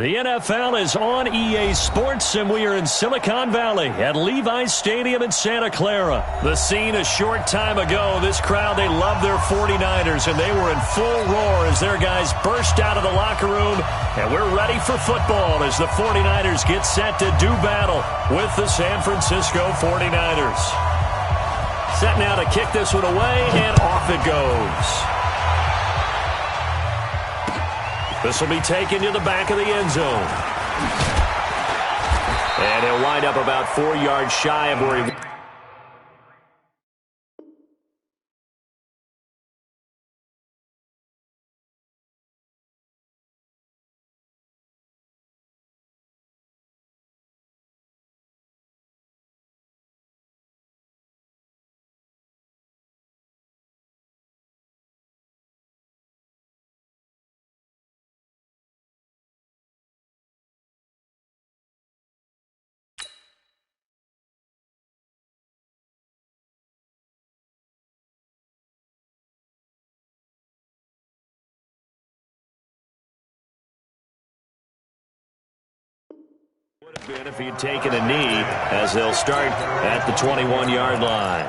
The NFL is on EA Sports, and we are in Silicon Valley at Levi's Stadium in Santa Clara. The scene a short time ago, this crowd, they love their 49ers, and they were in full roar as their guys burst out of the locker room, and we're ready for football as the 49ers get set to do battle with the San Francisco 49ers. Set now to kick this one away, and off it goes. This will be taken to the back of the end zone. And he'll wind up about 4 yards shy of where he... Would have been if he'd taken a knee, as they'll start at the 21-yard line.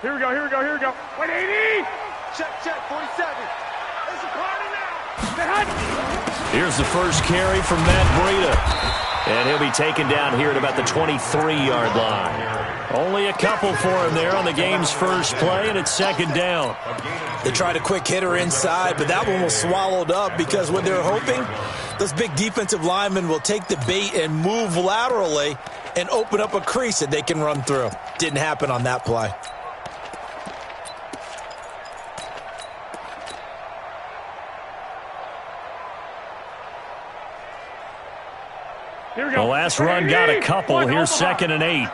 Here we go, here we go, here we go. 180! Check, 47. There's a party now. Here's the first carry from Matt Breida. And he'll be taken down here at about the 23-yard line. Only a couple for him there on the game's first play, and it's second down. They tried a quick hitter inside, but that one was swallowed up because what they're hoping, those big defensive linemen will take the bait and move laterally and open up a crease that they can run through. Didn't happen on that play. The last run got a couple. Here's second and 8.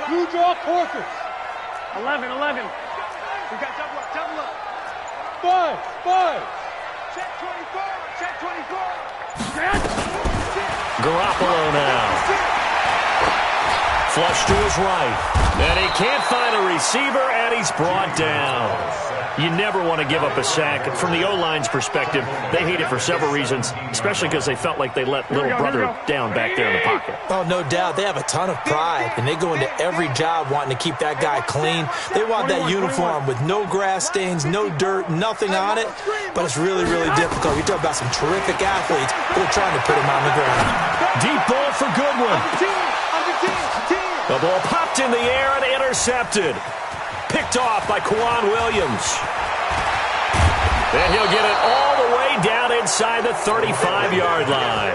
You draw quarters. 11. We got double up. 5. Check 24. Garoppolo now. Flush to his right. And he can't find a receiver, and he's brought down. You never want to give up a sack. From the O-line's perspective, they hate it for several reasons, especially because they felt like they let little brother down back there in the pocket. Oh, no doubt. They have a ton of pride, and they go into every job wanting to keep that guy clean. They want that uniform with no grass stains, no dirt, nothing on it, but it's really, really difficult. You talk about some terrific athletes. They're trying to put him on the ground. Deep ball for Goodwin. The ball popped in the air and intercepted. Picked off by Quan Williams. And he'll get it all the way down inside the 35-yard line.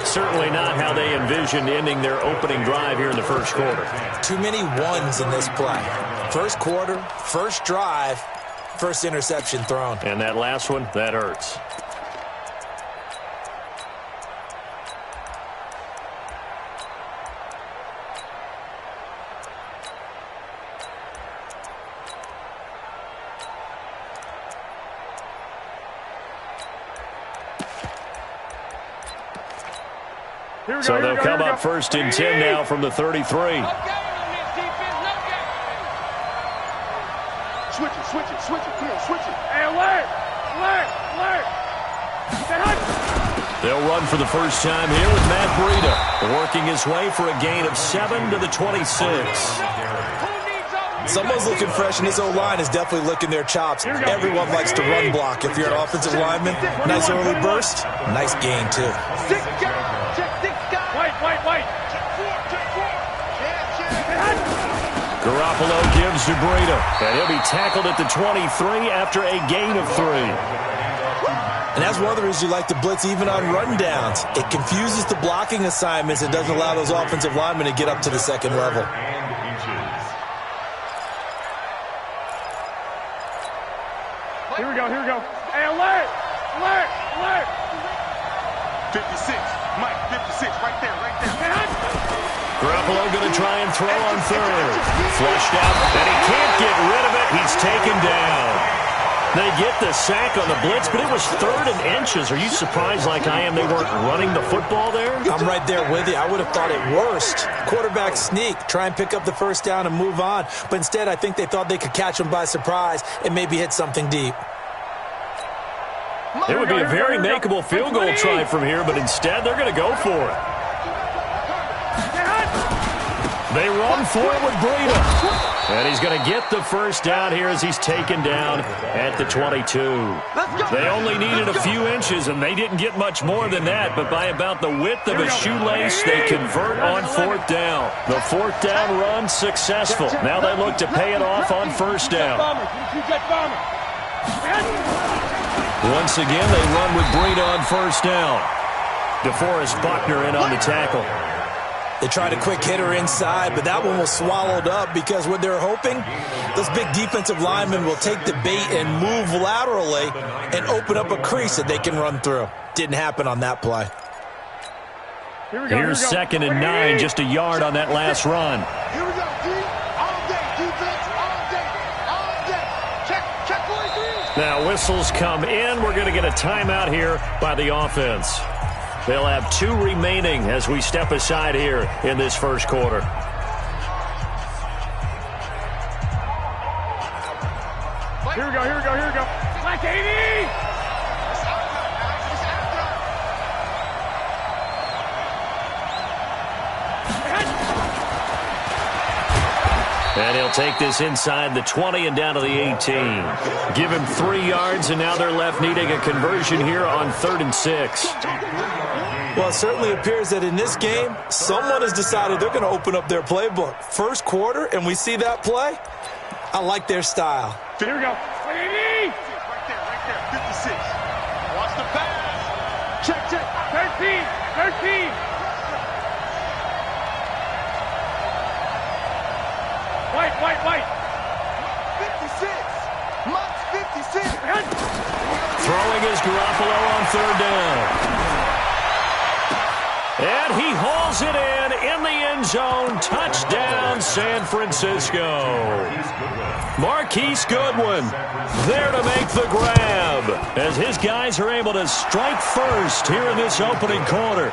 Certainly not how they envisioned ending their opening drive here in the first quarter. Too many ones in this play. First quarter, first drive, first interception thrown. And that last one, that hurts. So they'll come up first and 10 now from the 33. Switch it. Come on, switch it. Hey, alert. They'll run for the first time here with Matt Breida, working his way for a gain of 7 to the 26. Someone's looking fresh, and this O-line is definitely licking their chops. Everyone likes to run block. If you're an offensive lineman, nice early burst, nice gain, too. White. Garoppolo gives to Breida, and he'll be tackled at the 23 after a gain of 3. And that's one of the reasons you like to blitz even on run downs. It confuses the blocking assignments and doesn't allow those offensive linemen to get up to the second level. Here we go. Hey, alert. 56. Mike, 56, right there. Garoppolo going to try and throw on third. Flushed out, and he can't get rid of it. He's taken down. They get the sack on the blitz, but it was 3rd and inches. Are you surprised like I am they weren't running the football there? I'm right there with you. I would have thought it worst. Quarterback sneak, try and pick up the first down and move on. But instead, I think they thought they could catch him by surprise and maybe hit something deep. It would be a very makeable field goal try from here, but instead they're going to go for it. They run for it with Breida. And he's going to get the first down here as he's taken down at the 22. They only needed a few inches, and they didn't get much more than that. But by about the width of a shoelace, they convert on 4th down. The 4th down run successful. Now they look to pay it off on 1st down. Once again, they run with Breida on 1st down. DeForest Buckner in on the tackle. They tried a quick hitter inside, but that one was swallowed up because what they're hoping, those big defensive linemen will take the bait and move laterally and open up a crease that they can run through. Didn't happen on that play. Here's 2nd and 9, just a yard on that last run. Here we go, D. All day, defense, all day. Check 43. Now whistles come in. We're going to get a timeout here by the offense. They'll have 2 remaining as we step aside here in this first quarter. Here we go. Black 80! And he'll take this inside the 20 and down to the 18. Give him 3 yards, and now they're left needing a conversion here on 3rd and 6. Well, it certainly appears that in this game, someone has decided they're going to open up their playbook. First quarter, and we see that play. I like their style. Here we go. Right there. 56. Watch the pass. Check. 13. White. 56. Mutt's 56. Throwing is Garoppolo on 3rd down. And he hauls it in the end zone. Touchdown, San Francisco. Marquise Goodwin there to make the grab as his guys are able to strike first here in this opening quarter.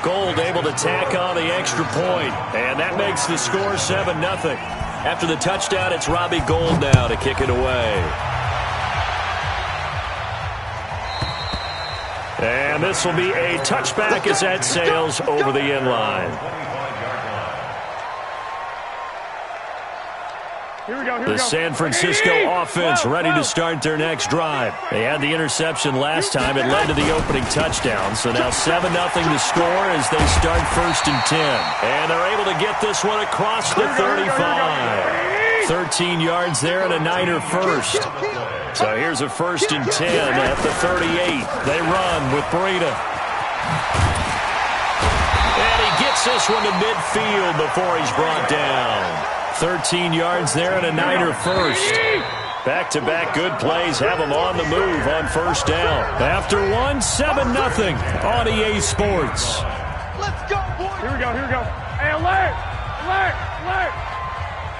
Gold able to tack on the extra point, and that makes the score 7-0. After the touchdown, it's Robbie Gould now to kick it away. And this will be a touchback as that sails over the end line. The San Francisco offense ready to start their next drive. They had the interception last time. It led to the opening touchdown. So now 7-0 to score as they start 1st and 10. And they're able to get this one across the 35. 13 yards there and a Niner first. So here's a 1st and 10 at the 38. They run with Breida. And he gets this one to midfield before he's brought down. 13 yards there and a Niner first. Back-to-back good plays have them on the move on 1st down. After one, 7-0 on EA Sports. Let's go, boys. Here we go. Hey, alert. Hey,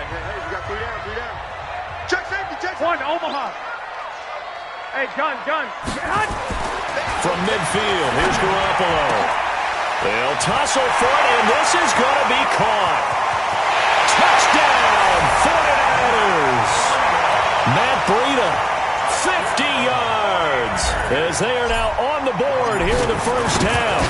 we got 3 down. Check safety. 1, Omaha. Hey, gun. From midfield, here's Garoppolo. They'll tussle for it, and this is going to be caught. Touchdown, 49ers. Matt Breida, 50 yards, as they are now on the board here in the first half.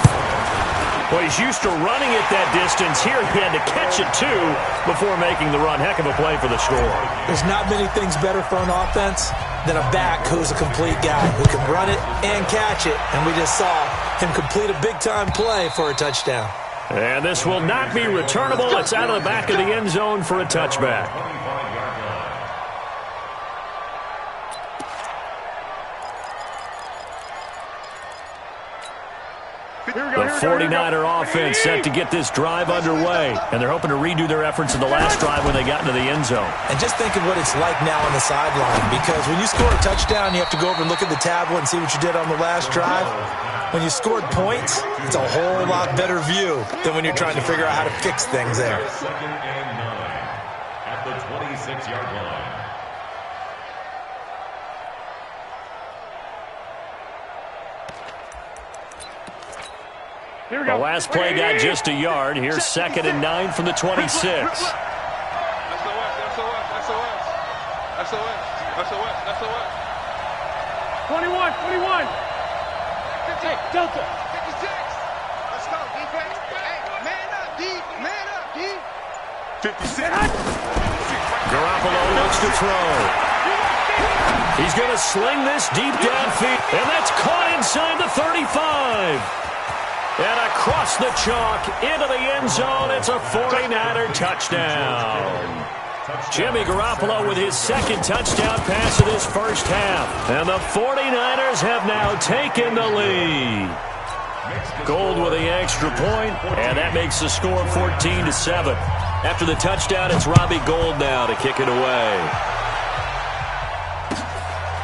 Well, he's used to running it that distance. Here he had to catch it, too, before making the run. Heck of a play for the score. There's not many things better for an offense than a back who's a complete guy, who can run it and catch it. And we just saw him complete a big-time play for a touchdown. And this will not be returnable. It's out of the back of the end zone for a touchback. The 49er offense set to get this drive underway. And they're hoping to redo their efforts in the last drive when they got into the end zone. And just think of what it's like now on the sideline. Because when you score a touchdown, you have to go over and look at the tablet and see what you did on the last drive. When you scored points, it's a whole lot better view than when you're trying to figure out how to fix things there. Second and 9 at the 26-yard line. Here we go. The last play got just a yard. Here's second and 9 from the 26. SOS. 21. 50. Delta. 56. Let's go, defense. Hey, man up, D. Man up, D. 56. Garoppolo looks to throw. He's going to sling this deep downfield. And that's caught inside the 35. And across the chalk into the end zone. It's a 49er touchdown. Jimmy Garoppolo with his second touchdown pass of this first half. And the 49ers have now taken the lead. Gold with the extra point, and that makes the score 14-7. After the touchdown, it's Robbie Gould now to kick it away.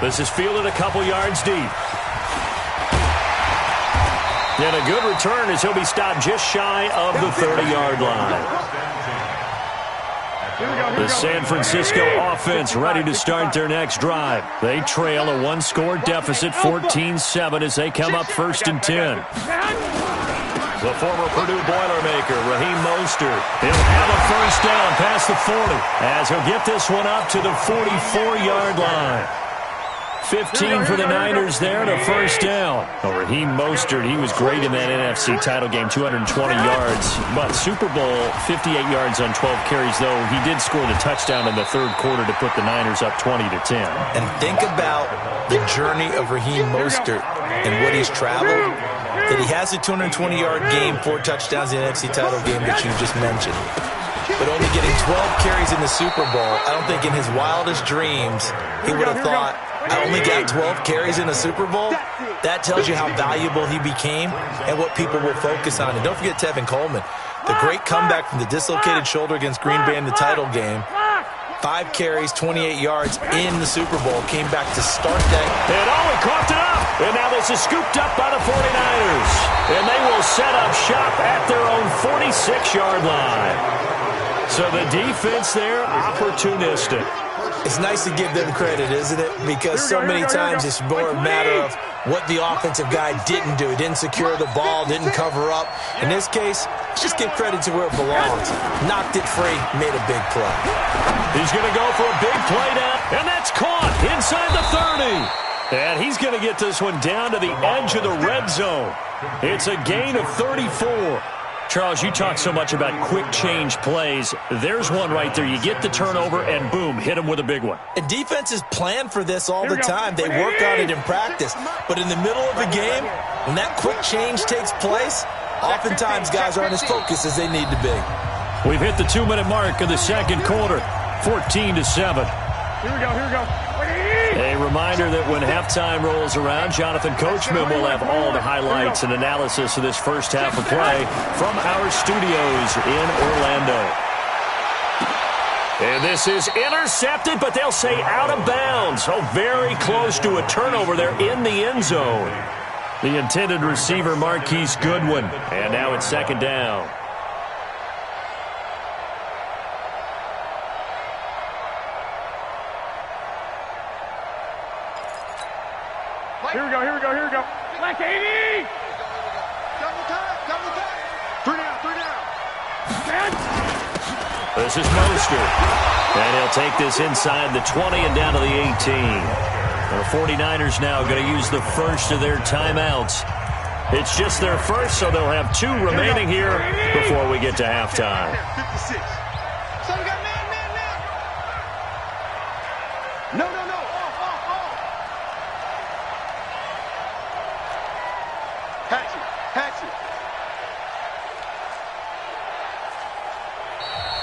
This is fielded a couple yards deep. And a good return as he'll be stopped just shy of the 30-yard line. The San Francisco offense ready to start their next drive. They trail a one-score deficit, 14-7, as they come up 1st and 10. The former Purdue Boilermaker, Raheem Mostert. He'll have a first down past the 40 as he'll get this one up to the 44-yard line. 15 for the Niners there to first down. Well, Raheem Mostert, he was great in that NFC title game, 220 yards. But Super Bowl, 58 yards on 12 carries, though he did score the touchdown in the third quarter to put the Niners up 20-10. And think about the journey of Raheem Mostert and what he's traveled. That he has a 220-yard game, 4 touchdowns in the NFC title game that you just mentioned. But only getting 12 carries in the Super Bowl, I don't think in his wildest dreams he would have thought, I only got 12 carries in the Super Bowl. That tells you how valuable he became and what people will focus on. And don't forget Tevin Coleman, the great comeback from the dislocated shoulder against Green Bay in the title game. 5 carries, 28 yards in the Super Bowl. Came back to start that. And he coughed it up. And now this is scooped up by the 49ers. And they will set up shop at their own 46-yard line. So the defense there, opportunistic. It's nice to give them credit, isn't it? Because so many times it's more a matter of what the offensive guy didn't do. He didn't secure the ball, didn't cover up. In this case, just give credit to where it belongs. Knocked it free, made a big play. He's going to go for a big play now, and that's caught inside the 30. And he's going to get this one down to the edge of the red zone. It's a gain of 34. Charles, you talk so much about quick change plays. There's one right there. You get the turnover, and boom, hit him with a big one. And defenses plan for this all the time. They work on it in practice. But in the middle of the game, when that quick change takes place, oftentimes guys aren't as focused as they need to be. We've hit the 2-minute mark of the second quarter, 14-7. Here we go. A reminder that when halftime rolls around, Jonathan Coachman will have all the highlights and analysis of this first half of play from our studios in Orlando. And this is intercepted, but they'll say out of bounds. So very close to a turnover there in the end zone. The intended receiver, Marquise Goodwin. And now it's second down. Here we go. Black 80! Double time. 3 down. This is Mostert. And he'll take this inside the 20 and down to the 18. The 49ers now going to use the first of their timeouts. It's just their first, so they'll have 2 remaining here before we get to halftime. 56. So we got man. No. Off. Hatchet.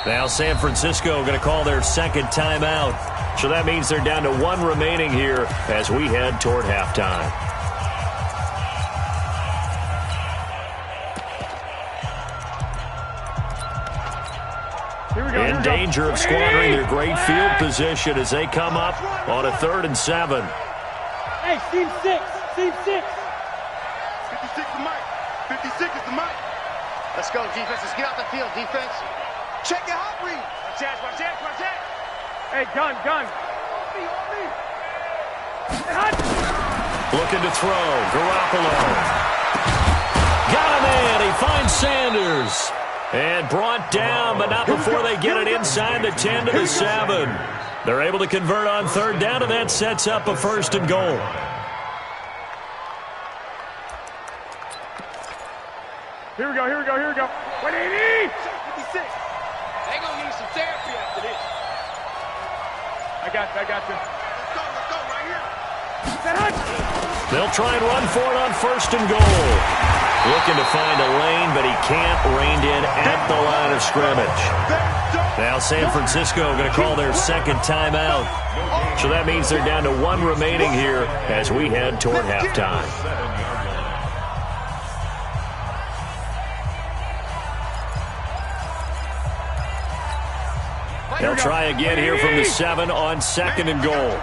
Now San Francisco going to call their second timeout. So that means they're down to 1 remaining here as we head toward halftime. In danger of squandering their great field position as they come up on a 3rd and 7. Hey, Team 6. 56. Let's go, defense. Let's get out the field, defense. Check it out, read. Watch that. Hey, gun. On me. Looking to throw. Garoppolo. Got him in. He finds Sanders. And brought down, but not before they get it inside the 10 to the 7. They're able to convert on third down, and that sets up a 1st and goal. Here we go. 180! 56. They gonna need some therapy after this. I got you. Let's go, right here. They'll try and run for it on 1st and goal. Looking to find a lane, but he can't. Reined in at the line of scrimmage. Now San Francisco going to call their second timeout. So that means they're down to 1 remaining here as we head toward halftime. They'll try again here from the 7 on 2nd and goal.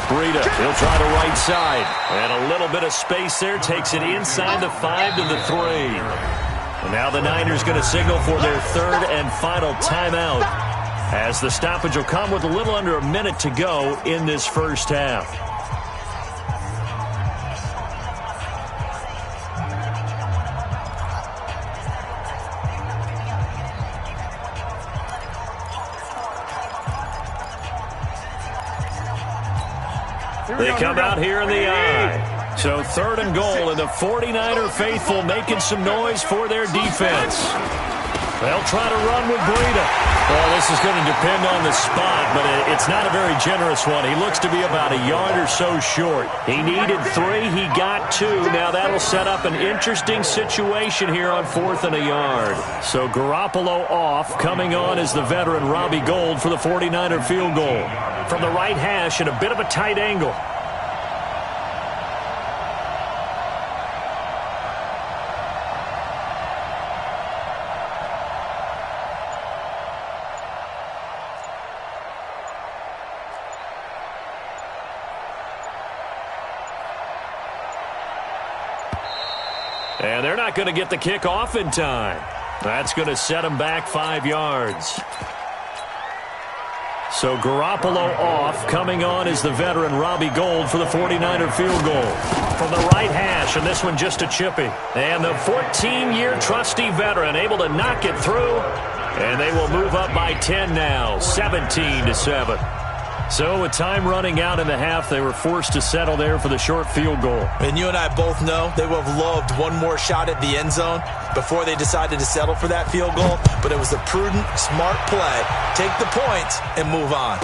Breida, he'll try the right side. And a little bit of space there. Takes it inside the 5 to the 3. And now the Niners going to signal for their 3rd and final timeout, as the stoppage will come with a little under a minute to go in this first half. They come out here in the eye. So 3rd and goal, and the 49er faithful making some noise for their defense. They'll try to run with Breida. Well, this is going to depend on the spot, but it's not a very generous one. He looks to be about a yard or so short. He needed 3. He got 2. Now that'll set up an interesting situation here on 4th and a yard. So Garoppolo off. Coming on is the veteran Robbie Gould for the 49er field goal. From the right hash at a bit of a tight angle. And they're not going to get the kick off in time. That's going to set them back 5 yards. So Garoppolo off. Coming on is the veteran Robbie Gould for the 49er field goal. From the right hash, and this one just a chippy. And the 14-year trusty veteran able to knock it through. And they will move up by 10 now, 17-7. So with time running out in the half, they were forced to settle there for the short field goal. And you and I both know they would have loved one more shot at the end zone before they decided to settle for that field goal. But it was a prudent, smart play. Take the points and move on.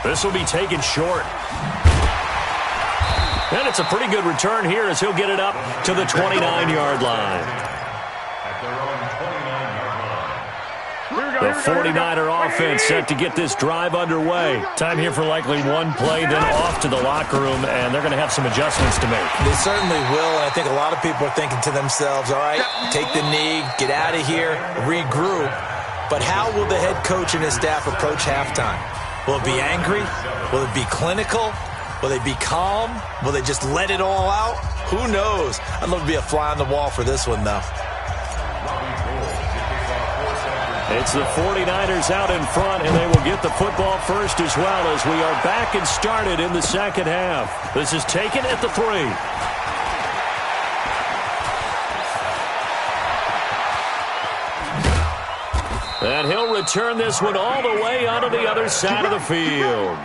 This will be taken short. And it's a pretty good return here as he'll get it up to the 29-yard line. The 49er offense set to get this drive underway. Time here for likely one play, then off to the locker room, and they're going to have some adjustments to make. They certainly will, and I think a lot of people are thinking to themselves, all right, take the knee, get out of here, regroup. But how will the head coach and his staff approach halftime? Will it be angry? Will it be clinical? Will they be calm? Will they just let it all out? Who knows? I'd love to be a fly on the wall for this one, though. It's the 49ers out in front, and they will get the football first as well as we are back and started in the second half. This is taken at the 3. And he'll return this one all the way onto the other side of the field.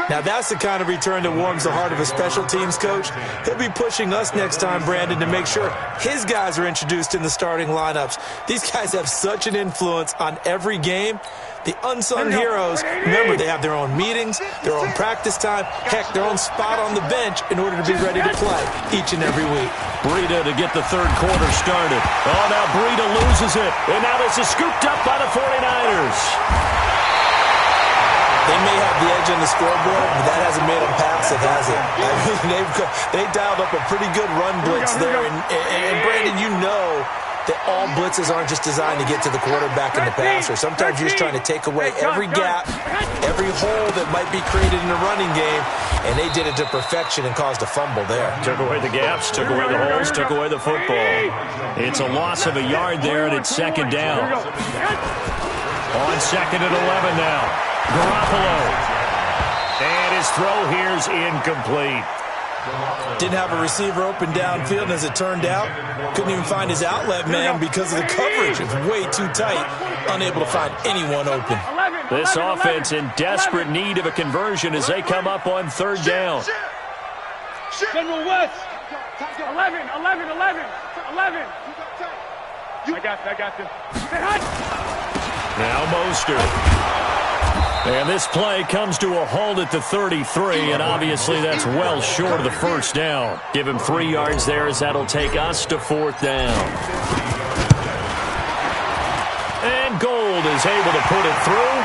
Now that's the kind of return that warms the heart of a special teams coach. He'll be pushing us next time, Brandon, to make sure his guys are introduced in the starting lineups. These guys have such an influence on every game. The unsung heroes, remember, they have their own meetings, their own practice time, heck, their own spot on the bench in order to be ready to play each and every week. Breida to get the third quarter started. Oh, now Breida loses it. And now this is scooped up by the 49ers. They may have the edge on the scoreboard, but that hasn't made them pass it, has it? I mean, they dialed up a pretty good run blitz there. And Brandon, you know that all blitzes aren't just designed to get to the quarterback and the passer. Sometimes you're just trying to take away every gap, every hole that might be created in the running game, and they did it to perfection and caused a fumble there. Took away the gaps, took away the holes, took away the football. It's a loss of a yard there, and it's second down. On second and 11 now. Garoppolo. And his throw here's incomplete. Didn't have a receiver open downfield, and as it turned out, couldn't even find his outlet man because of the coverage. It was way too tight, unable to find anyone open. This offense in desperate need of a conversion as they come up on third down. General West. 11. I got this. Now Mostert. And this play comes to a halt at the 33, and obviously that's well short of the first down. Give him 3 yards there as that'll take us to fourth down. And Gold is able to put it through,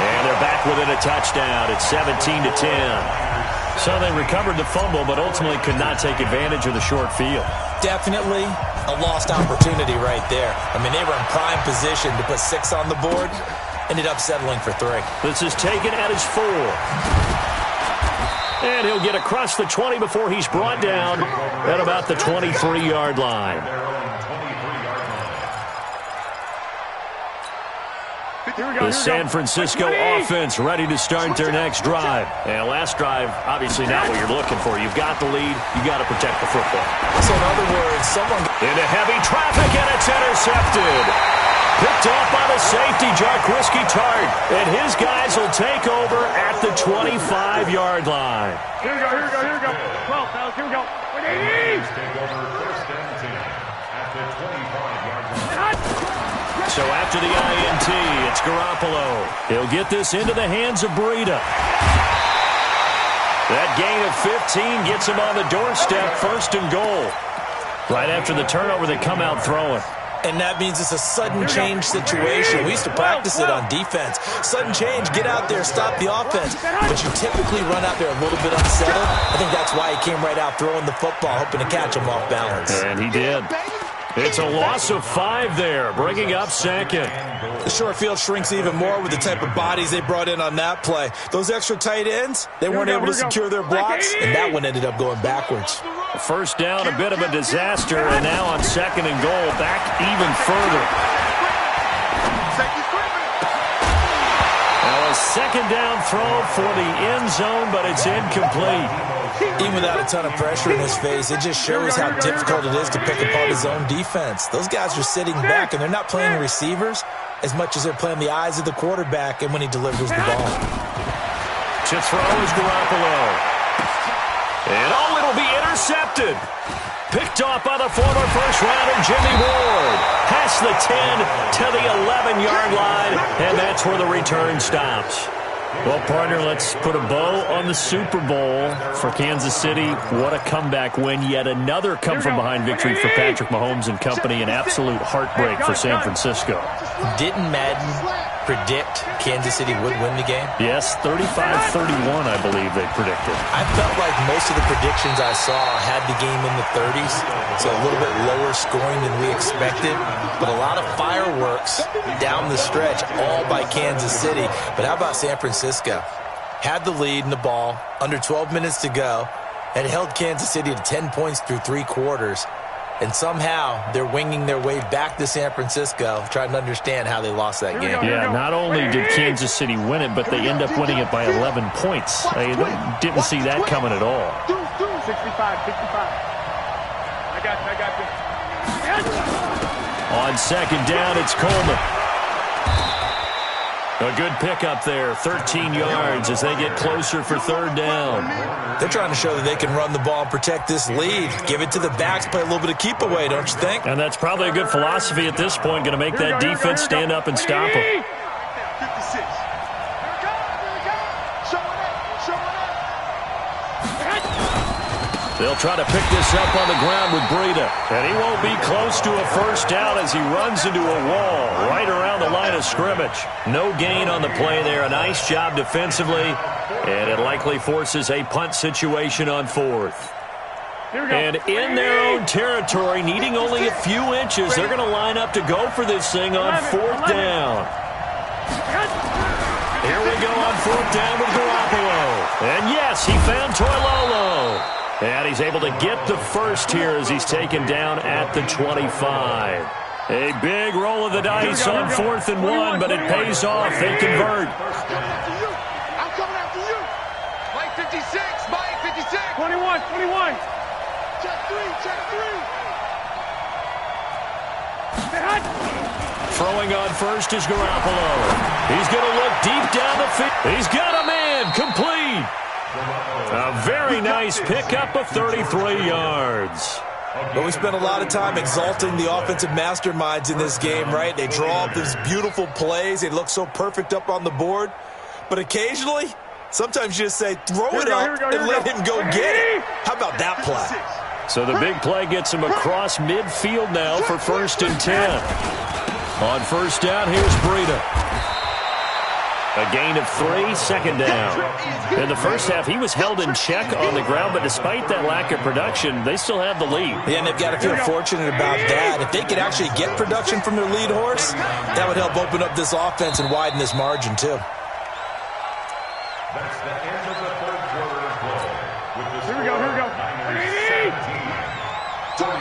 and they're back within a touchdown. It's 17-10. So they recovered the fumble, but ultimately could not take advantage of the short field. Definitely a lost opportunity right there. I mean, they were in prime position to put 6 on the board. Ended up settling for 3. This is taken at his 4. And he'll get across the 20 before he's brought down at about the 23-yard line. The San Francisco offense ready to start their next drive. And last drive, obviously not what you're looking for. You've got the lead. You got to protect the football. So in other words, someone into heavy traffic, and it's intercepted. Picked off by the safety, Jarquiski Tart. And his guys will take over at the 25-yard line. Here we go. 12, fellas, here we go. 180! First and 10 at the 25-yard line. So after the INT, it's Garoppolo. He'll get this into the hands of Breida. That gain of 15 gets him on the doorstep, first and goal. Right after the turnover, they come out throwing. And that means it's a sudden change situation. We used to practice it on defense. Sudden change, get out there, stop the offense. But you typically run out there a little bit unsettled. I think that's why he came right out throwing the football, hoping to catch him off balance. And he did. It's a loss of 5 there, bringing up second. The short field shrinks even more with the type of bodies they brought in on that play. Those extra tight ends, they weren't able to secure their blocks, and that one ended up going backwards. First down, a bit of a disaster, and now on second and goal, back even further. Now a second down throw for the end zone, but it's incomplete. Even without a ton of pressure in his face, it just shows how difficult it is to pick apart his own defense. Those guys are sitting back, and they're not playing receivers as much as they're playing the eyes of the quarterback and when he delivers the ball. To throw is Garoppolo. And it'll be intercepted. Picked off by the former first-rounder Jimmy Ward. Past the 10 to the 11-yard line, and that's where the return stops. Well, partner, let's put a bow on the Super Bowl for Kansas City. What a comeback win. Yet another come-from-behind victory for Patrick Mahomes and company. An absolute heartbreak for San Francisco. Didn't Madden predict Kansas City would win the game? Yes, 35-31, I believe they predicted. I felt like most of the predictions I saw had the game in the 30s, so a little bit lower scoring than we expected, but a lot of fireworks down the stretch, all by Kansas City. But how about San Francisco? Had the lead in the ball, under 12 minutes to go, and held Kansas City to 10 points through 3 quarters. And somehow they're winging their way back to San Francisco, trying to understand how they lost that game. Yeah, not only did Kansas City win it, but they end up winning it by 11 points. They didn't see that coming at all. 65. I got you. On second down, it's Coleman. A good pickup there, 13 yards as they get closer for third down. They're trying to show that they can run the ball and protect this lead. Give it to the backs, play a little bit of keep away, don't you think? And that's probably a good philosophy at this point, going to make that defense stand up and stop them. 56. They'll try to pick this up on the ground with Breida. And he won't be close to a first down as he runs into a wall right around the line of scrimmage. No gain on the play there. A nice job defensively. And it likely forces a punt situation on fourth. And in their own territory, needing only a few inches, they're going to line up to go for this thing on 4th down. Here we go on 4th down with Garoppolo. And yes, he found Toilolo. And he's able to get the first here as he's taken down at the 25. A big roll of the dice on 4th and 1, but it pays off. They convert. I'm coming after you. Mike 56, Mike 56. 21. Check 3. Throwing on first is Garoppolo. He's going to look deep down the field. He's got a man, complete. A very nice pickup of 33 yards. But we spent a lot of time exalting the offensive masterminds in this game, right? They draw up these beautiful plays. They look so perfect up on the board. But occasionally, sometimes you just say, throw it up and let him go get it. How about that play? So the big play gets him across midfield now for 1st and 10. On 1st down, here's Breida. A gain of 3, 2nd down. In the first half, he was held in check on the ground, but despite that lack of production, they still have the lead. Yeah, and they've got to feel fortunate about that. If they could actually get production from their lead horse, that would help open up this offense and widen this margin, too. That's the end of the third quarter of play. With the Here we go. 17,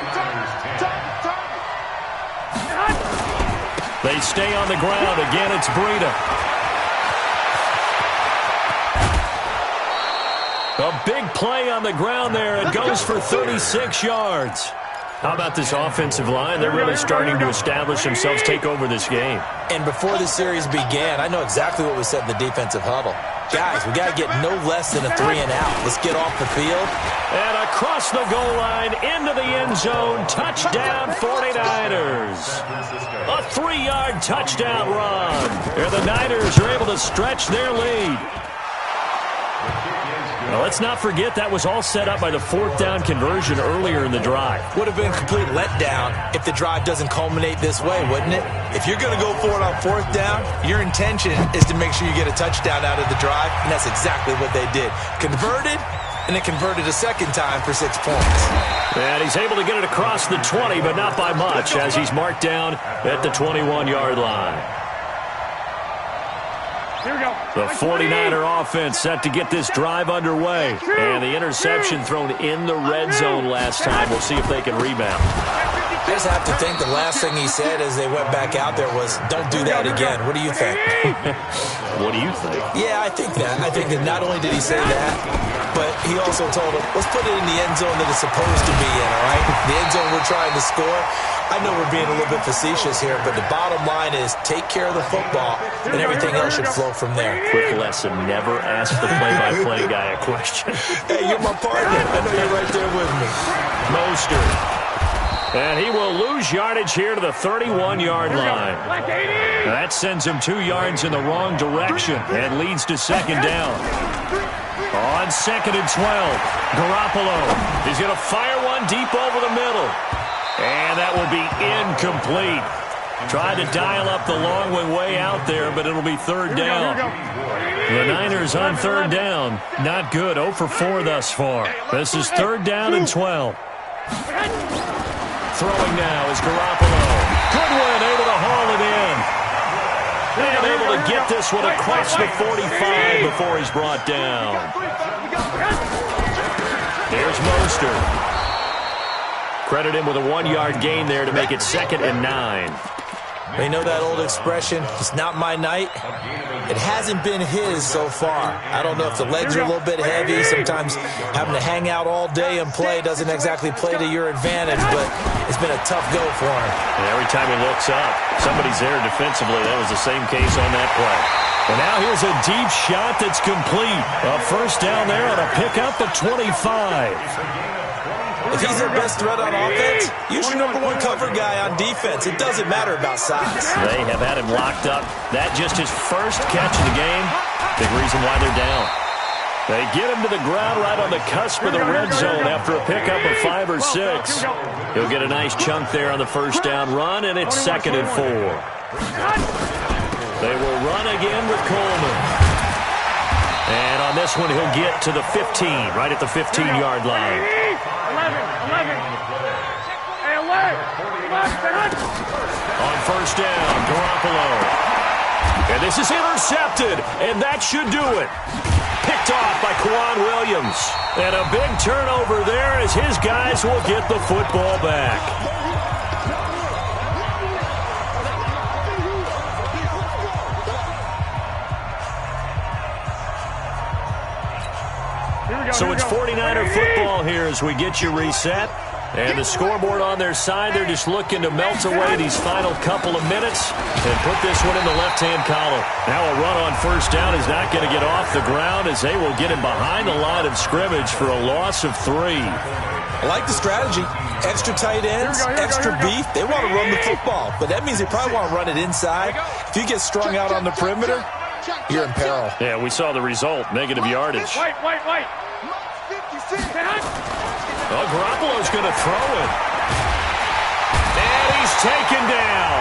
They stay on the ground. Again, it's Breida. A big play on the ground there. It goes for 36 yards. How about this offensive line? They're really starting to establish themselves, take over this game. And before the series began, I know exactly what was said in the defensive huddle. Guys, we got to get no less than a 3 and out. Let's get off the field. And across the goal line, into the end zone, touchdown 49ers. A 3-yard touchdown run. And the Niners are able to stretch their lead. Now, let's not forget that was all set up by the 4th down conversion earlier in the drive. Would have been a complete letdown if the drive doesn't culminate this way, wouldn't it? If you're going to go for it on 4th down, your intention is to make sure you get a touchdown out of the drive, and that's exactly what they did. Converted, and then converted a second time for 6 points. And he's able to get it across the 20, but not by much, as he's marked down at the 21-yard line. Here we go. The 49er offense set to get this drive underway. And the interception thrown in the red zone last time. We'll see if they can rebound. I just have to think the last thing he said as they went back out there was, don't do that again. What do you think? What do you think? Yeah, I think that. I think that not only did he say that, but he also told him, let's put it in the end zone that it's supposed to be in, all right? The end zone we're trying to score. I know we're being a little bit facetious here, but the bottom line is take care of the football, and everything else should flow from there. Quick lesson, never ask the play-by-play guy a question. Hey, you're my partner. I know you're right there with me. Mostert. And he will lose yardage here to the 31-yard line. That sends him 2 yards in the wrong direction and leads to 2nd down. On 2nd and 12, Garoppolo is going to fire one deep over the middle. And that will be incomplete. Tried to dial up the long one way out there, but it'll be 3rd down. The Niners on 3rd down. Not good. 0 for 4 thus far. This is 3rd down and 12. Throwing now is Garoppolo. Goodwin able to haul it in. And able to get this one across the 45 before he's brought down. There's Mostert. Credit him with a 1-yard gain there to make it 2nd and 9. You know that old expression, it's not my night? It hasn't been his so far. I don't know if the legs are a little bit heavy. Sometimes having to hang out all day and play doesn't exactly play to your advantage, but it's been a tough go for him. And every time he looks up, somebody's there defensively. That was the same case on that play. And now here's a deep shot that's complete. A 1st down there on a pickup at 25. If he's their best threat on offense, use your #1 cover guy on defense. It doesn't matter about size. They have had him locked up. That just his first catch of the game. Big reason why they're down. They get him to the ground right on the cusp of the red zone after a pickup of 5 or 6. He'll get a nice chunk there on the 1st down run, and it's 2nd and 4. They will run again with Coleman. And on this one, he'll get to the 15, right at the 15-yard line. Hey, away. On first down, Garoppolo. And this is intercepted, and that should do it. Picked off by Quan Williams. And a big turnover there as his guys will get the football back. So it's 49er football here as we get you reset. And the scoreboard on their side, they're just looking to melt away these final couple of minutes and put this one in the left-hand column. Now a run on first down is not going to get off the ground as they will get him behind the line of scrimmage for a loss of 3. I like the strategy. Extra tight ends, extra beef. They want to run the football, but that means they probably want to run it inside. If you get strung out on the perimeter, you're in peril. Yeah, we saw the result, negative yardage. Wait. Well, Garoppolo's going to throw it. And he's taken down.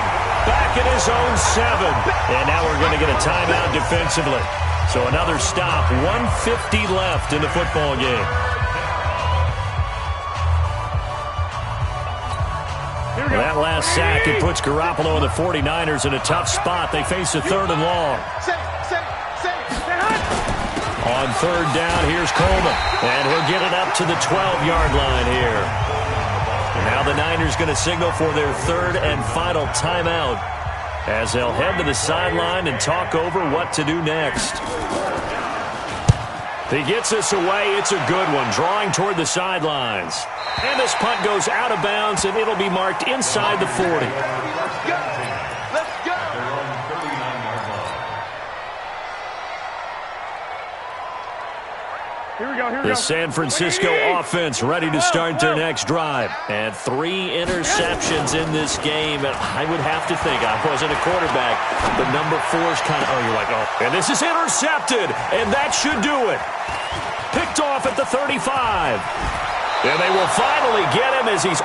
Back at his own 7. And now we're going to get a timeout defensively. So another stop. 1:50 left in the football game. Well, that last sack, it puts Garoppolo and the 49ers in a tough spot. They face a 3rd and long. On third down, here's Coleman. And he'll get it up to the 12-yard line here. And now the Niners going to signal for their 3rd and final timeout as they'll head to the sideline and talk over what to do next. He gets us away. It's a good one, drawing toward the sidelines. And this punt goes out of bounds, and it'll be marked inside the 40. The San Francisco offense ready to start their next drive. And 3 interceptions in this game. And I would have to think, I wasn't a quarterback, but number 4's kind of, you're like, oh. And this is intercepted, and that should do it. Picked off at the 35. And they will finally get him as he's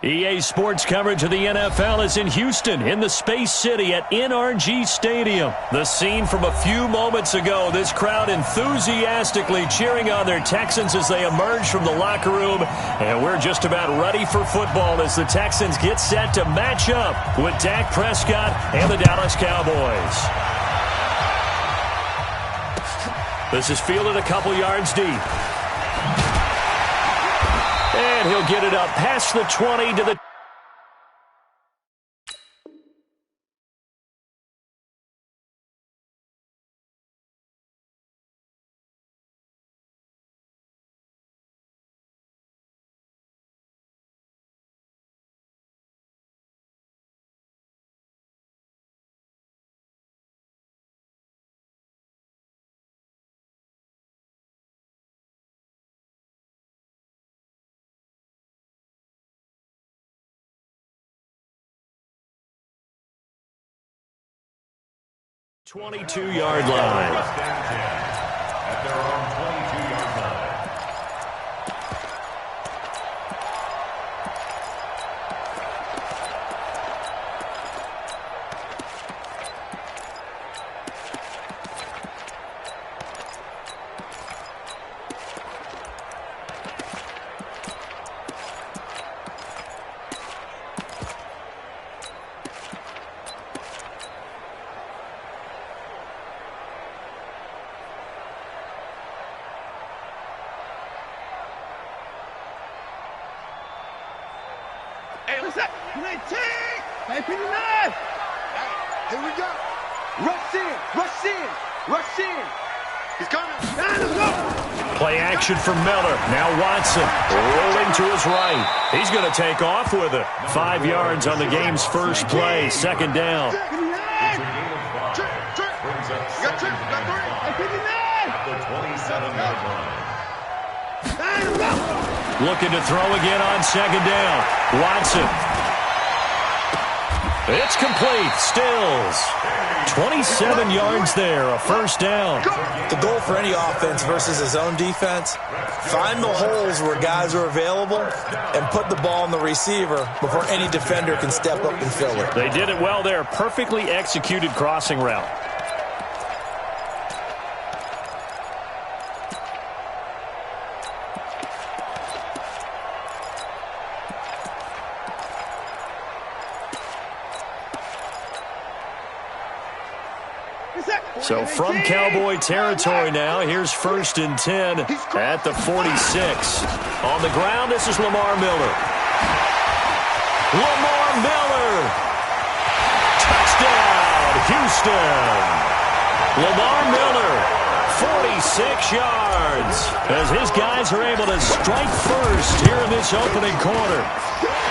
EA Sports coverage of the NFL is in Houston, in the Space City at NRG Stadium. The scene from a few moments ago, this crowd enthusiastically cheering on their Texans as they emerge from the locker room. And we're just about ready for football as the Texans get set to match up with Dak Prescott and the Dallas Cowboys. This is fielded a couple yards deep. And he'll get it up past the 20 to the... ...22-yard line. At their own 22-yard line. Hey, what's up? Hey, 59! Hey, here we go. Rush in, rush in, rush in. He's coming. Let's go. Play action for Miller. Now Watson rolling to his right. He's going to take off with it. 5 yards on the game's first play. Second down. It's a gain of 5. Brings up second and 5 at the 27-yard line. Looking to throw again on second down. Watson. It's complete. Stills. 27 yards there. A first down. The goal for any offense versus his own defense, find the holes where guys are available and put the ball on the receiver before any defender can step up and fill it. They did it well there. Perfectly executed crossing route. So from Cowboy territory now, here's 1st and 10 at the 46. On the ground, this is Lamar Miller. Lamar Miller! Touchdown, Houston! Lamar Miller, 46 yards, as his guys are able to strike first here in this opening quarter.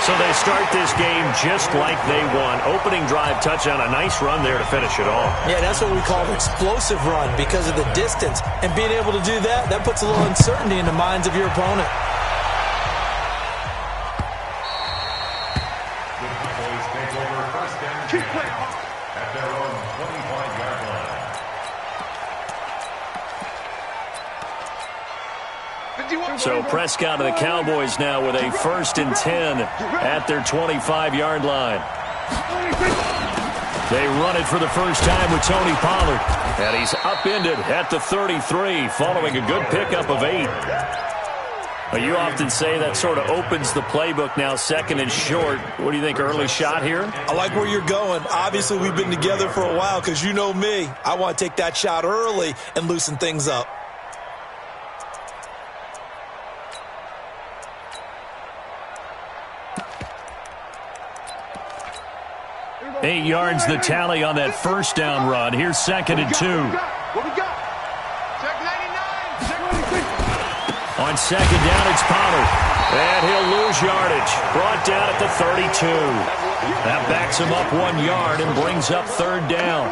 So they start this game just like they won. Opening drive touchdown, a nice run there to finish it off. Yeah, that's what we call an explosive run because of the distance. And being able to do that, that puts a little uncertainty in the minds of your opponent. The Cowboys take over 1st and 10 at their own 25-yard line. So Prescott and the Cowboys now with a 1st and 10 at their 25-yard line. They run it for the first time with Tony Pollard. And he's upended at the 33 following a good pickup of 8. You often say that sort of opens the playbook now, 2nd and short. What do you think, early shot here? I like where you're going. Obviously, we've been together for a while because you know me. I want to take that shot early and loosen things up. 8 yards the tally on that first down run. Here's 2nd and 2. What we got? Check 99. On 2nd down, it's Pollard. And he'll lose yardage. Brought down at the 32. That backs him up 1 yard and brings up 3rd down.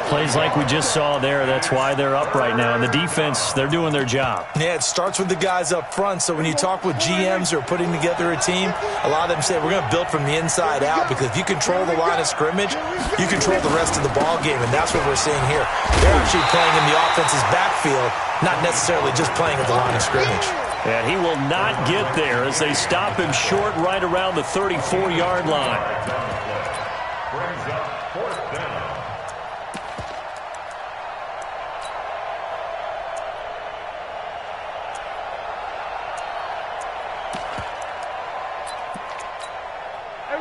Plays like we just saw there. That's why they're up right now. And the defense, they're doing their job. Yeah, it starts with the guys up front. So when you talk with GMs who are putting together a team, a lot of them say we're going to build from the inside out, because if you control the line of scrimmage, you control the rest of the ball game, and that's what we're seeing here. They're actually playing in the offense's backfield, not necessarily just playing at the line of scrimmage. And he will not get there as they stop him short right around the 34-yard line. Brings up 4th down.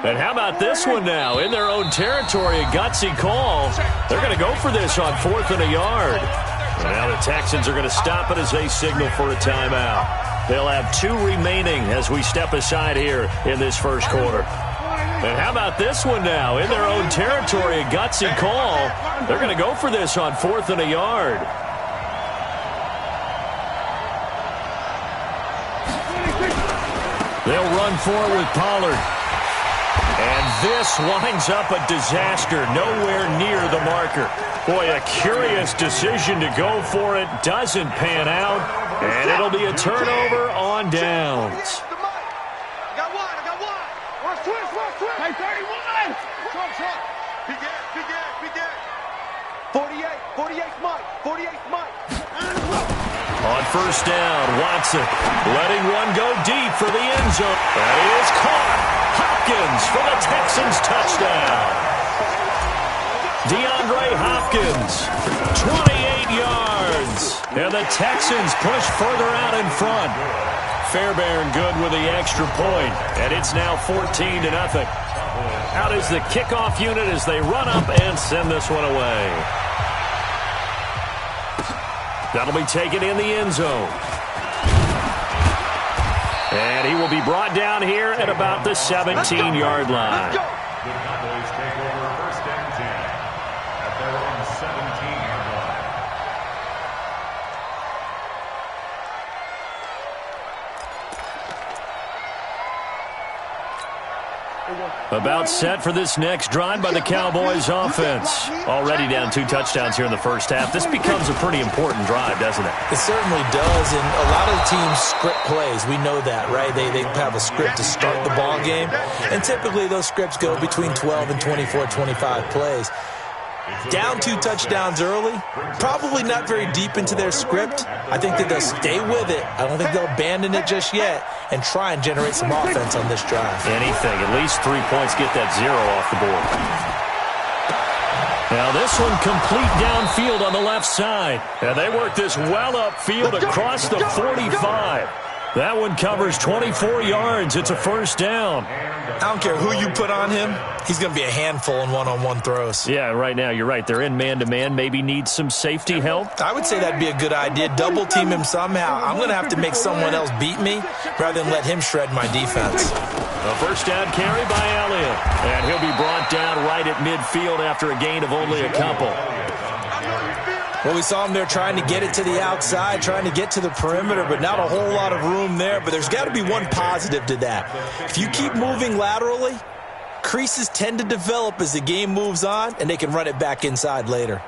And how about this one now? In their own territory, a gutsy call. They're going to go for this on 4th and a yard. And now the Texans are going to stop it as they signal for a timeout. They'll have 2 remaining as we step aside here in this first quarter. And how about this one now? In their own territory, a gutsy call. They're going to go for this on 4th and a yard. They'll run forward with Pollard. And this winds up a disaster, nowhere near the marker. Boy, a curious decision to go for it. Doesn't pan out, and it'll be a turnover on downs. I got one. Watch twist. Hey, 31. Trump. Big gap. 48's Mike. On first down, Watson letting one go deep for the end zone. That is caught. Hopkins for the Texans touchdown. DeAndre Hopkins, 28 yards. And the Texans push further out in front. Fairbairn good with the extra point, and it's now 14-0. Out is the kickoff unit as they run up and send this one away. That'll be taken in the end zone. And he will be brought down here at about the 17-yard line. The Cowboys take over 1st and 10 at their own 17-yard line. About set for this next drive by the Cowboys offense. Already down 2 touchdowns here in the first half. This becomes a pretty important drive, doesn't it? It certainly does, and a lot of the teams script plays. We know that, right? They have a script to start the ball game, and typically those scripts go between 12 and 24, 25 plays. Down 2 touchdowns early, probably not very deep into their script. I think that they'll stay with it. I don't think they'll abandon it just yet and try and generate some offense on this drive. Anything, at least 3 points, get that 0 off the board. Now this one complete downfield on the left side. And they work this well upfield across the 45. That one covers 24 yards. It's a first down. I don't care who you put on him. He's going to be a handful in one-on-one throws. Yeah, right now, you're right. They're in man-to-man. Maybe need some safety help. I would say that'd be a good idea. Double team him somehow. I'm going to have to make someone else beat me rather than let him shred my defense. A first down carry by Elliott. And he'll be brought down right at midfield after a gain of only a couple. Well, we saw him there trying to get it to the outside, trying to get to the perimeter, but not a whole lot of room there. But there's got to be one positive to that. If you keep moving laterally, creases tend to develop as the game moves on, and they can run it back inside later.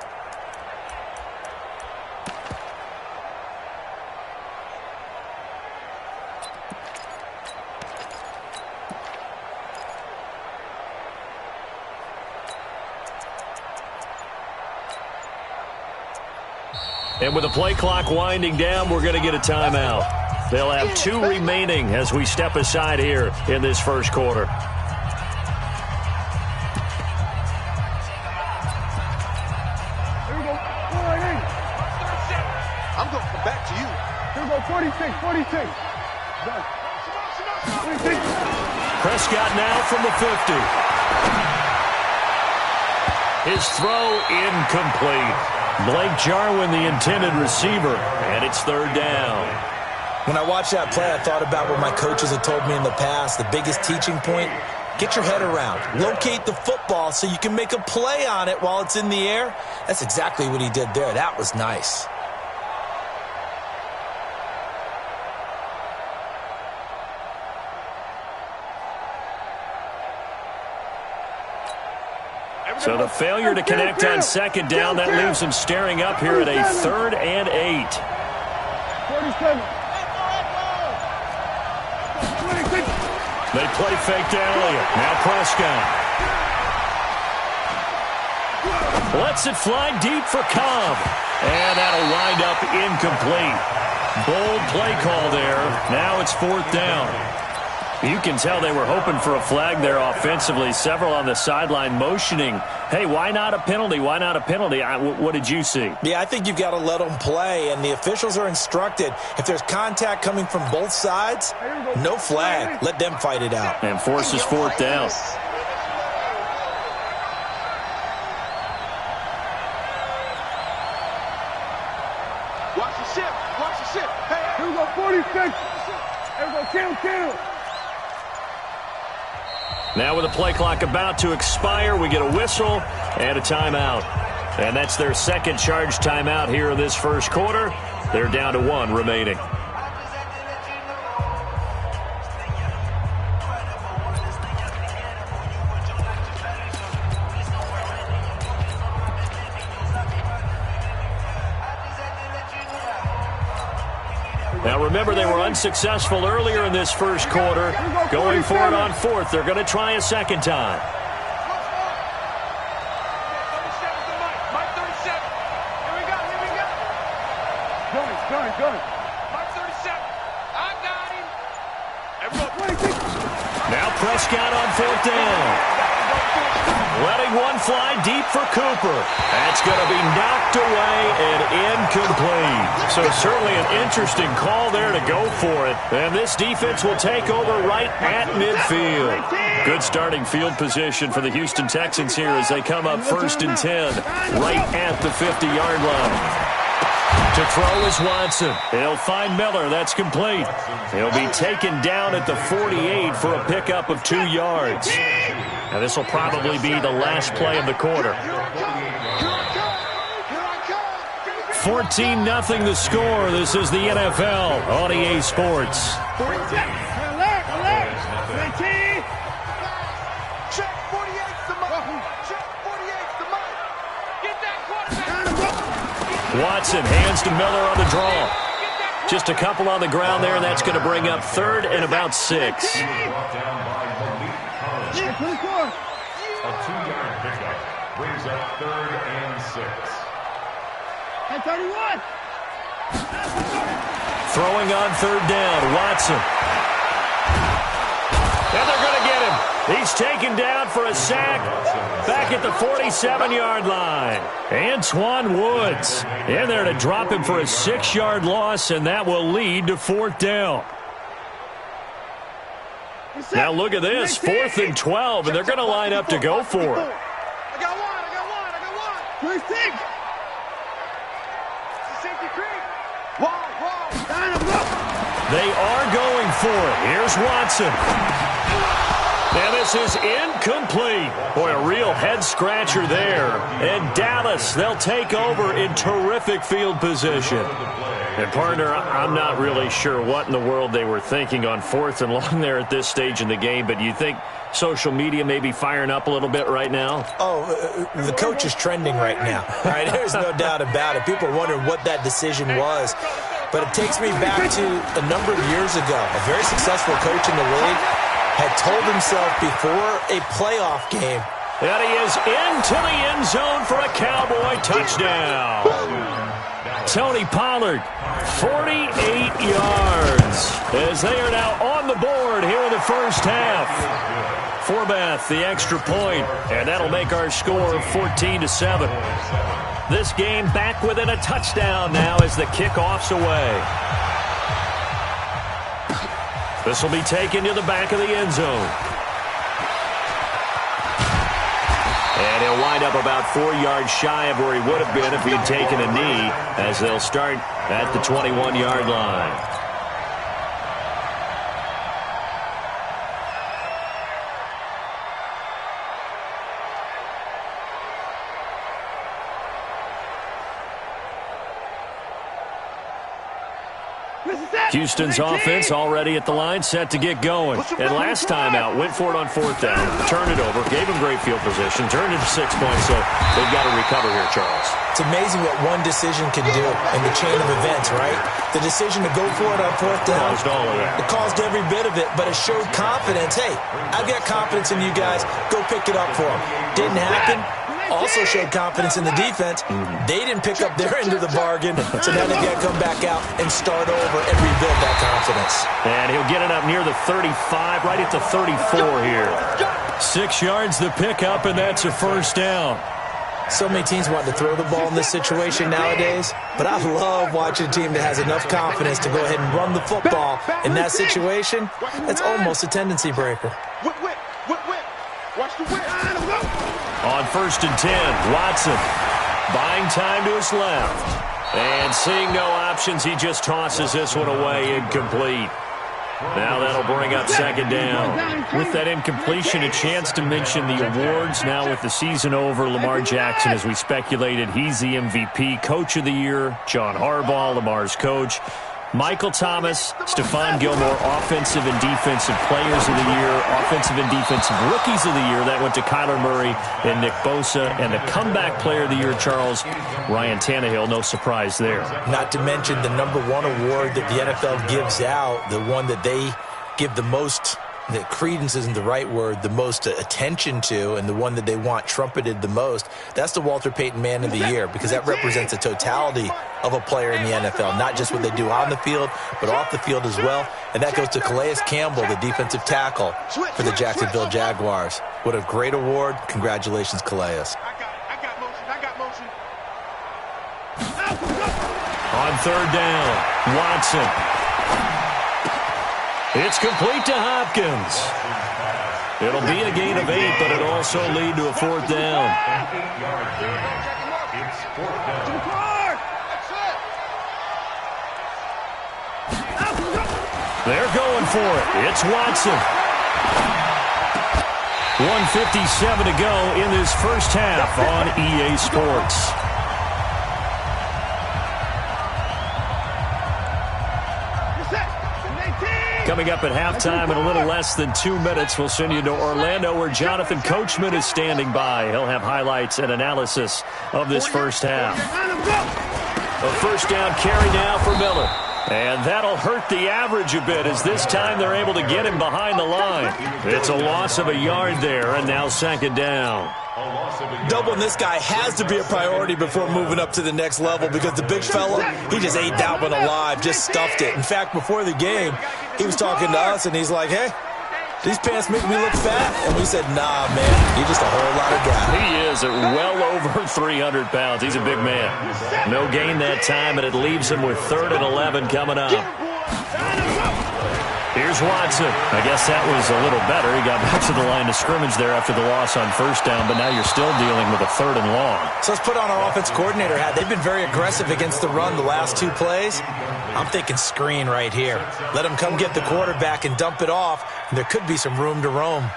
And with the play clock winding down, we're going to get a timeout. They'll have 2 remaining as we step aside here in this first quarter. Here we go. I'm going to come back to you. Here we go. 46. Done. 46. Prescott now from the 50. His throw incomplete. Blake Jarwin, the intended receiver, and it's 3rd down. When I watched that play, I thought about what my coaches had told me in the past. The biggest teaching point, get your head around. Locate the football so you can make a play on it while it's in the air. That's exactly what he did there. That was nice. So the failure to connect on second down, that leaves them staring up here at a 3rd and 8. 47. They play fake to Elliott. Now Prescott. Lets it fly deep for Cobb. And that'll wind up incomplete. Bold play call there. Now it's 4th down. You can tell they were hoping for a flag there offensively. Several on the sideline motioning, hey, why not a penalty? Why not a penalty? What did you see? Yeah, I think you've got to let them play, and the officials are instructed, if there's contact coming from both sides, no flag. Let them fight it out. And forces 4th down. Watch the ship. Watch the ship. Hey, here we go, 46. Here we go, kill. Now with the play clock about to expire, we get a whistle and a timeout. And that's their second charge timeout here in this first quarter. They're down to 1 remaining. Now remember, they were unsuccessful earlier in this first quarter. Going for it on 4th. They're going to try a second time. Go. Now Prescott on 4th down. Letting one fly deep for Cooper. That's going to be knocked away and incomplete. So certainly an interesting call there to go for it. And this defense will take over right at midfield. Good starting field position for the Houston Texans here as they come up 1st and 10 right at the 50-yard line. To throw is Watson. He'll find Miller. That's complete. He'll be taken down at the 48 for a pickup of 2 yards. And this will probably be the last play of the quarter. 14-0 the score. This is the NFL on EA Sports. Watson hands to Miller on the draw. Just a couple on the ground there, and that's going to bring up 3rd and about 6. A 2-yard pickup brings up 3rd and 6. Throwing on 3rd down, Watson. And they're going to get him. He's taken down for a sack back at the 47-yard line. Antoine Woods in there to drop him for a 6-yard loss, and that will lead to 4th down. Now look at this, 4th and 12, and they're going to line up to go for it. I got one. Where's Tig? Safety creek. They are going for it. Here's Watson. And this is incomplete. Boy, a real head-scratcher there. And Dallas, they'll take over in terrific field position. And, partner, I'm not really sure what in the world they were thinking on 4th and long there at this stage in the game, but you think social media may be firing up a little bit right now? Oh, the coach is trending right now. All right, there's no doubt about it. People are wondering what that decision was. But it takes me back to a number of years ago. A very successful coach in the league had told himself before a playoff game that he is into the end zone for a Cowboy touchdown. Tony Pollard, 48 yards, as they are now on the board here in the first half. Forbath, the extra point, and that'll make our score 14-7. This game back within a touchdown now as the kickoff's away. This will be taken to the back of the end zone. And he'll wind up about 4 yards shy of where he would have been if he had taken a knee, as they'll start at the 21-yard line. Houston's offense already at the line, set to get going. And last time out, went for it on 4th down, turned it over, gave him great field position, turned it to 6 points, so they've got to recover here, Charles. It's amazing what one decision can do in the chain of events, right? The decision to go for it on 4th down. Caused all of that. It caused every bit of it, but it showed confidence. Hey, I've got confidence in you guys. Go pick it up for them. Didn't happen. Also showed confidence in the defense. They didn't pick up their end of the bargain, so now they've got to come back out and start over and rebuild that confidence. And he'll get it up near the 35, right at the 34 here. 6 yards the pickup, and that's a 1st down. So many teams want to throw the ball in this situation nowadays, but I love watching a team that has enough confidence to go ahead and run the football in that situation. That's almost a tendency breaker. Watch the whip. On 1st and 10, Watson buying time to his left. And seeing no options, he just tosses this one away, incomplete. Now that'll bring up 2nd down. With that incompletion, a chance to mention the awards. Now with the season over, Lamar Jackson, as we speculated, he's the MVP, Coach of the Year. John Harbaugh, Lamar's coach. Michael Thomas, Stephon Gilmore, Offensive and Defensive Players of the Year, Offensive and Defensive Rookies of the Year. That went to Kyler Murray and Nick Bosa. And the Comeback Player of the Year, Charles, Ryan Tannehill. No surprise there. Not to mention the #1 award that the NFL gives out, the one that they give the most, that credence isn't the right word, the most attention to, and the one that they want trumpeted the most. That's the Walter Payton Man of the Year, because that represents the totality of a player in the NFL, not just what they do on the field, but off the field as well. And that goes to Calais Campbell, the defensive tackle for the Jacksonville Jaguars. What a great award. Congratulations, Calais. I got motion. On 3rd down, Watson. It's complete to Hopkins. It'll be a gain of 8, but it'll also lead to a 4th down. They're going for it. It's Watson. 1:57 to go in this first half on EA Sports. Coming up at halftime in a little less than 2 minutes, we'll send you to Orlando, where Jonathan Coachman is standing by. He'll have highlights and analysis of this first half. A 1st down carry now for Miller. And that'll hurt the average a bit, as this time they're able to get him behind the line. It's a loss of a yard there, and now 2nd down. Doubling this guy has to be a priority before moving up to the next level, because the big fella, he just ate that one alive, just stuffed it. In fact, before the game, he was talking to us, and he's like, hey, these pants make me look fat. And we said, nah, man, you're just a whole lot of guy. He is at well over 300 pounds. He's a big man. No gain that time, and it leaves him with 3rd and 11 coming up. Here's Watson. I guess that was a little better. He got back to the line of scrimmage there after the loss on 1st down, but now you're still dealing with a 3rd and long. So let's put on our offense coordinator hat. They've been very aggressive against the run the last 2 plays. I'm thinking screen right here. Let him come get the quarterback and dump it off, and there could be some room to roam.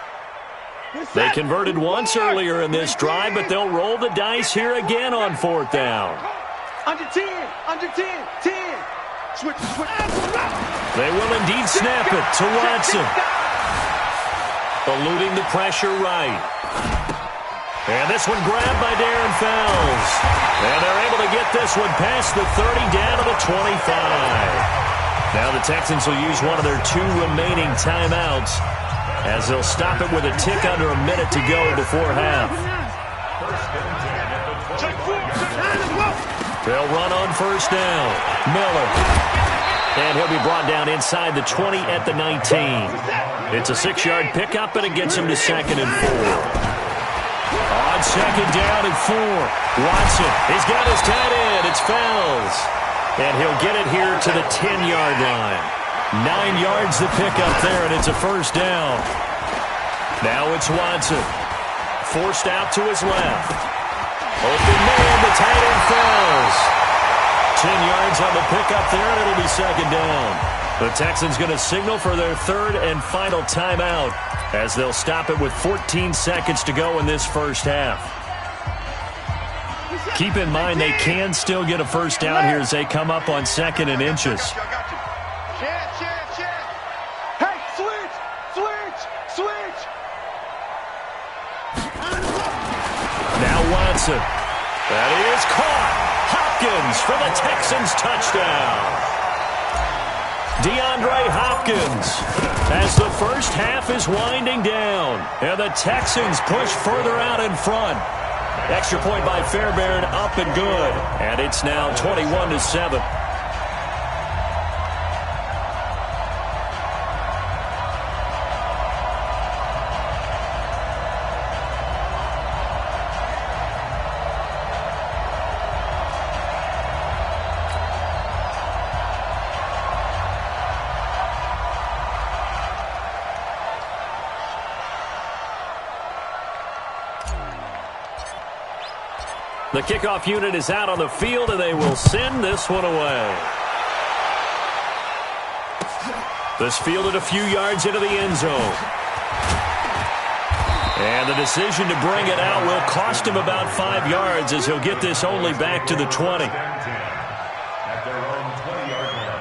They converted once earlier in this drive, but they'll roll the dice here again on 4th down. Under 10, 10. Switch. They will indeed snap it to Watson. Eluding the pressure right. And this one grabbed by Darren Fells. And they're able to get this one past the 30 down to the 25. Now the Texans will use one of their 2 remaining timeouts, as they'll stop it with a tick under a minute to go before half. They'll run on 1st down. Miller. And he'll be brought down inside the 20 at the 19. It's a 6-yard pickup, and it gets him to 2nd and 4. On 2nd down and 4. Watson, he's got his tight end. It's Fells. And he'll get it here to the 10-yard line. 9 yards the pickup there, and it's a 1st down. Now it's Watson. Forced out to his left. Open man, the tight end Fells. 10 yards on the pickup there, and it'll be 2nd down. The Texans going to signal for their 3rd and final timeout, as they'll stop it with 14 seconds to go in this first half. Keep in mind they can still get a 1st down here as they come up on 2nd and inches. Wilson. That is caught. Hopkins for the Texans touchdown. DeAndre Hopkins as the first half is winding down. And the Texans push further out in front. Extra point by Fairbairn, up and good. And it's now 21-7. The kickoff unit is out on the field, and they will send this one away. This fielded a few yards into the end zone. And the decision to bring it out will cost him about 5 yards, as he'll get this only back to the 20. At their own 20-yard line.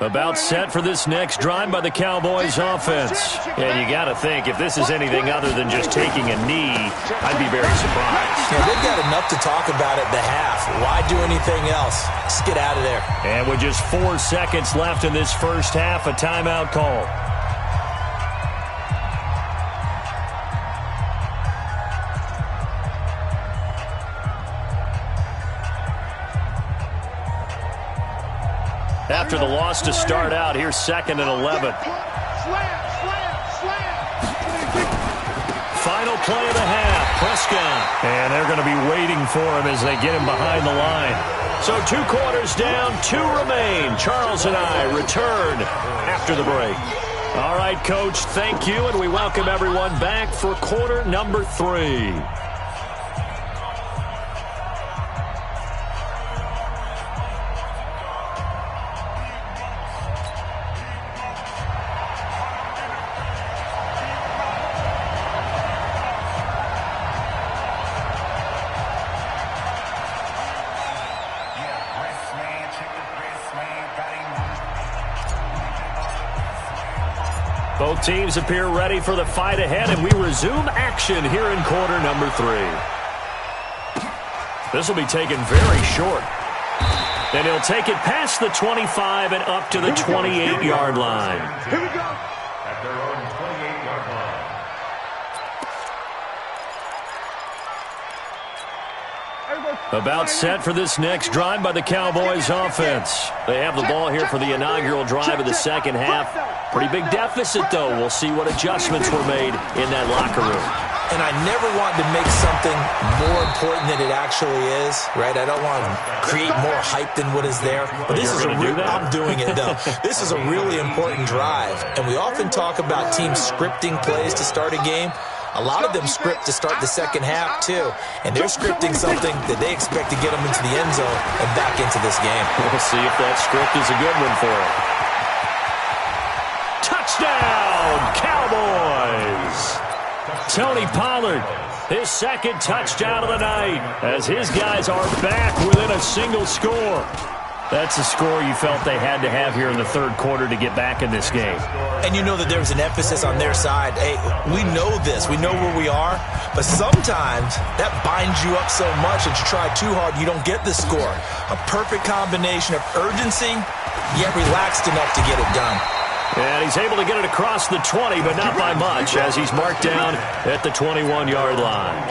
About set for this next drive by the Cowboys offense. And you got to think, if this is anything other than just taking a knee, I'd be very surprised. Yeah, they've got enough to talk about at the half. Why do anything else? Just get out of there. And with just 4 seconds left in this first half, a timeout call. After the loss to start out, here's 2nd and 11. Final play of the half, Prescott. And they're going to be waiting for him as they get him behind the line. So 2 quarters down, 2 remain. Charles and I return after the break. All right, Coach, thank you, and we welcome everyone back for quarter number 3. Both teams appear ready for the fight ahead, and we resume action here in quarter number 3. This will be taken very short. And he'll take it past the 25 and up to the 28-yard line. Here we go. At their own 28-yard line. About set for this next drive by the Cowboys offense. They have the ball here for the inaugural drive of the second half. Pretty big deficit, though. We'll see what adjustments were made in that locker room. And I never want to make something more important than it actually is, right? I don't want to create more hype than what is there. But this is I'm doing it, though. This is a really important drive. And we often talk about teams scripting plays to start a game. A lot of them script to start the second half, too. And they're scripting something that they expect to get them into the end zone and back into this game. We'll see if that script is a good one for them. Touchdown, Cowboys! Tony Pollard, his 2nd touchdown of the night, as his guys are back within a single score. That's a score you felt they had to have here in the 3rd quarter to get back in this game. And you know that there's an emphasis on their side. Hey, we know this. We know where we are. But sometimes that binds you up so much that you try too hard, you don't get the score. A perfect combination of urgency, yet relaxed enough to get it done. And he's able to get it across the 20, but not by much, as he's marked down at the 21-yard line.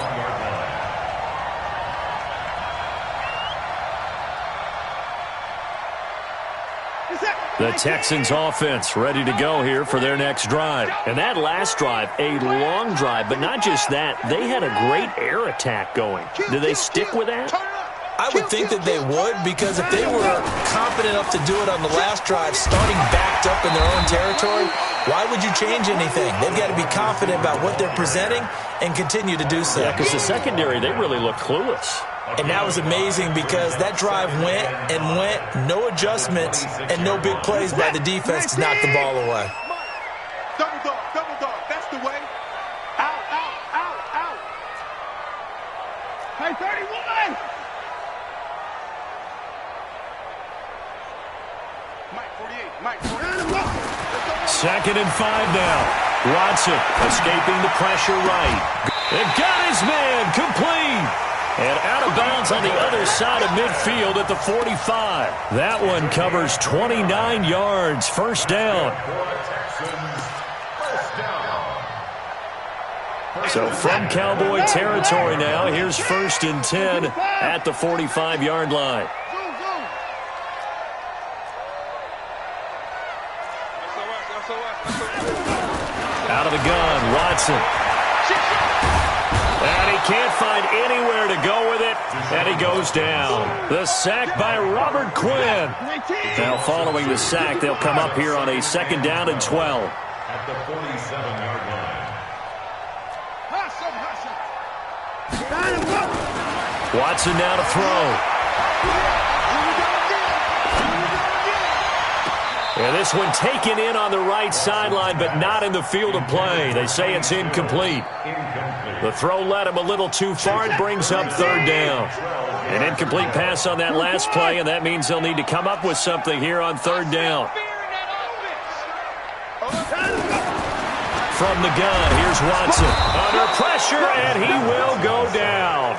The Texans offense ready to go here for their next drive. And that last drive, a long drive, but not just that. They had a great air attack going. Do they stick with that? I would think that they would, because if they were confident enough to do it on the last drive, starting backed up in their own territory, why would you change anything? They've got to be confident about what they're presenting and continue to do so. Yeah, because the secondary, they really look clueless. And that was amazing because that drive went and went, no adjustments, and no big plays by the defense to knock the ball away. Double dog, that's the way. Out, out, out, out. Hey, 31! Mike, 48. 2nd and 5 now. Watson escaping the pressure right. And got his man complete. And out of bounds on the other side of midfield at the 45. That one covers 29 yards. First down. So from Cowboy territory now, here's 1st and 10 at the 45-yard line. Out of the gun, Watson. And he can't find anywhere to go with it, and he goes down. The sack by Robert Quinn. Now following the sack, they'll come up here on a 2nd down and 12. At the 47-yard line. Watson now to throw. And this one taken in on the right sideline, but not in the field of play. They say it's incomplete. The throw led him a little too far. It brings up 3rd down. An incomplete pass on that last play, and that means they'll need to come up with something here on 3rd down. From the gun, here's Watson. Under pressure, and he will go down.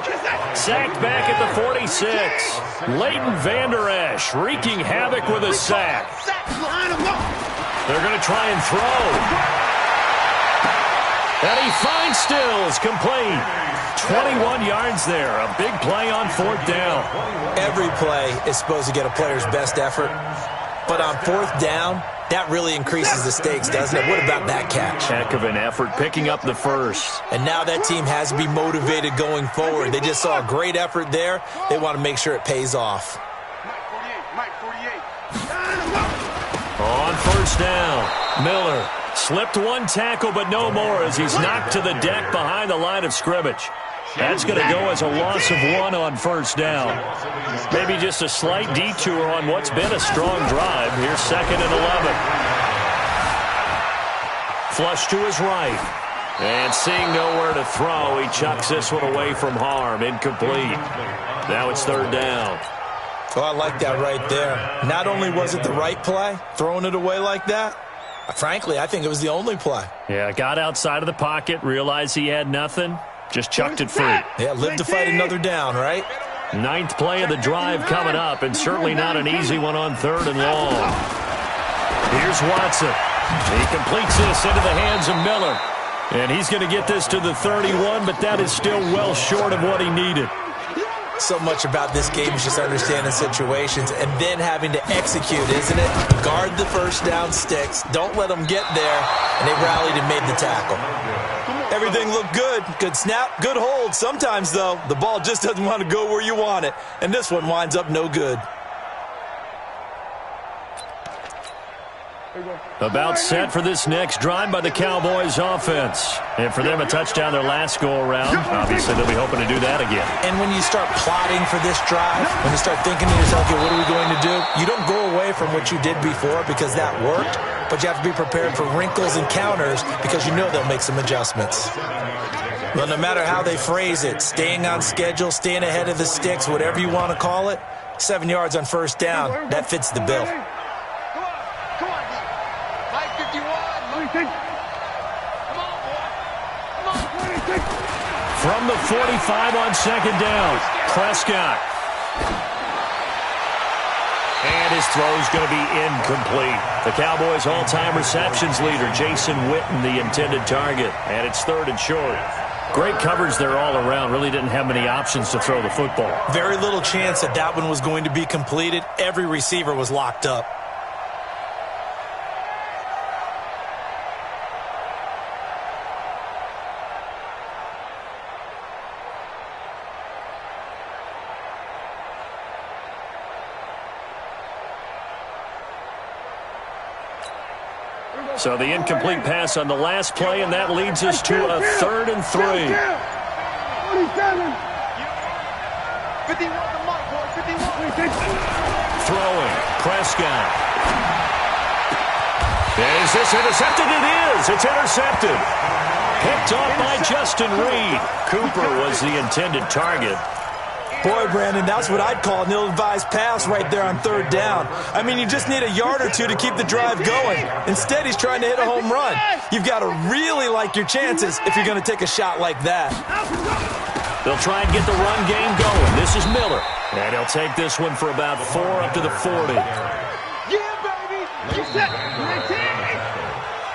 Sacked back at the 46. Leighton Vander Esch wreaking havoc with a sack. They're going to try and throw. And he finds Stills, complete. 21 yards there. A big play on 4th down. Every play is supposed to get a player's best effort. But on 4th down, that really increases the stakes, doesn't it? What about that catch? Heck of an effort, picking up the first. And now that team has to be motivated going forward. They just saw a great effort there. They want to make sure it pays off. On 1st down, Miller slipped one tackle, but no more as he's knocked to the deck behind the line of scrimmage. That's going to go as a loss of 1 on 1st down. Maybe just a slight detour on what's been a strong drive. Here's 2nd and 11. Flush to his right. And seeing nowhere to throw, he chucks this one away from harm. Incomplete. Now it's 3rd down. Oh, I like that right there. Not only was it the right play, throwing it away like that, frankly, I think it was the only play. Yeah, got outside of the pocket, realized he had nothing, just chucked it free. Yeah, live to fight another down, right? 9th play of the drive coming up, and certainly not an easy one on 3rd and long. Here's Watson. He completes this into the hands of Miller. And he's going to get this to the 31, but that is still well short of what he needed. So much about this game is just understanding situations and then having to execute, isn't it? Guard the 1st down sticks. Don't let them get there. And they rallied and made the tackle. Everything looked good. Good snap, good hold. Sometimes, though, the ball just doesn't want to go where you want it. And this one winds up no good. About set for this next drive by the Cowboys offense. And for them, a touchdown their last go-around. Obviously, they'll be hoping to do that again. And when you start plotting for this drive, when you start thinking to yourself, okay, what are we going to do? You don't go away from what you did before because that worked, but you have to be prepared for wrinkles and counters because you know they'll make some adjustments. Well, no matter how they phrase it, staying on schedule, staying ahead of the sticks, whatever you want to call it, 7 yards on 1st down, that fits the bill. From the 45 on 2nd down, Prescott. And his throw's going to be incomplete. The Cowboys' all-time receptions leader, Jason Witten, the intended target. And it's 3rd and short. Great coverage there all around. Really didn't have many options to throw the football. Very little chance that that one was going to be completed. Every receiver was locked up. So the incomplete pass on the last play, and that leads us to a 3rd and 3. 47. 51 the mark, boy. 51. Throwing. Prescott. Is this intercepted? It is. It's intercepted. Picked off by Justin Reed. Cooper was the intended target. Boy, Brandon, that's what I'd call an ill-advised pass right there on third down. I mean, you just need a yard or two to keep the drive going. Instead, he's trying to hit a home run. You've got to really like your chances if you're going to take a shot like that. They'll try and get the run game going. This is Miller. And he'll take this one for about 4 up to the 40. Yeah, baby. You set.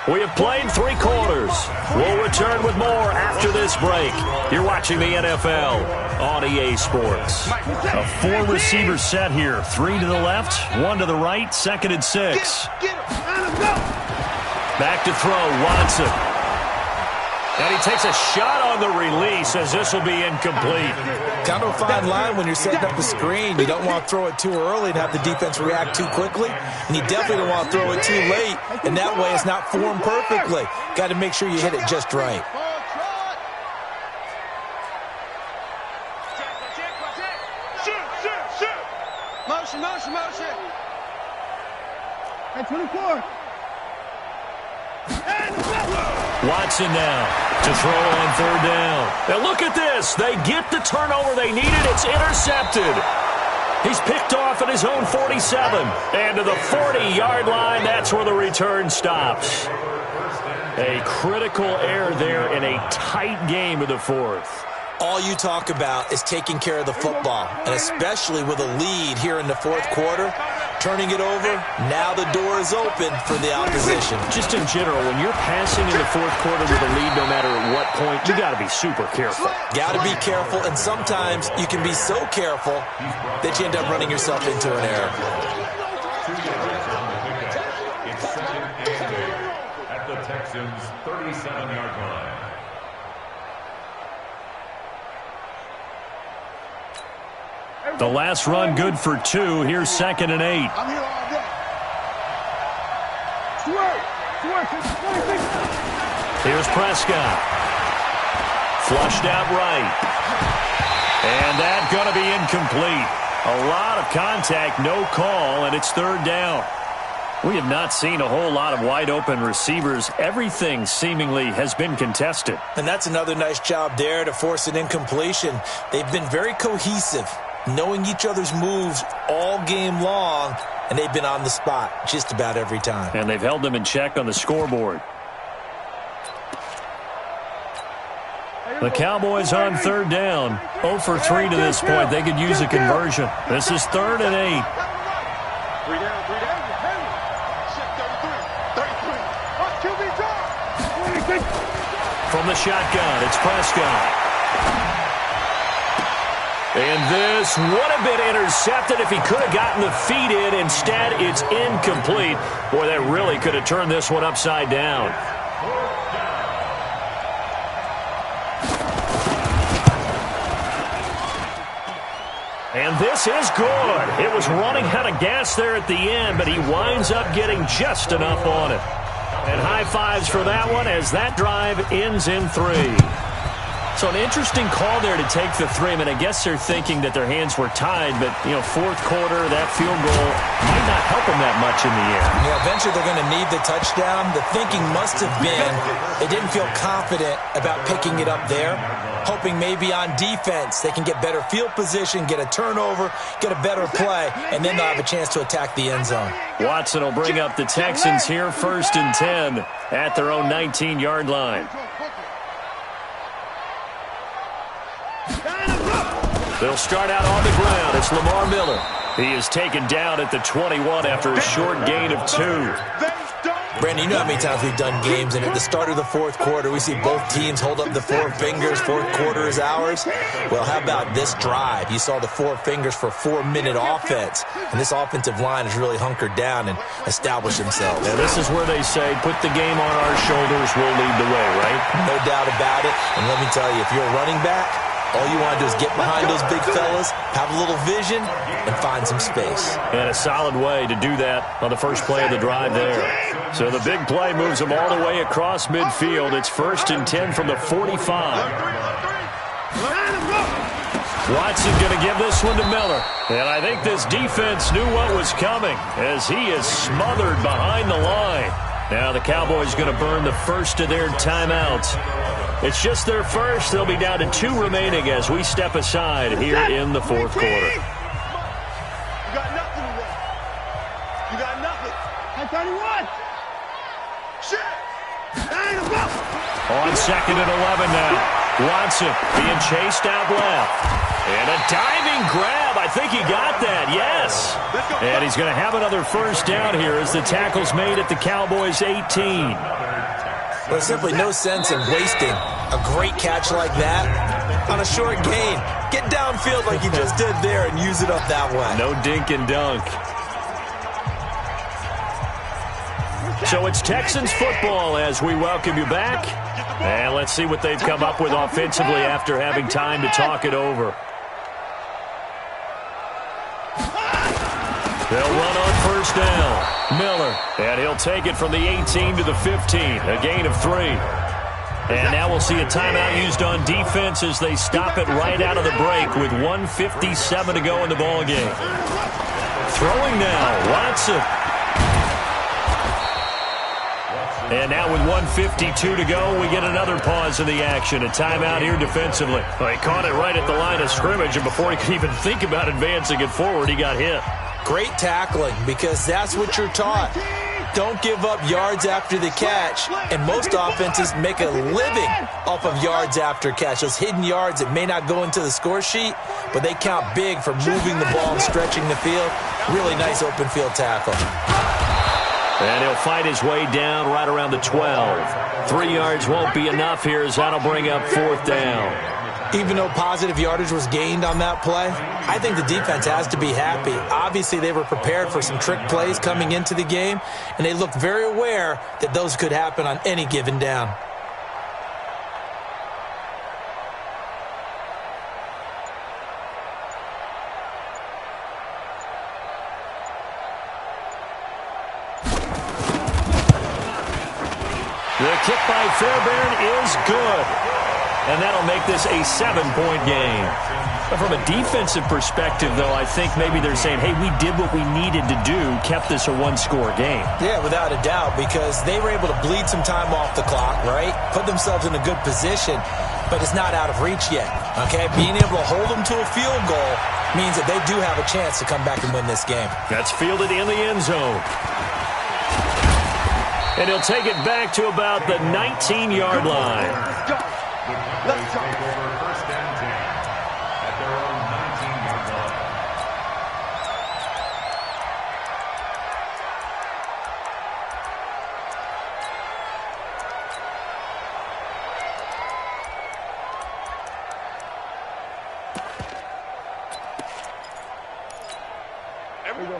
We have played 3 quarters. We'll return with more after this break. You're watching the NFL on EA Sports. A 4-receiver set here. 3 to the left, 1 to the right, 2nd and 6. Back to throw, Watson. And he takes a shot on the release as this will be incomplete. Kind of a fine line when you're setting up a screen. You don't want to throw it too early and have the defense react too quickly. And you definitely don't want to throw it too late. And that way it's not formed perfectly. Got to make sure you hit it just right. Motion. At 24. Watson now to throw on third down. And look at this. They get the turnover they needed. It's intercepted. He's picked off at his own 47. And to the 40-yard line, that's where the return stops. A critical error there in a tight game of the 4th. All you talk about is taking care of the football, and especially with a lead here in the 4th quarter, turning it over, now the door is open for the opposition. Just in general, when you're passing in the 4th quarter with a lead, no matter at what point, you got to be super careful. Got to be careful, and sometimes you can be so careful that you end up running yourself into an error. It's 2nd and 8 at the Texans' 37-yard line. The last run good for 2. Here's 2nd and 8. I'm here all day. Swerve. Here's Prescott. Flushed out right. And that's going to be incomplete. A lot of contact, no call, and it's 3rd down. We have not seen a whole lot of wide-open receivers. Everything seemingly has been contested. And that's another nice job there to force an incompletion. They've been very cohesive, knowing each other's moves all game long, and they've been on the spot just about every time. And they've held them in check on the scoreboard. The Cowboys on 3rd down. 0 for 3 to this point. They could use a conversion. This is 3rd and 8. 3 down. From the shotgun, it's Prescott. And this would have been intercepted if he could have gotten the feet in. Instead, it's incomplete. Boy, that really could have turned this one upside down. And this is good. It was running out of gas there at the end, but he winds up getting just enough on it. And high fives for that one as that drive ends in 3. So an interesting call there to take the 3. I mean, I guess they're thinking that their hands were tied, but, 4th quarter, that field goal might not help them that much in the end. Yeah, eventually they're going to need the touchdown. The thinking must have been they didn't feel confident about picking it up there, hoping maybe on defense they can get better field position, get a turnover, get a better play, and then they'll have a chance to attack the end zone. Watson will bring up the Texans here, 1st and 10 at their own 19-yard line. They'll start out on the ground. It's Lamar Miller. He is taken down at the 21 after a short gain of 2. Brandon, you know how many times we've done games, and at the start of the 4th quarter, we see both teams hold up the 4 fingers. 4th quarter is ours. Well, how about this drive? You saw the 4 fingers for 4-minute offense, and this offensive line has really hunkered down and established themselves. And this is where they say, put the game on our shoulders, we'll lead the way, right? No doubt about it. And let me tell you, if you're a running back, all you want to do is get behind those big fellas, have a little vision, and find some space. And a solid way to do that on the first play of the drive there. So the big play moves them all the way across midfield. It's 1st and 10 from the 45. Watson going to give this one to Miller. And I think this defense knew what was coming as he is smothered behind the line. Now the Cowboys going to burn the first of their timeouts. It's just their first. They'll be down to 2 remaining as we step aside here in the fourth quarter. You got nothing today. You got nothing. I thought he won. Shit. That ain't a ball. On 2nd and 11 now. Watson being chased out left. And a diving grab. I think he got that, yes. And he's going to have another first down here as the tackle's made at the Cowboys' 18. Well, there's simply no sense in wasting a great catch like that on a short gain. Get downfield like you just did there and use it up that way. No dink and dunk. So it's Texans football as we welcome you back. And let's see what they've come up with offensively after having time to talk it over. They'll run on first down. Miller, and he'll take it from the 18 to the 15, a gain of 3. And now we'll see a timeout used on defense as they stop it right out of the break with 1:57 to go in the ballgame. Throwing now, Watson. And now with 1:52 to go, we get another pause in the action. A timeout here defensively. Well, he caught it right at the line of scrimmage, and before he could even think about advancing it forward, he got hit. Great tackling, because that's what you're taught. Don't give up yards after the catch, and most offenses make a living off of yards after catch. Those hidden yards that may not go into the score sheet, but they count big for moving the ball and stretching the field. Really nice open field tackle. And he'll fight his way down right around the 12. 3 yards won't be enough here as that'll bring up 4th down. Even though positive yardage was gained on that play, I think the defense has to be happy. Obviously, they were prepared for some trick plays coming into the game, and they looked very aware that those could happen on any given down. The kick by Fairbairn is good. And that'll make this a 7-point game. But from a defensive perspective, though, I think maybe they're saying, hey, we did what we needed to do, kept this a 1-score game. Yeah, without a doubt, because they were able to bleed some time off the clock, right? Put themselves in a good position, but it's not out of reach yet, okay? Being able to hold them to a field goal means that they do have a chance to come back and win this game. That's fielded in the end zone. And he'll take it back to about the 19-yard line. Let's go. First and 10 at their own 19-yard line.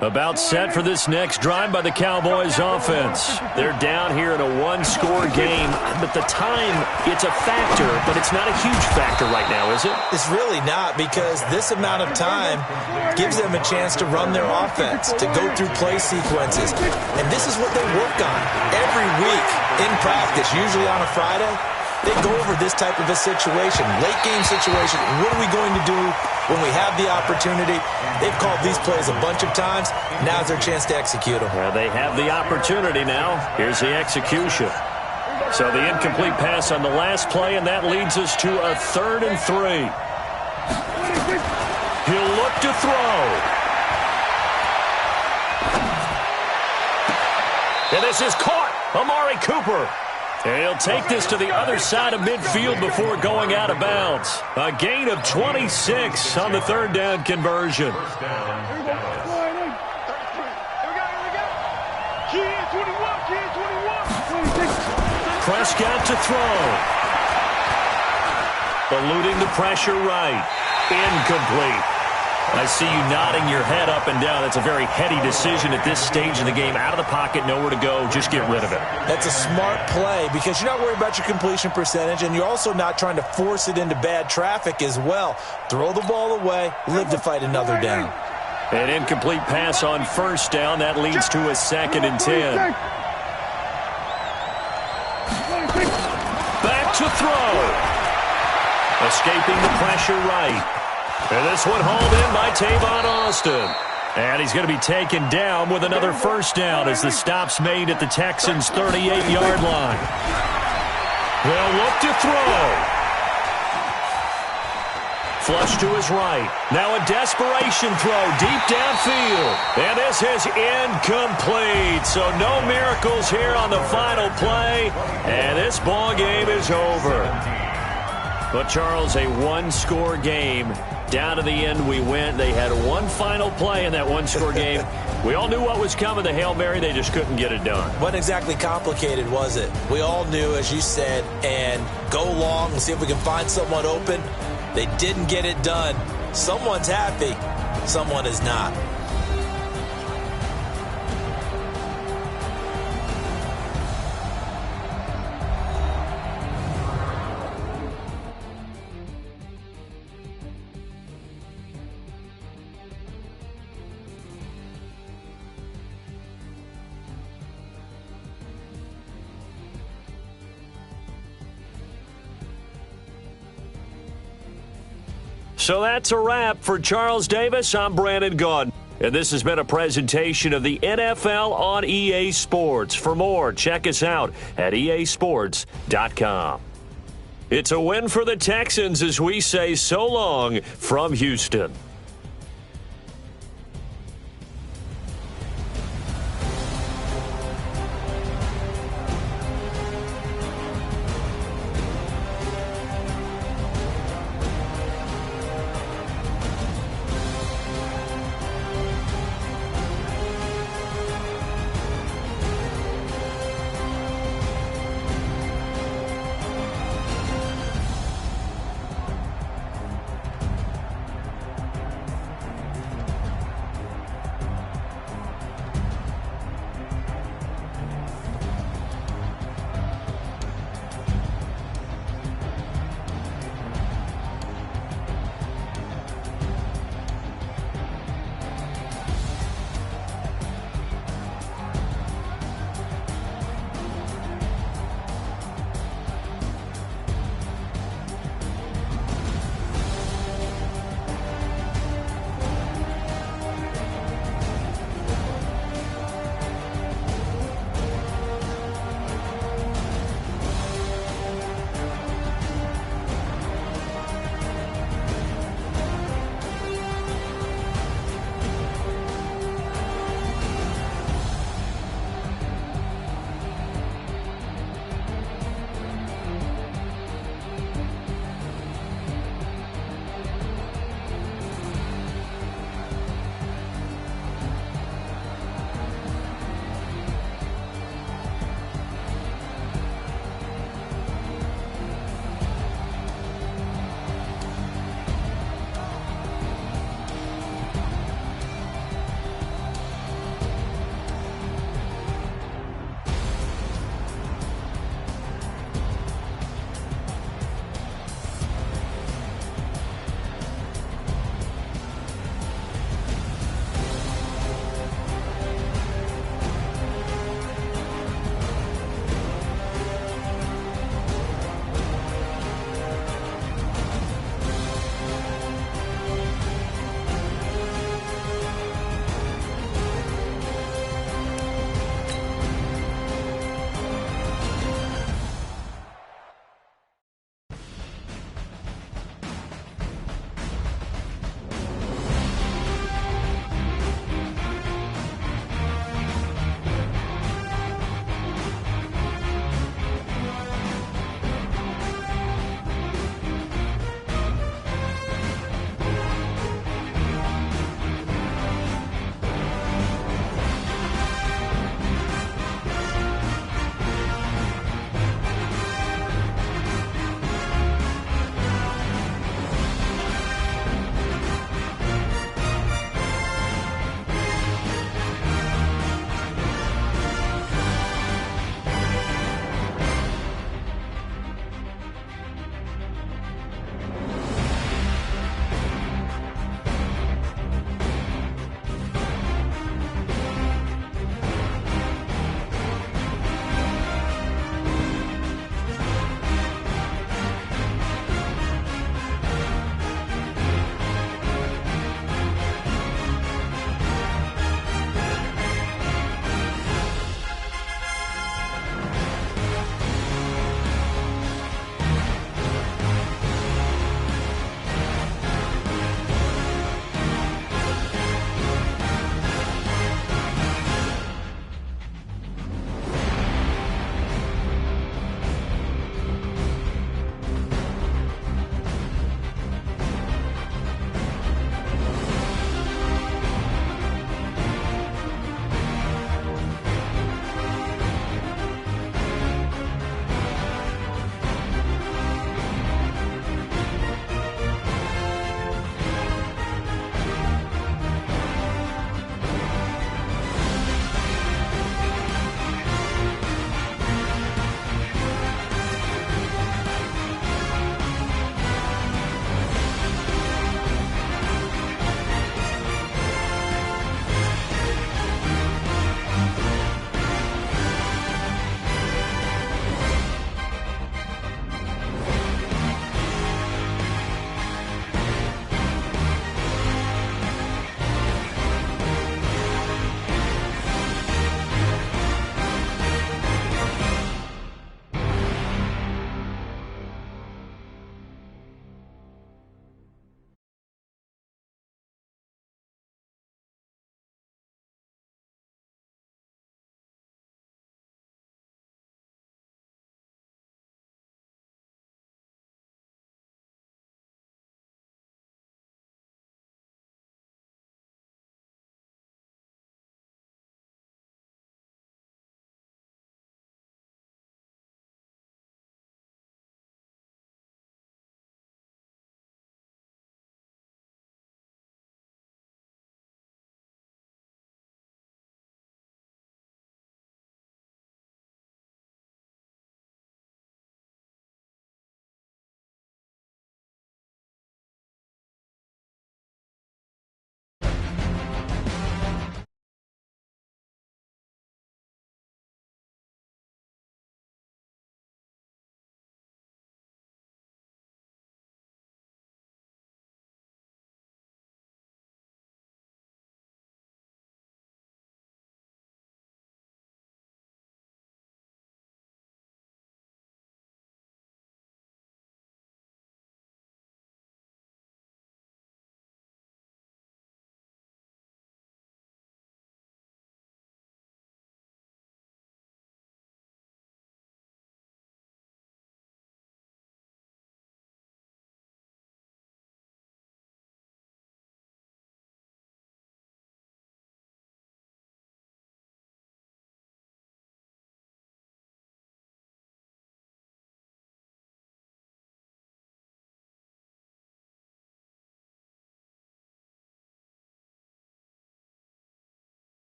About set for this next drive by the Cowboys offense. They're down here in a 1-score game, but the time, it's a factor, but it's not a huge factor right now, is it? It's really not, because this amount of time gives them a chance to run their offense, to go through play sequences. And this is what they work on every week in practice, usually on a Friday. They go over this type of a situation, late game situation. What are we going to do when we have the opportunity? They've called these plays a bunch of times. Now's their chance to execute them. Well, they have the opportunity now. Here's the execution. So the incomplete pass on the last play, and that leads us to a 3rd and 3. He'll look to throw. And this is caught. Amari Cooper. And he'll take this to the other side of midfield before going out of bounds. A gain of 26 on the 3rd down conversion. Prescott to throw. Eluding the pressure right. Incomplete. I see you nodding your head up and down. That's a very heady decision at this stage of the game. Out of the pocket, nowhere to go. Just get rid of it. That's a smart play because you're not worried about your completion percentage, and you're also not trying to force it into bad traffic as well. Throw the ball away, live to fight another down. An incomplete pass on first down. That leads to a 2nd and 10. Back to throw. Escaping the pressure right. And this one hauled in by Tavon Austin. And he's going to be taken down with another first down as the stop's made at the Texans' 38-yard line. They'll look to throw. Flush to his right. Now a desperation throw deep downfield. And this is incomplete. So no miracles here on the final play. And this ball game is over. But, Charles, a one-score game. Down to the end we went. They had one final play in that one-score game. We all knew what was coming, the Hail Mary. They just couldn't get it done. Wasn't exactly complicated, was it? We all knew, as you said, and go long and see if we can find someone open. They didn't get it done. Someone's happy. Someone is not. So that's a wrap for Charles Davis. I'm Brandon Gaudin. And this has been a presentation of the NFL on EA Sports. For more, check us out at easports.com. It's a win for the Texans as we say so long from Houston.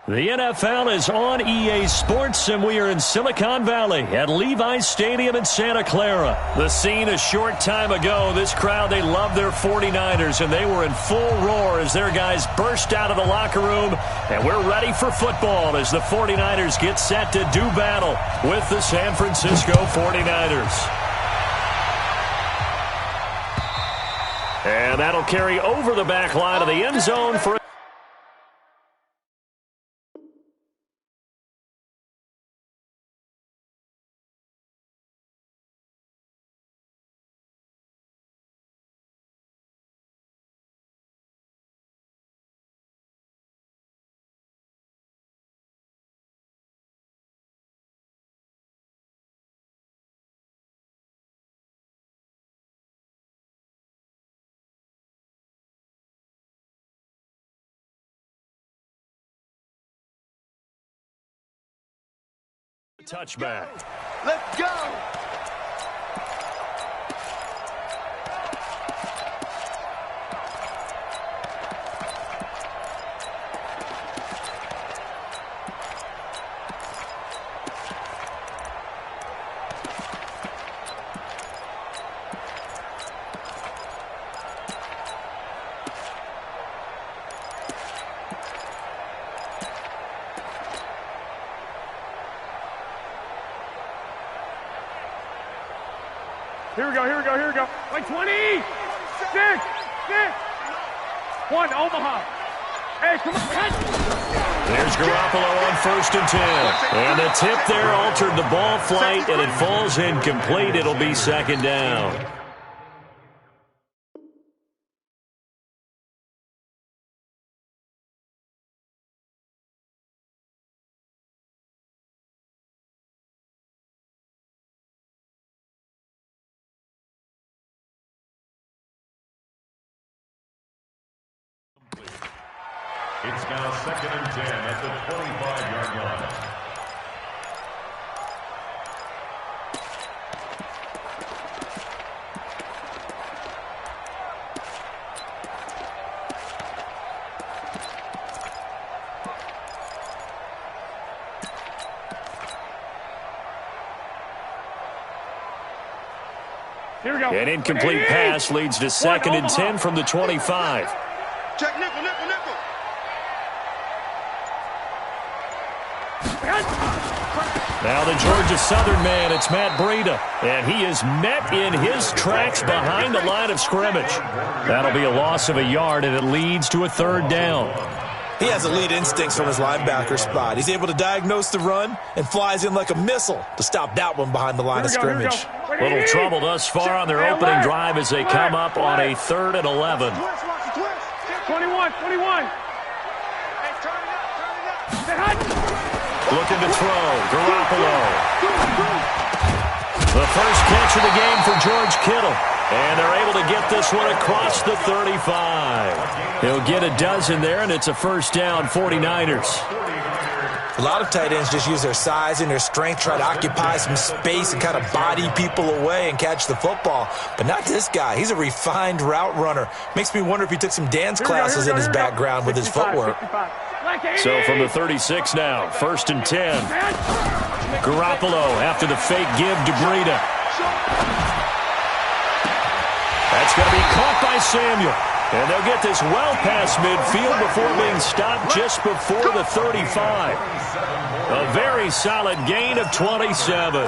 The NFL is on EA Sports, and we are in Silicon Valley at Levi's Stadium in Santa Clara. The scene a short time ago, this crowd, they love their 49ers, and they were in full roar as their guys burst out of the locker room. And we're ready for football as the 49ers get set to do battle with the San Francisco 49ers. And that'll carry over the back line of the end zone for a touchback. Let's go! Here we go, here we go, here we go. Like 20! 6! 1, Omaha. Hey, come on. There's Garoppolo on 1st and 10. And the tip there altered the ball flight, and it falls incomplete. It'll be 2nd down. It's now 2nd and 10 at the 25-yard line. Here we go. An incomplete pass leads to 2nd and 10 from the 25. Check nickel, nickel, nickel. Now the Georgia Southern man, it's Matt Breida, and he is met in his tracks behind the line of scrimmage. That'll be a loss of a yard, and it leads to a 3rd down. He has elite instincts from his linebacker spot. He's able to diagnose the run and flies in like a missile to stop that one behind the line of scrimmage. Little trouble thus far on their opening drive as they come up on a 3rd and 11. 21, 21. Hey, turn it up. Looking to throw, Garoppolo. The first catch of the game for George Kittle. And they're able to get this one across the 35. He'll get a dozen there, and it's a 1st down, 49ers. A lot of tight ends just use their size and their strength, try to occupy some space and kind of body people away and catch the football. But not this guy. He's a refined route runner. Makes me wonder if he took some dance classes in his background with his footwork. So from the 36 now, 1st and 10. Garoppolo after the fake give to Breida. That's going to be caught by Samuel. And they'll get this well past midfield before being stopped just before the 35. A very solid gain of 27.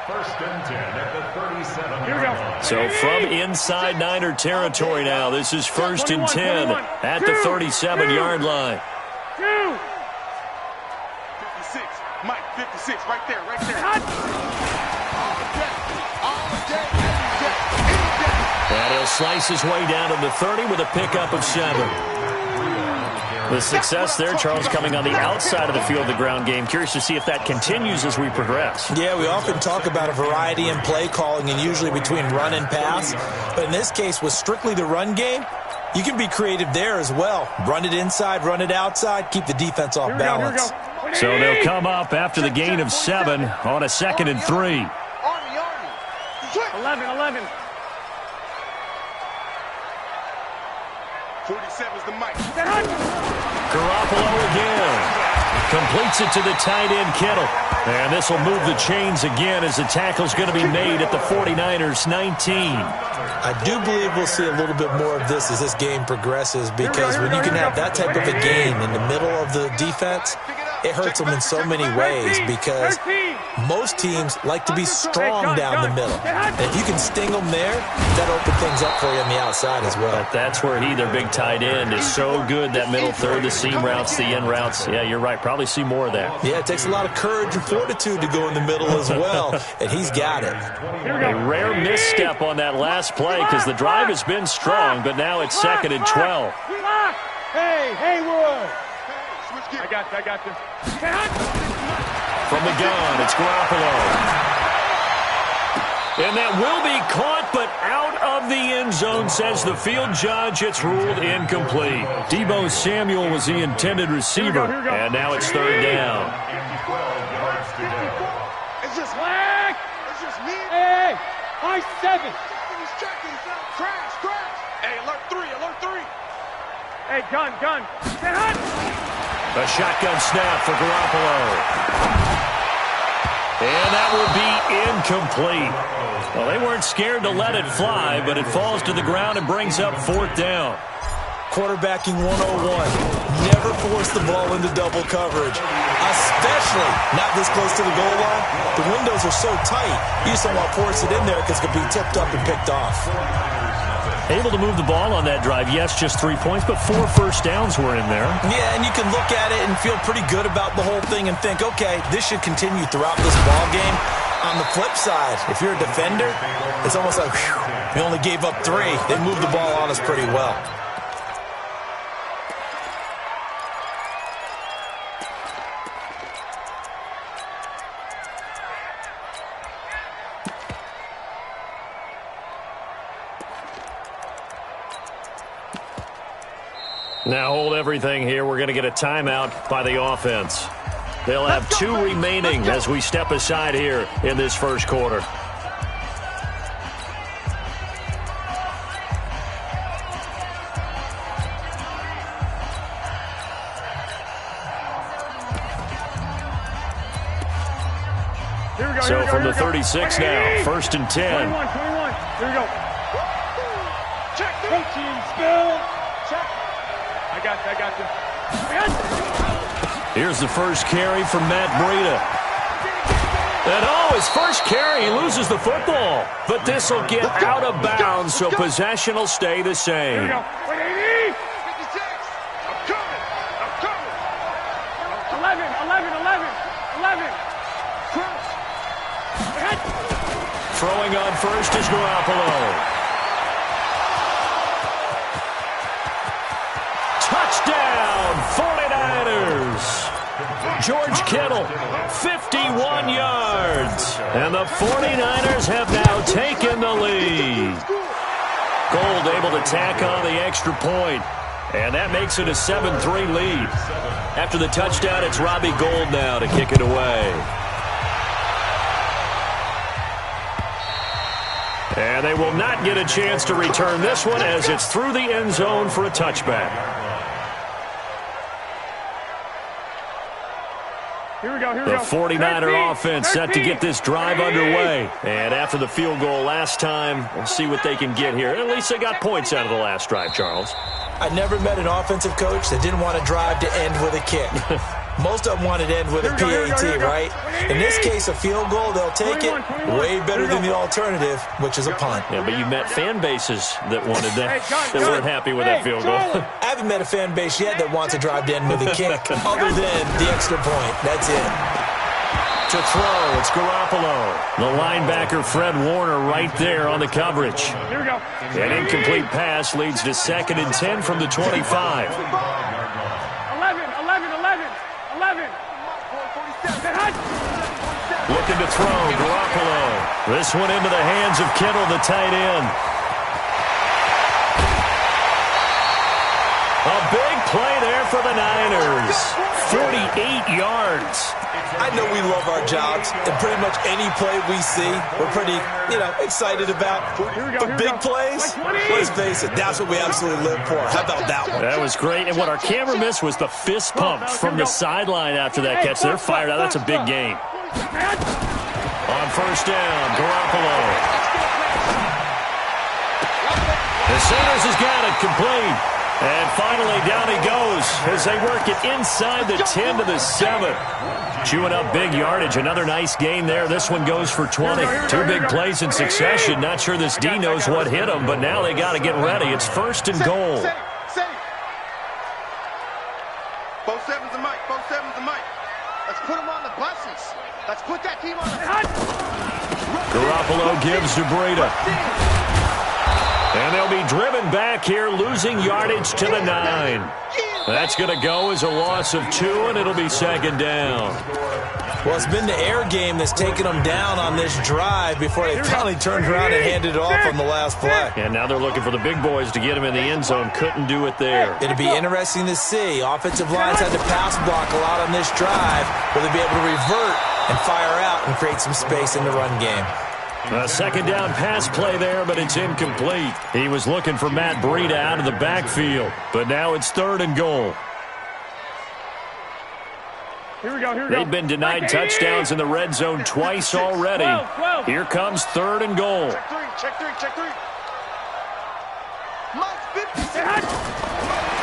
1st and 10 at the 37-yard line. So from inside Niner territory now, this is 1st and 10 at the 37-yard line. 56, Mike, 56, right there, right there. And he'll slice his way down to the 30 with a pickup of 7. The success there, Charles, coming on the outside of the field, the ground game. Curious to see if that continues as we progress. Yeah, we often talk about a variety in play calling and usually between run and pass. But in this case, with strictly the run game, you can be creative there as well. Run it inside, run it outside, keep the defense off balance. So they'll come up after the gain of 7 on a 2nd and 3. 11. 47's the mic. Garoppolo again. Completes it to the tight end, Kittle. And this will move the chains again as the tackle's going to be made at the 49ers 19. I do believe we'll see a little bit more of this as this game progresses, because when you can have that type of a game in the middle of the defense, it hurts them in so many ways, because most teams like to be strong down the middle. And if you can sting them there, that opens things up for you on the outside as well. But that's where their big tight end, is so good, that middle third, the seam routes, the end routes. Yeah, you're right. Probably see more of that. Yeah, it takes a lot of courage and fortitude to go in the middle as well, and he's got it. A rare misstep on that last play, because the drive has been strong, but now it's 2nd and 12. Hey, Haywood. I got you. From the gun, it's Garoppolo. And that will be caught, but out of the end zone, says the field judge. It's ruled incomplete. Deebo Samuel was the intended receiver, and now it's 3rd down. It's just lag. It's just me. Hey, high 7. He's checking. Crash. Hey, alert 3. Hey, gun. A shotgun snap for Garoppolo. And that will be incomplete. Well, they weren't scared to let it fly, but it falls to the ground and brings up 4th down. Quarterbacking 101. Never force the ball into double coverage, especially not this close to the goal line. The windows are so tight, you just don't want to force it in there because it could be tipped up and picked off. Able to move the ball on that drive. Yes, just 3 points, but 4 first downs were in there. Yeah, and you can look at it and feel pretty good about the whole thing and think, okay, this should continue throughout this ball game. On the flip side, if you're a defender, it's almost like, whew, we only gave up 3. They moved the ball on us pretty well. Now hold everything here. We're going to get a timeout by the offense. They'll have 2 remaining as we step aside here in this first quarter. So from the 36 now, 1st and 10. 21. Here we go. Check. Coaching spill. Check. I got you. Here's the first carry from Matt Breida. And his first carry, he loses the football. But this will get out of bounds, so possession will stay the same. Here we go. 180. 56. I'm coming. 11. Cross. Throwing on first is Garoppolo. Touchdown, 49ers. George Kittle, 51 yards. And the 49ers have now taken the lead. Gold able to tack on the extra point. And that makes it a 7-3 lead. After the touchdown, it's Robbie Gould now to kick it away. And they will not get a chance to return this one as it's through the end zone for a touchback. The 49er offense set to get this drive underway. And after the field goal last time, we'll see what they can get here. At least they got points out of the last drive, Charles. I never met an offensive coach that didn't want a drive to end with a kick. Most of them want it to end with a PAT, right? In this case, a field goal, they'll take it. Way better than the alternative, which is a punt. Yeah, but you met fan bases that wanted that, that weren't happy with that field goal. I haven't met a fan base yet that wants a drive to end with a kick, other than the extra point. That's it. To throw, it's Garoppolo. The linebacker, Fred Warner, right there on the coverage. Here we go. An incomplete pass leads to 2nd and 10 from the 25. 11. Looking to throw, Garoppolo. This one into the hands of Kittle, the tight end. A big play there for the Niners. 48 yards. I know we love our jobs, and pretty much any play we see, we're pretty, excited about. But big plays, let's face it, that's what we absolutely live for. How about that one? That was great, and what our camera missed was the fist pump from the sideline after that catch. They're fired out. That's a big gain. On first down, Garoppolo. The Sanders has got it complete. And finally, down he goes as they work it inside the 10 to the 7. Chewing up big yardage. Another nice gain there. This one goes for 20. Two big plays in succession. Not sure this D knows what hit him, but now they got to get ready. It's first and goal. Both sevens and Mike. Both sevens and Mike. Let's put them on the buses. Let's put that team on the hunt. Garoppolo gives to Breida. And they'll be driven back here, losing yardage to the 9. That's going to go as a loss of 2, and it'll be second down. Well, it's been the air game that's taken them down on this drive before they finally turned around and handed it off on the last play. And now they're looking for the big boys to get him in the end zone. Couldn't do it there. It'll be interesting to see. Offensive lines had to pass block a lot on this drive. Will they be able to revert and fire out and create some space in the run game? A second down pass play there, but it's incomplete. He was looking for Matt Breida out of the backfield, but now it's third and goal. Here we go. They've been denied touchdowns in the red zone twice already. Here comes third and goal. Check three.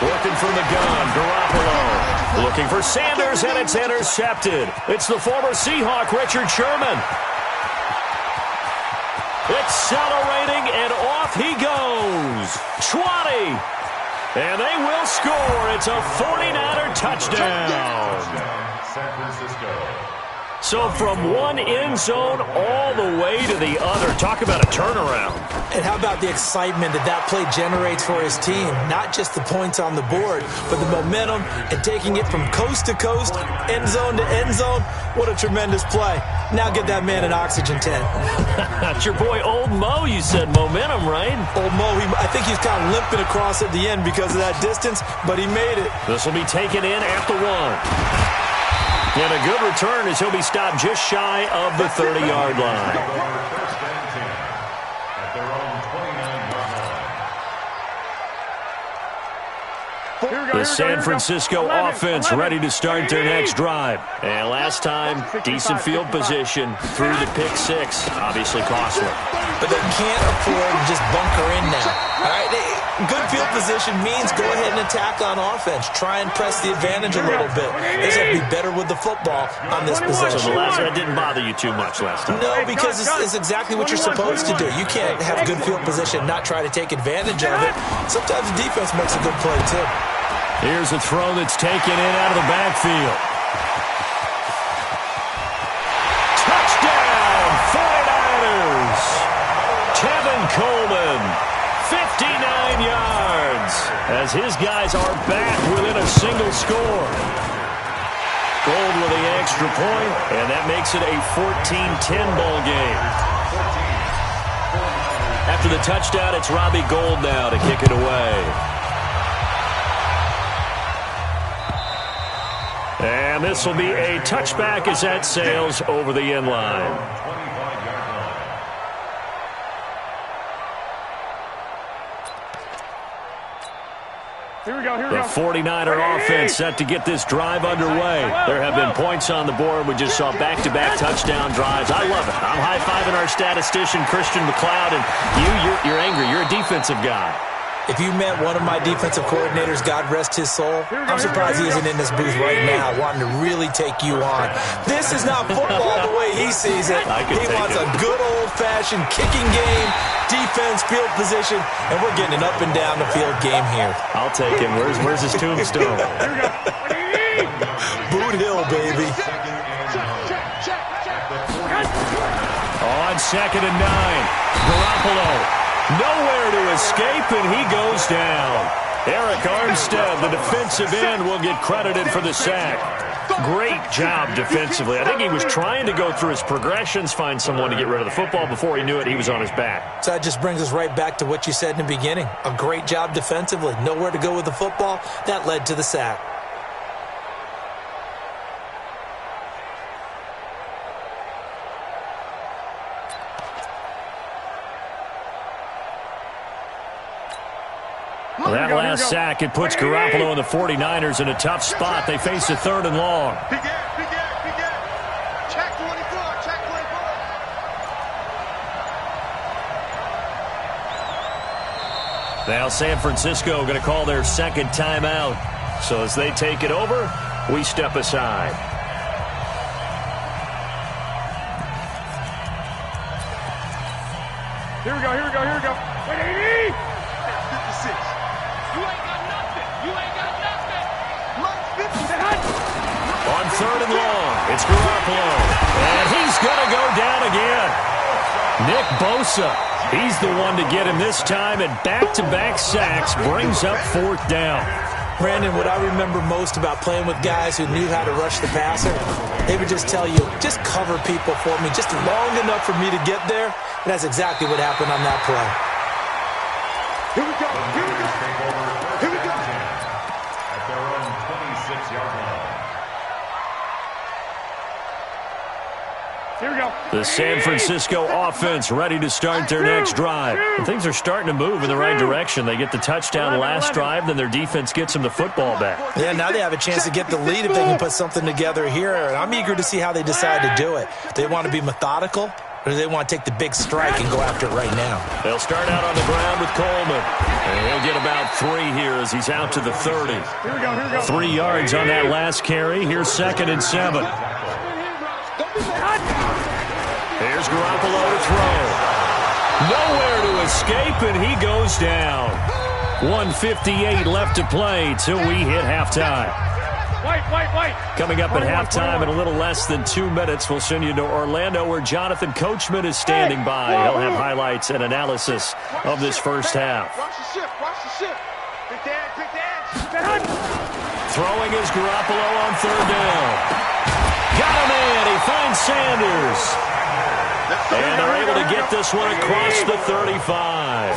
Working from the gun, Garoppolo. Looking for Sanders, and it's intercepted. It's the former Seahawk, Richard Sherman. Accelerating, and off he goes. 20. And they will score. It's a 49er touchdown. San Francisco. So from one end zone all the way to the other. Talk about a turnaround. And how about the excitement that play generates for his team? Not just the points on the board, but the momentum and taking it from coast to coast, end zone to end zone. What a tremendous play. Now get that man an oxygen tent. That's your boy Old Mo, you said. Momentum, right? Old Mo, I think he's kind of limping across at the end because of that distance, but he made it. This will be taken in at the 1. And a good return as he'll be stopped just shy of the 30-yard line. First and 10 at their own 29-yard line. The San Francisco offense ready to start their next drive. And last time, decent field position through the pick 6. Obviously costly. But they can't afford to just bunker in now. All right, good field position means go ahead and attack on offense. Try and press the advantage a little bit. They just have to be better with the football on this possession. So that didn't bother you too much last time? No, because it's exactly what you're supposed to do. You can't have good field position and not try to take advantage of it. Sometimes the defense makes a good play, too. Here's a throw that's taken in out of the backfield. Touchdown, 49ers. Tevin Coleman, 59 yards, as his guys are back within a single score. Gold with the extra point, and that makes it a 14-10 ball game. After the touchdown, it's Robbie Gould now to kick it away. And this will be a touchback as that sails over the end line. The 49er offense set to get this drive underway. There have been points on the board. We just saw back-to-back touchdown drives. I love it. I'm high-fiving our statistician, Christian McLeod, and you're angry. You're a defensive guy. If you met one of my defensive coordinators, God rest his soul, I'm surprised he isn't in this booth right now wanting to really take you on. This is not football the way he sees it. He wants a good old-fashioned kicking game, defense, field position, and we're getting an up and down the field game here. I'll take him. Where's his tombstone? Boot Hill, baby. On 2nd and 9, Garoppolo. Nowhere to escape, and he goes down. Eric Armstead, the defensive end, will get credited for the sack. Great job defensively. I think he was trying to go through his progressions, find someone to get rid of the football. Before he knew it, he was on his back. So that just brings us right back to what you said in the beginning. A great job defensively. Nowhere to go with the football. That led to the sack. Well, that last sack, it puts Garoppolo and the 49ers in a tough spot. They face a 3rd and long. Big gap. Check 24, check 24. Now San Francisco going to call their 2nd timeout. So as they take it over, we step aside. Here we go. Wait, 80! 56. You ain't got nothing. On 3rd and long, it's Garoppolo. And he's going to go down again. Nick Bosa, he's the one to get him this time, and back-to-back sacks brings up 4th down. Brandon, what I remember most about playing with guys who knew how to rush the passer, they would just tell you, just cover people for me, just long enough for me to get there. And that's exactly what happened on that play. Here we go. At their own 26-yard line. Here we go. The San Francisco offense ready to start their next drive. And things are starting to move in the right direction. They get the touchdown last drive, then their defense gets them the football back. Yeah, now they have a chance to get the lead if they can put something together here. And I'm eager to see how they decide to do it. Do they want to be methodical, or do they want to take the big strike and go after it right now? They'll start out on the ground with Coleman. And he'll get about 3 here as he's out to the 30. Here we go. 3 yards on that last carry. Here's 2nd and 7. Here's Garoppolo to throw. Nowhere to escape, and he goes down. 1:58 left to play till we hit halftime. Wait. Coming up at halftime in a little less than 2 minutes, we'll send you to Orlando where Jonathan Coachman is standing by. He'll have highlights and analysis of this first half. Watch the shift. Big dad. Throwing is Garoppolo on 3rd down. Got him in. He finds Sanders. And they're able to get this one across the 35.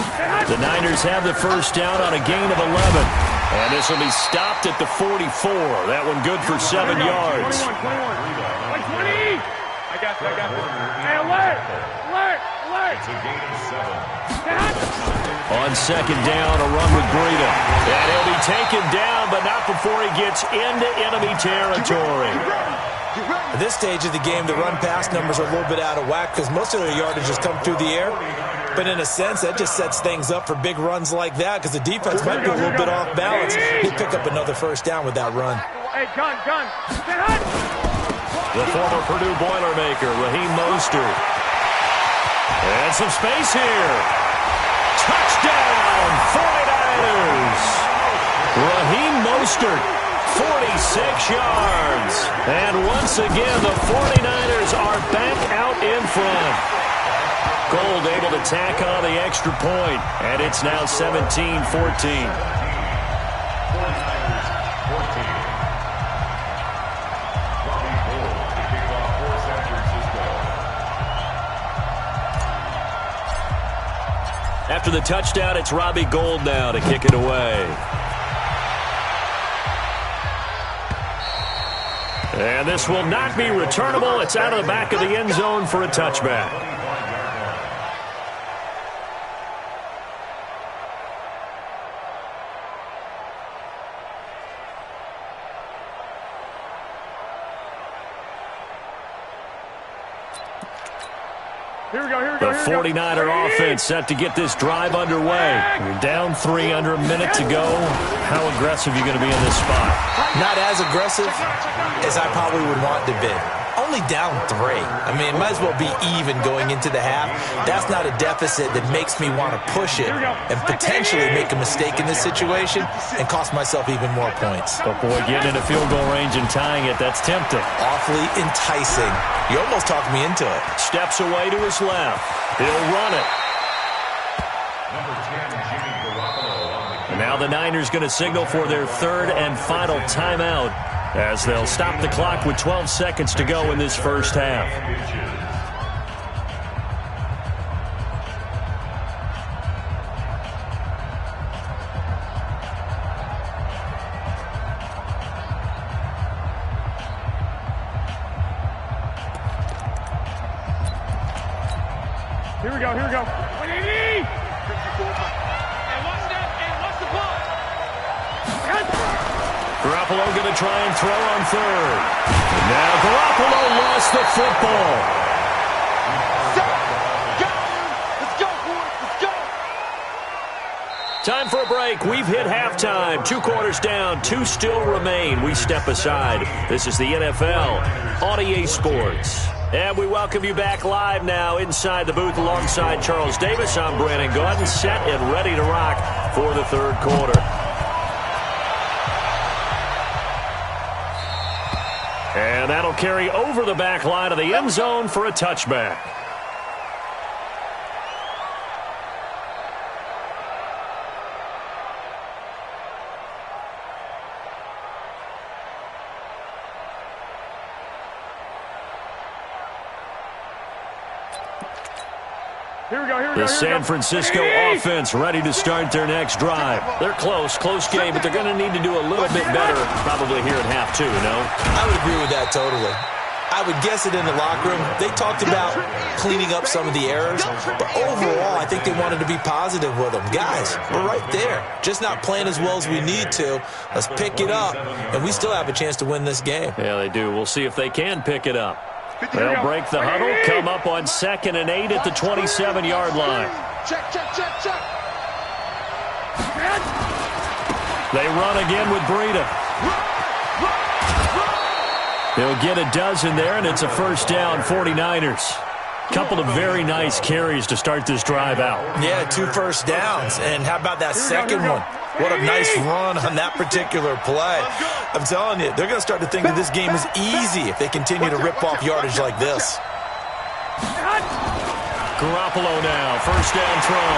The Niners have the first down on a gain of 11. And this will be stopped at the 44. That one good for 7 yards. 21. Like 20. I got you. Hey, alert. It's a gain of 7. On 2nd down, a run with Breida. And he'll be taken down, but not before he gets into enemy territory. At this stage of the game, the run-pass numbers are a little bit out of whack because most of their yardage has come through the air. But in a sense, that just sets things up for big runs like that because the defense might be a little bit off balance. He'll pick up another first down with that run. Hey, gun. The former Purdue Boilermaker, Raheem Mostert. And some space here. Touchdown, 49ers. Raheem Mostert, 46 yards. And once again, the 49ers are back out in front. Gold able to tack on the extra point, and it's now 17-14. After the touchdown, it's Robbie Gould now to kick it away. And this will not be returnable. It's out of the back of the end zone for a touchback. The 49er offense set to get this drive underway. You're down 3 under a minute to go. How aggressive are you going to be in this spot? Not as aggressive as I probably would want to be. Only down 3. I mean, it might as well be even going into the half. That's not a deficit that makes me want to push it and potentially make a mistake in this situation and cost myself even more points. But boy, getting into field goal range and tying it, that's tempting. Awfully enticing. You almost talked me into it. Steps away to his left. He'll run it. Number 10, Jimmy Garoppolo on the And now the Niners going to signal for their 3rd and final timeout. as they'll stop the clock with 12 seconds to go in this first half. Here we go, here we go. 180! And what's the ball? Garoppolo going to try and throw on third. And now Garoppolo lost the football. Let's go, boys, let's go! Time for a break. We've hit halftime. 2 quarters down, 2 still remain. We step aside. This is the NFL on EA Sports. And we welcome you back live now inside the booth alongside Charles Davis. I'm Brandon Gaudin, set and ready to rock for the third quarter. And that'll carry over the back line of the end zone for a touchback. The San Francisco offense ready to start their next drive. They're close game, but they're going to need to do a little bit better probably here at half 2, no? I would agree with that totally. I would guess it in the locker room. They talked about cleaning up some of the errors, but overall, I think they wanted to be positive with them. Guys, we're right there. Just not playing as well as we need to. Let's pick it up, and we still have a chance to win this game. Yeah, they do. We'll see if they can pick it up. They'll break the huddle, come up on 2nd and 8 at the 27-yard line. Check. They run again with Breida. They'll get a dozen there, and it's a first down, 49ers. Couple of very nice carries to start this drive out. Yeah, 2 first downs. And how about that second one? What a nice run on that particular play. I'm telling you, they're going to start to think that this game is easy if they continue to rip off yardage like this. Garoppolo now, first down throw.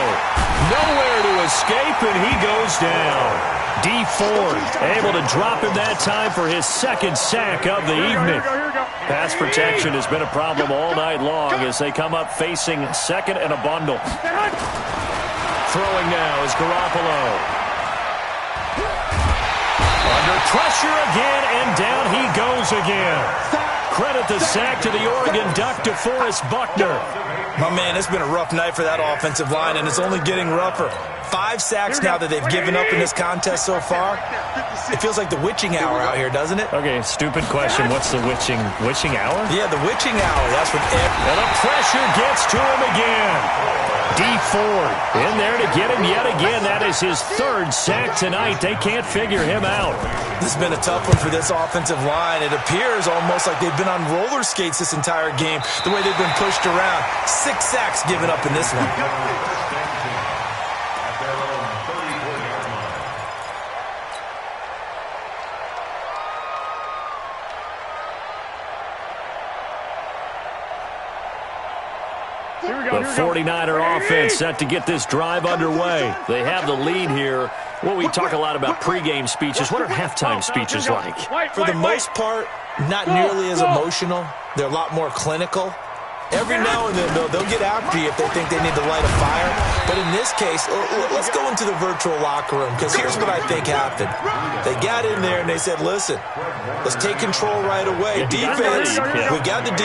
Nowhere to escape, and he goes down. D Ford able to drop him that time for his 2nd sack of the evening. Pass protection has been a problem all night long as they come up facing 2nd and a bundle. Throwing now is Garoppolo. Under pressure again, and down he goes again. Credit the sack to the Oregon Duck, DeForest Buckner. My man, it's been a rough night for that offensive line, and it's only getting rougher. 5 sacks now that they've given up in this contest so far. It feels like the witching hour out here, doesn't it? Okay, stupid question. What's the witching hour? Yeah, the witching hour. That's what. And the pressure gets to him again. D Ford in there to get him yet again. That is his 3rd sack tonight. They can't figure him out. This has been a tough one for this offensive line. It appears almost like they've been on roller skates this entire game, the way they've been pushed around. 6 sacks given up in this one. The 49er offense set to get this drive underway. They have the lead here. Well, we talk a lot about pregame speeches. What are halftime speeches like? For the most part, not nearly as emotional. They're a lot more clinical. Every now and then, they'll get after you if they think they need to light a fire. But in this case, let's go into the virtual locker room, because here's what I think happened. They got in there and they said, listen, let's take control right away. Defense, we got the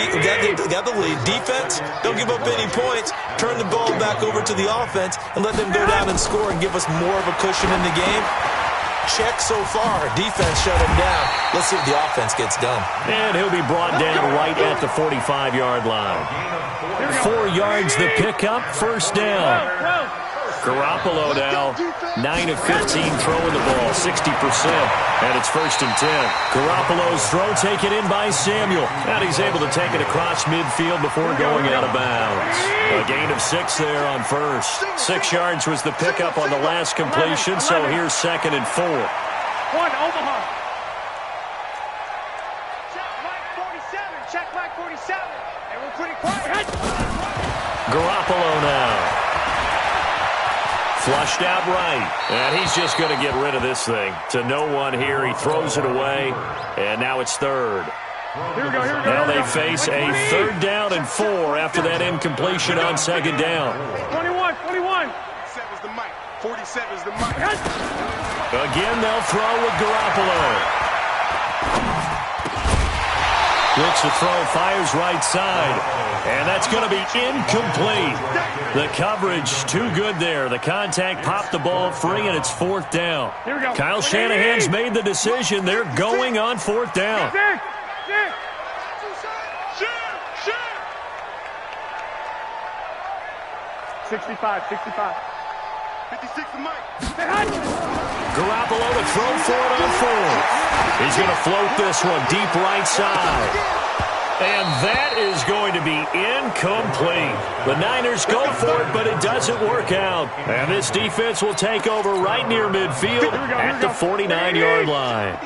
lead. Defense, don't give up any points. Turn the ball back over to the offense and let them go down and score and give us more of a cushion in the game. Check so far. Defense shut him down. Let's see if the offense gets done. And he'll be brought down right at the 45-yard line. 4 yards the pickup, first down. Garoppolo now, 9 of 15 throwing the ball, 60%. And it's 1st and 10. Garoppolo's throw taken in by Samuel. And he's able to take it across midfield before going out of bounds. A gain of 6 there on first. 6 yards was the pickup on the last completion, so here's 2nd and 4. 1, Omaha. Check Mike 47. And we're pretty quiet. Garoppolo now. Flushed out right. And he's just going to get rid of this thing. To no one here. He throws it away. And now it's third. Here we go, here we go. Now they face a 3rd down and 4 after that incompletion on 2nd down. 21. 47's the mic. 47's the mic. Again, they'll throw with Garoppolo. Looks to throw, fires right side. And that's going to be incomplete. The coverage too good there. The contact popped the ball free, and it's 4th down. Here we go. Kyle Shanahan's made the decision. They're going on 4th down. 65. 56 the mic. Garoppolo to throw for it on 4th. He's going to float this one deep right side. And that is going to be incomplete. The Niners go for it, but it doesn't work out. And this defense will take over right near midfield at the 49-yard line.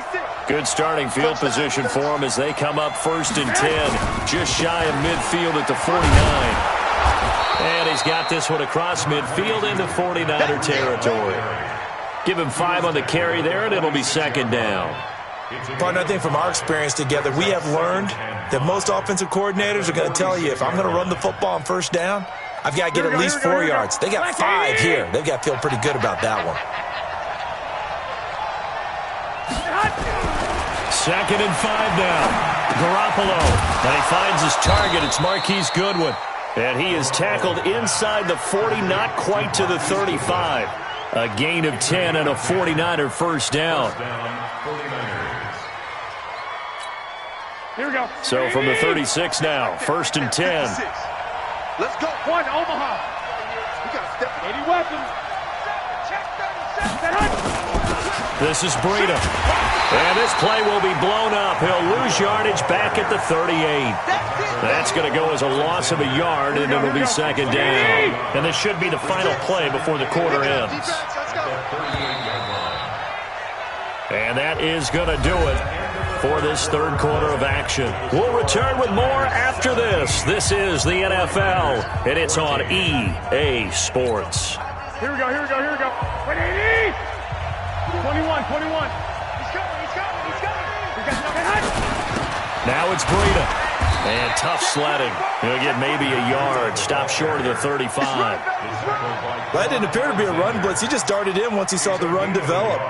Good starting field position for them as they come up 1st and 10, just shy of midfield at the 49. And he's got this one across midfield into 49er territory. Give him 5 on the carry there, and it'll be 2nd down. Partner, I think from our experience together, we have learned that most offensive coordinators are going to tell you, if I'm going to run the football on 1st down, I've got to get at least 4 yards. They got 5 here. They've got to feel pretty good about that one. 2nd and 5 now. Garoppolo. And he finds his target. It's Marquise Goodwin. And he is tackled inside the 40, not quite to the 35. A gain of 10 and a 49er 1st down. Here we go. So from the 36 now, 1st and 10. Let's go. 1, Omaha. We got to step 80 weapons. This is Breida. And this play will be blown up. He'll lose yardage back at the 38. That's going to go as a loss of a yard, and it'll be 2nd down. And this should be the final play before the quarter ends. And that is going to do it for this 3rd quarter of action. We'll return with more after this. This is the NFL, and it's on EA Sports. Here we go. 180. 21. He's coming. Now it's Breida. And tough sledding. He'll get maybe a yard. Stop short of the 35. That didn't appear to be a run blitz. He just darted in once he saw the run develop.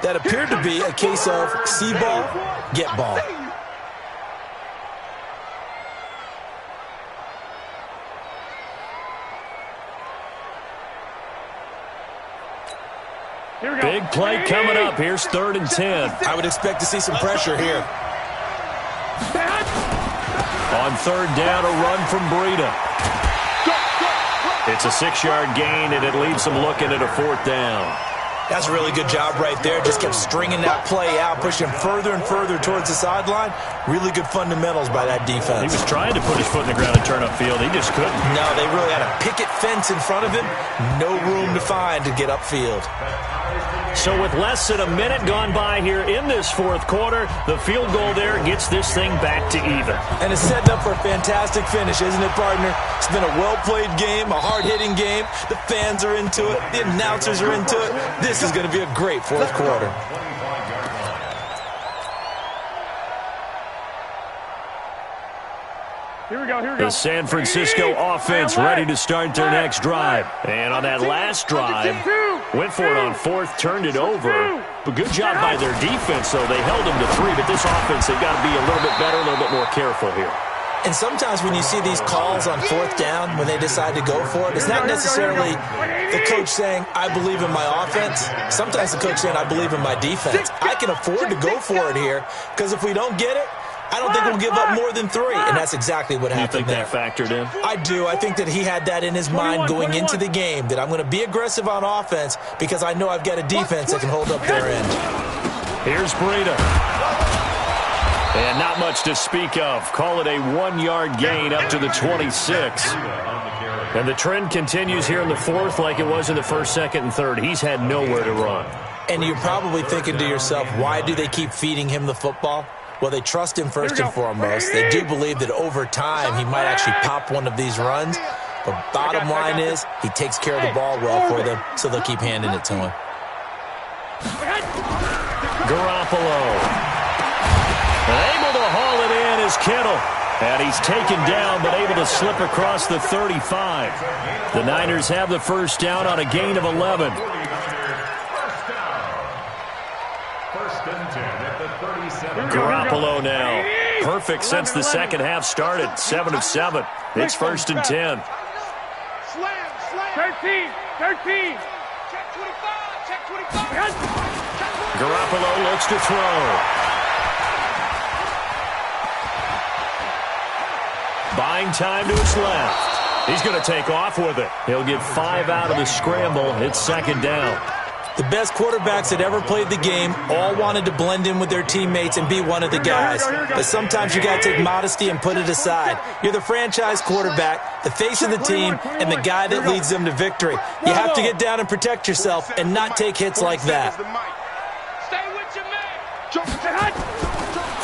That appeared to be a case of see ball, get ball. Big play coming up. Here's 3rd and 10. I would expect to see some pressure here. On 3rd down, a run from Breida. It's a 6-yard gain, and it leaves them looking at a 4th down. That's a really good job right there. Just kept stringing that play out, pushing him further and further towards the sideline. Really good fundamentals by that defense. He was trying to put his foot in the ground and turn upfield. He just couldn't. No, they really had a picket fence in front of him. No room to find to get upfield. So with less than a minute gone by here in this 4th quarter, the field goal there gets this thing back to even. And it's setting up for a fantastic finish, isn't it, partner? It's been a well-played game, a hard-hitting game. The fans are into it. The announcers are into it. This is going to be a great 4th quarter. Here we go. The San Francisco offense ready to start their next drive. And on that last drive, went for it on 4th, turned it over. But good job by their defense, though. They held them to 3, but this offense, they've got to be a little bit better, a little bit more careful here. And sometimes when you see these calls on 4th down, when they decide to go for it, it's not necessarily the coach saying, I believe in my offense. Sometimes the coach saying, I believe in my defense. I can afford to go for it here, because if we don't get it, I don't think we'll give up more than 3, and that's exactly what happened there. You think that factored in? I do. I think that he had that in his mind going into the game, that I'm going to be aggressive on offense because I know I've got a defense that can hold up their end. Here's Breida. And not much to speak of. Call it a 1-yard gain up to the 26. And the trend continues here in the 4th like it was in the 1st, 2nd, and 3rd. He's had nowhere to run. And you're probably thinking to yourself, why do they keep feeding him the football? Well, they trust him first and foremost. They do believe that over time he might actually pop one of these runs. But bottom line is, he takes care of the ball well for them, so they'll keep handing it to him. Garoppolo. Able to haul it in is Kittle. And he's taken down, but able to slip across the 35. The Niners have the first down on a gain of 11. Garoppolo now. Perfect since the second half started. 7 of 7. It's 1st and 10. 13. Check 25. Garoppolo looks to throw. Buying time to his left. He's going to take off with it. He'll get 5 out of the scramble. It's 2nd down. The best quarterbacks that ever played the game all wanted to blend in with their teammates and be one of the guys. But sometimes you got to take modesty and put it aside. You're the franchise quarterback, the face of the team, and the guy that leads them to victory. You have to get down and protect yourself and not take hits like that. Stay with your man.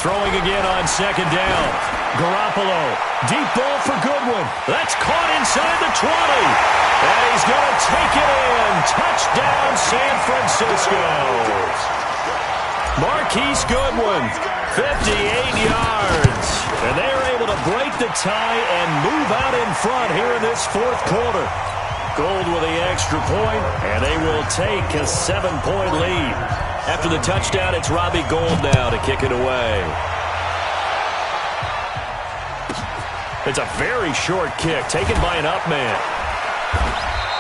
Throwing again on 2nd down. Garoppolo, deep ball for Goodwin. That's caught inside the 20. And he's going to take it in. Touchdown, San Francisco. Marquise Goodwin, 58 yards. And they're able to break the tie and move out in front here in this 4th quarter. Gold with the extra point, and they will take a 7-point lead. After the touchdown, it's Robbie Gould now to kick it away. It's a very short kick taken by an up man.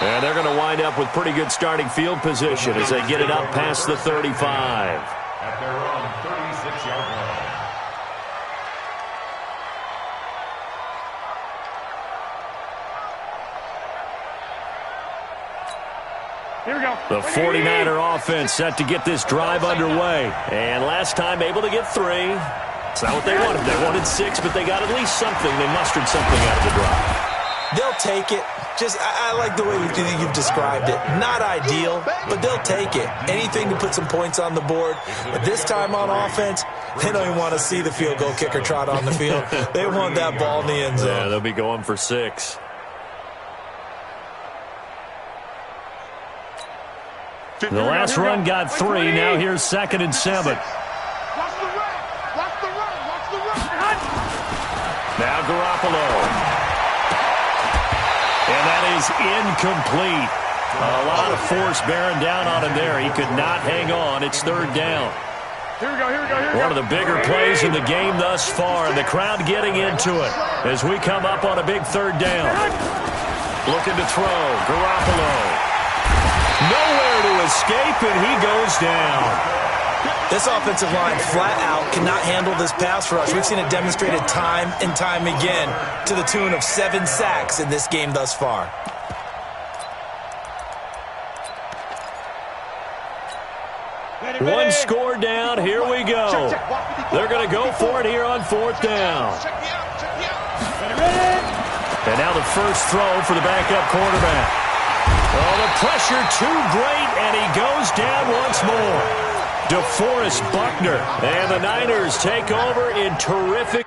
And they're going to wind up with pretty good starting field position as they get it up past the 35. At their own 36-yard line. Here we go. The 49er offense set to get this drive underway. And last time able to get 3. It's not what they wanted. They wanted 6, but they got at least something. They mustered something out of the drive. They'll take it. I like the way you've described it. Not ideal, but they'll take it. Anything to put some points on the board. But this time on offense, they don't even want to see the field goal kicker trot on the field. They want that ball in the end zone. Yeah, they'll be going for 6. The last run got 3. Now here's 2nd and 7. Now Garoppolo. And that is incomplete. A lot of force bearing down on him there. He could not hang on. It's 3rd down. Here we go. One of the bigger plays in the game thus far, and the crowd getting into it as we come up on a big 3rd down. Looking to throw. Garoppolo. Nowhere to escape, and he goes down. This offensive line flat out cannot handle this pass rush. We've seen it demonstrated time and time again to the tune of 7 sacks in this game thus far. One score down. Here we go. They're going to go for it here on 4th down. And now the first throw for the backup quarterback. Oh, the pressure too great, and he goes down once more. DeForest Buckner, and the Niners take over in terrific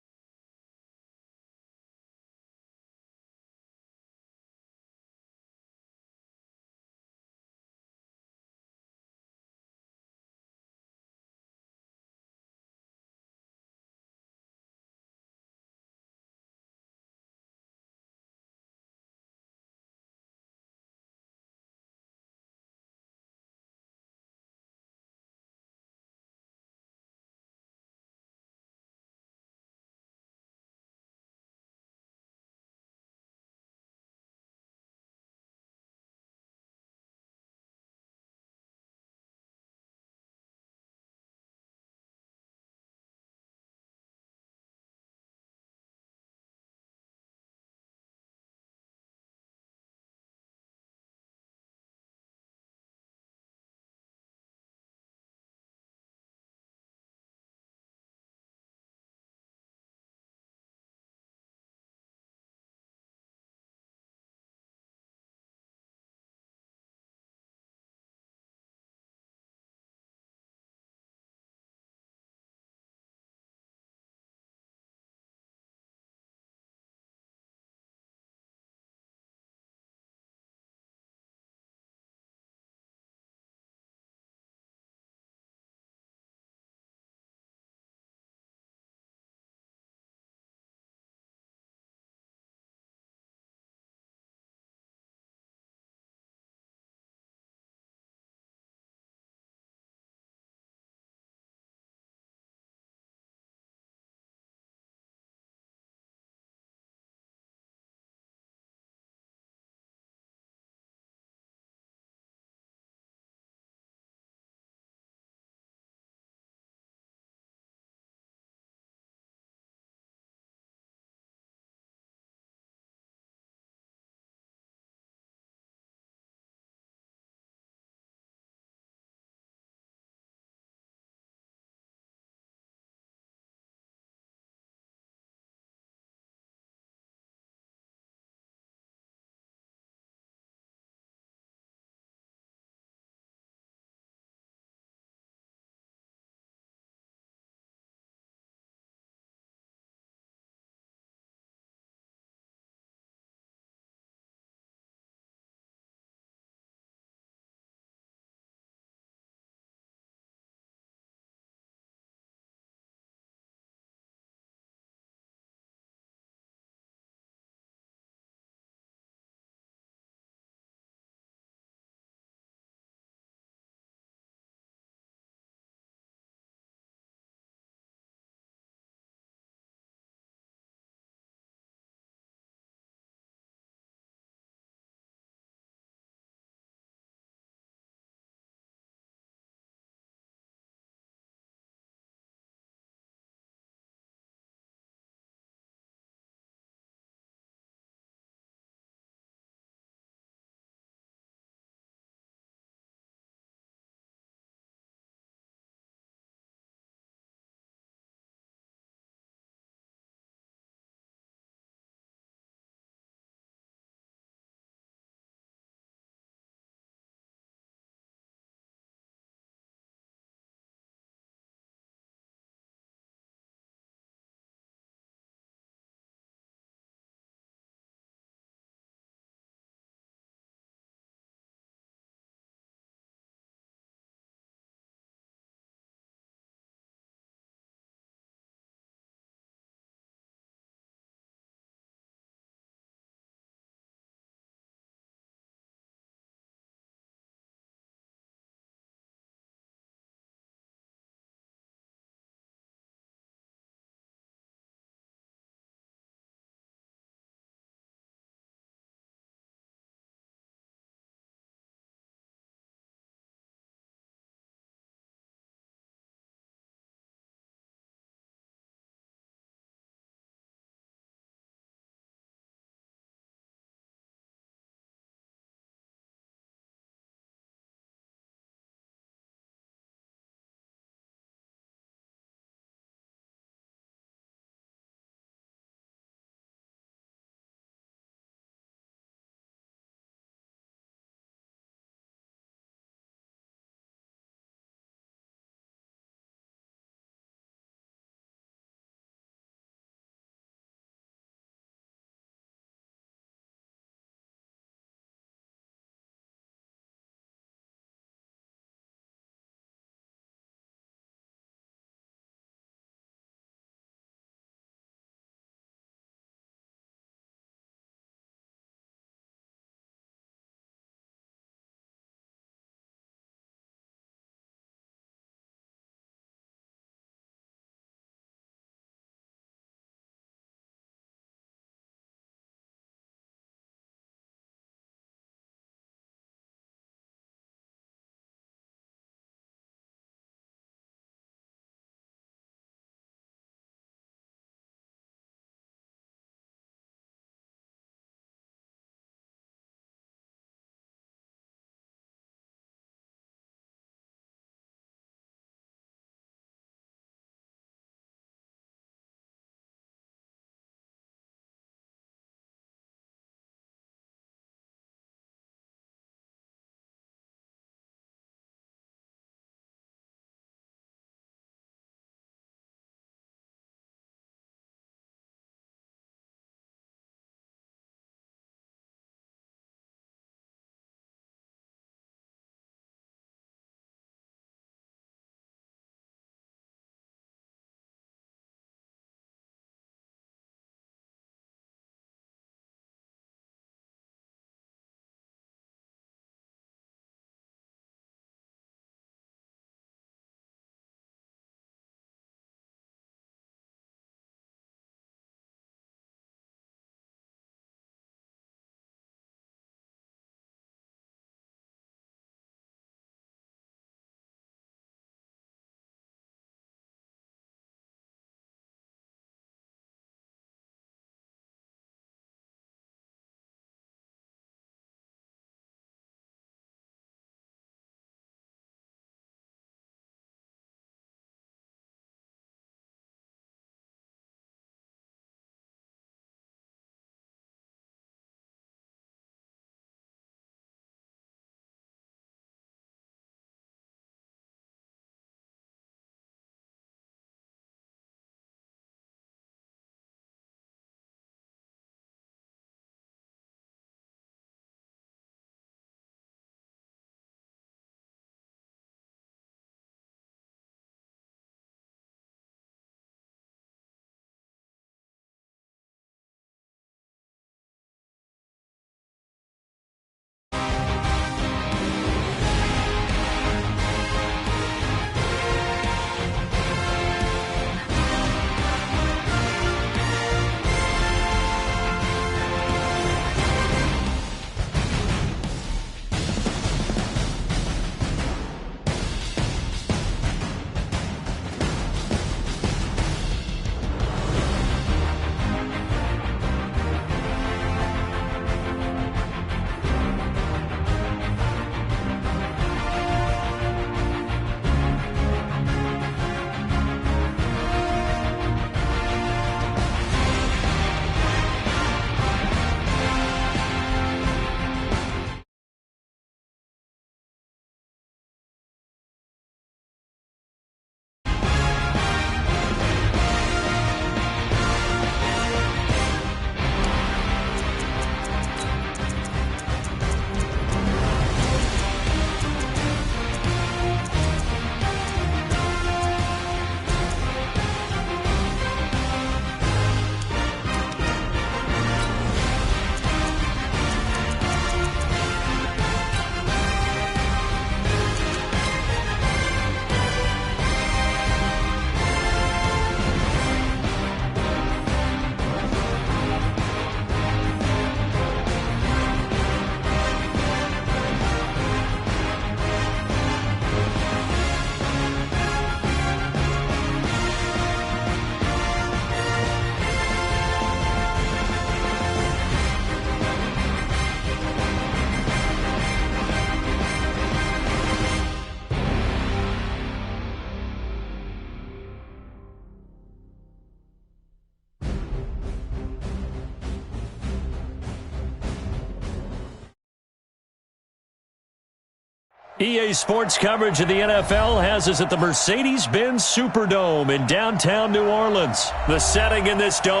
EA Sports coverage of the NFL has us at the Mercedes-Benz Superdome in downtown New Orleans. The setting in this dome,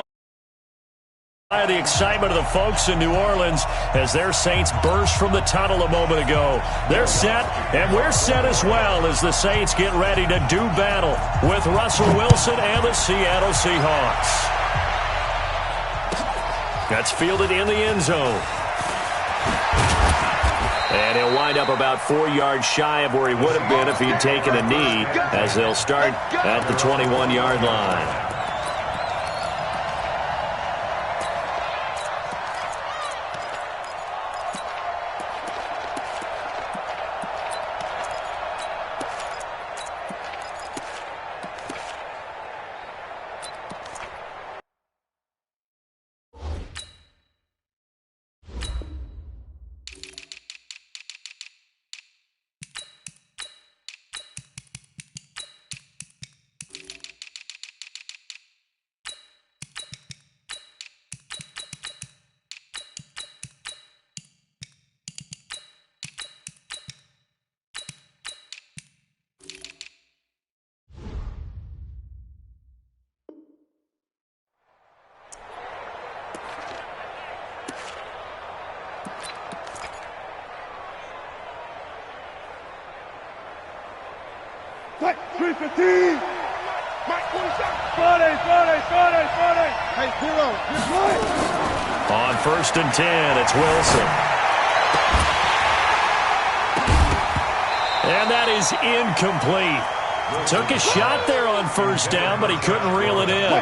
the excitement of the folks in New Orleans as their Saints burst from the tunnel a moment ago. They're set, and we're set as well as the Saints get ready to do battle with Russell Wilson and the Seattle Seahawks. That's fielded in the end zone. And he'll wind up about 4 yards shy of where he would have been if he'd taken a knee, as they'll start at the 21-yard line. Mike, 315. Mike, 27. Friday. Hey, zero. You're right. On 1st and 10, it's Wilson. And that is incomplete. Took a shot there on 1st down, but he couldn't reel it in.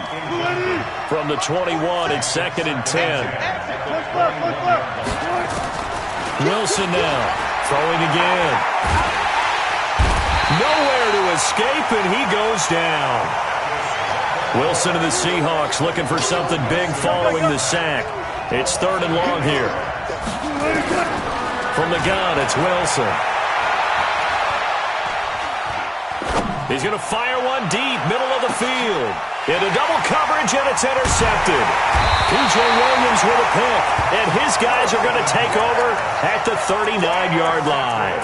From the 21, it's 2nd and 10. Wilson now, throwing again. Nowhere to escape, and he goes down. Wilson and the Seahawks looking for something big following the sack. It's 3rd and long here. From the gun, it's Wilson. He's going to fire one deep, middle of the field. Into double coverage, and it's intercepted. P.J. Williams with a pick, and his guys are going to take over at the 39-yard line.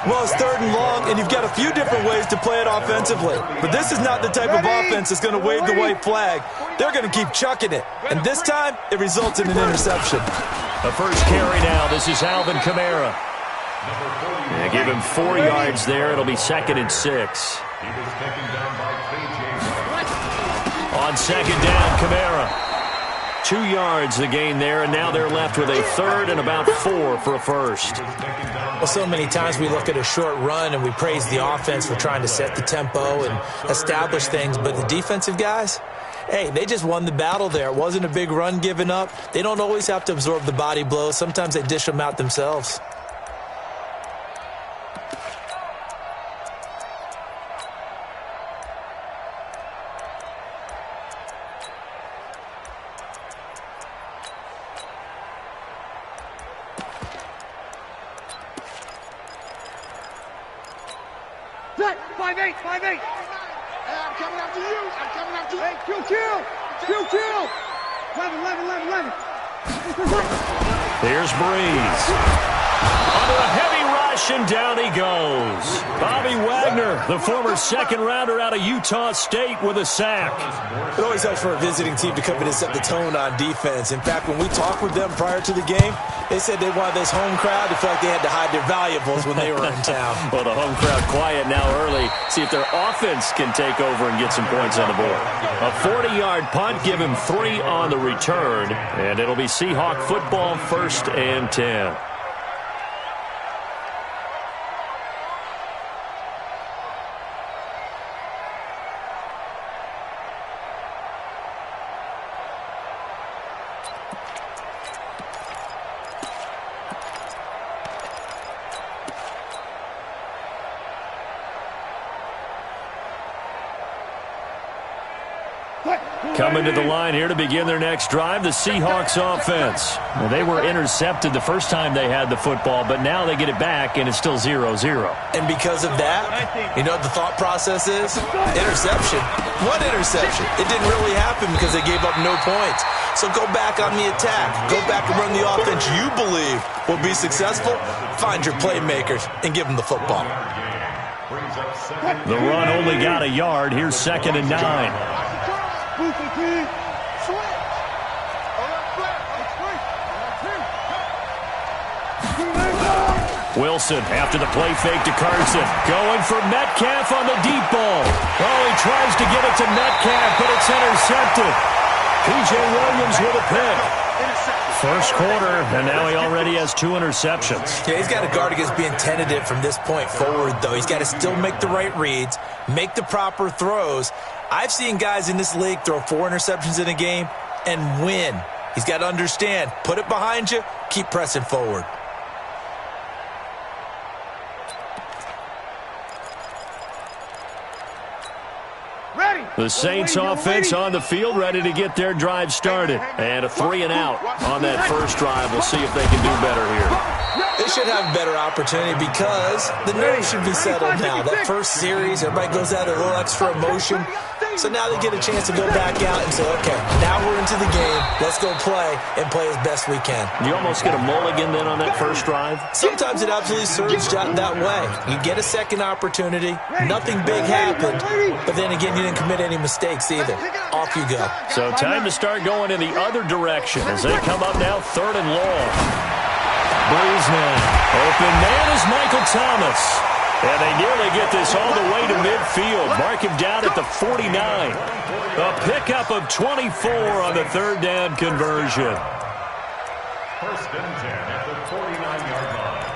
Well, it's 3rd and long, and you've got a few different ways to play it offensively. But this is not the type of offense that's going to wave the white flag. They're going to keep chucking it. And this time, it results in an interception. The first carry now. This is Alvin Kamara. Yeah, give him 4 yards there. It'll be 2nd and 6. On 2nd down, Kamara. 2 yards the gain there, and now they're left with a 3rd and about 4 for a first. Well, so many times we look at a short run and we praise the offense for trying to set the tempo and establish things, but the defensive guys, hey, they just won the battle there. It wasn't a big run given up. They don't always have to absorb the body blows. Sometimes they dish them out themselves. Set, 5-8. Hey, I'm coming after you. Hey, chill. 11. Here's Breeze. Under a heavy rush, and down he goes. Bobby Wagner, the former second-rounder out of Utah State, with a sack. It always helps for a visiting team to come in and set the tone on defense. In fact, when we talked with them prior to the game, they said they wanted this home crowd to feel like they had to hide their valuables when they were in town. Well, the home crowd quiet now early. See if their offense can take over and get some points on the board. A 40-yard punt, give him 3 on the return, and it'll be Seahawk football, 1st and 10. Coming to the line here to begin their next drive, the Seahawks offense. Well, they were intercepted the first time they had the football, but now they get it back, and it's still 0-0. And because of that, you know what the thought process is? Interception. What interception? It didn't really happen because they gave up no points. So go back on the attack. Go back and run the offense you believe will be successful. Find your playmakers and give them the football. The run only got a yard. Here's 2nd and 9. Wilson after the play fake to Carson. Going for Metcalf on the deep ball. Oh, he tries to get it to Metcalf, but it's intercepted. P.J. Williams with a pick. First quarter, and now he already has 2 interceptions. Yeah, he's got to guard against being tentative from this point forward, though. He's got to still make the right reads, make the proper throws. I've seen guys in this league throw 4 interceptions in a game and win. He's got to understand, put it behind you, keep pressing forward. The Saints offense on the field, ready to get their drive started. And a 3 and out on that first drive. We'll see if they can do better here. They should have a better opportunity because the nerves should be settled now. That first series, everybody goes out a little extra emotion. So now they get a chance to go back out and say, okay, now we're into the game. Let's go play and play as best we can. You almost get a mulligan then on that first drive? Sometimes it absolutely serves that way. You get a second opportunity. Nothing big happened. But then again, you didn't commit any mistakes either. Off you go. So time to start going in the other direction as they come up now 3rd and long. Breeze now. Open man is Michael Thomas. And they nearly get this all the way to midfield. Mark him down at the 49. A pickup of 24 on the 3rd down conversion. 1st and 10 at the 49-yard line.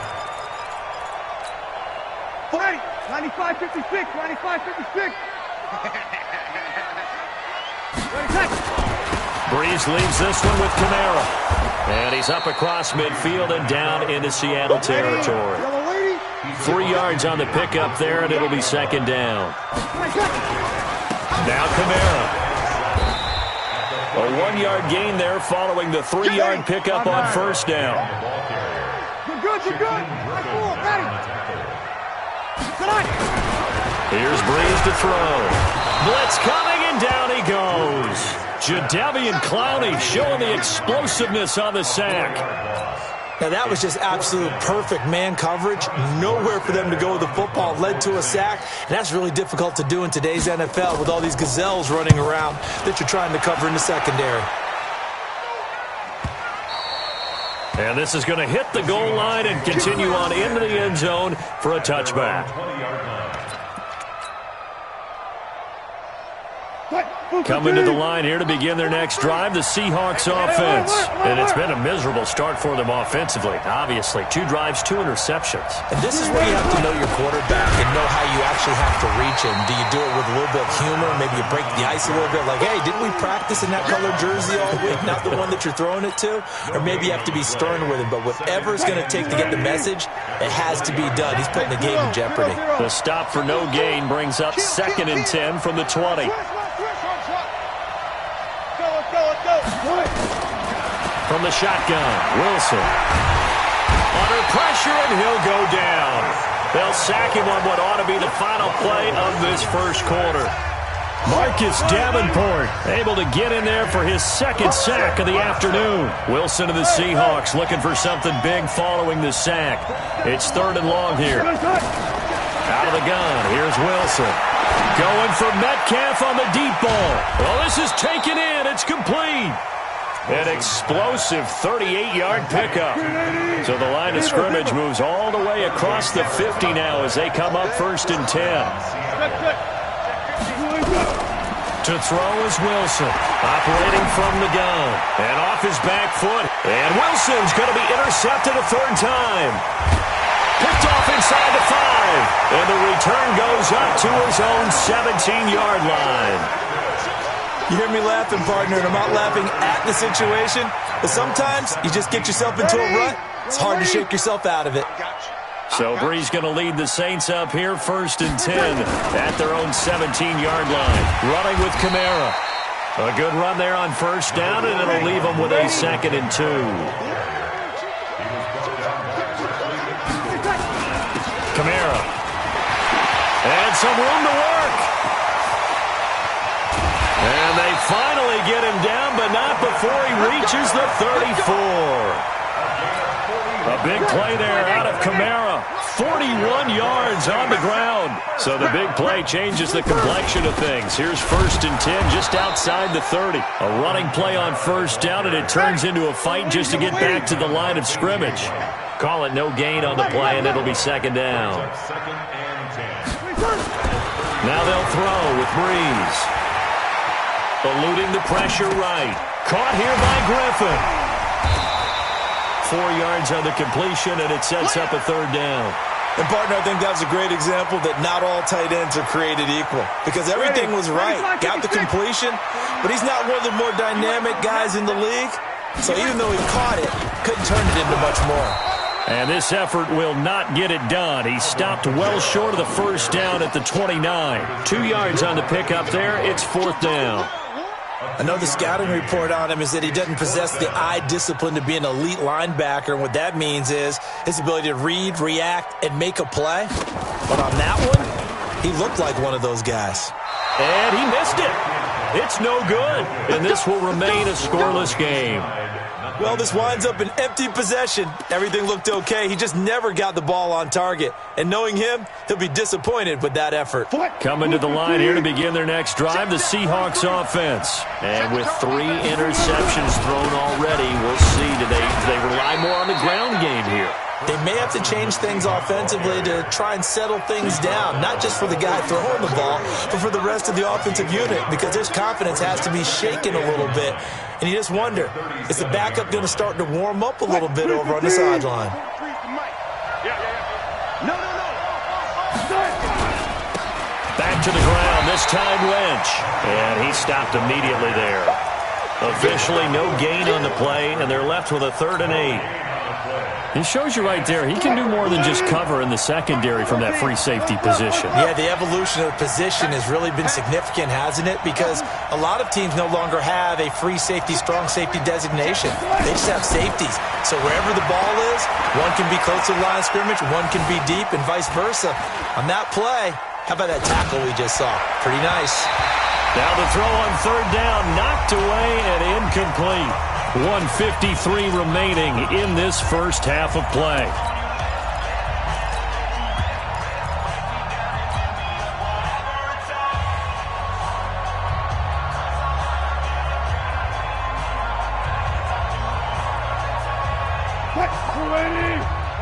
95-56, 95-56. Breeze leaves this one with Kamara. And he's up across midfield and down into Seattle territory. 3 yards on the pickup there, and it'll be 2nd down. Now Kamara. A 1-yard gain there following the 3-yard pickup on 1st down. You're good. Here's Breeze to throw. Blitz coming, and down he goes. Jadeveon Clowney showing the explosiveness on the sack. Now, that was just absolute perfect man coverage. Nowhere for them to go with the football. Led to a sack. And that's really difficult to do in today's NFL with all these gazelles running around that you're trying to cover in the secondary. And this is going to hit the goal line and continue on into the end zone for a touchback. Coming to the line here to begin their next drive, the Seahawks offense. And it's been a miserable start for them offensively. Obviously, 2 drives, 2 interceptions. And this is where you have to know your quarterback and know how you actually have to reach him. Do you do it with a little bit of humor? Maybe you break the ice a little bit like, hey, didn't we practice in that colored jersey all week? Not the one that you're throwing it to? Or maybe you have to be stern with him. But whatever it's going to take to get the message, it has to be done. He's putting the game in jeopardy. The stop for no gain brings up 2nd and 10 from the 20. From the shotgun, Wilson. Under pressure, and he'll go down. They'll sack him on what ought to be the final play of this first quarter. Marcus Davenport able to get in there for his 2nd sack of the afternoon. Wilson of the Seahawks looking for something big following the sack. It's 3rd and long here. Out of the gun, here's Wilson. Going for Metcalf on the deep ball. Well, this is taken in. It's complete. An explosive 38-yard pickup. So the line of scrimmage moves all the way across the 50 now as they come up 1st and 10. To throw is Wilson, operating from the gun. And off his back foot. And Wilson's going to be intercepted a 3rd time. Picked off inside the 5. And the return goes up to his own 17-yard line. You hear me laughing, partner, and I'm not laughing at the situation. But sometimes you just get yourself into a rut. It's hard to shake yourself out of it. So Breeze going to lead the Saints up here 1st and 10 at their own 17-yard line. Running with Kamara. A good run there on first down, and it'll leave them with a 2nd and 2. Kamara. And some room to work. And they finally get him down, but not before he reaches the 34. A big play there out of Kamara. 41 yards on the ground. So the big play changes the complexion of things. Here's 1st and 10 just outside the 30. A running play on first down, and it turns into a fight just to get back to the line of scrimmage. Call it no gain on the play, and it'll be 2nd down. Now they'll throw with Breeze. Eluding the pressure right. Caught here by Griffin. 4 yards on the completion, and it sets up a 3rd down. And, partner, I think that was a great example that not all tight ends are created equal. Because everything was right. Got the completion, but he's not one of the more dynamic guys in the league. So even though he caught it, couldn't turn it into much more. And this effort will not get it done. He stopped well short of the first down at the 29. 2 yards on the pickup there. It's 4th down. I know the scouting report on him is that he doesn't possess the eye discipline to be an elite linebacker. And what that means is his ability to read, react, and make a play. But on that one, he looked like one of those guys. And he missed it. It's no good. And this will remain a scoreless game. Well, this winds up an empty possession. Everything looked okay. He just never got the ball on target. And knowing him, he'll be disappointed with that effort. Coming to the line here to begin their next drive, the Seahawks offense. And with 3 interceptions thrown already, we'll see. Do they rely more on the ground game here? They may have to change things offensively to try and settle things down, not just for the guy throwing the ball, but for the rest of the offensive unit, because their confidence has to be shaken a little bit. And you just wonder, is the backup going to start to warm up a little bit over on the sideline? Back to the ground, this time Lynch. And he stopped immediately there. Officially no gain on the play, and they're left with a 3rd and 8. He shows you right there, he can do more than just cover in the secondary from that free safety position. Yeah, the evolution of the position has really been significant, hasn't it? Because a lot of teams no longer have a free safety, strong safety designation. They just have safeties. So wherever the ball is, one can be close to the line of scrimmage, one can be deep, and vice versa. On that play, how about that tackle we just saw? Pretty nice. Now the throw on 3rd down, knocked away and incomplete. 1:53 remaining in this first half of play.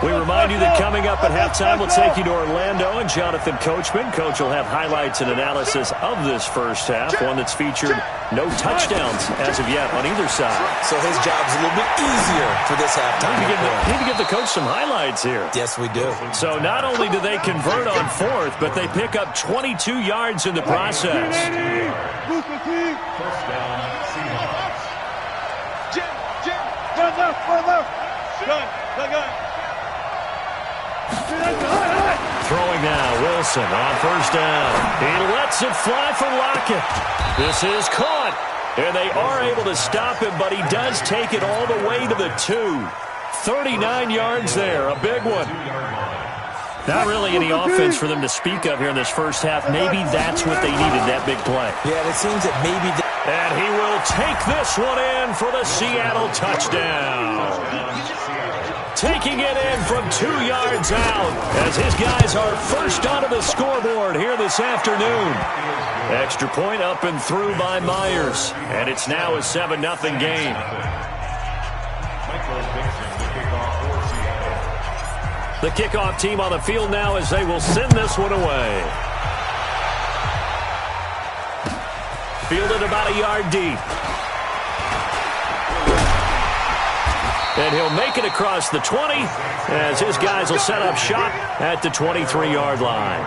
We remind you that coming up at halftime, we'll take you to Orlando and Jonathan Coachman. Coach will have highlights and analysis of this first half, one that's featured no touchdowns as of yet on either side. So his job's a little bit easier for this halftime. Need to give the coach some highlights here. Yes, we do. So not only do they convert on 4th, but they pick up 22 yards in the process. First down, Seahawks. Throwing now, Wilson on first down. He lets it fly for Lockett. This is caught, and they are able to stop him, but he does take it all the way to the 2. 39 yards there, a big one. Not really any offense for them to speak of here in this first half. Maybe that's what they needed, that big play. Yeah, it seems that maybe... And he will take this one in for the Seattle touchdown. Taking it in from 2 yards out as his guys are first onto the scoreboard here this afternoon. Extra point up and through by Myers. And it's now a 7-0 game. The kickoff team on the field now as they will send this one away. Fielded about a yard deep. And he'll make it across the 20 as his guys will set up shop at the 23-yard line.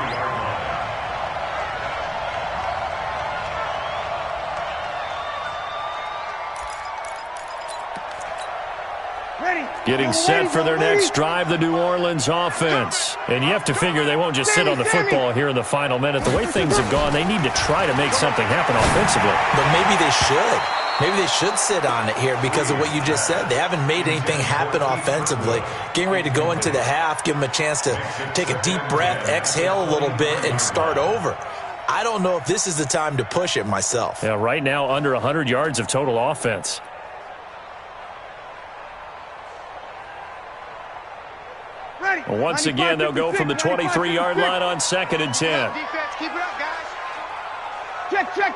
Ready. Getting set for their next drive, the New Orleans offense. And you have to figure they won't just sit on the football here in the final minute. The way things have gone, they need to try to make something happen offensively. But maybe they should. Maybe they should sit on it here because of what you just said. They haven't made anything happen offensively. Getting ready to go into the half, give them a chance to take a deep breath, exhale a little bit, and start over. I don't know if this is the time to push it myself. Yeah, right now under 100 yards of total offense. Once again, they'll go from the 23-yard line on 2nd and 10. Defense, keep it up, guys.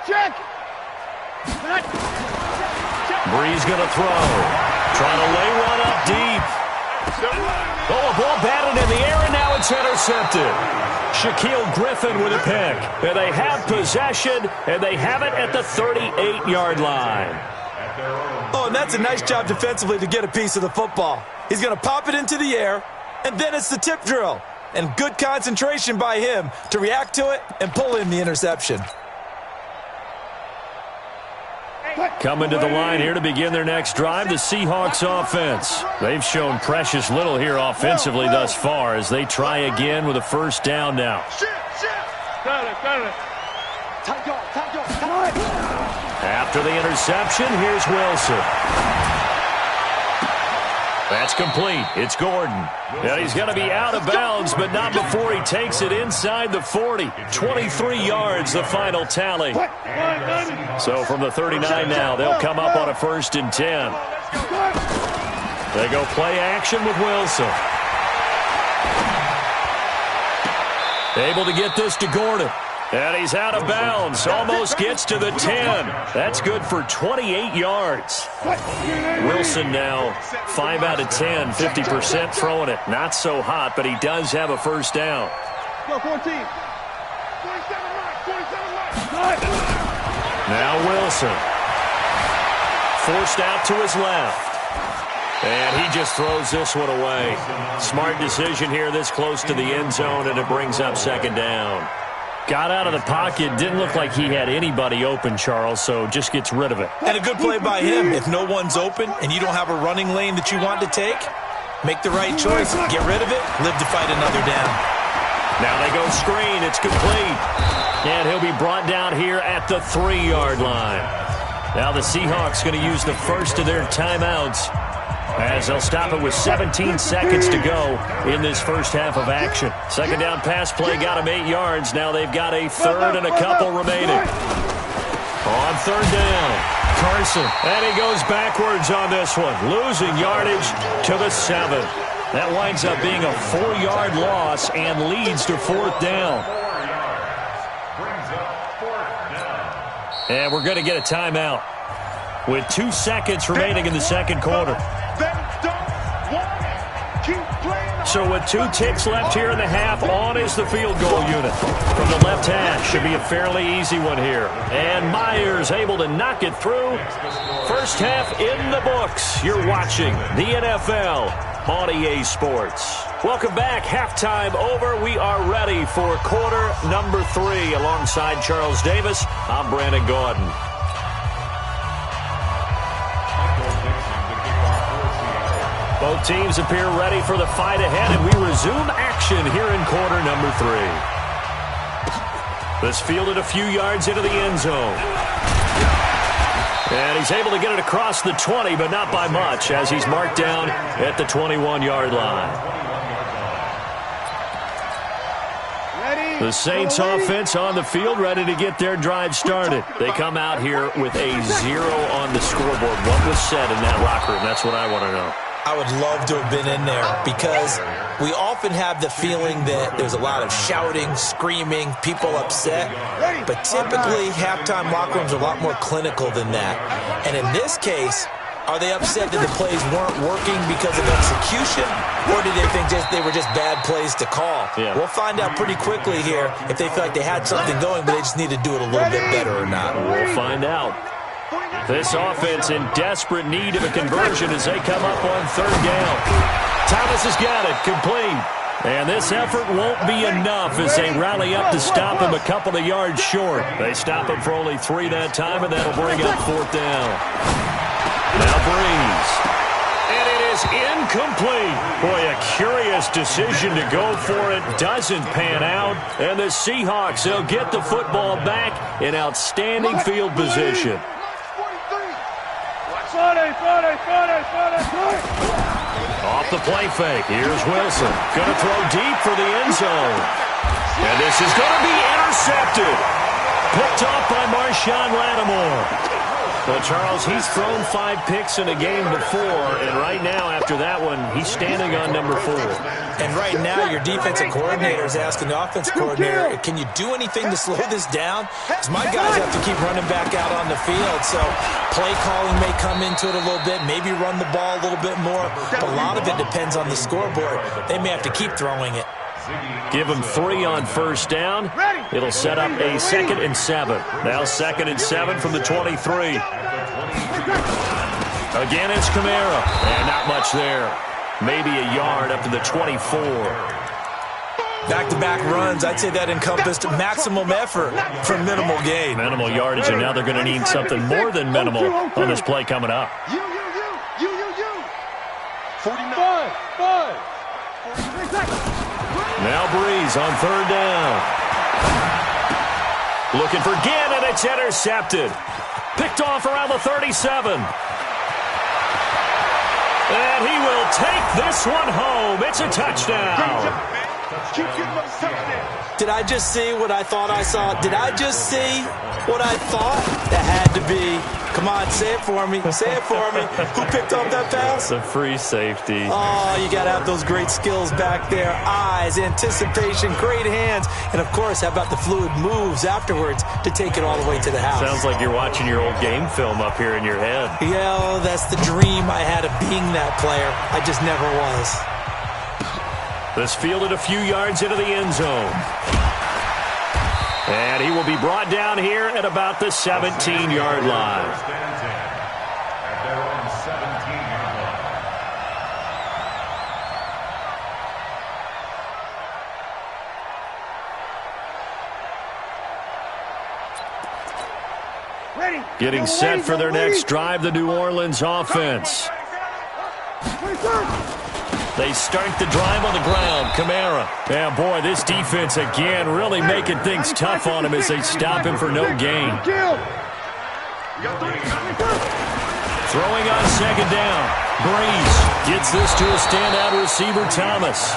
Check. Breeze going to throw. Trying to lay one up deep. Oh, a ball batted in the air, and now it's intercepted. Shaquille Griffin with a pick. And they have possession, and they have it at the 38-yard line. Oh, and that's a nice job defensively to get a piece of the football. He's going to pop it into the air, and then it's the tip drill. And good concentration by him to react to it and pull in the interception. Coming to the line here to begin their next drive, the Seahawks offense. They've shown precious little here offensively thus far as they try again with a first down now. After the interception, here's Wilson. That's complete. It's Gordon. And he's going to be out of bounds, but not before he takes it inside the 40. 23 yards, the final tally. So from the 39 now, they'll come up on a 1st and 10. They go play action with Wilson. Able to get this to Gordon. And he's out of bounds. Almost gets to the 10. That's good for 28 yards. Wilson now 5 out of 10, 50% throwing it. Not so hot, but he does have a first down. Go, 14. 47 right. Now Wilson. Forced out to his left. And he just throws this one away. Smart decision here this close to the end zone, and it brings up 2nd down. Got out of the pocket. Didn't look like he had anybody open, Charles, so just gets rid of it. And a good play by him. If no one's open and you don't have a running lane that you want to take, make the right choice. Get rid of it. Live to fight another down. Now they go screen. It's complete. And he'll be brought down here at the 3-yard line. Now the Seahawks going to use the first of their timeouts as they'll stop it with 17 seconds to go in this first half of action. 2nd down pass play got him 8 yards. Now they've got a 3rd and a couple remaining. On 3rd down, Carson. And he goes backwards on this one, losing yardage to the 7. That winds up being a 4-yard loss and leads to 4th down. And we're going to get a timeout with 2 seconds remaining in the 2nd quarter. So with 2 ticks left here in the half, on is the field goal unit. From the left hash, should be a fairly easy one here. And Myers able to knock it through. First half in the books. You're watching the NFL on EA Sports. Welcome back. Halftime over. We are ready for quarter number 3. Alongside Charles Davis, I'm Brandon Gordon. Both teams appear ready for the fight ahead, and we resume action here in quarter number 3. This fielded a few yards into the end zone. And he's able to get it across the 20, but not by much, as he's marked down at the 21-yard line. The Saints offense on the field, ready to get their drive started. They come out here with a 0 on the scoreboard. What was said in that locker room? That's what I want to know. I would love to have been in there because we often have the feeling that there's a lot of shouting, screaming, people upset. But typically, halftime locker rooms are a lot more clinical than that. And in this case, are they upset that the plays weren't working because of execution? Or did they think they were just bad plays to call? Yeah. We'll find out pretty quickly here if they feel like they had something going, but they just need to do it a little bit better or not. We'll find out. This offense in desperate need of a conversion as they come up on 3rd down. Thomas has got it, complete. And this effort won't be enough as they rally up to stop him a couple of yards short. They stop him for only 3 that time, and that'll bring up 4th down. Now Breeze. And it is is incomplete. Boy, a curious decision to go for it. Doesn't pan out. And the Seahawks, they'll get the football back in outstanding field position. Off the play fake. Here's Wilson. Going to throw deep for the end zone. And this is going to be intercepted. Picked off by Marshawn Lattimore. Well, Charles, he's thrown 5 picks in a game before, and right now, after that one, he's standing on number 4. And right now, your defensive coordinator is asking the offensive coordinator, can you do anything to slow this down? Because my guys have to keep running back out on the field, so play calling may come into it a little bit, maybe run the ball a little bit more, but a lot of it depends on the scoreboard. They may have to keep throwing it. Give him 3 on first down. It'll set up a 2nd and 7. Now 2nd and 7 from the 23. Again, it's Kamara. And not much there. Maybe a yard up to the 24. Back-to-back runs, I'd say that encompassed maximum effort for minimal gain. Minimal yardage, and now they're going to need something more than minimal on this play coming up. 49. Now Breeze on 3rd down. Looking for Gannon, it's intercepted. Picked off around the 37. And he will take this one home. It's a touchdown. Did I just see what I thought I saw? Did I just see what I thought? That had to be. Come on, say it for me. Say it for me. Who picked up that pass? The free safety. Oh, you got to have those great skills back there. Eyes, anticipation, great hands. And, of course, how about the fluid moves afterwards to take it all the way to the house? Sounds like you're watching your old game film up here in your head. Yeah, that's the dream I had of being that player. I just never was. This fielded a few yards into the end zone. And he will be brought down here at about the 17-yard line. Getting set for their next drive, the New Orleans offense. They start the drive on the ground. Kamara. Yeah, boy, this defense again really making things tough on him as they stop him for no gain. Throwing on 2nd down. Breeze gets this to a standout receiver, Thomas.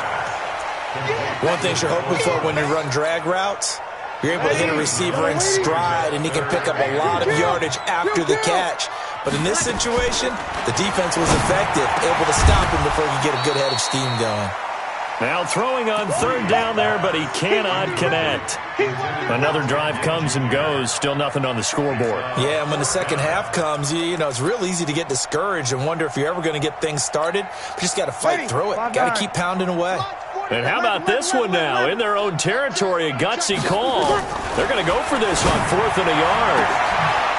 One thing you're hoping for when you run drag routes, you're able to hit a receiver in stride, and he can pick up a lot of yardage after the catch. But in this situation, the defense was effective, able to stop him before he could get a good head of steam going. Now throwing on 3rd down there, but he cannot connect. Another drive comes and goes, still nothing on the scoreboard. Yeah, and when the second half comes, you know, it's real easy to get discouraged and wonder if you're ever going to get things started. But you just got to fight through it. Got to keep pounding away. And how about this one now? In their own territory, a gutsy call. They're going to go for this on 4th and a yard.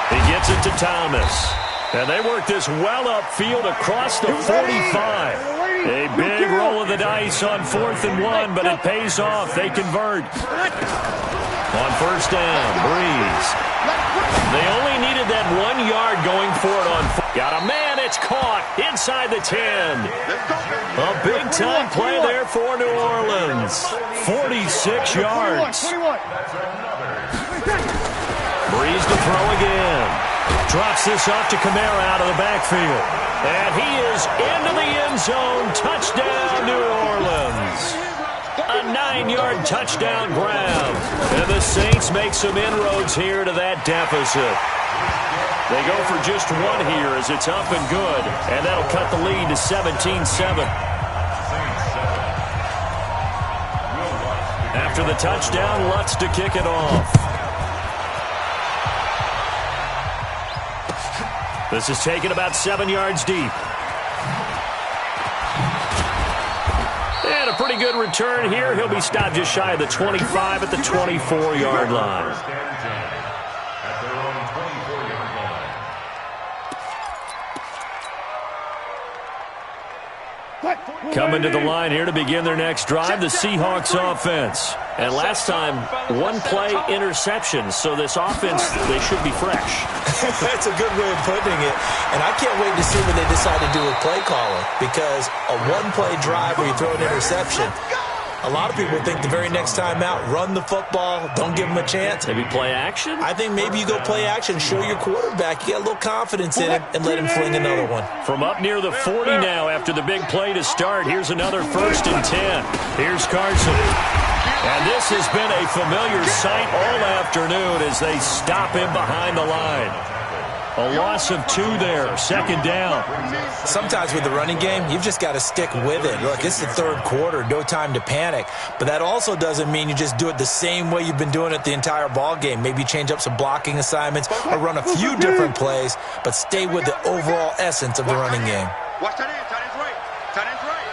He gets it to Thomas. And they work this well upfield across the 45. A big roll of the dice on 4th and 1, but it pays off. They convert. On 1st down, Breeze. They only needed that 1 yard going for it on 4th. Got a man, it's caught inside the 10. A big-time play there for New Orleans. 46 yards. Breeze to throw again. Drops this off to Kamara out of the backfield. And he is into the end zone. Touchdown, New Orleans. A 9-yard touchdown grab. And the Saints make some inroads here to that deficit. They go for just 1 here as it's up and good. And that'll cut the lead to 17-7. After the touchdown, Lutz to kick it off. This is taken about 7 yards deep. And a pretty good return here. He'll be stopped just shy of the 25 at the 24-yard line. Coming to the line here to begin their next drive, the Seahawks offense. And last time, one play interception. So this offense, they should be fresh. That's a good way of putting it. And I can't wait to see what they decide to do with play calling, because a one-play drive where you throw an interception, a lot of people think the very next time out, run the football, don't give them a chance. Maybe play action? I think maybe you go play action, show your quarterback, you get a little confidence in him, and let him fling another one. From up near the 40 now after the big play to start, here's another 1st and 10. Here's Carson. And this has been a familiar sight all afternoon as they stop him behind the line. A loss of 2 there, 2nd down. Sometimes with the running game, you've just got to stick with it. Look, it's the 3rd quarter, no time to panic. But that also doesn't mean you just do it the same way you've been doing it the entire ball game. Maybe change up some blocking assignments or run a few different plays, but stay with the overall essence of the running game. Watch tight end. Tight end's right. Tight end's right.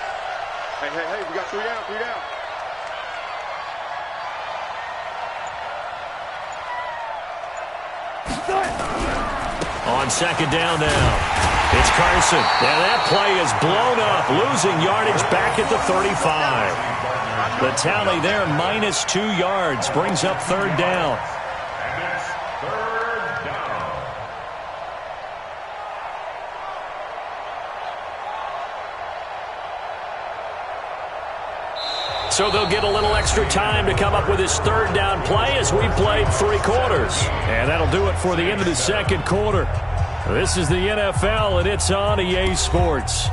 Hey, we got 3 down, 3 down. On 2nd down now, it's Carson. And that play is blown up, losing yardage back at the 35. The tally there, -2 yards, brings up 3rd down. And it's 3rd down. So they'll get a little extra time to come up with his 3rd down play as we played 3 quarters. And that'll do it for the end of the 2nd quarter. This is the NFL, and it's on EA Sports.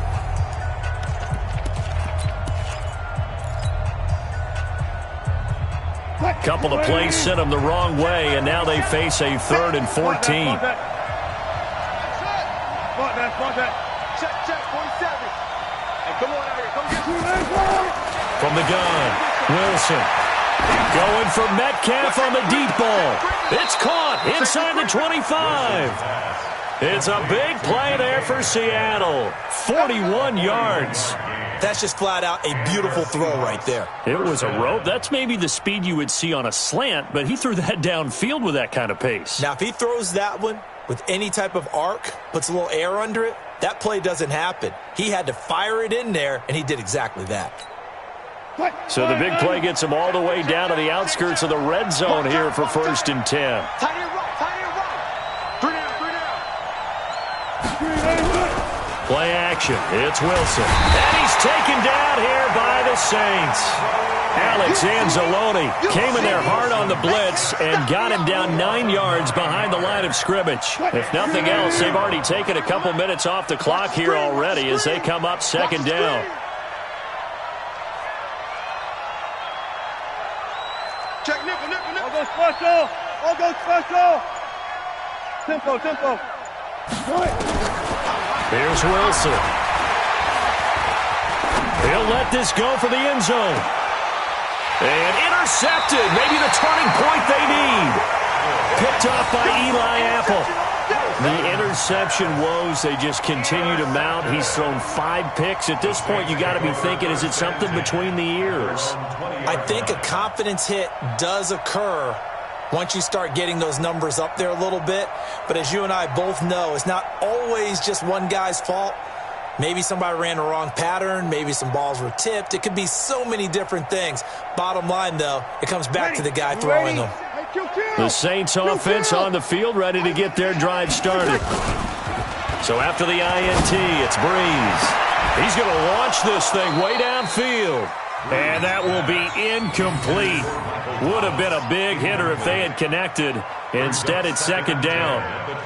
Couple of plays sent them the wrong way, and now they face a 3rd and 14. Check, 47. Hey, come on out here. Come get From the gun, Wilson. Going for Metcalf on the deep ball. It's caught inside the 25. It's a big play there for Seattle. 41 yards. That's just flat out a beautiful throw right there. It was a rope. That's maybe the speed you would see on a slant, but he threw that downfield with that kind of pace. Now, if he throws that one with any type of arc, puts a little air under it, that play doesn't happen. He had to fire it in there, and he did exactly that. So the big play gets him all the way down to the outskirts of the red zone here for 1st and 10. Tight end right. 3 down, 3 down. Play action. It's Wilson. And he's taken down here by the Saints. Alex Anzalone came in there hard on the blitz and got him down 9 yards behind the line of scrimmage. If nothing else, they've already taken a couple minutes off the clock here already as they come up 2nd down. Check nickel. All go special. All go special. Tempo. Here's Wilson. He'll let this go for the end zone. And intercepted. Maybe the turning point they need. Picked off by Eli Apple. The interception woes, they just continue to mount. He's thrown 5 picks. At this point, you got to be thinking, is it something between the ears? I think a confidence hit does occur once you start getting those numbers up there a little bit. But as you and I both know, it's not always just one guy's fault. Maybe somebody ran the wrong pattern. Maybe some balls were tipped. It could be so many different things. Bottom line, though, it comes back to the guy throwing them. The Saints offense on the field, ready to get their drive started. So after the INT, it's Breeze. He's going to launch this thing way downfield. And that will be incomplete. Would have been a big hitter if they had connected. Instead, it's 2nd down.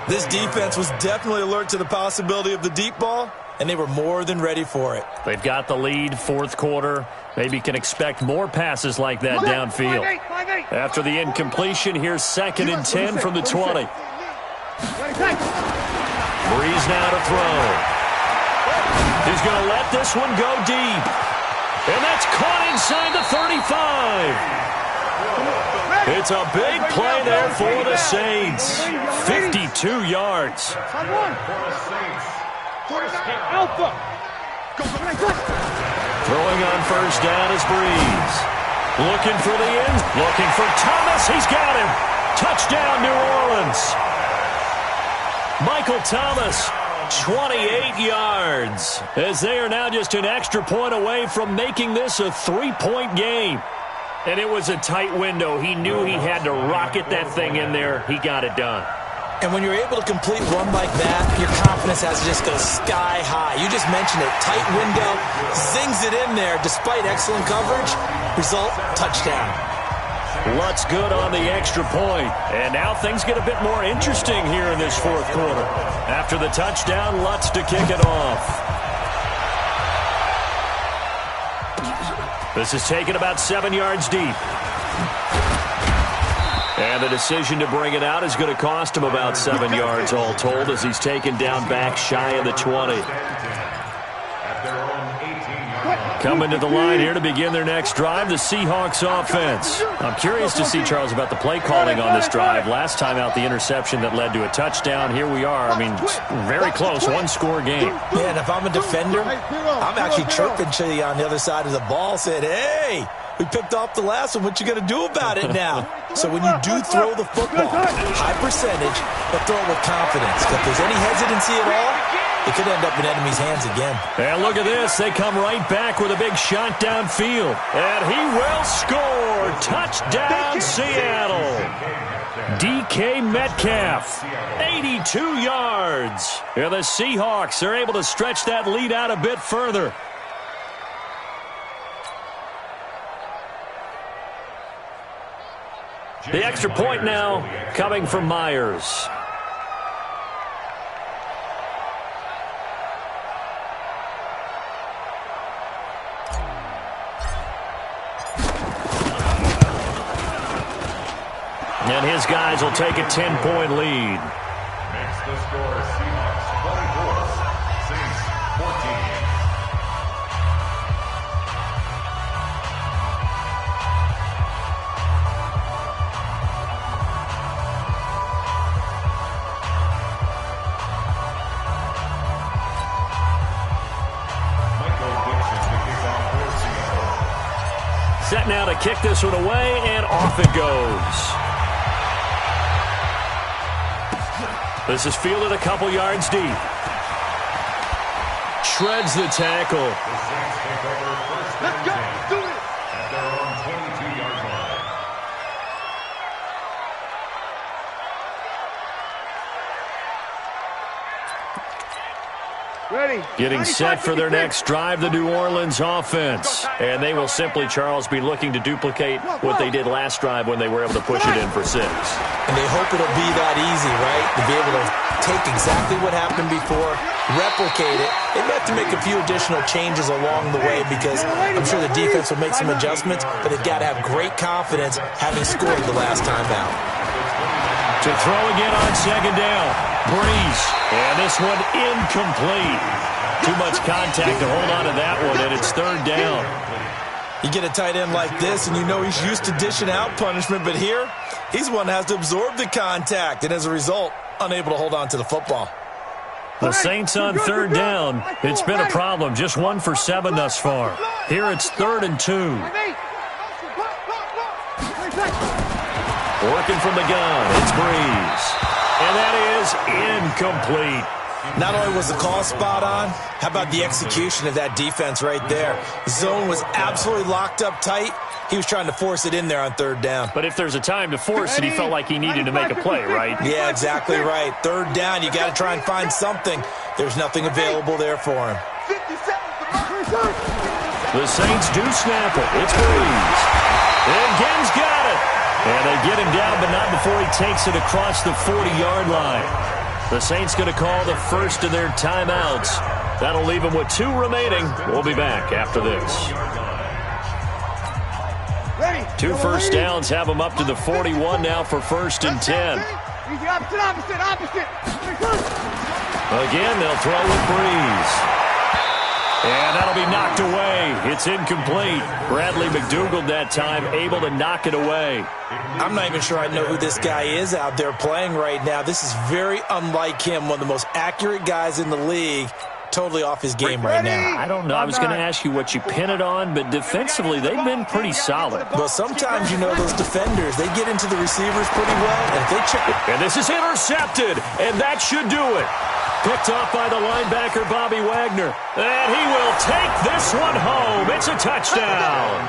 This defense was definitely alert to the possibility of the deep ball, and they were more than ready for it. They've got the lead, 4th quarter. Maybe can expect more passes like that downfield. After the incompletion, here's 2nd and 10 from the 20. Breeze now to throw. He's going to let this one go deep. And that's caught inside the 35. It's a big play there for the Saints. 52 yards. Throwing on 1st down is Breeze. Looking for the end. Looking for Thomas. He's got him. Touchdown, New Orleans. Michael Thomas, 28 yards. As they are now just an extra point away from making this a 3-point game. And it was a tight window. He knew he had to rocket that thing in there. He got it done. And when you're able to complete one like that, your confidence has to just go sky high. You just mentioned it. Tight window, zings it in there despite excellent coverage. Result, touchdown. Lutz good on the extra point. And now things get a bit more interesting here in this fourth quarter. After the touchdown, Lutz to kick it off. This is taken about 7 yards deep. And the decision to bring it out is going to cost him about 7 yards all told as he's taken down back shy of the 20. Coming to the line here to begin their next drive, the Seahawks offense. I'm curious to see, Charles, about the play calling on this drive. Last time out, the interception that led to a touchdown. Here we are. I mean, very close, one-score game. Yeah, and if I'm a defender, I'm actually chirping to you on the other side of the ball, saying, hey, we picked off the last one. What you going to do about it now? So when you do throw the football, high percentage, but throw it with confidence. If there's any hesitancy at all, it could end up in enemy's hands again. And look at this. They come right back with a big shot downfield. And he will score. Touchdown, Seattle. DK Metcalf, 82 yards. And the Seahawks are able to stretch that lead out a bit further. The extra point now coming from Myers. And his guys will take a 10-point lead. Makes the score Seahawks 24, Saints 14. Set now to kick this one away, and off it goes. This is fielded a couple yards deep. Shreds the tackle. The Saints take over first and 10 at their own 22-yard line. Ready. Getting set for their next drive, the New Orleans offense. And they will simply, Charles, be looking to duplicate what they did last drive when they were able to push it in for 6. And they hope it'll be that easy, right? To be able to take exactly what happened before, replicate it. They may have to make a few additional changes along the way because I'm sure the defense will make some adjustments, but they've got to have great confidence having scored the last time out. To throw again on second down. Breeze. And this one incomplete. Too much contact to hold on to that one, and it's third down. You get a tight end like this, and you know he's used to dishing out punishment, but here, he's one that has to absorb the contact, and as a result, unable to hold on to the football. The Saints on third down. It's been a problem. Just 1 for 7 thus far. Here it's 3rd and 2. Working from the gun, it's Breeze. And that is incomplete. Not only was the call spot on, how about the execution of that defense right there? The zone was absolutely locked up tight. He was trying to force it in there on third down. But if there's a time to force it, he felt like he needed to make a play, right? Yeah, exactly right. Third down, you got to try and find something. There's nothing available there for him. The Saints do snap it. It's Breeze. And Genn's got it. And they get him down, but not before he takes it across the 40-yard line. The Saints going to call the first of their timeouts. That'll leave them with 2 remaining. We'll be back after this. 2 first downs have them up to the 41 now for 1st and 10. Opposite. Again, they'll throw with Breeze. And that'll be knocked away. It's incomplete. Bradley McDougald that time able to knock it away. I'm not even sure I know who this guy is out there playing right now. This is very unlike him, one of the most accurate guys in the league. Totally off his game right now. I don't know. I was going to ask you what you pin it on, but defensively, they've been pretty solid. Well, sometimes, you know, those defenders, they get into the receivers pretty well, and if they chip it. And this is intercepted, and that should do it. Picked off by the linebacker, Bobby Wagner. And he will take this one home. It's a touchdown.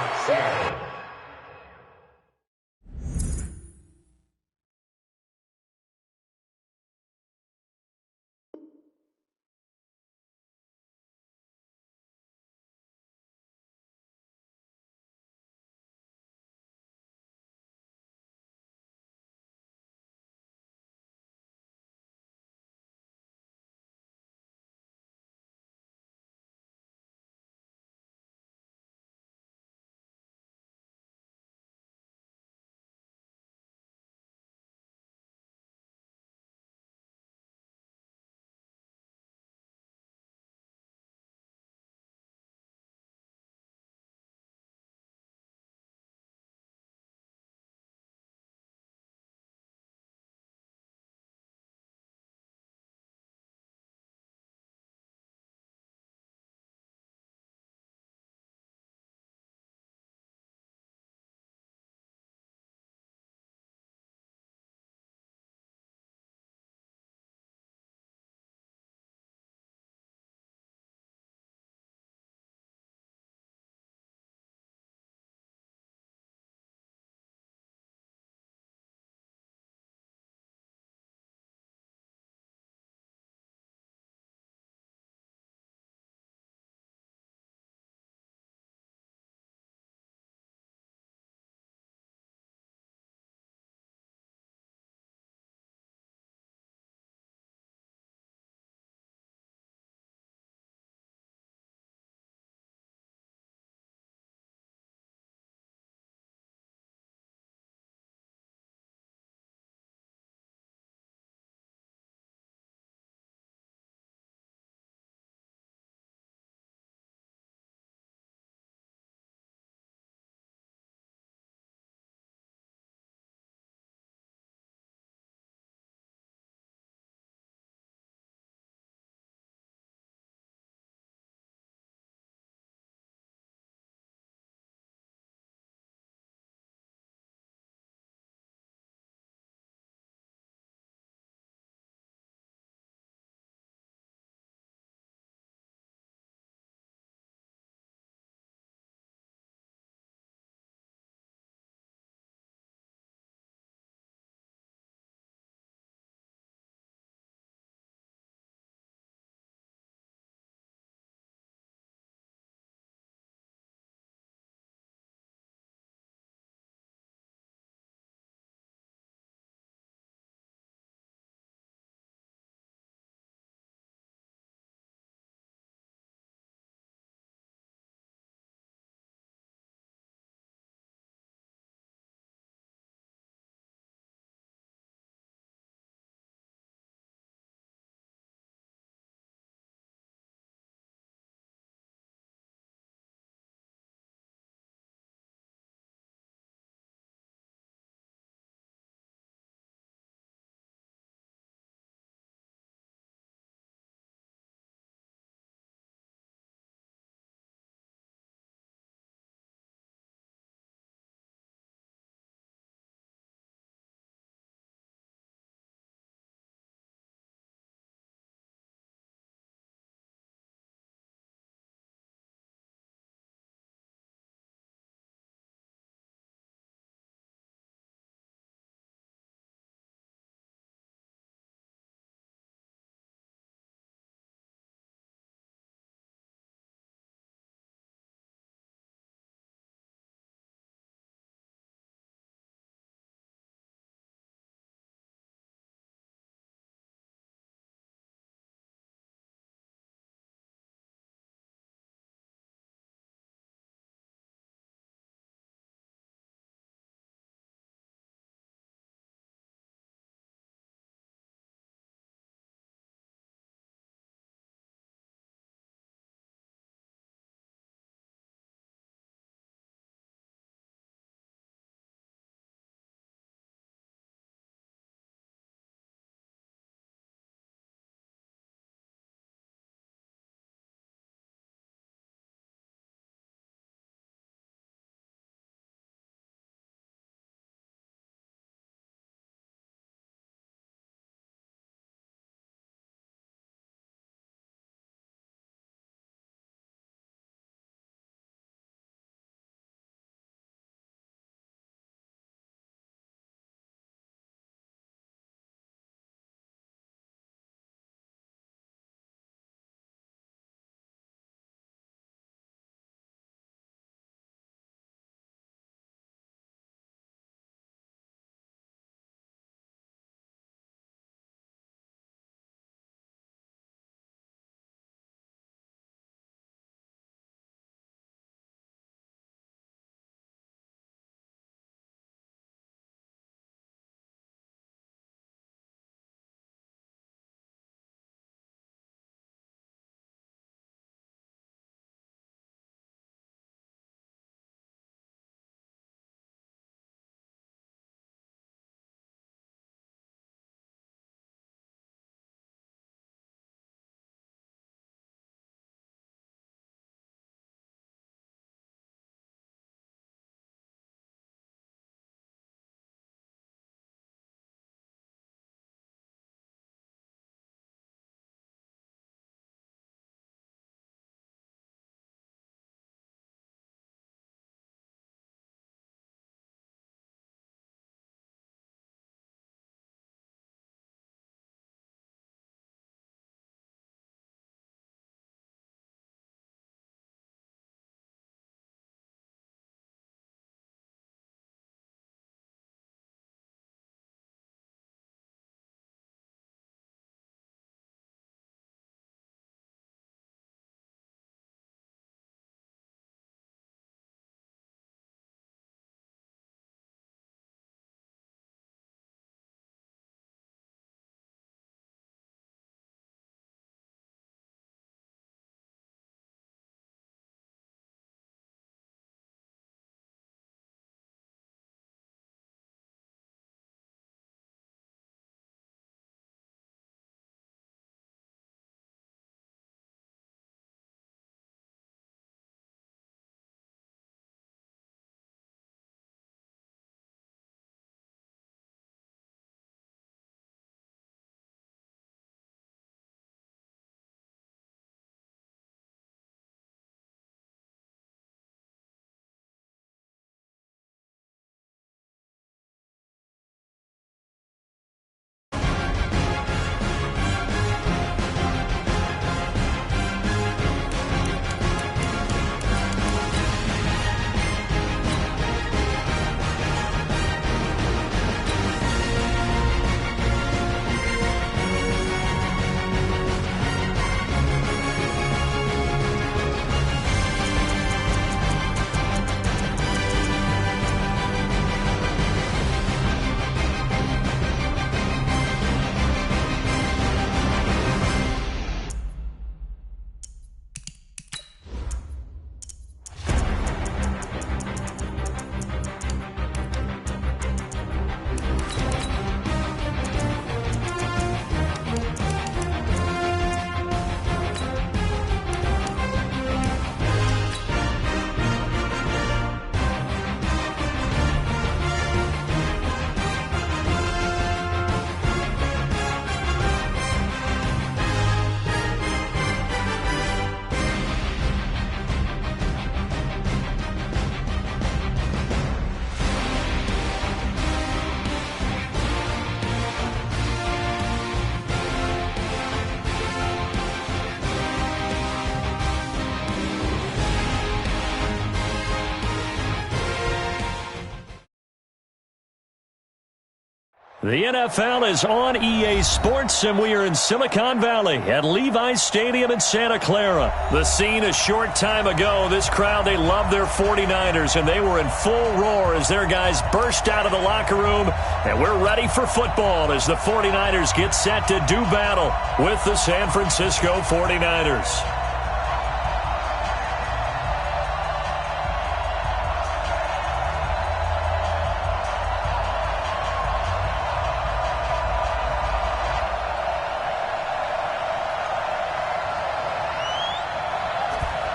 The NFL is on EA Sports, and we are in Silicon Valley at Levi's Stadium in Santa Clara. The scene a short time ago, this crowd, they love their 49ers, and they were in full roar as their guys burst out of the locker room, and we're ready for football as the 49ers get set to do battle with the San Francisco 49ers.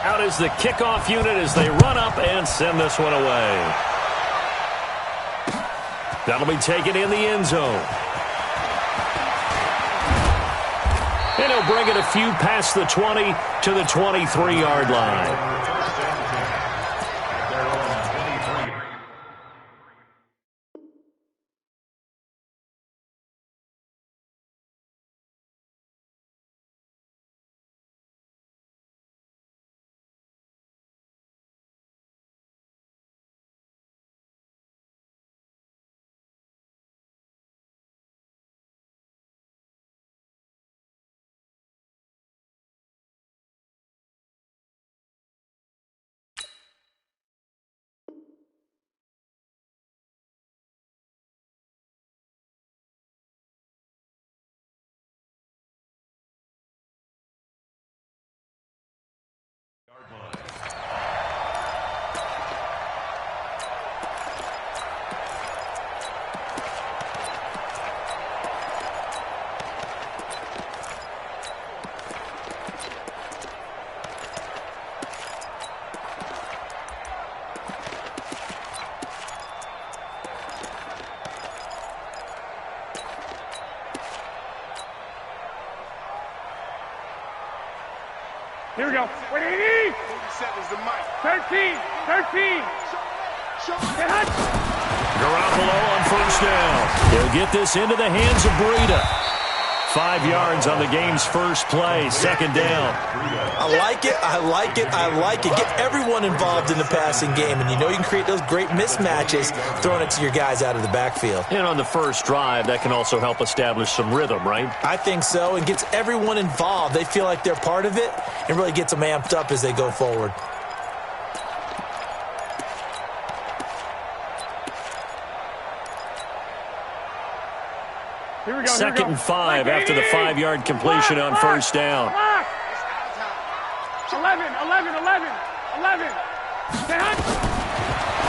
Out is the kickoff unit as they run up and send this one away. That'll be taken in the end zone. And he'll bring it a few past the 20 to the 23-yard line. Here we go. 180. 13. Garoppolo on first down. He'll get this into the hands of Breida. 5 yards on the game's first play, second down. I like it. Get everyone involved in the passing game, and you know you can create those great mismatches throwing it to your guys out of the backfield. And on the first drive, that can also help establish some rhythm, right? I think so, and gets everyone involved. They feel like they're part of it and really gets them amped up as they go forward. Second and 5 after the 5-yard completion on first down. 11.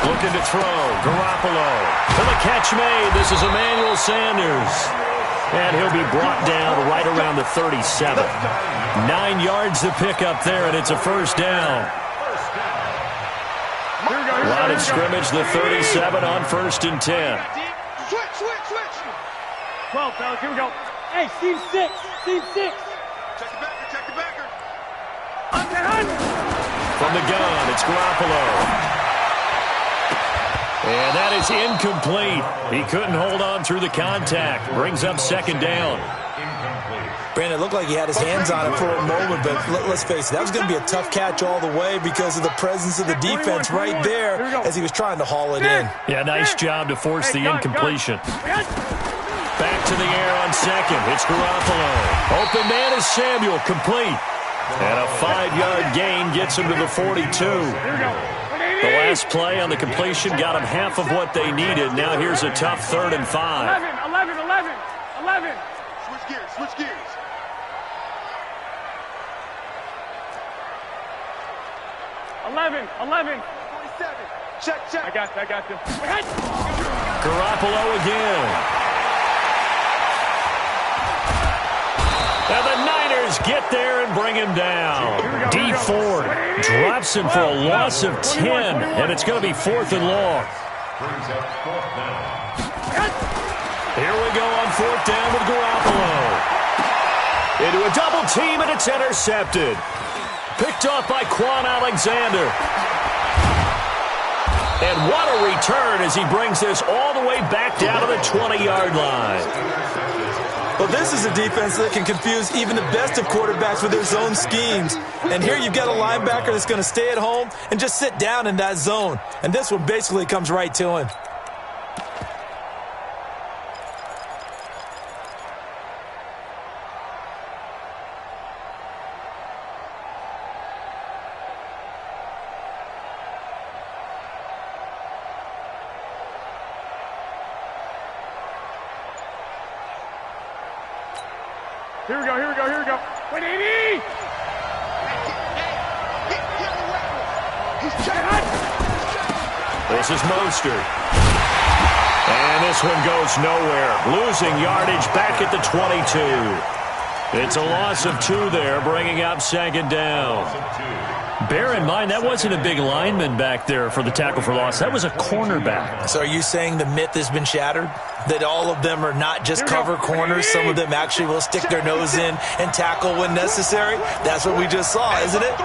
Looking to throw. Garoppolo. For the catch made. This is Emmanuel Sanders. And he'll be brought down right around the 37. 9 yards to pick up there, and it's a first down. Line of scrimmage, the 37 on 1st and 10. Switch. 12, fellas, here we go. Hey, Team 6. Check the backer. From the gun, it's Garoppolo. And that is incomplete. He couldn't hold on through the contact. Brings up second down. Brandon, it looked like he had his hands on it for a moment, but let's face it, that was going to be a tough catch all the way because of the presence of the defense right there as he was trying to haul it in. Yeah, nice job to force the incompletion. Back to the air on second. It's Garoppolo. Open man is Samuel, complete. And a 5-yard gain gets him to the 42. The last play on the completion got him half of what they needed. Now here's a tough 3rd and 5. 11. Switch gears. 11. 47. Check. I got this. Garoppolo again. And the Niners get there and bring him down. D Ford drops him for a loss of 10, and it's going to be 4th and long. Here we go on 4th down with Garoppolo. Into a double team, and it's intercepted. Picked off by Quan Alexander. And what a return as he brings this all the way back down to the 20-yard line. Well, this is a defense that can confuse even the best of quarterbacks with their zone schemes. And here you've got a linebacker that's going to stay at home and just sit down in that zone. And this one basically comes right to him. Here we go, here we go, here we go. 180! This is Mostert. And this one goes nowhere. Losing yardage back at the 22. It's a loss of 2 there, bringing up second down. Bear in mind, that wasn't a big lineman back there for the tackle for loss. That was a cornerback. So are you saying the myth has been shattered? That all of them are not just cover corners? Some of them actually will stick their nose in and tackle when necessary? That's what we just saw, isn't it?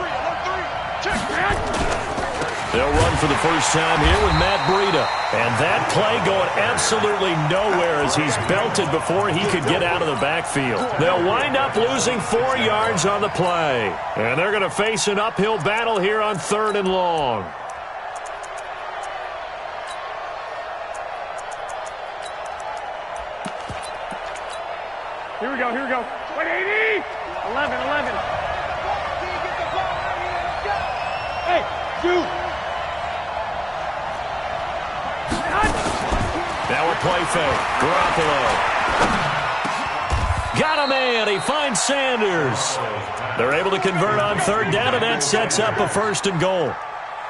They'll run for the first time here with Matt Breida. And that play going absolutely nowhere as he's belted before he could get out of the backfield. They'll wind up losing 4 yards on the play. And they're going to face an uphill battle here on 3rd and long. Here we go, here we go. 180! 11. Hey, shoot! Now a play fake. Garoppolo. Got a man. He finds Sanders. They're able to convert on 3rd down, and that sets up a 1st and goal.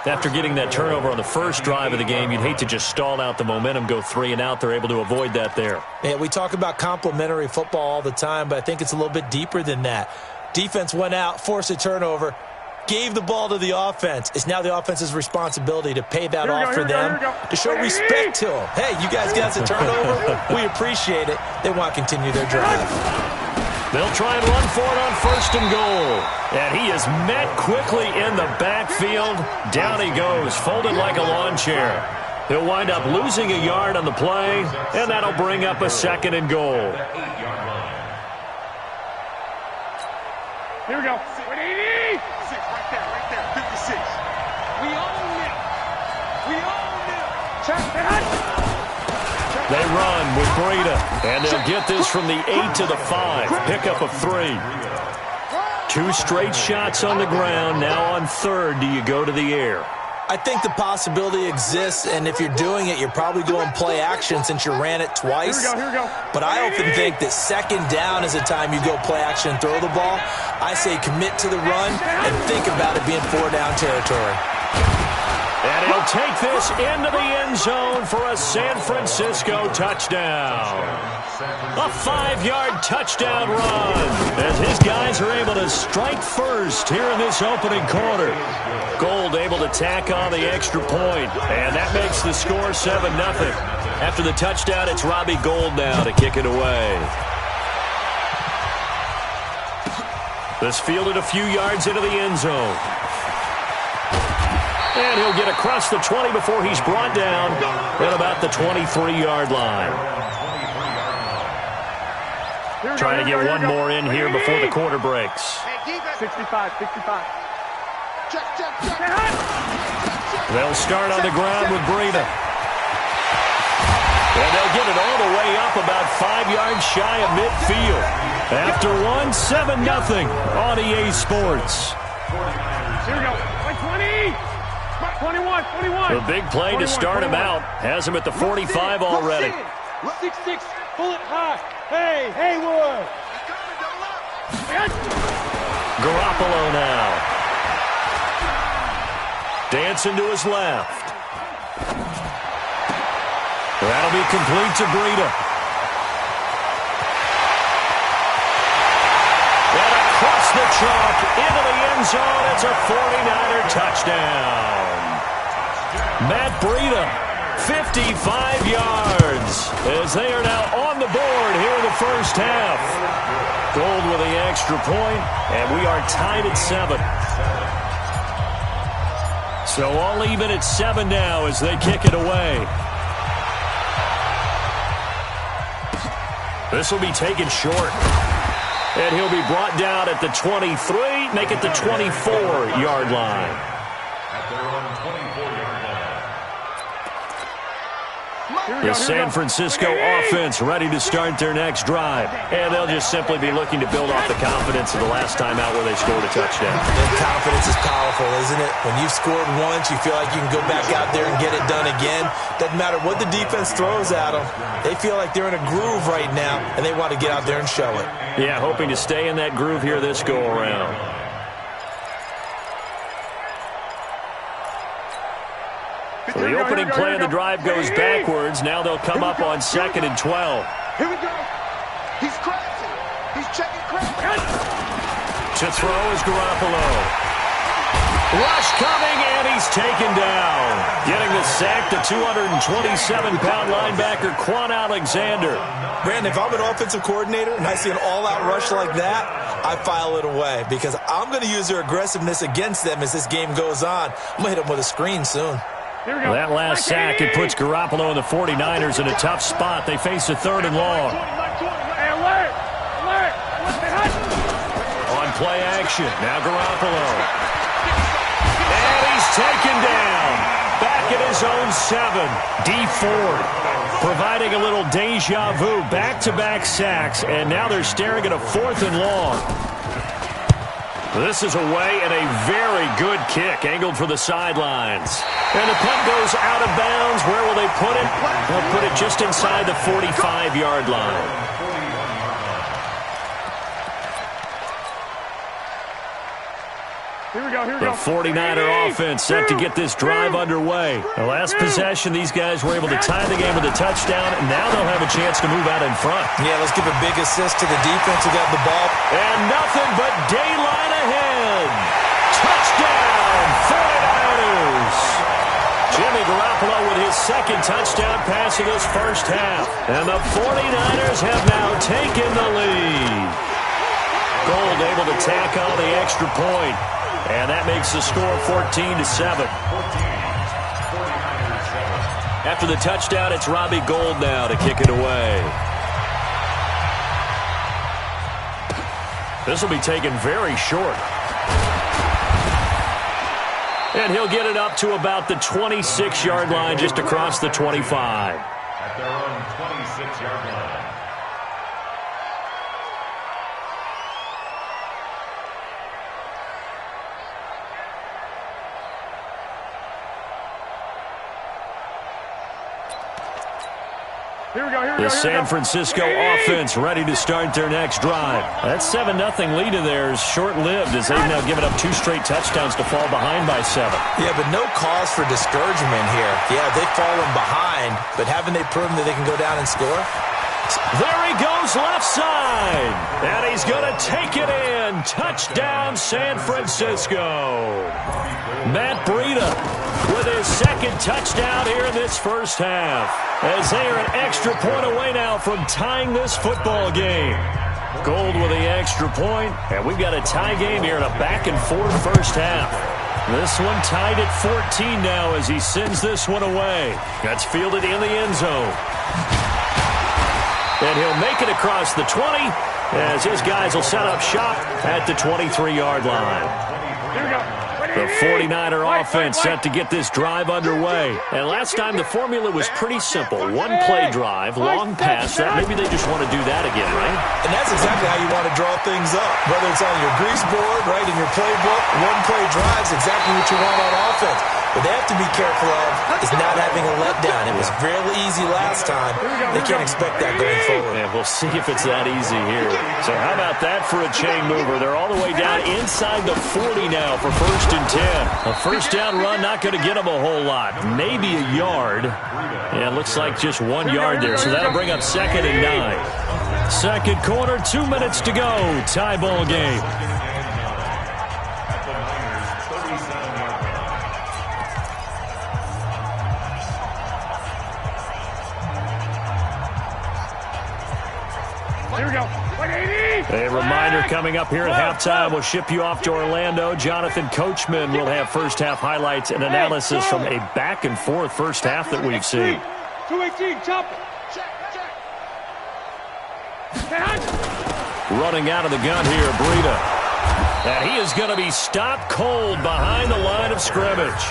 After getting that turnover on the first drive of the game, you'd hate to just stall out the momentum, go 3 and out. They're able to avoid that there. Yeah, we talk about complementary football all the time, but I think it's a little bit deeper than that. Defense went out, forced a turnover, gave the ball to the offense. It's now the offense's responsibility to pay that off for them, to show respect to them. Hey, you guys got us a turnover. We appreciate it. They want to continue their drive. They'll try and run for it on 1st and goal. And he is met quickly in the backfield. Down he goes, folded like a lawn chair. He'll wind up losing a yard on the play, and that'll bring up a 2nd and goal. Here we go. 180! Right there, 56. We own it. We own it. Check that. They run with Breida, and they'll get this from the 8 to the 5. Pickup of 3. 2 straight shots on the ground. Now on 3rd, do you go to the air? I think the possibility exists, and if you're doing it, you're probably going play action since you ran it twice. Here we go. But I often think that 2nd down is a time you go play action and throw the ball. I say commit to the run and think about it being 4-down territory. And he'll take this into the end zone for a San Francisco touchdown. A 5-yard touchdown run as his guys are able to strike first here in this opening quarter. Gold able to tack on the extra point, and that makes the score 7-0. After the touchdown, it's Robbie Gould now to kick it away. This fielded a few yards into the end zone. And he'll get across the 20 before he's brought down at about the 23-yard line. Trying to get one more in here before the quarter breaks. 65. They'll start on the ground with Breida. And they'll get it all the way up about 5 yards shy of midfield. After 7-0 on EA Sports. Here we go. 120. 21. The big play to start him out has him at the 45 already. 6-6. Pull it high. Hey, Haywood. Garoppolo now. Dancing to his left. That'll be complete to Breida. And across the chalk into the end zone. It's a 49er touchdown. Matt Breida, 55 yards as they are now on the board here in the first half. Gold with the extra point, and we are tied at 7. So all even at 7 now as they kick it away. This will be taken short. And he'll be brought down at the 23, make it the 24-yard line. At their own 24-yard line. The San Francisco offense ready to start their next drive. And they'll just simply be looking to build off the confidence of the last time out where they scored a touchdown. And confidence is powerful, isn't it? When you've scored once, you feel like you can go back out there and get it done again. Doesn't matter what the defense throws at them. They feel like they're in a groove right now, and they want to get out there and show it. Yeah, hoping to stay in that groove here this go-around. So the opening play of the drive goes backwards. Now they'll come up on 2nd and 12. Here we go. He's crashing. He's checking crash. To throw is Garoppolo. Rush coming, and he's taken down. Getting the sack to 227-pound linebacker Quan Alexander. Brandon, if I'm an offensive coordinator and I see an all-out rush like that, I file it away because I'm going to use their aggressiveness against them as this game goes on. I'm going to hit them with a screen soon. Well, that last sack, it puts Garoppolo and the 49ers in a tough spot. They face a 3rd and long. On play action, now Garoppolo. And he's taken down. Back at his own 7. Dee Ford providing a little deja vu. Back-to-back sacks, and now they're staring at a 4th and long. This is away, and a very good kick angled for the sidelines. And the punt goes out of bounds. Where will they put it? They'll put it just inside the 45-yard line. The 49er offense set to get this drive underway. The last possession, these guys were able to tie the game with a touchdown, and now they'll have a chance to move out in front. Yeah, let's give a big assist to the defense who got the ball. And nothing but daylight ahead. Touchdown, 49ers. Jimmy Garoppolo with his 2nd touchdown pass of this first half. And the 49ers have now taken the lead. Gold able to tack on the extra point. And that makes the score 14-7. After the touchdown, it's Robbie Gould now to kick it away. This will be taken very short. And he'll get it up to about the 26-yard line, just across the 25. At their own 26-yard line. The San Francisco offense ready to start their next drive. That 7-0 lead of theirs short-lived as they've now given up 2 straight touchdowns to fall behind by 7. Yeah, but no cause for discouragement here. Yeah, they've fallen behind, but haven't they proven that they can go down and score? There he goes left side. And he's going to take it in. Touchdown, San Francisco. Matt Breida with his 2nd touchdown here in this first half. As they are an extra point away now from tying this football game. Gold with the extra point, and we've got a tie game here in a back-and-forth first half. This one tied at 14 now as he sends this one away. That's fielded in the end zone. And he'll make it across the 20 as his guys will set up shop at the 23-yard line. Here we go. The 49er offense set to get this drive underway. And last time the formula was pretty simple. One-play drive, long pass. Maybe they just want to do that again, right? And that's exactly how you want to draw things up. Whether it's on your grease board, right, in your playbook, one-play drive's exactly what you want on offense. What they have to be careful of is not having a letdown. It was fairly easy last time. They can't expect that going forward. Yeah, we'll see if it's that easy here. So how about that for a chain mover? They're all the way down inside the 40 now for 1st and 10. A first down run not going to get them a whole lot. Maybe a yard. Yeah, it looks like just 1 yard there. So that'll bring up 2nd and 9. Second quarter, 2 minutes to go. Tie ball game. Here we go. 180. A reminder coming up here at halftime. We'll ship you off to Orlando. Jonathan Coachman will have first half highlights and analysis from a back-and-forth first half that we've seen. 218, chop it. Running out of the gun here, Breida. And he is going to be stopped cold behind the line of scrimmage.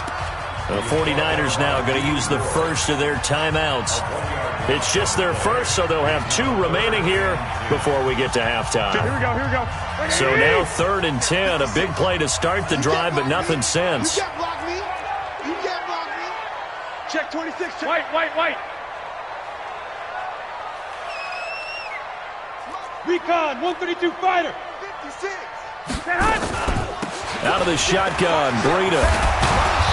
The 49ers now going to use the first of their timeouts. It's just their first, so they'll have 2 remaining here before we get to halftime. Here we go, here we go. So now 3rd and 10, a big play to start the drive, but nothing since. You can't block me. You can't block me. Check 26. Check. White. Recon, 132 fighter. 56. Out of the shotgun, Breida.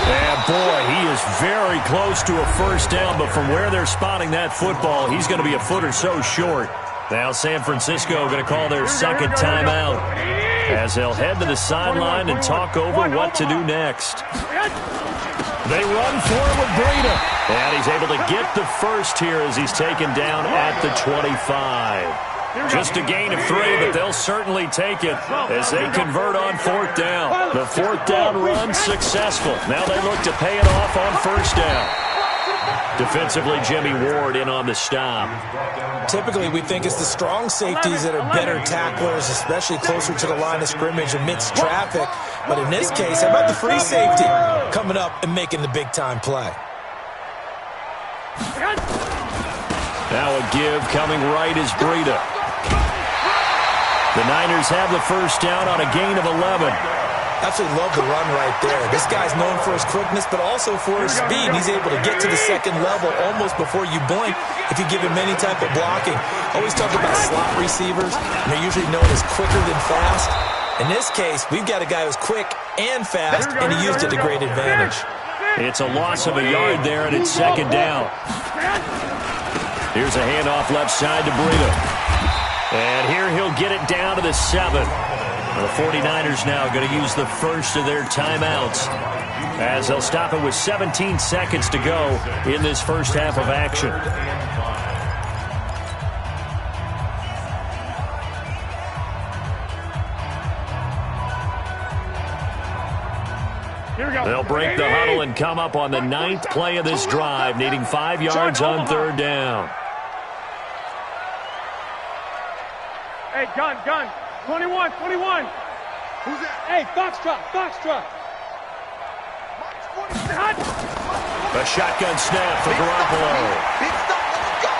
And, boy, he is very close to a first down, but from where they're spotting that football, he's going to be a foot or so short. Now San Francisco going to call their second timeout as they'll head to the sideline and talk over what to do next. They run for it with Breida. And he's able to get the first here as he's taken down at the 25. Just a gain of 3, but they'll certainly take it as they convert on 4th down. The 4th down run successful. Now they look to pay it off on 1st down. Defensively, Jimmy Ward in on the stop. Typically, we think it's the strong safeties that are better tacklers, especially closer to the line of scrimmage amidst traffic. But in this case, how about the free safety coming up and making the big-time play? Now a give coming right is Breida. The Niners have the first down on a gain of 11. Absolutely love the run right there. This guy's known for his quickness, but also for his speed. He's able to get to the second level almost before you blink if you give him any type of blocking. Always talk about slot receivers, and they're usually known as quicker than fast. In this case, we've got a guy who's quick and fast, and he used it to great advantage. It's a loss of a yard there, and it's 2nd down. Here's a handoff left side to Breida. And here he'll get it down to the 7. The 49ers now going to use the first of their timeouts as they'll stop it with 17 seconds to go in this first half of action. They'll break the huddle and come up on the 9th play of this drive, needing 5 yards on 3rd down. Hey, gun. 21. Who's that? Hey, Foxtrot. A shotgun snap for Garoppolo. Big stop. Let's go.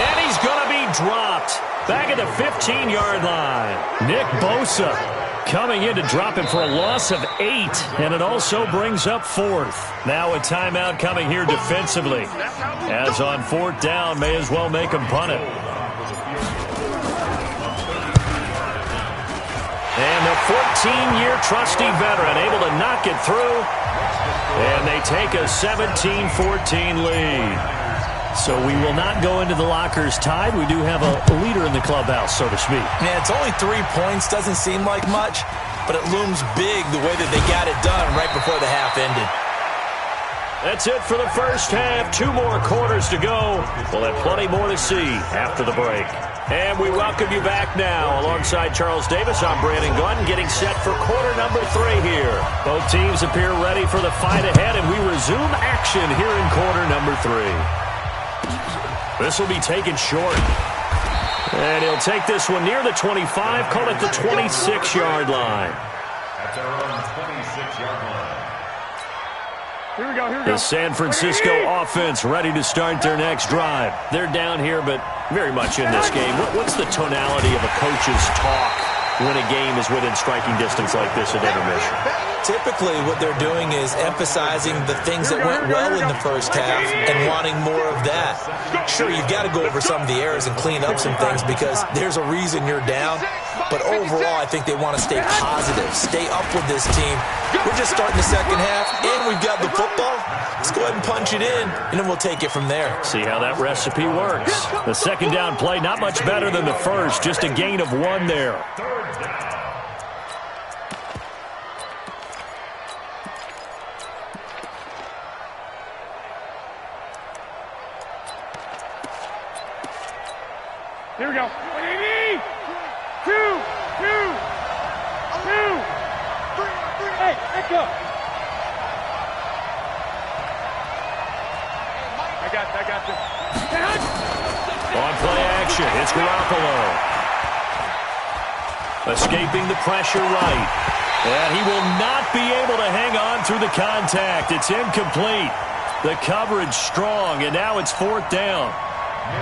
And he's going to be dropped back at the 15-yard line. Nick Bosa coming in to drop him for a loss of 8, and it also brings up 4th. Now a timeout coming here defensively, as on 4th down, may as well make him punt it. And the 14-year trusty veteran able to knock it through, and they take a 17-14 lead. So we will not go into the lockers tied. We do have a leader in the clubhouse, so to speak. Yeah, it's only 3 points. Doesn't seem like much, but it looms big the way that they got it done right before the half ended. That's it for the first half. 2 more quarters to go. We'll have plenty more to see after the break. And we welcome you back now. Alongside Charles Davis, I'm Brandon Gunn, getting set for quarter number 3 here. Both teams appear ready for the fight ahead, and we resume action here in quarter number 3. This will be taken short. And he'll take this one near the 25, call it the 26-yard line. At their own 26-yard line. Here we go. The San Francisco offense ready to start their next drive. They're down here, but very much in this game. What's the tonality of a coach's talk when a game is within striking distance like this at intermission? Typically, what they're doing is emphasizing the things that went well in the first half and wanting more of that. Sure, you've got to go over some of the errors and clean up some things because there's a reason you're down. But overall, I think they want to stay positive, stay up with this team. We're just starting the second half, and we've got the football. Let's go ahead and punch it in, and then we'll take it from there. See how that recipe works. The second down play, not much better than the first, just a gain of 1 there. Here we go. 2. Hey, echo. I got this. On play action, it's Garoppolo. Escaping the pressure right. And he will not be able to hang on through the contact. It's incomplete. The coverage strong, and now it's 4th down.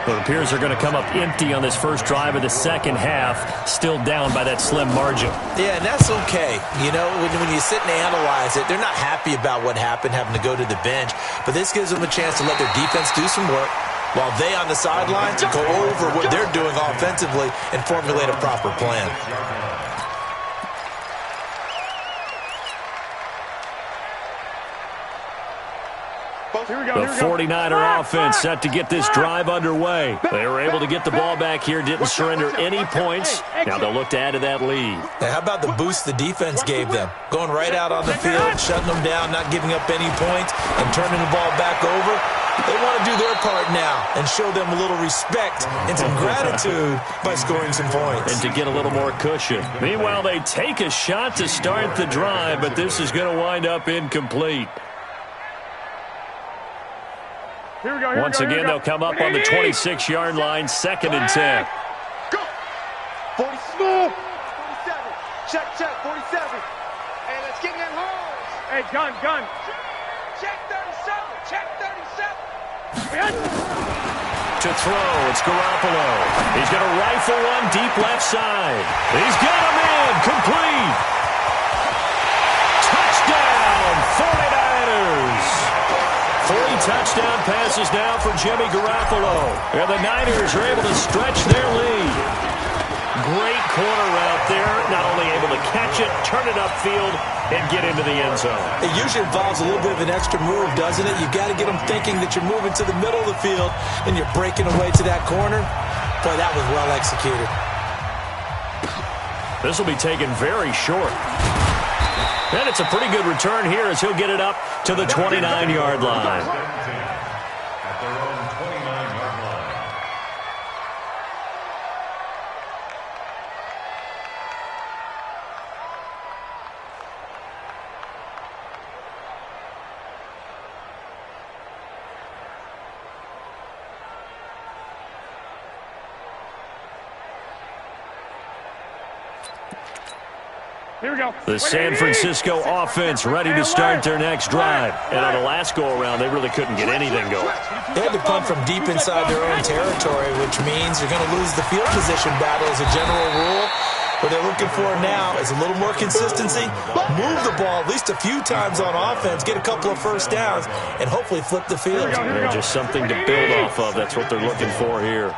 It appears they're going to come up empty on this first drive of the second half, still down by that slim margin. Yeah, and that's okay. You know, when you sit and analyze it, they're not happy about what happened, having to go to the bench, but this gives them a chance to let their defense do some work while they on the sidelines go over what they're doing offensively and formulate a proper plan. The 49er offense set to get this drive underway. They were able to get the ball back here, didn't surrender any points. Now they'll look to add to that lead. Now, how about the boost the defense gave them? Going right out on the field, shutting them down, not giving up any points, and turning the ball back over. They want to do their part now and show them a little respect and some gratitude by scoring some points. And to get a little more cushion. Meanwhile, they take a shot to start the drive, but this is going to wind up incomplete. Once again, they'll come up on the 26-yard line, 2nd and 10. Go! 47. Check, 47. Hey, let's get in that holes. Hey, gun. Check 37. Check 37. To throw, it's Garoppolo. He's going to rifle one deep left side. He's got him in, complete. Touchdown, 49ers. 40 touchdown passes now for Jimmy Garoppolo. And the Niners are able to stretch their lead. Great corner route there. Not only able to catch it, turn it upfield, and get into the end zone. It usually involves a little bit of an extra move, doesn't it? You've got to get them thinking that you're moving to the middle of the field and you're breaking away to that corner. Boy, that was well executed. This will be taken very short. And it's a pretty good return here as he'll get it up to the 29-yard line. At their own 29-yard line. Here we go. The San Francisco offense ready to start their next drive. And on the last go-around, they really couldn't get anything going. They had to punt from deep inside their own territory, which means they're going to lose the field position battle as a general rule. What they're looking for now is a little more consistency, move the ball at least a few times on offense, get a couple of first downs, and hopefully flip the field. Yeah, just something to build off of. That's what they're looking for here.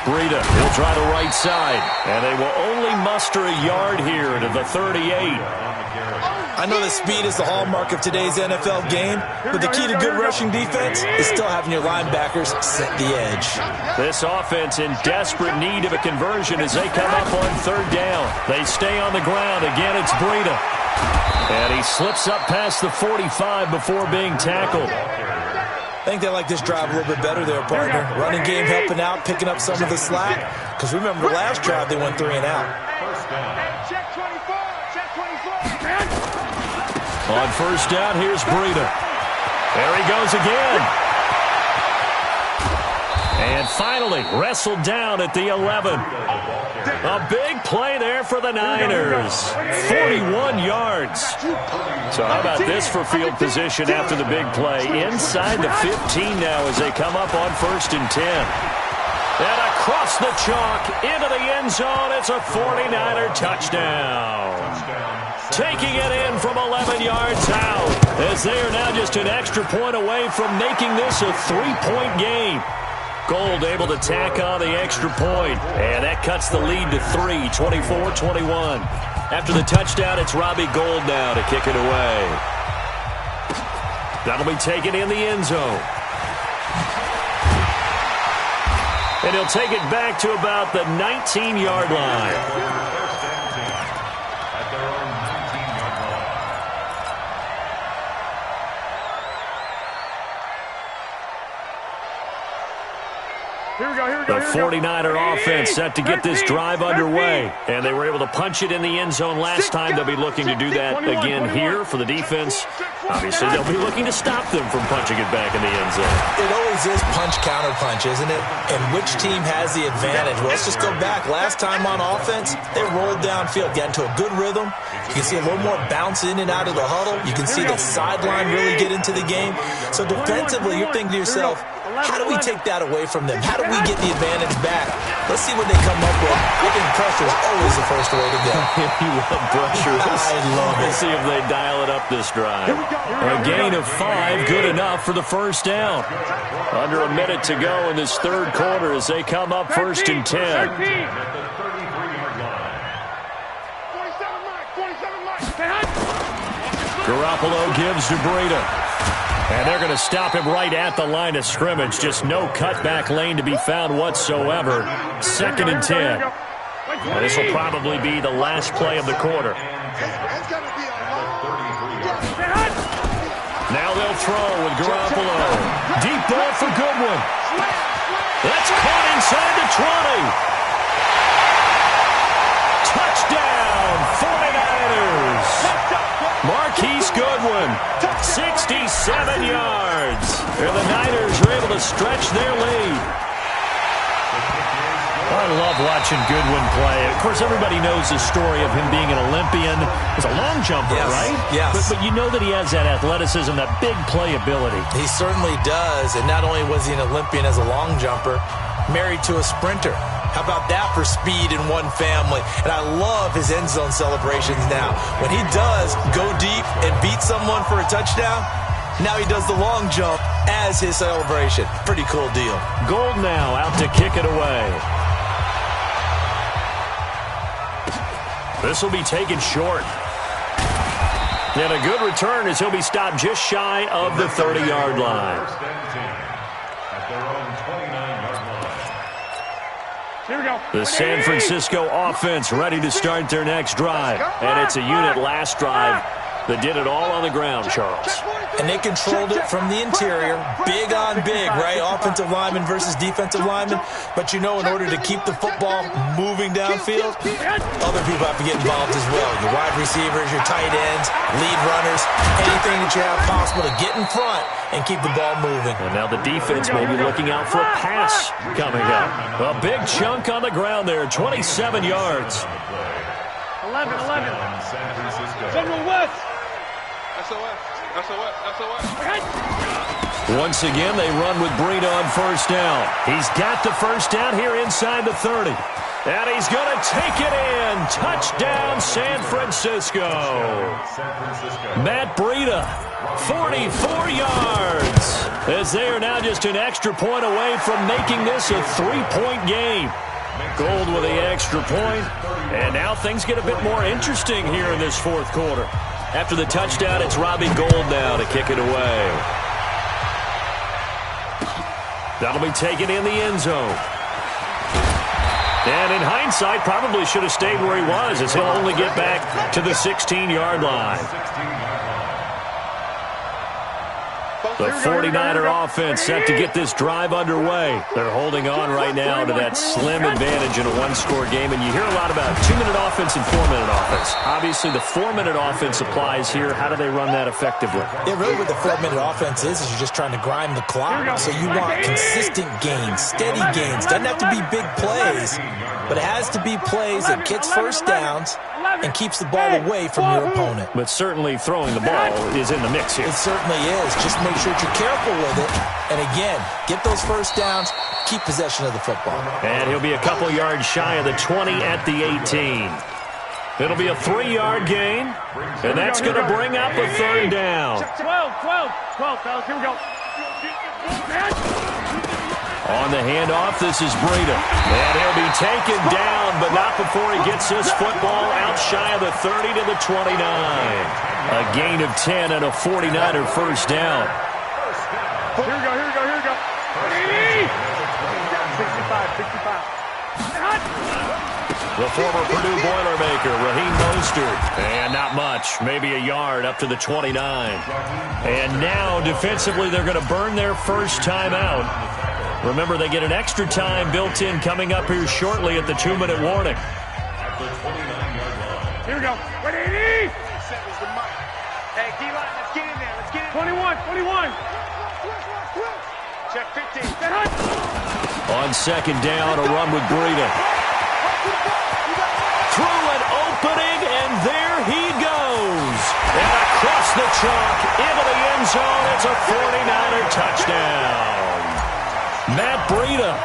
Breida, he'll try the right side, and they will only muster a yard here to the 38. I know that speed is the hallmark of today's NFL game, but the key to good rushing defense is still having your linebackers set the edge. This offense in desperate need of a conversion as they come up on 3rd down. They stay on the ground. Again, it's Breida. And he slips up past the 45 before being tackled. I think they like this drive a little bit better there, partner. Running game helping out, picking up some of the slack. Because remember, the last drive they went 3 and out. Check 24. Check 24. On 1st down, here's Breida. There he goes again. And finally, wrestled down at the 11. A big play there for the Niners. 41 yards. So how about this for field position after the big play? Inside the 15 now as they come up on 1st and 10. And across the chalk into the end zone. It's a 49er touchdown. Taking it in from 11 yards out as they are now just an extra point away from making this a 3-point game. Gold able to tack on the extra point, and that cuts the lead to 3, 24-21. After the touchdown, it's Robbie Gould now to kick it away. That'll be taken in the end zone. And he'll take it back to about the 19-yard line. The 49er offense set to get this drive underway. And they were able to punch it in the end zone last time. They'll be looking to do that again here for the defense. Obviously, they'll be looking to stop them from punching it back in the end zone. It always is punch-counter-punch, isn't it? And which team has the advantage? Well, let's just go back. Last time on offense, they rolled downfield, got into a good rhythm. You can see a little more bounce in and out of the huddle. You can see the sideline really get into the game. So defensively, you're thinking to yourself, how do we take that away from them? How do we get the advantage back? Let's see what they come up with. I think pressure is always the first way to go. You love pressure. I love it. Let's see if they dial it up this drive. A gain of 5, good enough for the first down. Under a minute to go in this third quarter as they come up 1st and 10. Garoppolo gives to Breida. And they're going to stop him right at the line of scrimmage. Just no cutback lane to be found whatsoever. 2nd and 10. And this will probably be the last play of the quarter. Now they'll throw with Garoppolo. Deep ball for Goodwin. That's caught inside the 20. Touchdown, 49ers. Marquise Goodwin, 67 yards. And the Niners are able to stretch their lead. I love watching Goodwin play. Of course, everybody knows the story of him being an Olympian. He's a long jumper, right? Yes. But you know that he has that athleticism, that big play ability. He certainly does. And not only was he an Olympian as a long jumper, married to a sprinter. How about that for speed in one family? And I love his end zone celebrations now. When he does go deep and beat someone for a touchdown, now he does the long jump as his celebration. Pretty cool deal. Gold now out to kick it away. This will be taken short. And a good return as he'll be stopped just shy of the 30-yard line. The San Francisco offense ready to start their next drive. And it's a unit last drive that did it all on the ground, Charles. And they controlled it from the interior. Big on big, right? Offensive lineman versus defensive lineman. But you know, in order to keep the football moving downfield, other people have to get involved as well. Your wide receivers, your tight ends, lead runners, anything that you have possible to get in front and keep the ball moving. And now the defense may be looking out for a pass coming up. A big chunk on the ground there, 27 yards. 11. General West. Once again, they run with Breida on first down. He's got the first down here inside the 30. And he's going to take it in. Touchdown, San Francisco. Matt Breida, 44 yards. As they are now just an extra point away from making this a 3-point game. Gold with the extra point. And now things get a bit more interesting here in this fourth quarter. After the touchdown, it's Robbie Gould now to kick it away. That'll be taken in the end zone. And in hindsight, probably should have stayed where he was, as he'll only get back to the 16-yard line. The 49er offense set to get this drive underway. They're holding on right now to that slim advantage in a one-score game. And you hear a lot about 2-minute offense and 4-minute offense. Obviously, the 4-minute offense applies here. How do they run that effectively? Yeah, really what the 4-minute offense is you're just trying to grind the clock. So you want consistent gains, steady gains. Doesn't have to be big plays, but it has to be plays that gets first downs and keeps the ball away from your opponent. But certainly throwing the ball is in the mix here. It certainly is. Just make sure you're careful with it. And again, get those first downs, keep possession of the football. And he'll be a couple yards shy of the 20 at the 18. It'll be a 3-yard gain, and that's going to bring up a third down. 12, fellas, here we go. On the handoff, this is Breida. And he'll be taken down, but not before he gets this football out shy of the 30 to the 29. A gain of 10 and a 49er first down. Here we go. 65. The former Purdue Boilermaker, Raheem Mostert. And not much, maybe a yard up to the 29. And now, defensively, they're going to burn their first time out. Remember, they get an extra time built in coming up here shortly at the 2-minute warning. At the 29-yard line. Here we go. 180! Hey, D-line, let's get in there. Let's get in 21, 21. Check 15. Get hot. On second down, a run with Breida. Through an opening, and there he goes. And across the chalk, into the end zone, it's a 49er touchdown. Matt Breida,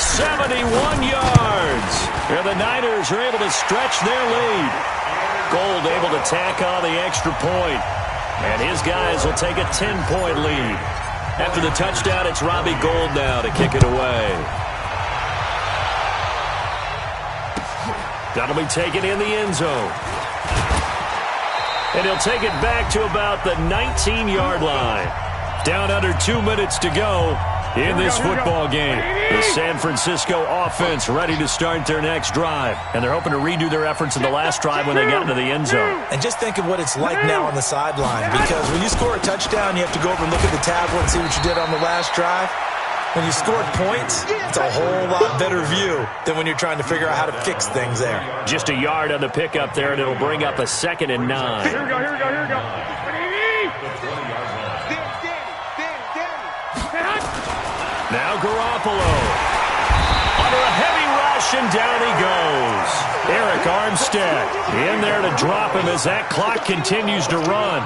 71 yards. And the Niners are able to stretch their lead. Gold able to tack on the extra point. And his guys will take a 10-point lead. After the touchdown, it's Robbie Gould now to kick it away. That'll be taken in the end zone. And he'll take it back to about the 19-yard line. Down under 2 minutes to go in this football game. The San Francisco offense ready to start their next drive. And they're hoping to redo their efforts in the last drive when they got into the end zone. And just think of what it's like now on the sideline, because when you score a touchdown, you have to go over and look at the tablet and see what you did on the last drive. When you scored points, it's a whole lot better view than when you're trying to figure out how to fix things there. Just a yard on the pickup there, and it'll bring up a 2nd and 9. Here we go, here we go, here we go. 180! Get hot. Now Garoppolo. Under a heavy rush, and down he goes. Eric Armstead in there to drop him as that clock continues to run.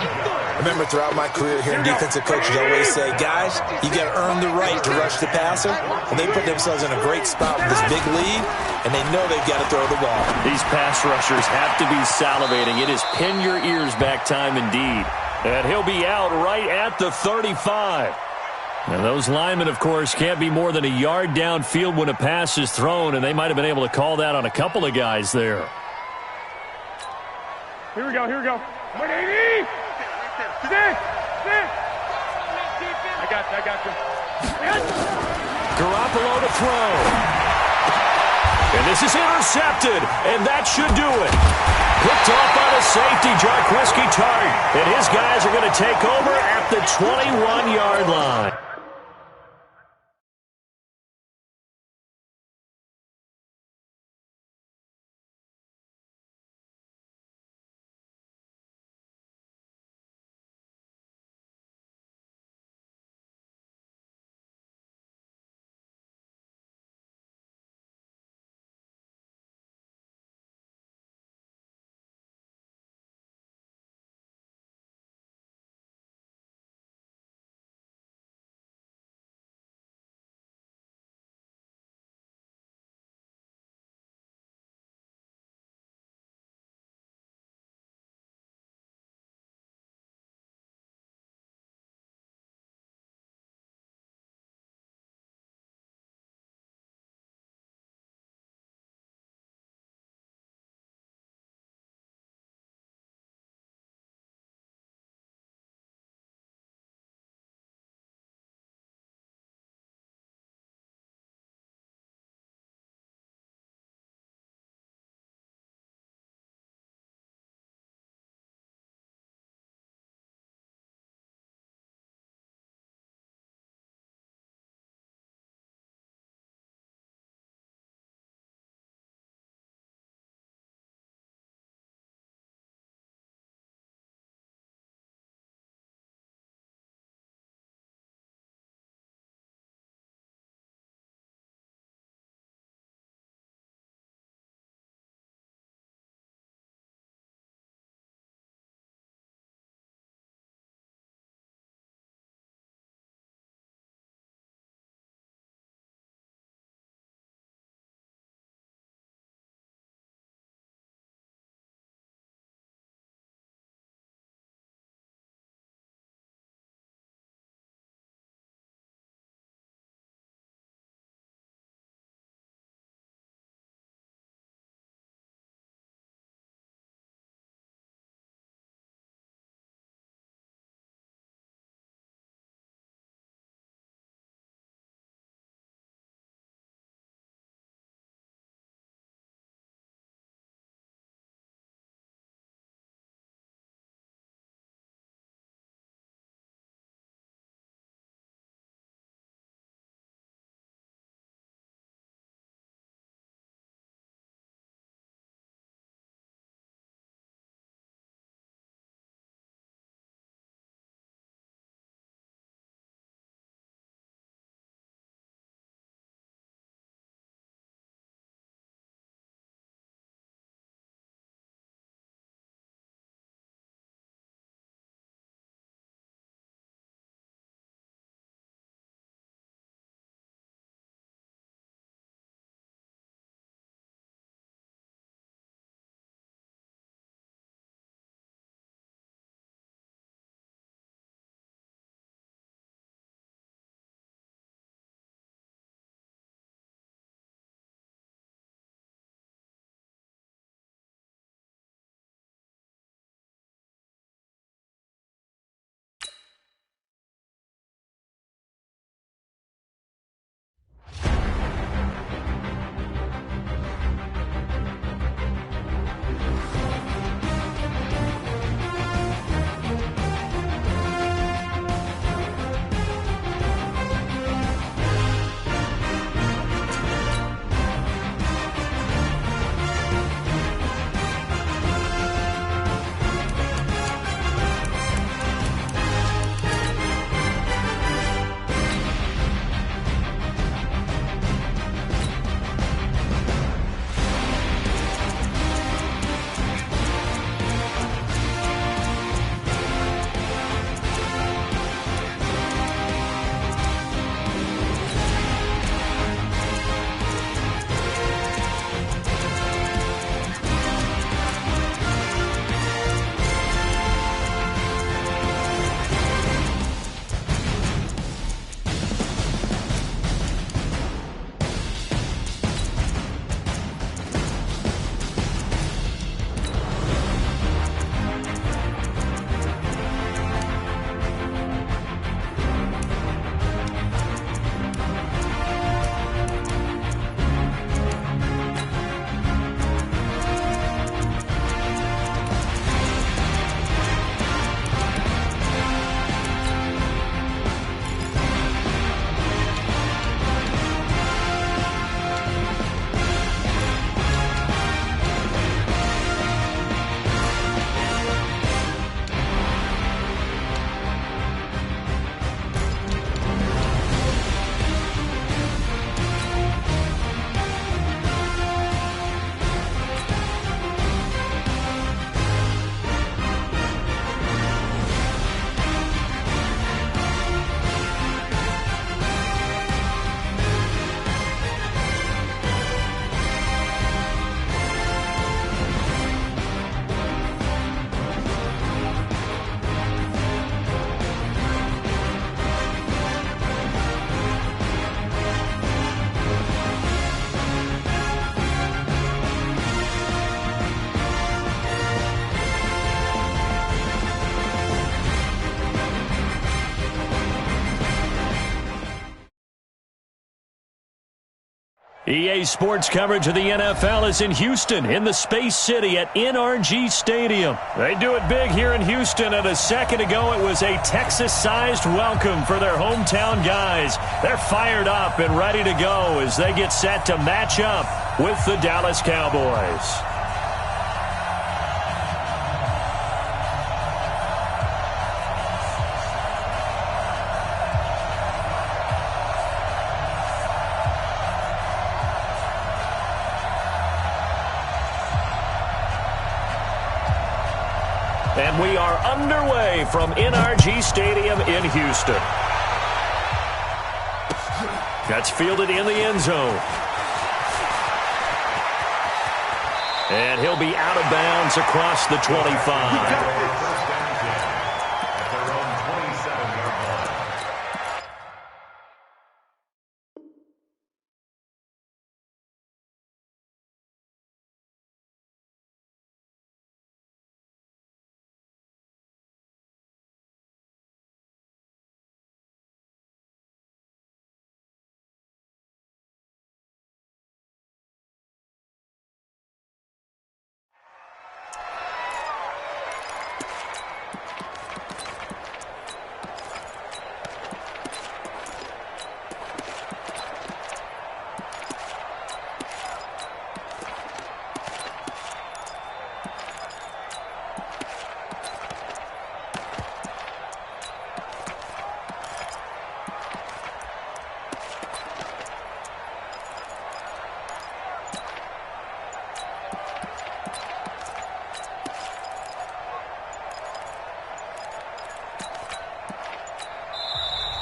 Remember, throughout my career here in defensive coaches always say, guys, you got to earn the right to rush the passer. And they put themselves in a great spot with this big lead, and they know they've got to throw the ball. These pass rushers have to be salivating. It is pin your ears back time indeed. And he'll be out right at the 35. And those linemen, of course, can't be more than a yard downfield when a pass is thrown, and they might have been able to call that on a couple of guys there. Here we go, here we go. 180! Sit! I got you. Garoppolo to throw. And this is intercepted, and that should do it. Picked off by the safety, Jarquiski Tart. And his guys are going to take over at the 21-yard line. EA Sports coverage of the NFL is in Houston, in the Space City at NRG Stadium. They do it big here in Houston, and a second ago it was a Texas-sized welcome for their hometown guys. They're fired up and ready to go as they get set to match up with the Dallas Cowboys. And we are underway from NRG Stadium in Houston. That's fielded in the end zone. And he'll be out of bounds across the 25.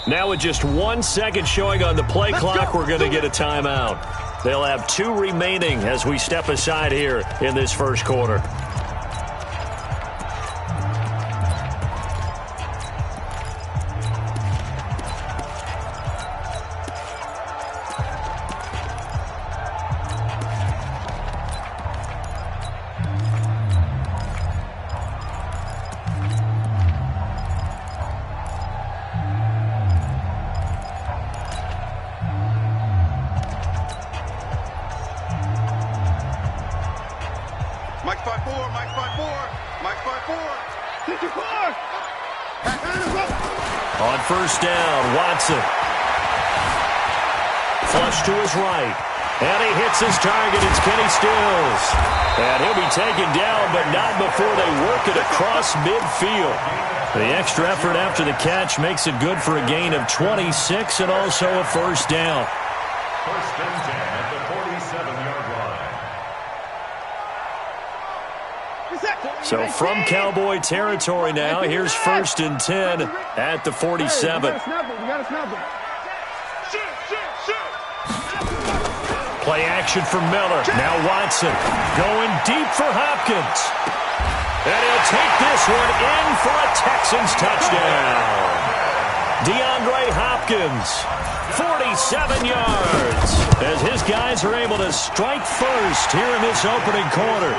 Now with just 1 second showing on the play clock, we're going to get a timeout. They'll have 2 remaining as we step aside here in this first quarter. On first down, Watson. Flush to his right. And he hits his target. It's Kenny Stills. And he'll be taken down, but not before they work it across midfield. The extra effort after the catch makes it good for a gain of 26 and also a first down. First and 10 at the 47-yard line. So from Cowboy territory now, here's first and 10 at the 47. Play action for Miller. Now Watson going deep for Hopkins. And he'll take this one in for a Texans touchdown. DeAndre Hopkins, 47 yards, as his guys are able to strike first here in this opening quarter.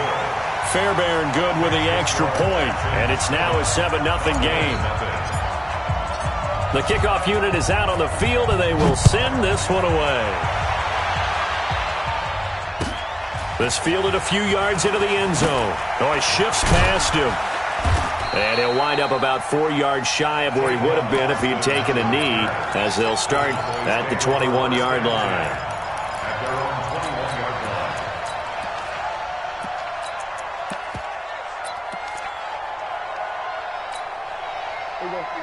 Fairbairn good with the extra point, and it's now a 7-0 game. The kickoff unit is out on the field, and they will send this one away. This fielded a few yards into the end zone. Oh, he shifts past him. And he'll wind up about 4 yards shy of where he would have been if he had taken a knee, as they'll start at the 21-yard line.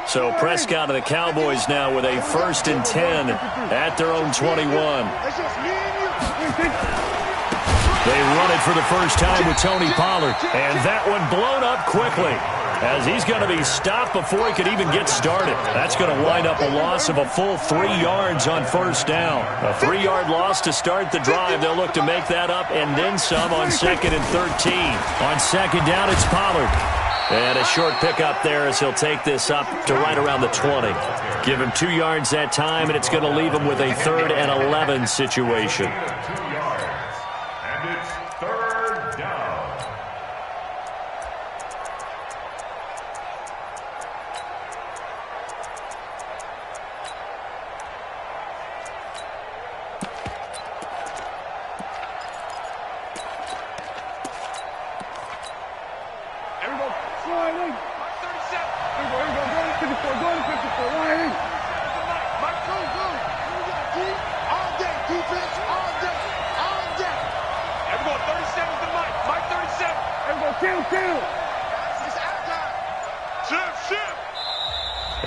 So Prescott and the Cowboys now with a first and 10 at their own 21. They run it for the first time with Tony Pollard. And that one blown up quickly, as he's going to be stopped before he could even get started. That's going to wind up a loss of a full 3 yards on first down. A 3-yard loss to start the drive. They'll look to make that up and then some on second and 13. On second down, it's Pollard. And a short pickup there as he'll take this up to right around the 20. Give him 2 yards that time, and it's going to leave him with a 3rd and 11 situation. 2 yards, and it's 3rd down.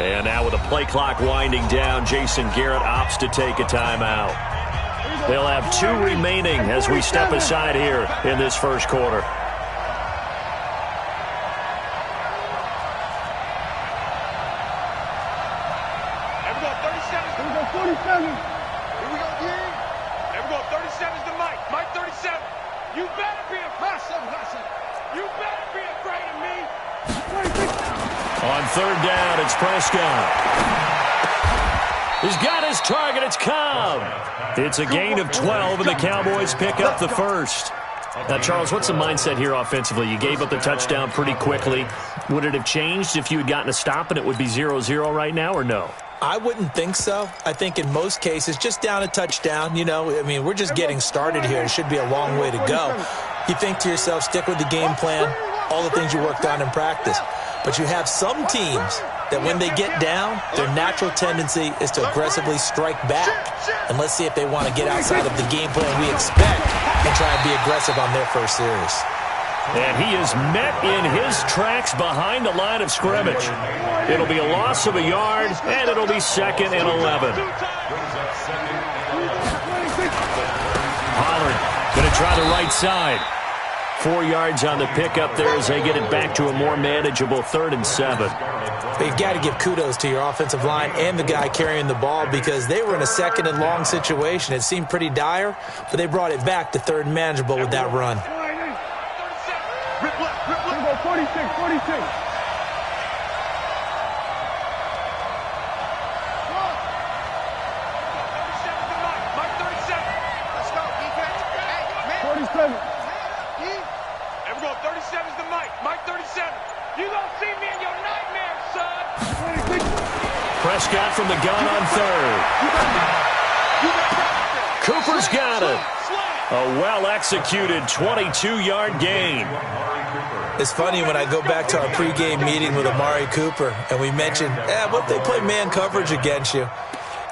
And now with the play clock winding down, Jason Garrett opts to take a timeout. They'll have 2 remaining as we step aside here in this first quarter. Here we go, 37. Here we go, 47. Here we go, D. Here we go, 37's the Mike. Mike 37. You better be afraid. You better be afraid of me. On third down, it's Prescott. He's got his target. It's Cobb. It's a gain of 12, and the Cowboys pick up the first. Now, Charles, what's the mindset here offensively? You gave up the touchdown pretty quickly. Would it have changed if you had gotten a stop and it would be 0-0 right now, or no? I wouldn't think so. I think in most cases, just down a touchdown, you know, I mean, we're just getting started here. It should be a long way to go. You think to yourself, stick with the game plan, all the things you worked on in practice. But you have some teams that when they get down, their natural tendency is to aggressively strike back. And let's see if they want to get outside of the game plan we expect and try and be aggressive on their first series. And he is met in his tracks behind the line of scrimmage. It'll be a loss of a yard, and it'll be 2nd and 11. Pollard going to try the right side. 4 yards on the pickup there as they get it back to a more manageable 3rd and 7. But you've got to give kudos to your offensive line and the guy carrying the ball because they were in a 2nd and long situation. It seemed pretty dire, but they brought it back to 3rd and manageable with that run. Rip left, 46. Prescott from the gun on 3rd. Cooper's got it. A well-executed 22-yard gain. It's funny when I go back to our pregame meeting with Amari Cooper and we mentioned, what if they play man coverage against you?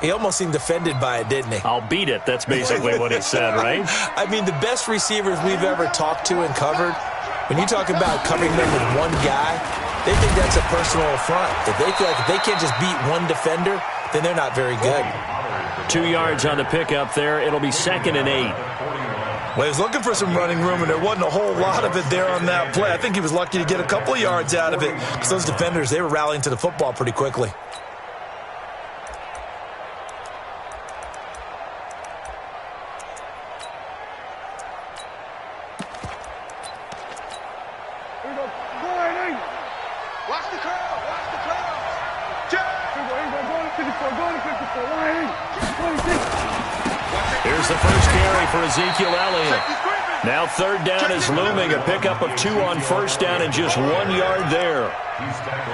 He almost seemed offended by it, didn't he? I'll beat it. That's basically what he said, right? I mean, the best receivers we've ever talked to and covered, when you talk about covering them with one guy, they think that's a personal affront. If they feel like if they can't just beat one defender, then they're not very good. 2 yards on the pickup there. It'll be 2nd and 8. Well, he was looking for some running room, and there wasn't a whole lot of it there on that play. I think he was lucky to get a couple of yards out of it because those defenders, they were rallying to the football pretty quickly. Here's the first carry for Ezekiel Elliott. Now 3rd down is looming. A pickup of 2 on 1st down and just 1 yard there.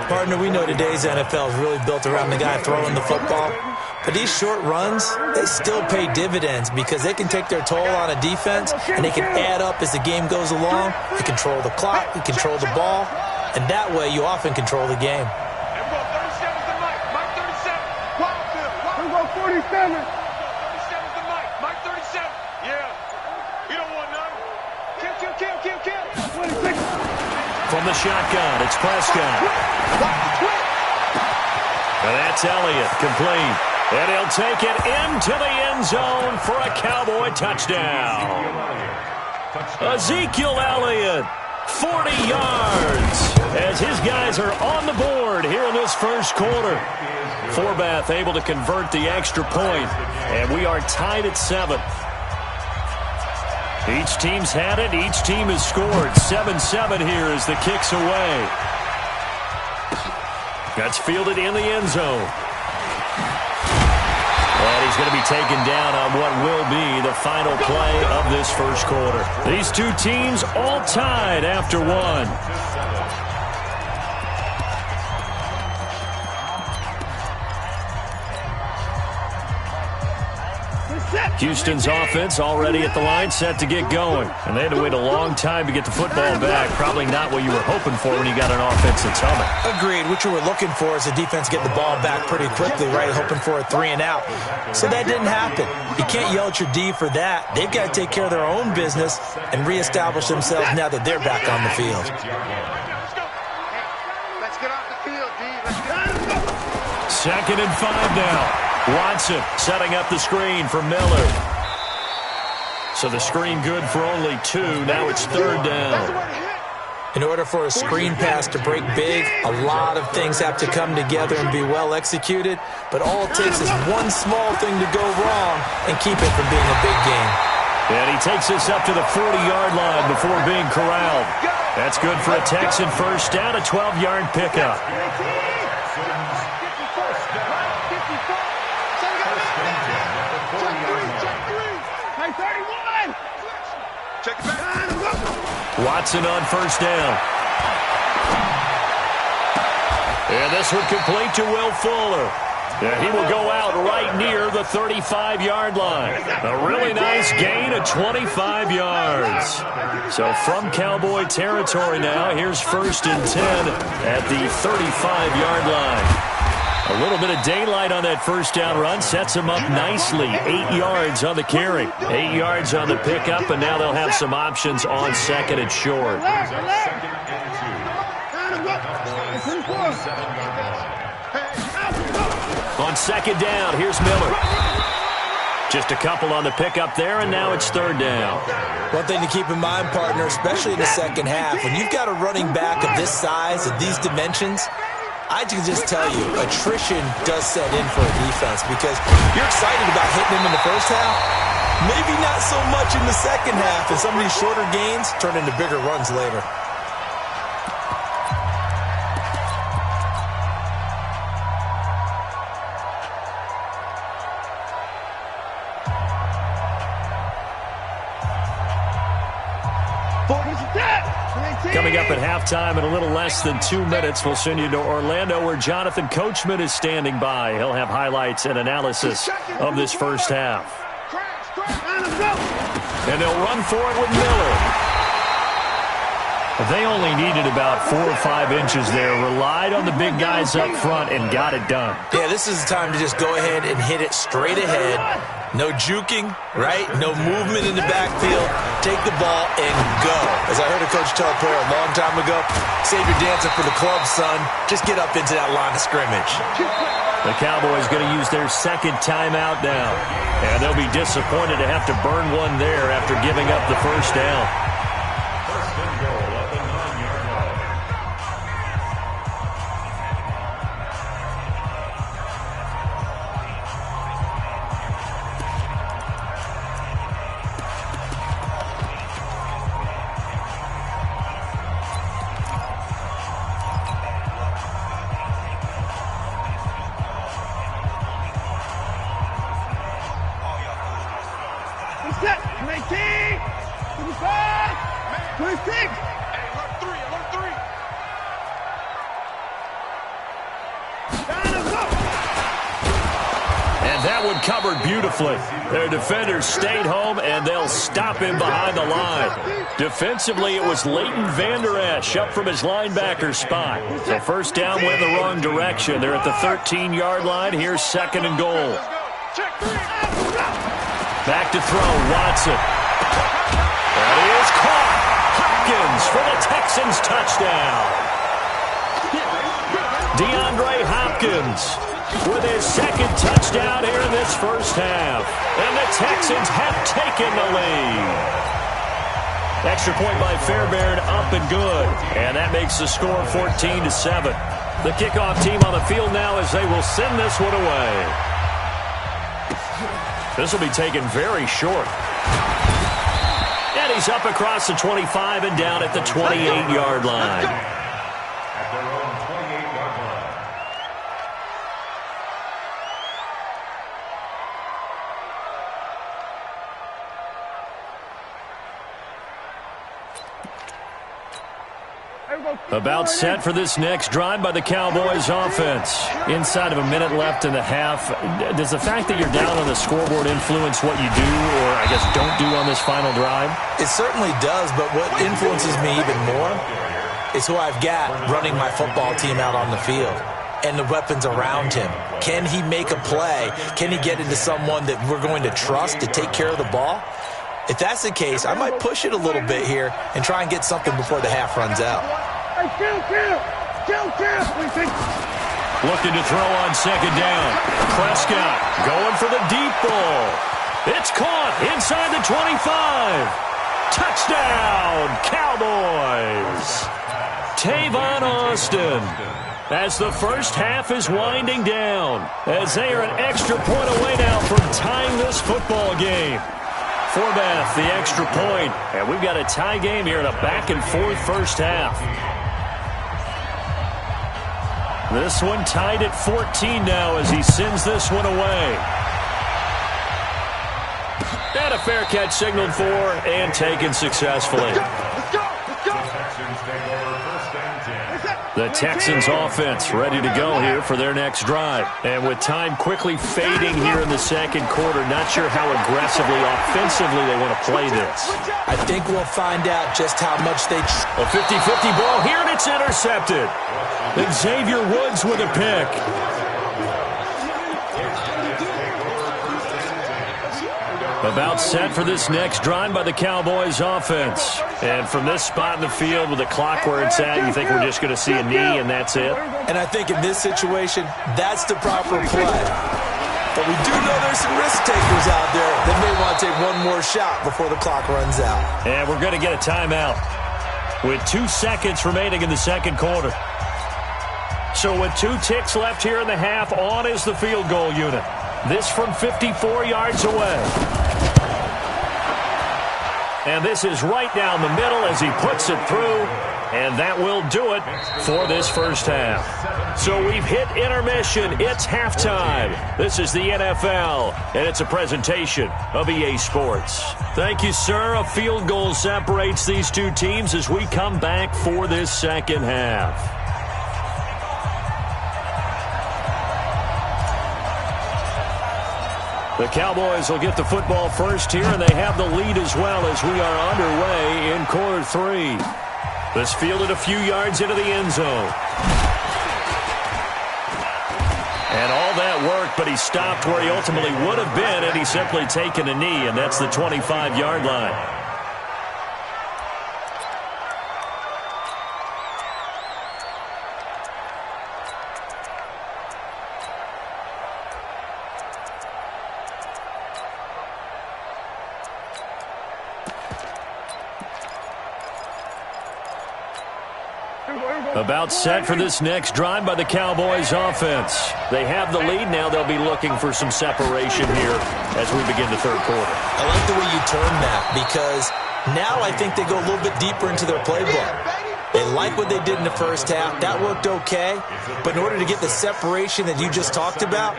Partner, we know today's NFL is really built around the guy throwing the football. But these short runs, they still pay dividends because they can take their toll on a defense and they can add up as the game goes along. You control the clock, you control the ball, and that way you often control the game. 47's the Mike. Mike 37. Yeah. You don't want none. Kill. From the shotgun, it's Prescott. And that's Elliott, complete. And he'll take it into the end zone for a Cowboy touchdown. Ezekiel Elliott, 40 yards, as his guys are on the board here in this first quarter. Forbath able to convert the extra point, and we are tied at 7. Each team's had it. Each team has scored. 7-7 here as the kick's away. That's fielded in the end zone. And he's going to be taken down on what will be the final play of this first quarter. These two teams all tied after 1. Houston's offense already at the line, set to get going. And they had to wait a long time to get the football back. Probably not what you were hoping for when you got an offense that's humming. Agreed. What you were looking for is the defense get the ball back pretty quickly, right? Hoping for a 3 and out. So that didn't happen. You can't yell at your D for that. They've got to take care of their own business and reestablish themselves now that they're back on the field. Let's get off the field, D. Let's go. 2nd and 5 now. Watson setting up the screen for Miller. So the screen good for only 2. Now it's 3rd down. In order for a screen pass to break big, a lot of things have to come together and be well executed, but all it takes is one small thing to go wrong and keep it from being a big game. And he takes us up to the 40-yard line before being corralled. That's good for a Texan first down, a 12-yard pickup. Watson on first down. And this one complete to Will Fuller. Yeah, he will go out right near the 35-yard line. A really nice gain of 25 yards. So from Cowboy territory now, here's 1st and 10 at the 35-yard line. A little bit of daylight on that first down run sets him up nicely. 8 yards on the carry, 8 yards on the pickup, and now they'll have some options on 2nd and short. On 2nd down, here's Miller. Just a couple on the pickup there, and now it's 3rd down. One thing to keep in mind, partner, especially in the second half, when you've got a running back of this size and these dimensions, I can just tell you, attrition does set in for a defense because you're excited about hitting him in the first half. Maybe not so much in the second half, and some of these shorter gains turn into bigger runs later. Coming up at halftime in a little less than 2 minutes, we'll send you to Orlando where Jonathan Coachman is standing by. He'll have highlights and analysis of this first half. And they'll run for it with Miller. They only needed about 4 or 5 inches there, relied on the big guys up front, and got it done. Yeah, this is the time to just go ahead and hit it straight ahead. No juking, right? No movement in the backfield. Take the ball and go. As I heard a coach tell a player a long time ago, save your dancing for the club, son. Just get up into that line of scrimmage. The Cowboys going to use their 2nd timeout now. And they'll be disappointed to have to burn one there after giving up the first down. Covered beautifully. Their defenders stayed home, and they'll stop him behind the line. Defensively, it was Leighton Vander Esch up from his linebacker spot. So first down went in the wrong direction. They're at the 13-yard line. Here's 2nd and goal. Back to throw, Watson. And he is caught. Hopkins for the Texans touchdown. DeAndre Hopkins with his 2nd touchdown here in this first half. And the Texans have taken the lead. Extra point by Fairbairn, up and good. And that makes the score 14-7. The kickoff team on the field now as they will send this one away. This will be taken very short. And he's up across the 25 and down at the 28-yard line. About set for this next drive by the Cowboys offense. Inside of a minute left in the half. Does the fact that you're down on the scoreboard influence what you do, or I guess don't do on this final drive? It certainly does, but what influences me even more is who I've got running my football team out on the field and the weapons around him. Can he make a play? Can he get into someone that we're going to trust to take care of the ball? If that's the case, I might push it a little bit here and try and get something before the half runs out. Looking to throw on second down. Prescott going for the deep ball. It's caught inside the 25. Touchdown, Cowboys. Tavon Austin. As the first half is winding down, as they are an extra point away now from tying this football game. Forbath, the extra point, and we've got a tie game here in a back-and-forth first half. This one tied at 14 now as he sends this one away. And a fair catch signaled for and taken successfully. The Texans offense ready to go here for their next drive. And with time quickly fading here in the second quarter, not sure how aggressively, offensively they want to play this. I think we'll find out just how much they... A 50-50 ball here, and it's intercepted. And Xavier Woods with a pick. About set for this next drive by the Cowboys offense. And from this spot in the field with the clock where it's at, you think we're just going to see a knee and that's it? And I think in this situation, that's the proper play. But we do know there's some risk takers out there that may want to take one more shot before the clock runs out. And we're going to get a timeout with 2 seconds remaining in the second quarter. So with 2 ticks left here in the half, on is the field goal unit. This from 54 yards away. And this is right down the middle as he puts it through. And that will do it for this first half. So we've hit intermission. It's halftime. This is the NFL, and it's a presentation of EA Sports. Thank you, sir. A field goal separates these two teams as we come back for this second half. The Cowboys will get the football first here, and they have the lead as well as we are underway in quarter 3. This fielded a few yards into the end zone. And all that work, but he stopped where he ultimately would have been, and he's simply taken a knee, and that's the 25-yard line. About set for this next drive by the Cowboys offense. They have the lead now. They'll be looking for some separation here as we begin the third quarter. I like the way you turn that because now I think they go a little bit deeper into their playbook. They like what they did in the first half. That worked okay. But in order to get the separation that you just talked about,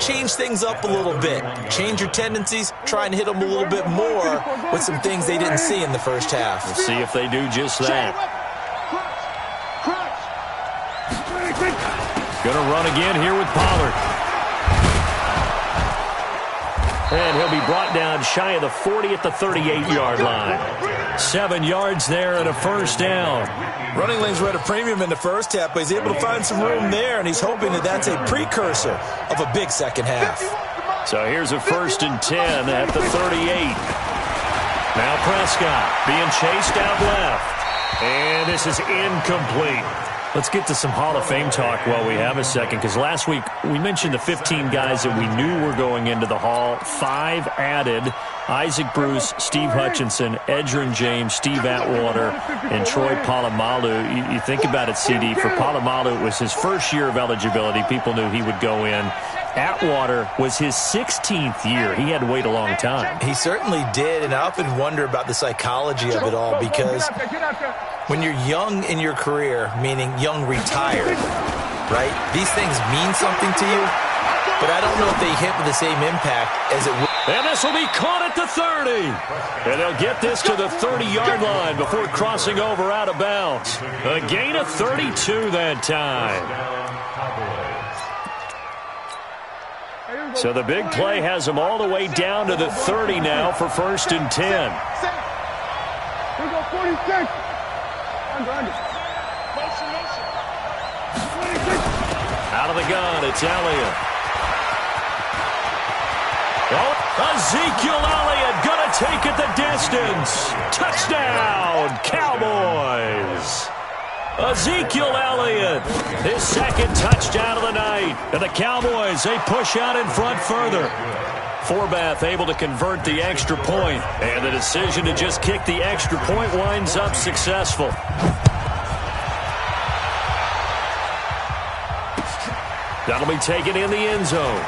change things up a little bit. Change your tendencies. Try and hit them a little bit more with some things they didn't see in the first half. We'll see if they do just that. Going to run again here with Pollard. And he'll be brought down shy of the 40 at the 38-yard line. 7 yards there and a first down. Running lanes were at a premium in the first half, but he's able to find some room there, and he's hoping that that's a precursor of a big second half. So here's a 1st and 10 at the 38. Now Prescott being chased out left. And this is incomplete. Let's get to some Hall of Fame talk while we have a second, because last week we mentioned the 15 guys that we knew were going into the Hall. 5 added: Isaac Bruce, Steve Hutchinson, Edgerrin James, Steve Atwater, and Troy Polamalu. You think about it, CD. For Polamalu, it was his first year of eligibility. People knew he would go in. Atwater was his 16th year. He had to wait a long time. He certainly did, and I often wonder about the psychology of it all, because when you're young in your career, meaning young retired, right, these things mean something to you, but I don't know if they hit with the same impact as it would. And this will be caught at the 30. And they'll get this to the 30-yard line before crossing over out of bounds. A gain of 32 that time. So the big play has them all the way down to the 30 now for 1st and 10. Here we go, 46. Out of the gun, it's Elliott. Oh, Ezekiel Elliott going to take it the distance. Touchdown, Cowboys. Ezekiel Elliott, his second touchdown of the night. And the Cowboys, they push out in front further. Forbath able to convert the extra point, and the decision to just kick the extra point winds up successful. That'll be taken in the end zone.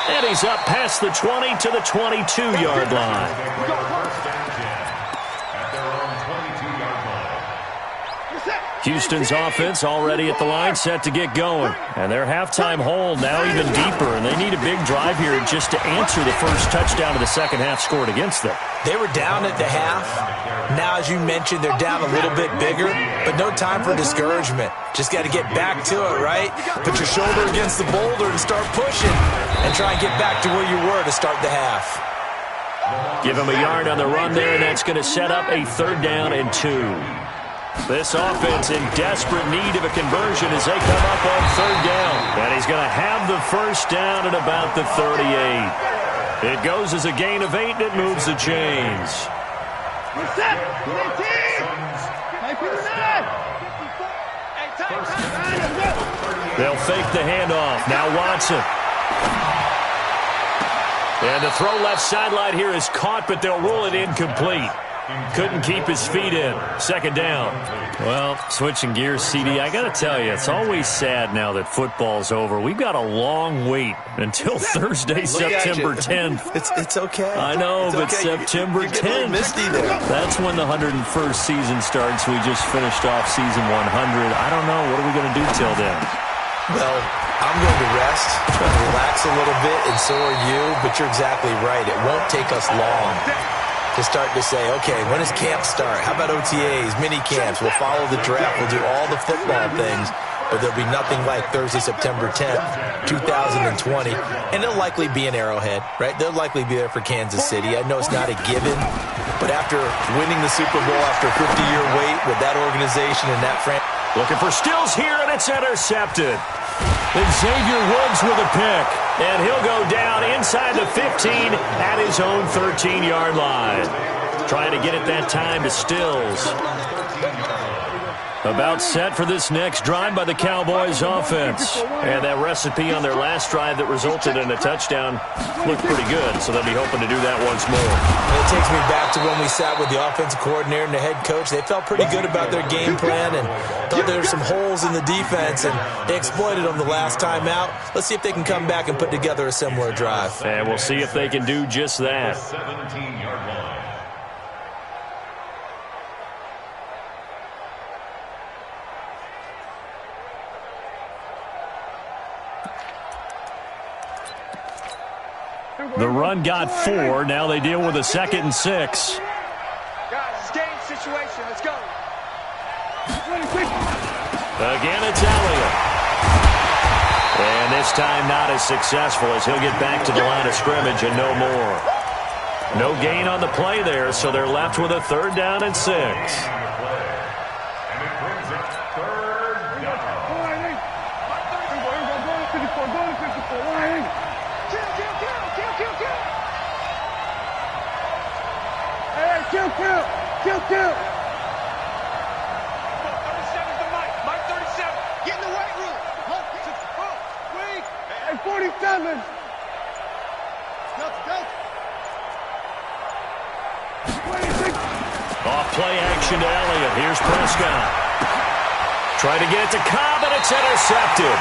And he's up past the 20 to the 22-yard line. Houston's offense already at the line, set to get going. And their halftime hole now even deeper, and they need a big drive here just to answer the first touchdown of the second half scored against them. They were down at the half. Now, as you mentioned, they're down a little bit bigger, but no time for discouragement. Just got to get back to it, right? Put your shoulder against the boulder and start pushing, and try and get back to where you were to start the half. Give him a yard on the run there, and that's going to set up a 3rd down and 2. This offense in desperate need of a conversion as they come up on 3rd down. And he's going to have the first down at about the 38. It goes as a gain of 8, and it moves the chains. They'll fake the handoff. Now Watson. And the throw left sideline here is caught, but they'll rule it incomplete. Couldn't keep his feet in. 2nd down. Well, switching gears, CD, I got to tell you, it's always sad now that football's over. We've got a long wait until Thursday, September 10th. It's okay. I know, it's but okay. September 10th. Misty there. That's when the 101st season starts. We just finished off season 100. I don't know. What are we going to do till then? Well, I'm going to rest, relax a little bit, and so are you. But you're exactly right. It won't take us long to start to say, okay, when does camp start? How about OTAs, mini camps? We'll follow the draft. We'll do all the football things, but there'll be nothing like Thursday, September 10th, 2020. And they'll likely be in Arrowhead, right? They'll likely be there for Kansas City. I know it's not a given, but after winning the Super Bowl after a 50-year wait with that organization and that franchise. Looking for Stills here, and it's intercepted. And Xavier Woods with a pick. And he'll go down inside the 15 at his own 13-yard line. Trying to get it that time to Stills. About set for this next drive by the Cowboys offense. And that recipe on their last drive that resulted in a touchdown looked pretty good, so they'll be hoping to do that once more. And it takes me back to when we sat with the offensive coordinator and the head coach. They felt pretty good about their game plan and thought there were some holes in the defense, and they exploited them the last time out. Let's see if they can come back and put together a similar drive. And we'll see if they can do just that. 17-yard line. The run got 4. Now they deal with a 2nd and 6. Guys, it's game situation. Let's go. Again, it's Elliott. And this time not as successful as he'll get back to the line of scrimmage and no more. No gain on the play there, so they're left with a 3rd down and 6. Kill. 37's the Mike. Mike 37. Get in the right room. Wait. Hey, 47. Off play action to Elliott. Here's Prescott. Trying to get it to Cobb, and it's intercepted.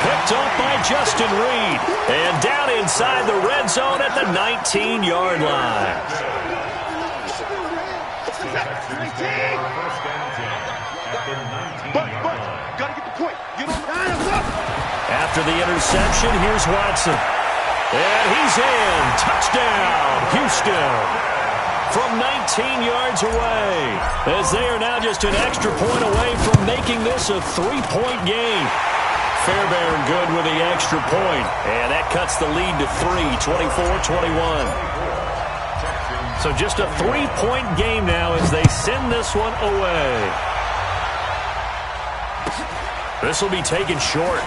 Picked off by Justin Reed. And down inside the red zone at the 19-yard line. Gotta get the point. After the interception, here's Watson. And he's in. Touchdown, Houston. From 19 yards away. As they are now just an extra point away from making this a 3-point game. Fairbairn good with the extra point. And that cuts the lead to 3, 24-21. So just a 3-point game now as they send this one away. This will be taken short.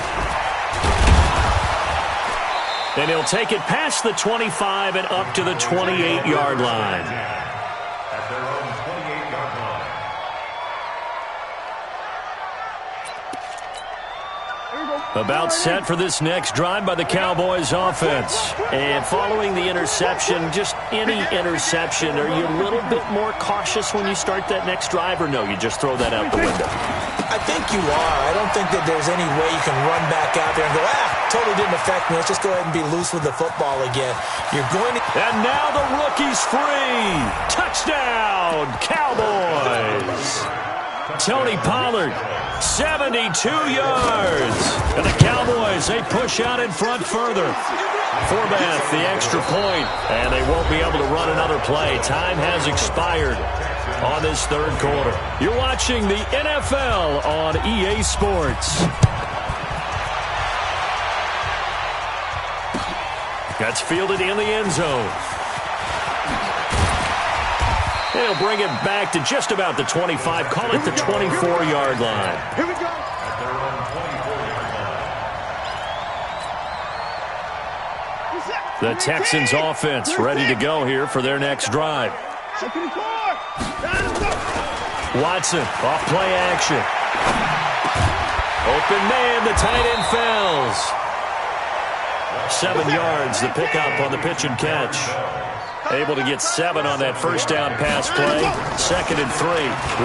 And he'll take it past the 25 and up to the 28-yard line. At their own 28-yard line. About set for this next drive by the Cowboys offense. And following the interception, just any interception, are you a little bit more cautious when you start that next drive, or no, you just throw that out the window? I think you are. I don't think that there's any way you can run back out there and go, totally didn't affect me. Let's just go ahead and be loose with the football again. You're going to... And now the rookie's free. Touchdown, Cowboys. Tony Pollard, 72 yards. And the Cowboys, they push out in front further. Forbath, the extra point, and they won't be able to run another play. Time has expired on this third quarter. You're watching the NFL on EA Sports. That's fielded in the end zone. They'll bring it back to just about the 25. Call it the 24-yard line. Here we go. The Texans offense ready to go here for their next drive. Watson off play action. Open man, the tight end falls. 7 yards, the pickup on the pitch and catch. Able to get 7 on that first down pass play. 2nd and 3.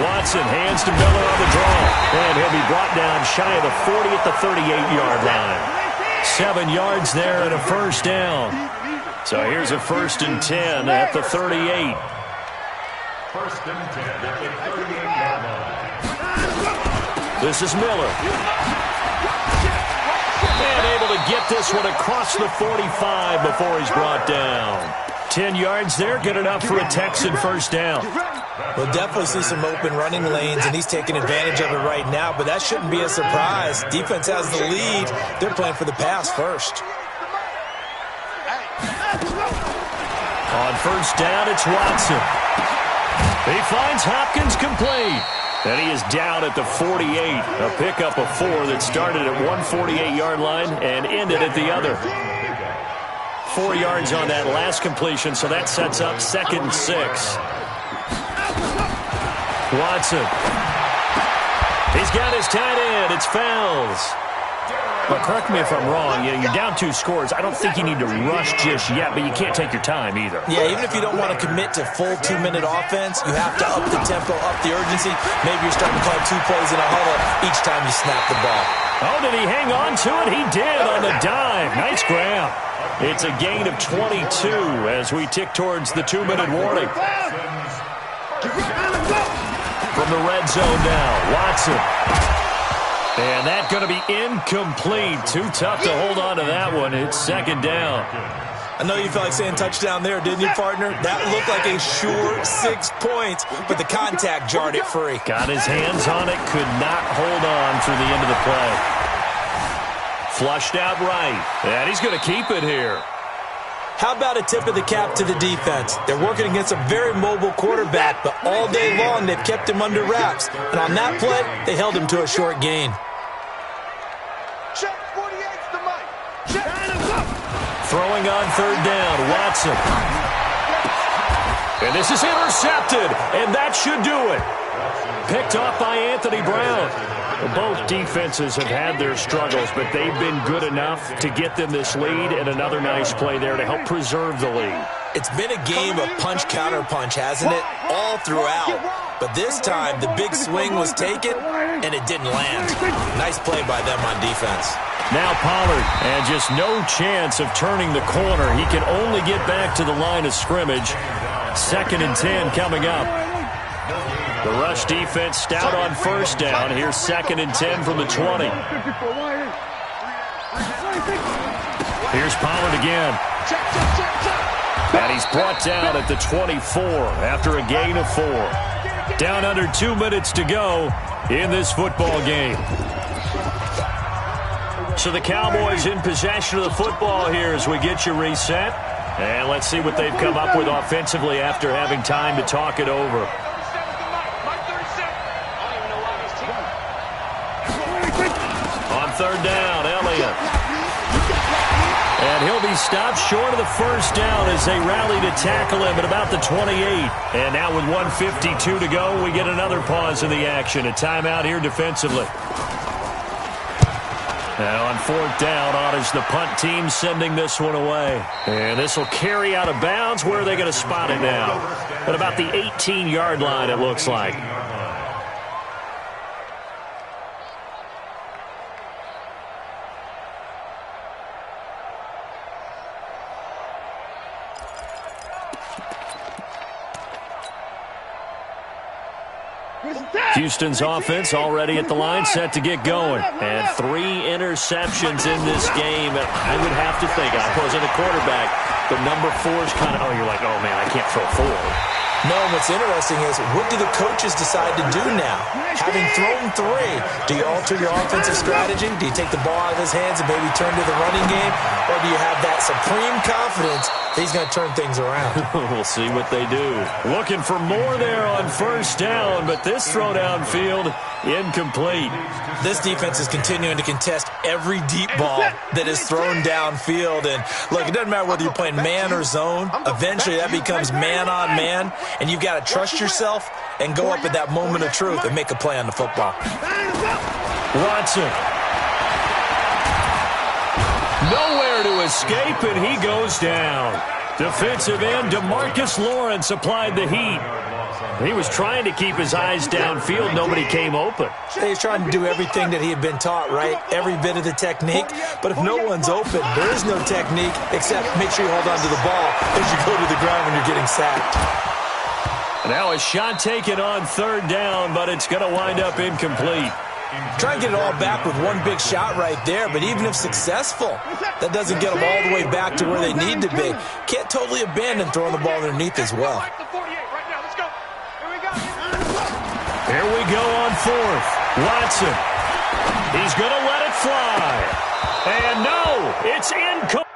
Watson hands to Miller on the draw. And he'll be brought down shy of the 40 at the 38-yard line. 7 yards there and a first down. So here's a 1st and 10 at the 38. 1st and 10 at the 38-yard line. This is Miller. And able to get this one across the 45 before he's brought down. 10 yards there, good enough for a Texan first down. We'll definitely see some open running lanes, and he's taking advantage of it right now, but that shouldn't be a surprise. Defense has the lead. They're playing for the pass first. On first down, it's Watson. He finds Hopkins complete. And he is down at the 48. A pickup of 4 that started at 148-yard line and ended at the other. 4 yards on that last completion, so that sets up 2nd and 6. Watson. He's got his tight end. It's Fells. But correct me if I'm wrong. You're down 2 scores. I don't think you need to rush just yet, but you can't take your time either. Yeah, even if you don't want to commit to full 2-minute offense, you have to up the tempo, up the urgency. Maybe you're starting to call 2 plays in a huddle each time you snap the ball. Oh, did he hang on to it? He did on the dive. Nice grab. It's a gain of 22 as we tick towards the 2-minute warning. From the red zone now, Watson. And that's going to be incomplete. Too tough to hold on to that one. It's 2nd down. I know you felt like saying touchdown there, didn't you, partner? That looked like a sure 6 points, but the contact jarred it free. Got his hands on it, could not hold on through the end of the play. Flushed out right, and he's going to keep it here. How about a tip of the cap to the defense? They're working against a very mobile quarterback, but all day long they've kept him under wraps. And on that play, they held him to a short gain. Check 48's the mic. Check. Throwing on 3rd down, Watson. And this is intercepted, and that should do it. Picked off by Anthony Brown. Both defenses have had their struggles, but they've been good enough to get them this lead, and another nice play there to help preserve the lead. It's been a game of punch-counter-punch, hasn't it? All throughout. But this time, the big swing was taken, and it didn't land. Nice play by them on defense. Now Pollard, and just no chance of turning the corner. He can only get back to the line of scrimmage. 2nd and 10 coming up. The rush defense stout on first down. Here's 2nd and 10 from the 20. Here's Pollard again. And he's brought down at the 24 after a gain of 4. Down under 2 minutes to go in this football game. So the Cowboys in possession of the football here as we get you reset. And let's see what they've come up with offensively after having time to talk it over. On 3rd down, Elliott. And he'll be stopped short of the first down as they rally to tackle him at about the 28. And now with 1:52 to go, we get another pause in the action. A timeout here defensively. Now on fourth down, on is the punt team sending this one away. And this will carry out of bounds. Where are they going to spot it now? At about the 18-yard line, it looks like. Houston's offense already at the line, set to get going. And 3 interceptions in this game. I would have to think, I wasn't a quarterback, but number 4 is kind of, you're like, oh, man, I can't throw 4. No, what's interesting is, what do the coaches decide to do now? Having thrown 3, do you alter your offensive strategy? Do you take the ball out of his hands and maybe turn to the running game? Or do you have that supreme confidence that he's going to turn things around? We'll see what they do. Looking for more there on first down, but this throw downfield, incomplete. This defense is continuing to contest every deep ball that is thrown downfield. And look, it doesn't matter whether you're playing man or zone. Eventually that becomes man on man. And you've got to trust yourself and go up at that moment of truth and make a play on the football. Watson. Nowhere to escape, and he goes down. Defensive end DeMarcus Lawrence applied the heat. He was trying to keep his eyes downfield. Nobody came open. He's trying to do everything that he had been taught, right? Every bit of the technique. But if no one's open, there is no technique except make sure you hold on to the ball as you go to the ground when you're getting sacked. Now a shot taken on third down, but it's going to wind up incomplete. Try and get it all back with one big shot right there, but even if successful, that doesn't get them all the way back to where they need to be. Can't totally abandon throwing the ball underneath as well. Here we go on fourth. Watson. He's going to let it fly. And no, it's incomplete.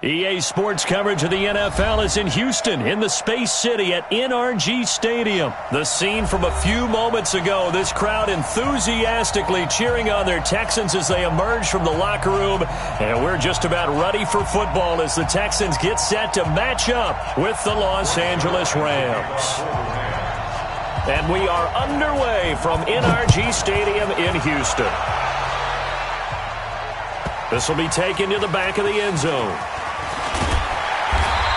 EA Sports coverage of the NFL is in Houston, in the Space City at NRG Stadium. The scene from a few moments ago, this crowd enthusiastically cheering on their Texans as they emerge from the locker room. And we're just about ready for football as the Texans get set to match up with the Los Angeles Rams. And we are underway from NRG Stadium in Houston. This will be taken to the back of the end zone.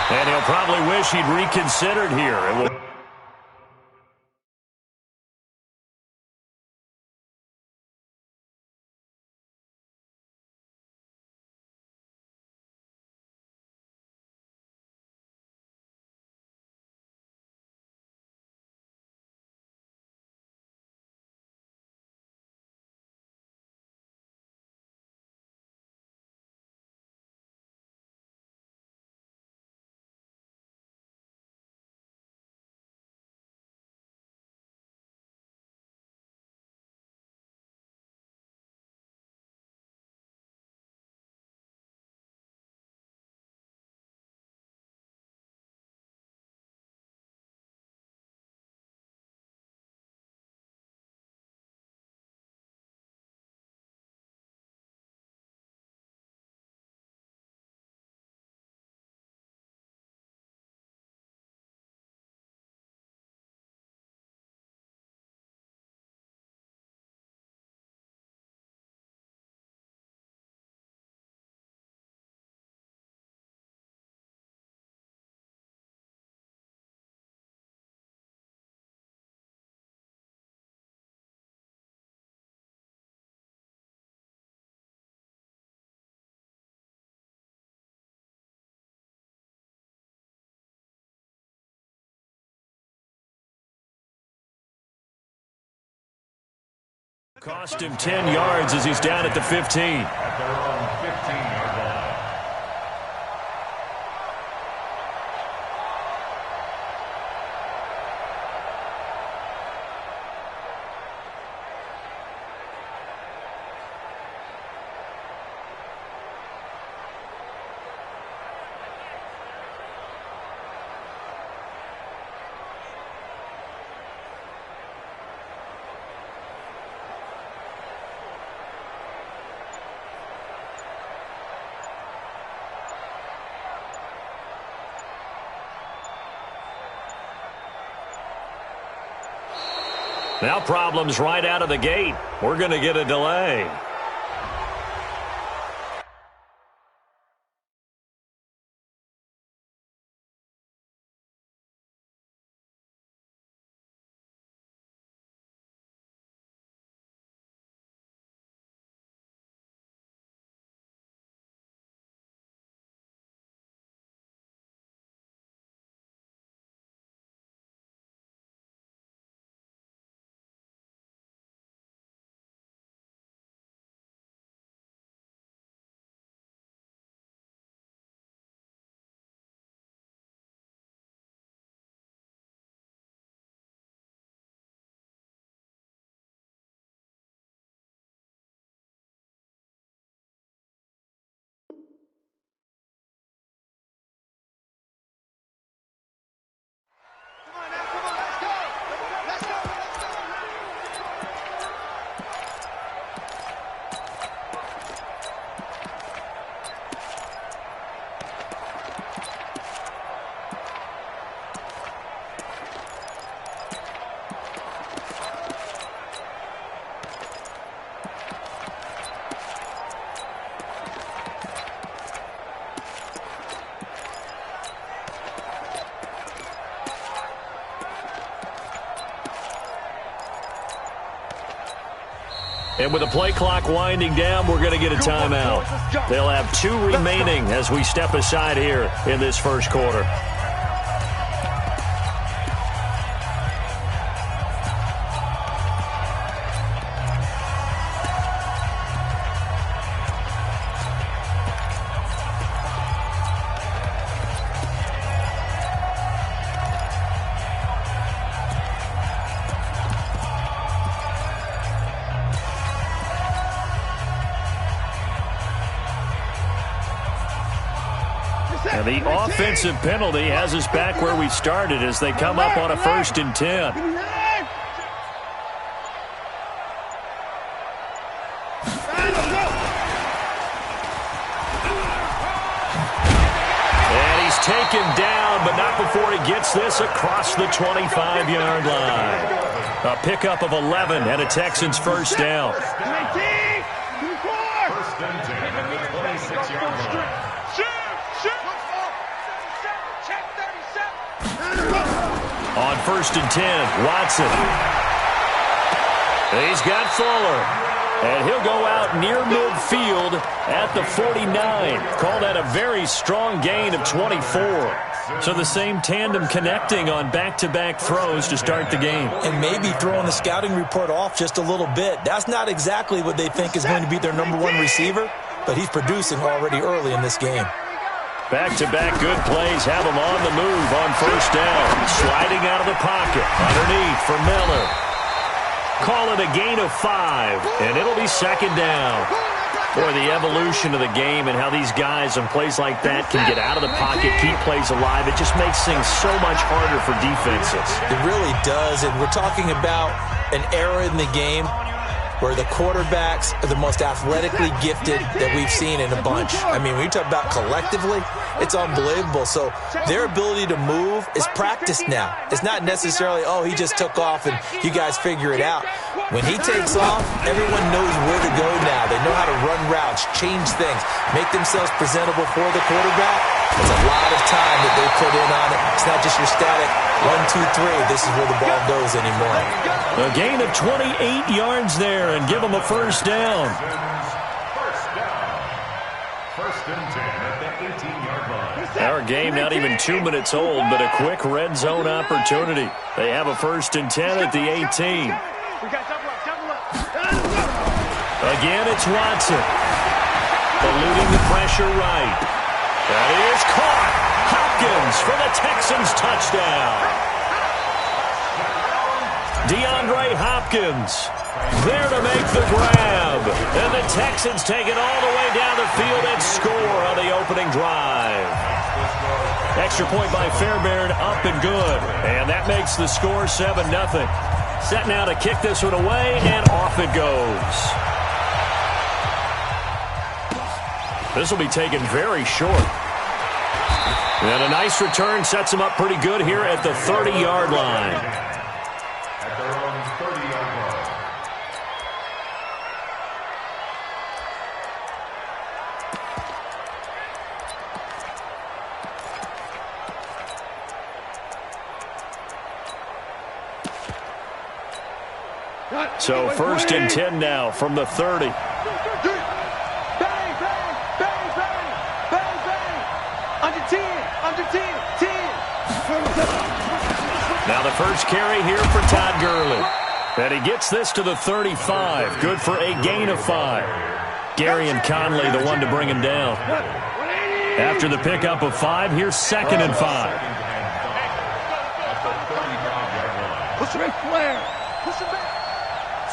And he'll probably wish he'd reconsidered here. Cost him 10 yards as he's down at the 15. At their own 15-yard line. Now problems right out of the gate. We're going to get a delay. And with the play clock winding down, we're going to get a timeout. They'll have 2 remaining as we step aside here in this first quarter. And the offensive penalty has us back where we started as they come up on a 1st and 10. And he's taken down, but not before he gets this across the 25-yard line. A pickup of 11 and a Texans 1st down. First and 10 at the 26-yard line. On 1st and 10, Watson. He's got Fuller. And he'll go out near midfield at the 49. Call that a very strong gain of 24. So the same tandem connecting on back-to-back throws to start the game. And maybe throwing the scouting report off just a little bit. That's not exactly what they think is going to be their number 1 receiver, but he's producing already early in this game. Back-to-back good plays have him on the move on 1st down. Sliding out of the pocket. Underneath for Miller. Call it a gain of 5, and it'll be 2nd down. Boy, the evolution of the game and how these guys on plays like that can get out of the pocket, keep plays alive, it just makes things so much harder for defenses. It really does, and we're talking about an era in the game where the quarterbacks are the most athletically gifted that we've seen in a bunch. I mean, when you talk about collectively, it's unbelievable. So their ability to move is practiced now. It's not necessarily, oh, he just took off and you guys figure it out. When he takes off, everyone knows where to go now. They know how to run routes, change things, make themselves presentable for the quarterback. It's a lot of time that they put in on it. It's not just your static 1, 2, 3. This is where the ball goes anymore. A gain of 28 yards there and give them a 1st down. First down. 1st and 10 at the 18-yard line. Our game not even 2 minutes old, but a quick red zone opportunity. They have a 1st and 10 at the 18. Again, it's Watson. Eluding the pressure right. That is caught. Hopkins for the Texans touchdown. DeAndre Hopkins there to make the grab. And the Texans take it all the way down the field and score on the opening drive. Extra point by Fairbairn, up and good. And that makes the score 7-0. Set now to kick this one away, and off it goes. This will be taken very short. And a nice return sets him up pretty good here at the 30-yard line. At their own 30-yard line. So 1st and 10 now from the 30. Now the first carry here for Todd Gurley. And he gets this to the 35. Good for a gain of 5. Gary and Conley the one to bring him down. After the pickup of 5, here's 2nd and 5. Push him in, Flair. Push him back.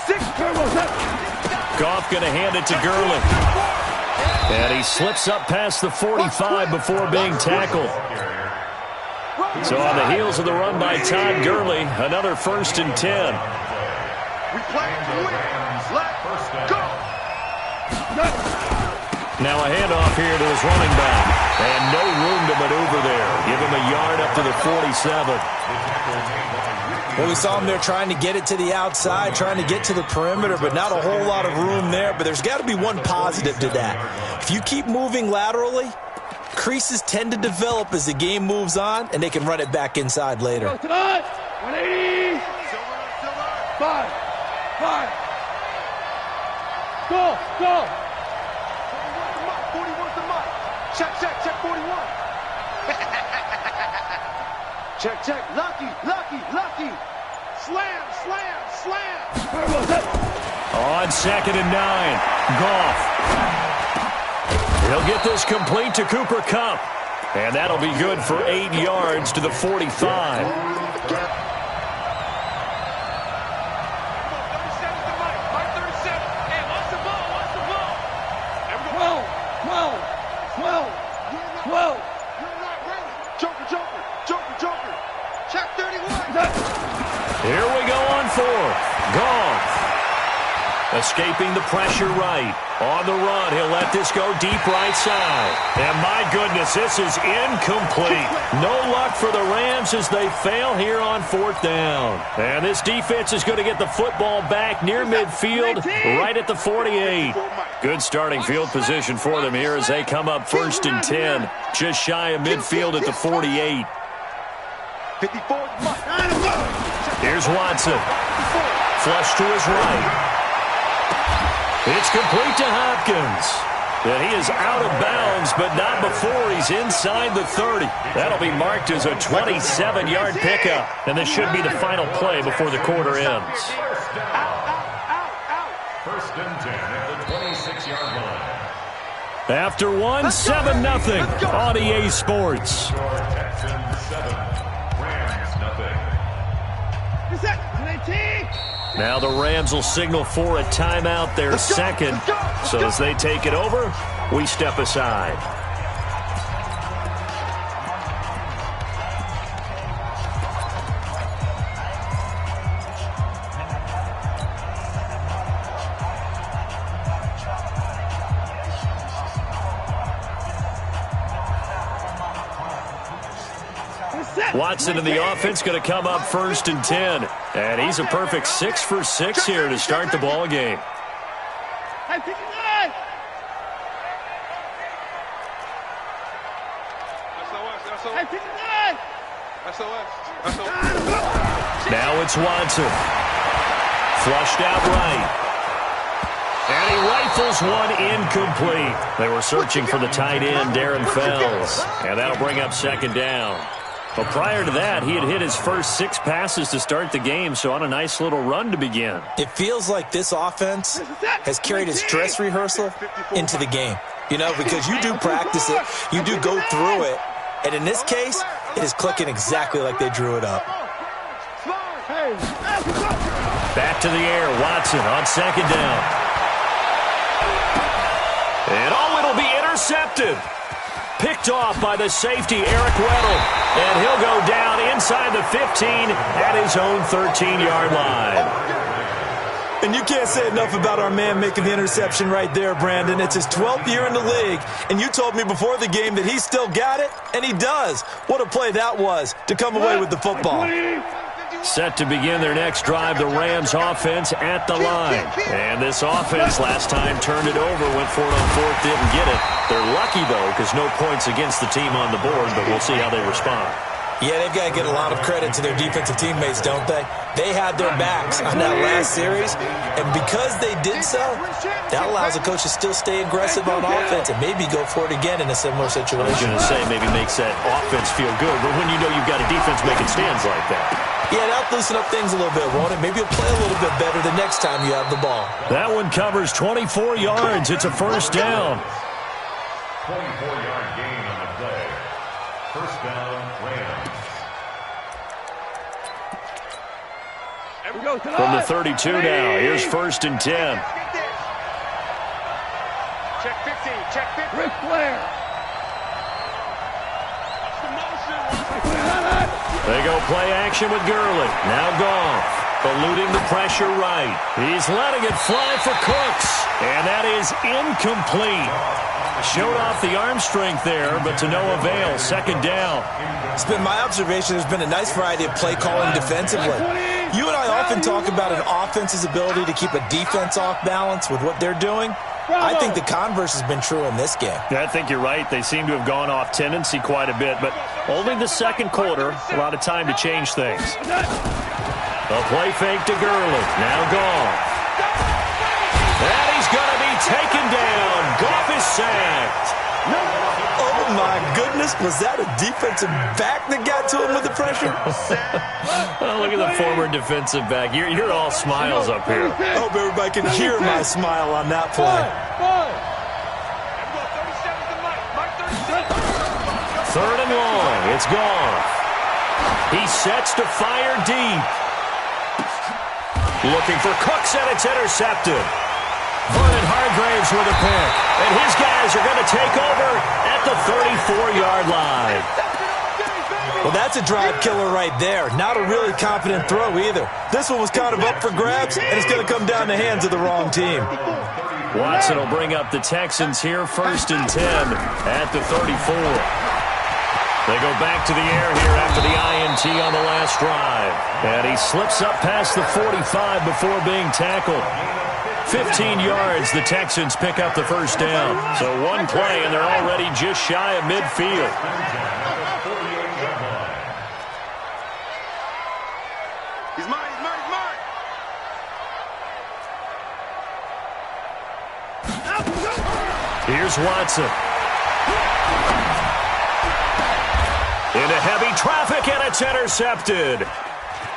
6 turbos. Goff going to hand it to Gurley. And he slips up past the 45 before being tackled. So on the heels of the run by Todd Gurley, another 1st and 10. Now a handoff here to his running back. And no room to maneuver there. Give him a yard up to the 47. Well, we saw him there trying to get it to the outside, trying to get to the perimeter, but not a whole lot of room there. But there's got to be one positive to that. If you keep moving laterally, creases tend to develop as the game moves on, and they can run it back inside later. 180. 5. Go. 41's the mark. Check, 41. Check. Lucky. Slam. On 2nd and 9, Goff. He'll get this complete to Cooper Kupp. And that'll be good for 8 yards to the 45. Joker. Check 31. Here we go on fourth. Gone. Escaping the pressure right. On the run, he'll let this go deep right side. And my goodness, this is incomplete. No luck for the Rams as they fail here on fourth down. And this defense is going to get the football back near midfield, right at the 48. Good starting field position for them here as they come up 1st and 10, just shy of midfield at the 48. Here's Watson. Flush to his right. It's complete to Hopkins. And he is out of bounds, but not before he's inside the 30. That'll be marked as a 27-yard pickup. And this should be the final play before the quarter ends. 1st and 10 at the 26-yard line. After one, 7-0 on EA Sports. Texans 7, Rams nothing. Now the Rams will signal for a timeout, their second. So as they take it over, we step aside. Watson in the offense going to come up 1st and 10. And he's a perfect 6 for 6 here to start the ball game. Now it's Watson. Flushed out right. And he rifles one incomplete. They were searching for the tight end, Darren Fells. And that'll bring up 2nd down. But prior to that, he had hit his first 6 passes to start the game, so on a nice little run to begin. It feels like this offense has carried its dress rehearsal into the game. You know, because you do practice it, you do go through it, and in this case, it is clicking exactly like they drew it up. Back to the air, Watson on 2nd down. And it'll be intercepted. Picked off by the safety, Eric Weddle. And he'll go down inside the 15 at his own 13-yard line. And you can't say enough about our man making the interception right there, Brandon. It's his 12th year in the league, and you told me before the game that he still got it, and he does. What a play that was to come away with the football. Set to begin their next drive, the Rams offense at the line. And this offense last time turned it over, went for it on 4th, didn't get it. They're lucky, though, because no points against the team on the board, but we'll see how they respond. Yeah, they've got to get a lot of credit to their defensive teammates, don't they? They had their backs on that last series, and because they did so, that allows the coach to still stay aggressive on offense and maybe go for it again in a similar situation. I was going to say maybe makes that offense feel good, but when you know you've got a defense making stands like that. Yeah, that'll loosen up things a little bit, won't it? Maybe you'll play a little bit better the next time you have the ball. That one covers 24 yards. It's a 1st down. 24-yard gain on the play. 1st down, Rams. From the 32 now, here's 1st and 10. Check 15, check 15. Ric Flair. They go play action with Gurley. Now Goff, eluding the pressure right. He's letting it fly for Cooks. And that is incomplete. Showed off the arm strength there, but to no avail. 2nd down. It's been my observation there's been a nice variety of play calling defensively. You and I often talk about an offense's ability to keep a defense off balance with what they're doing. I think the converse has been true in this game. I think you're right. They seem to have gone off tendency quite a bit, but only the 2nd quarter, a lot of time to change things. A play fake to Gurley. Now Goff. And he's going to be taken down. Goff is sacked. Oh, my goodness. Was that a defensive back that got to him with the pressure? Oh, look at the former defensive back. You're all smiles up here. I hope everybody can hear my smile on that play. 3rd and long. It's Goff. He sets to fire deep. Looking for Cooks, and it's intercepted. Vernon Hargreaves with a pick. And his guys are going to take over at the 34-yard line. Well, that's a drive killer right there. Not a really confident throw either. This one was kind of up for grabs, and it's going to come down the hands of the wrong team. Watson will bring up the Texans here, 1st and 10 at the 34. They go back to the air here after the INT on the last drive. And he slips up past the 45 before being tackled. 15 yards, the Texans pick up the first down. So one play, and they're already just shy of midfield. He's mine, he's mine, he's mine. Here's Watson. Into heavy traffic, and it's intercepted.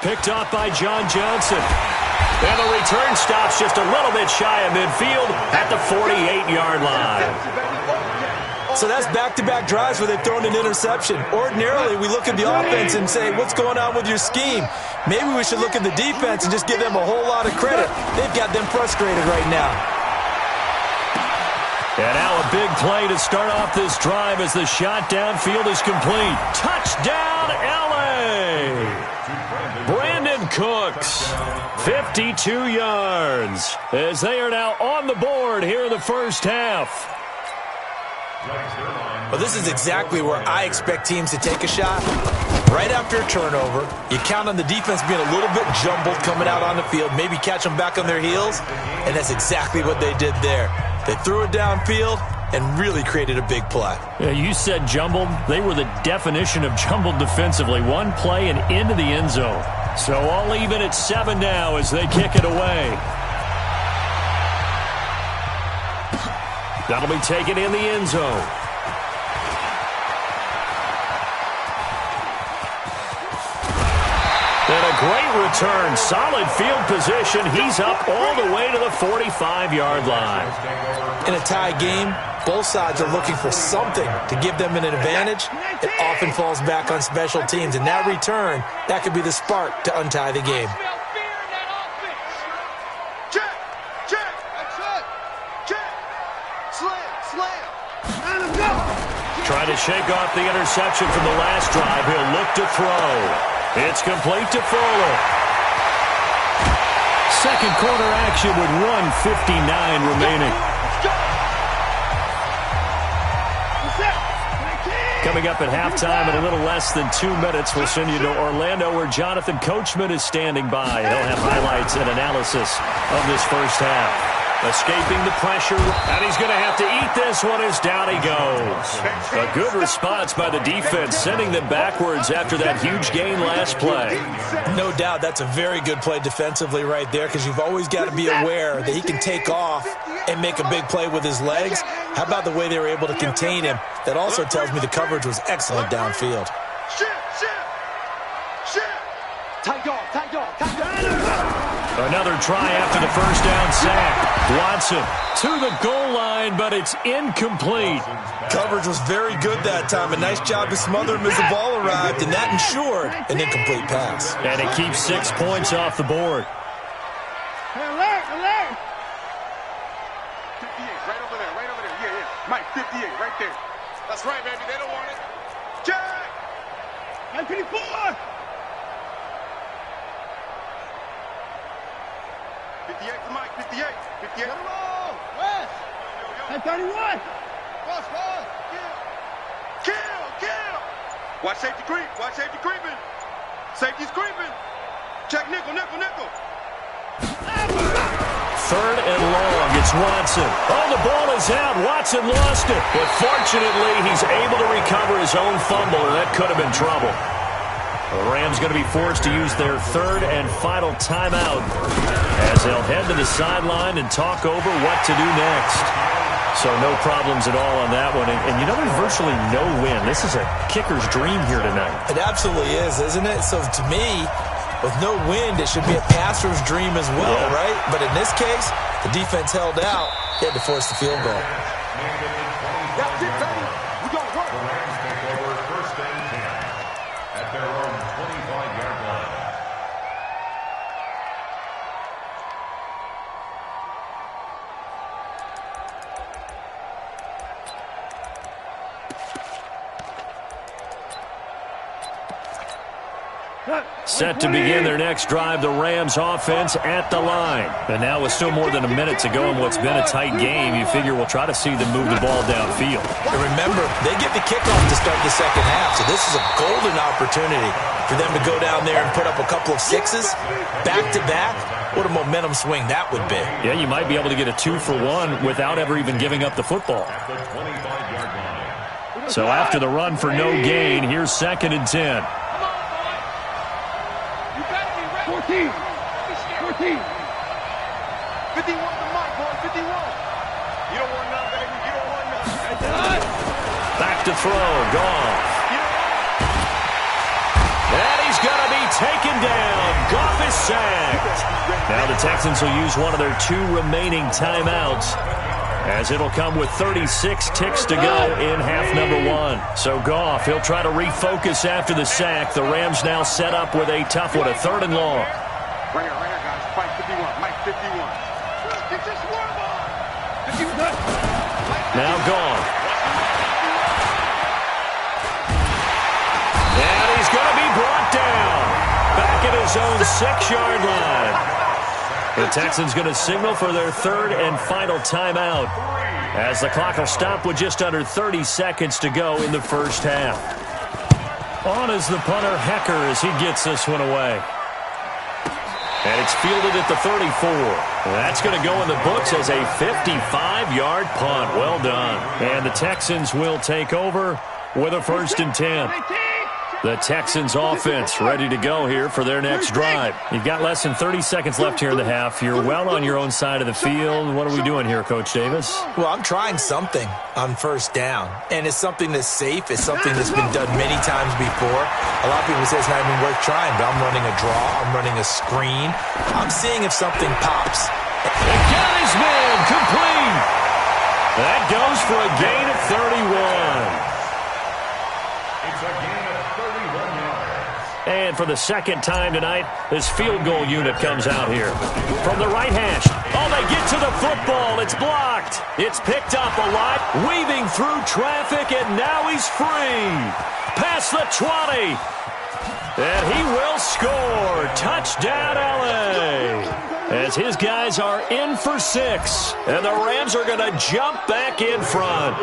Picked off by John Johnson. And the return stops just a little bit shy of midfield at the 48-yard line. So that's back-to-back drives where they've thrown an interception. Ordinarily, we look at the offense and say, what's going on with your scheme? Maybe we should look at the defense and just give them a whole lot of credit. They've got them frustrated right now. And now a big play to start off this drive as the shot downfield is complete. Touchdown, L.A. Brandon Cooks, 52 yards, as they are now on the board here in the first half. Well, this is exactly where I expect teams to take a shot. Right after a turnover, you count on the defense being a little bit jumbled coming out on the field, maybe catch them back on their heels, and that's exactly what they did there. They threw it downfield and really created a big play. Yeah, you said jumbled. They were the definition of jumbled defensively. One play and into the end zone. So all even at 7 now as they kick it away. That'll be taken in the end zone. And a great return. Solid field position. He's up all the way to the 45-yard line. In a tie game, both sides are looking for something to give them an advantage. It often falls back on special teams. And that return, that could be the spark to untie the game. Check, check, that's it. Check, slam, slam. And let's go. Trying to shake off the interception from the last drive. He'll look to throw. It's complete to Fuller. Second quarter action with 1:59 remaining. Coming up at halftime in a little less than 2 minutes, we'll send you to Orlando where Jonathan Coachman is standing by. He'll have highlights and analysis of this first half. Escaping the pressure, and he's going to have to eat this one as down he goes. A good response by the defense, sending them backwards after that huge gain last play. No doubt that's a very good play defensively right there because you've always got to be aware that he can take off and make a big play with his legs. How about the way they were able to contain him? That also tells me the coverage was excellent downfield. Tight dog, tight dog, tight dog. Another try after the first down sack. Watson to the goal line, but it's incomplete. Coverage was very good that time. A nice job to smother him as the ball arrived, and that ensured an incomplete pass. And it keeps 6 points off the board. Alert, alert. 58, right over there, right over there. Yeah, yeah. Mike, 58, right there. That's right, baby. They don't want it. Jack! Mike, 54. 58 for Mike, 58. 58. Come on, West. At 31. Cross, cross. Kill. Watch safety creep. Watch safety creeping. Safety's creeping. Check nickel. Third and long. It's Watson. Oh, the ball is out. Watson lost it. But fortunately, he's able to recover his own fumble, and that could have been trouble. The Rams going to be forced to use their third and final timeout as they'll head to the sideline and talk over what to do next. So no problems at all on that one. And you know, there's virtually no win. This is a kicker's dream here tonight. It absolutely is, isn't it? So to me, with no wind, it should be a passer's dream as well, right? But in this case, the defense held out. He had to force the field goal. That's it, baby. We got to work. The Rams take over 1st and 10 at their own 25-yard line. Set to begin their next drive, the Rams offense at the line. And now with still more than a minute to go in what's been a tight game, you figure we'll try to see them move the ball downfield. And remember, they get the kickoff to start the second half, so this is a golden opportunity for them to go down there and put up a couple of sixes back-to-back. What a momentum swing that would be. Yeah, you might be able to get a 2-for-1 without ever even giving up the football. So after the run for no gain, here's 2nd and 10. 14. 51 the mark, boy. 51. You don't want none, baby. You don't want none. Back to throw. Goff. And he's going to be taken down. Goff is sacked. Now the Texans will use one of their 2 remaining timeouts, as it'll come with 36 ticks to go in half number 1. So Goff, he'll try to refocus after the sack. The Rams now set up with a tough one, a 3rd and long. Right here, guys. Mike 51. Mike 51. Get this one on. Now gone. And he's going to be brought down. Back at his own 6-yard line. The Texans going to signal for their 3rd and final timeout, as the clock will stop with just under 30 seconds to go in the first half. On is the punter, Hecker, as he gets this one away. And it's fielded at the 34. That's going to go in the books as a 55-yard punt. Well done. And the Texans will take over with a 1st and 10. The Texans offense ready to go here for their next drive. You've got less than 30 seconds left here in the half. You're well on your own side of the field. What are we doing here, Coach Davis? Well, I'm trying something on 1st down, and it's something that's safe. It's something that's been done many times before. A lot of people say it's not even worth trying, but I'm running a draw. I'm running a screen. I'm seeing if something pops. And got his man complete. That goes for a gain of 31. It's a gain of 31 yards. And for the 2nd time tonight, this field goal unit comes out here. From the right hash. Oh, they get to the football. It's blocked. It's picked up a lot, weaving through traffic, and now he's free. Past the 20. And he will score. Touchdown, L.A. As his guys are in for 6. And the Rams are going to jump back in front.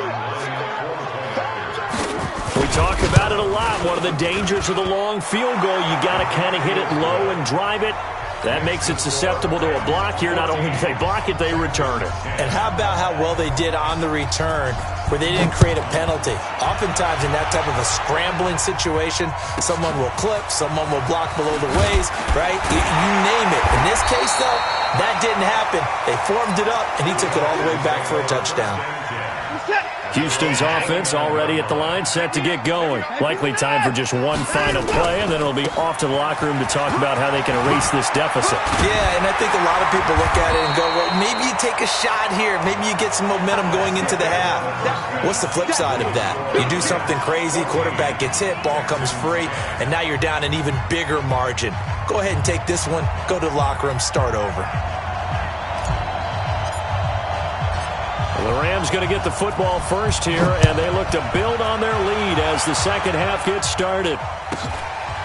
We talk about it a lot. One of the dangers of the long field goal, you got to kind of hit it low and drive it. That makes it susceptible to a block here. Not only do they block it, they return it. And how about how well they did on the return, where they didn't create a penalty? Oftentimes in that type of a scrambling situation, someone will clip, someone will block below the waist, right? You name it. In this case, though, that didn't happen. They formed it up, and he took it all the way back for a touchdown. Houston's offense already at the line, set to get going. Likely time for just one final play, and then it'll be off to the locker room to talk about how they can erase this deficit. Yeah, and I think a lot of people look at it and go, well, maybe you take a shot here. Maybe you get some momentum going into the half. What's the flip side of that? You do something crazy, quarterback gets hit, ball comes free, and now you're down an even bigger margin. Go ahead and take this one, go to the locker room, start over. The Rams going to get the football first here, and they look to build on their lead as the second half gets started.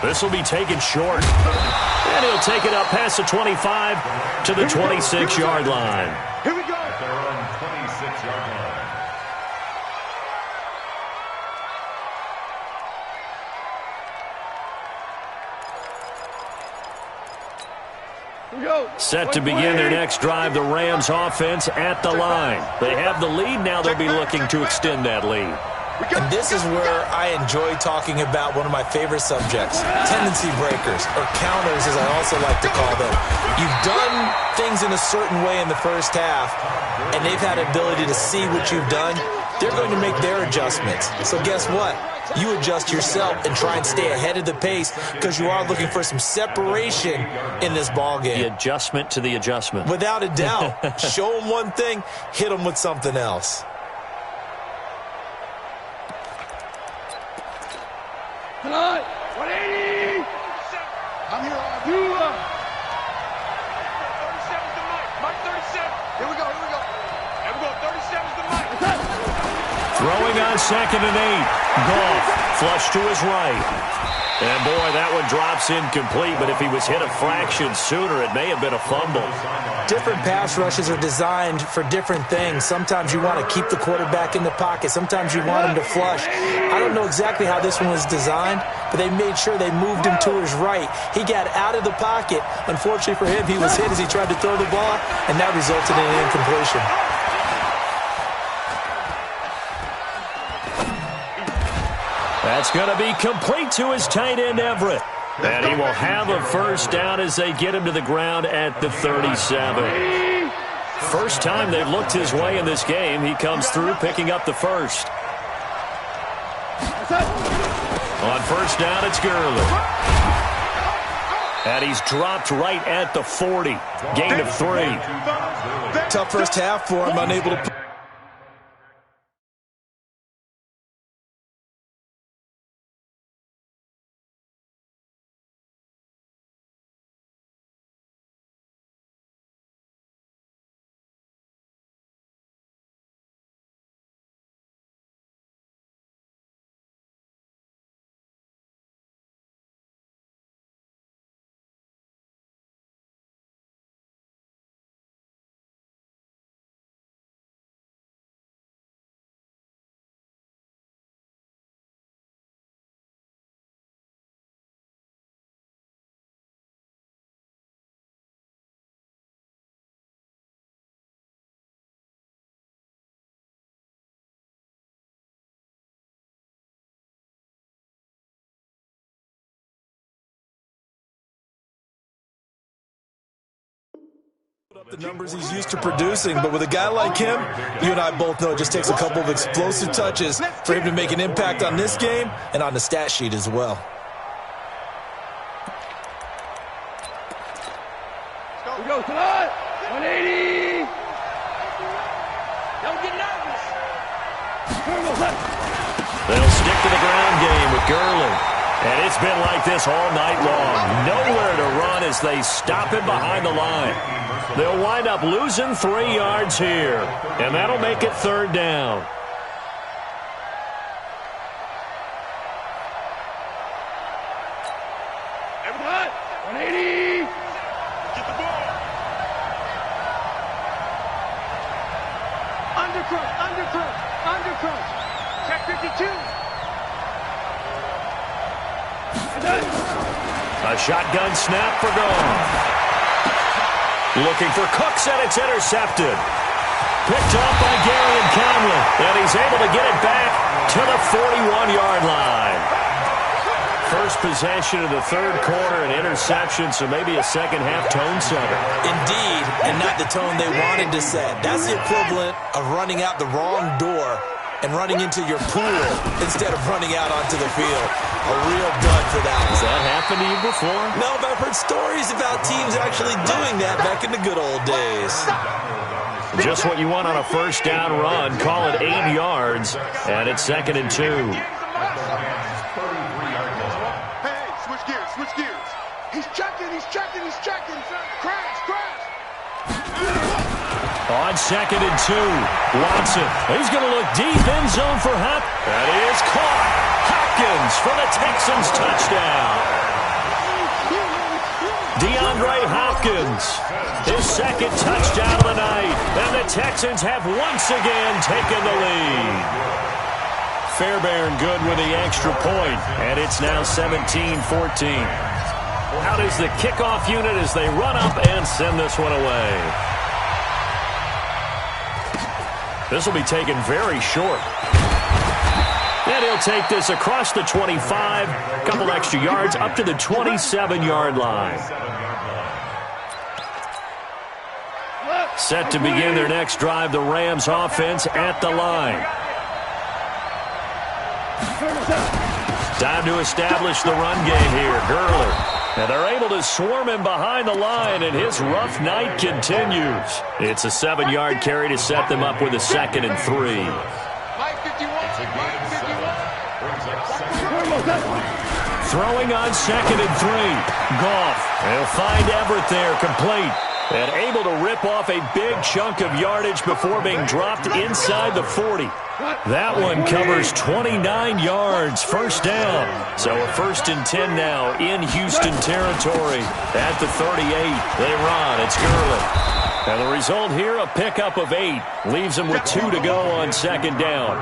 This will be taken short. And he'll take it up past the 25 to the 26-yard line. Here we go. They're on 26-yard line. Set to begin their next drive, the Rams offense at the line. They have the lead. Now they'll be looking to extend that lead. And this is where I enjoy talking about one of my favorite subjects, tendency breakers, or counters as I also like to call them. You've done things in a certain way in the first half, and they've had ability to see what you've done. They're going to make their adjustments. So guess what? You adjust yourself and try and stay ahead of the pace because you are looking for some separation in this ball game. The adjustment to the adjustment. Without a doubt. Show them one thing, hit them with something else. Tonight, 180. I'm here. You 37's the mic. Mike 37. Here we go. Here we go. Here we go. 37's the mic. Throwing on 2nd and 8. Goff flush to his right. And, boy, that one drops incomplete, but if he was hit a fraction sooner, it may have been a fumble. Different pass rushes are designed for different things. Sometimes you want to keep the quarterback in the pocket. Sometimes you want him to flush. I don't know exactly how this one was designed, but they made sure they moved him to his right. He got out of the pocket. Unfortunately for him, he was hit as he tried to throw the ball, and that resulted in an incompletion. That's going to be complete to his tight end, Everett. And he will have a first down as they get him to the ground at the 37. First time they've looked his way in this game. He comes through picking up the first. On first down, it's Gurley. And he's dropped right at the 40. Gain of 3. Tough first half for him, unable to... The numbers he's used to producing, but with a guy like him, you and I both know it just takes a couple of explosive touches for him to make an impact on this game and on the stat sheet as well. We go, come on! 180! Don't get nervous! They'll stick to the ground game with Gurley. And it's been like this all night long. Nowhere to run as they stop him behind the line. They'll wind up losing 3 yards here. And that'll make it third down. Everyone, 180! Get the ball! Undercrunch, undercrunch, undercrunch. Check 52. A shotgun snap for Goff. Looking for Cooks, and it's intercepted. Picked up by Gary and Conley, and he's able to get it back to the 41-yard line. First possession of the third quarter, an interception, so maybe a second-half tone setter. Indeed, and not the tone they wanted to set. That's the equivalent of running out the wrong door and running into your pool instead of running out onto the field. A real dud for that one. Has that happened to you before? No, but I've heard stories about teams actually doing that back in the good old days. Just what you want on a first down run. Call it 8 yards, and it's 2nd and 2. Hey, switch gears, switch gears. He's checking, he's checking, he's checking. Crash, crash. On 2nd and 2, Watson. He's going to look deep in zone for Hop. That is caught. Hopkins for the Texans touchdown. DeAndre Hopkins, his second touchdown of the night. And the Texans have once again taken the lead. Fairbairn good with the extra point, and it's now 17-14. Out is the kickoff unit as they run up and send this one away. This will be taken very short. And he'll take this across the 25, a couple extra yards, up to the 27-yard line. Set to begin their next drive, the Rams offense at the line. Time to establish the run game here. Gurley. And they're able to swarm him behind the line, and his rough night continues. It's a 7-yard carry to set them up with a 2nd and 3. Throwing on 2nd and 3. Goff. They'll find Everett there, complete. And able to rip off a big chunk of yardage before being dropped inside the 40. That one covers 29 yards, first down. So a 1st and 10 now in Houston territory. At the 38, they run. It's Gurley. And the result here, a pickup of 8. Leaves them with 2 to go on 2nd down.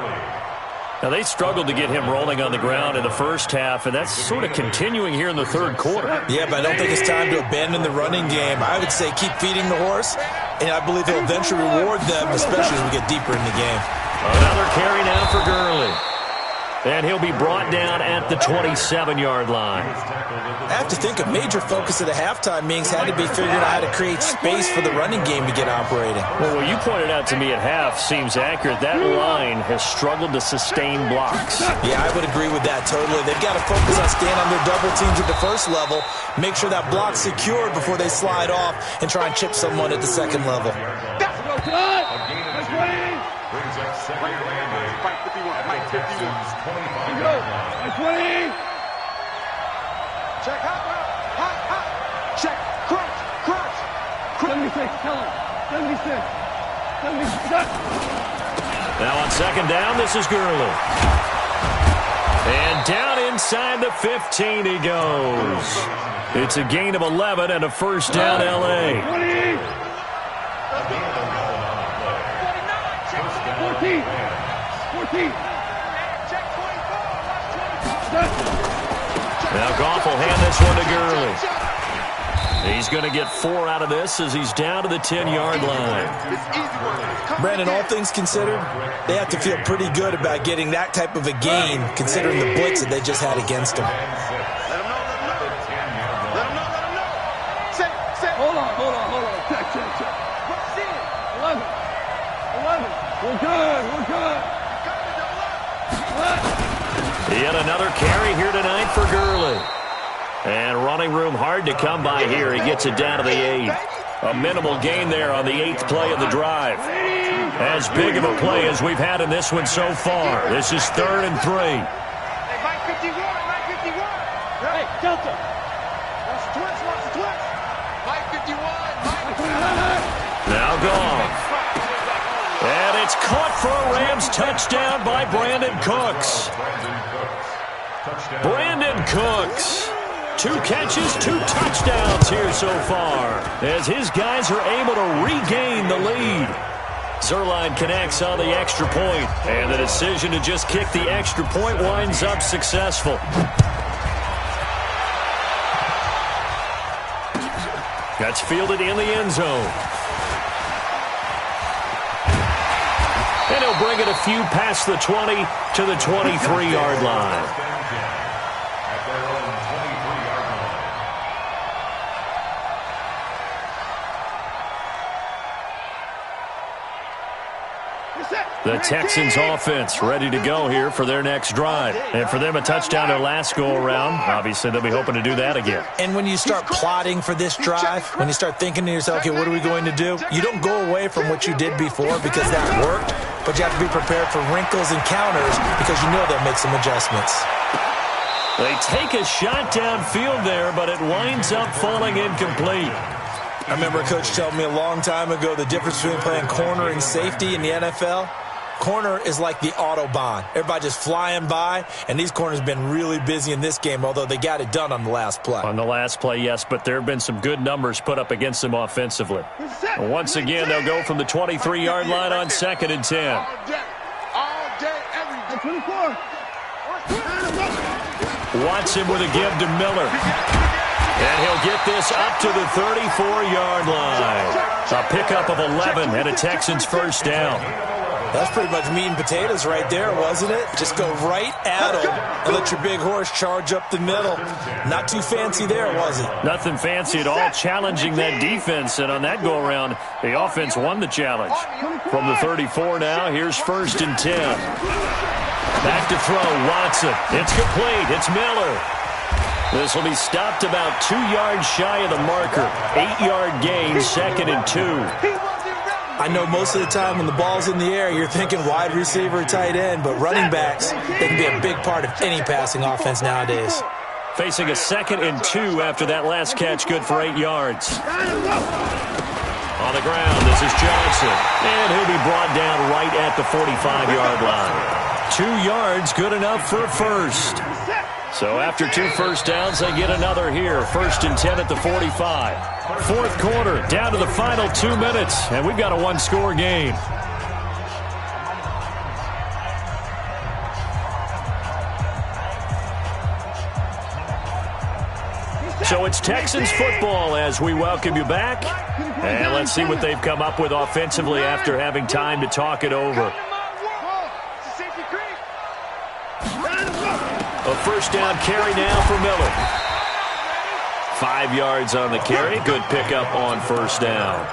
Now, they struggled to get him rolling on the ground in the first half, and that's sort of continuing here in the 3rd quarter. Yeah, but I don't think it's time to abandon the running game. I would say keep feeding the horse, and I believe he'll eventually reward them, especially as we get deeper in the game. Another carry now for Gurley. And he'll be brought down at the 27-yard line. I have to think a major focus of the halftime meetings had to be figuring out how to create space for the running game to get operating. Well, what you pointed out to me at half seems accurate. That line has struggled to sustain blocks. Yeah, I would agree with that totally. They've got to focus on staying on their double teams at the first level, make sure that block's secured before they slide off and try and chip someone at the second level. Mike 51. Go. Mike 20. Check, hot. Check, crunch. 76, tell him. 76. Now on 2nd down, this is Gurley. And down inside the 15 he goes. It's a gain of 11 and a 1st down, L.A. 20. 14. Now Goff will hand this one to Gurley. He's going to get 4 out of this as he's down to the 10-yard line. Brandon, all things considered, they have to feel pretty good about getting that type of a gain considering the blitz that they just had against them. Let him know. Set. Hold on. Check. 11. We're good. Yet another carry here tonight for Gurley. And running room hard to come by here. He gets it down to the 8. A minimal gain there on the 8th play of the drive. As big of a play as we've had in this one so far. This is 3rd and 3. Hey, Mike 51. Hey, Delta. Watch the twist. Mike 51. Now Goff. And it's caught for a Rams touchdown by Brandon Cooks. Brandon Cooks. 2 catches, 2 touchdowns here so far as his guys are able to regain the lead. Zerline connects on the extra point, and the decision to just kick the extra point winds up successful. That's fielded in the end zone. And he'll bring it a few past the 20 to the 23-yard line. The Texans offense ready to go here for their next drive. And for them, a touchdown their last go-around. Obviously, they'll be hoping to do that again. And when you start plotting for this drive, when you start thinking to yourself, okay, what are we going to do? You don't go away from what you did before because that worked, but you have to be prepared for wrinkles and counters because you know they'll make some adjustments. They take a shot downfield there, but it winds up falling incomplete. I remember a coach telling me a long time ago the difference between playing corner and safety in the NFL. Corner is like the Autobahn. Everybody just flying by, and these corners have been really busy in this game, although they got it done on the last play. On the last play, yes, but there have been some good numbers put up against them offensively. And once again, they'll go from the 23-yard line on 2nd and 10. All day, every day. 24. Watson with a give to Miller. And he'll get this up to the 34-yard line. A pickup of 11 and a Texans first down. That's pretty much meat and potatoes right there, wasn't it? Just go right at them and let your big horse charge up the middle. Not too fancy there, was it? Nothing fancy at all, challenging that defense. And on that go-around, the offense won the challenge. From the 34 now, here's 1st and 10. Back to throw, Watson. It's complete. It's Miller. This will be stopped about 2 yards shy of the marker. 8-yard gain, 2nd and 2. I know most of the time when the ball's in the air, you're thinking wide receiver, tight end, but running backs, they can be a big part of any passing offense nowadays. Facing a 2nd and 2 after that last catch, good for 8 yards. On the ground, this is Johnson. And he'll be brought down right at the 45-yard line. 2 yards, good enough for a first. So after 2 first downs, they get another here. 1st and 10 at the 45. Fourth quarter, down to the final 2 minutes, and we've got a one-score game. So it's Texans football as we welcome you back. And let's see what they've come up with offensively after having time to talk it over. A first down carry now for Miller. 5 yards on the carry. Good pickup on first down.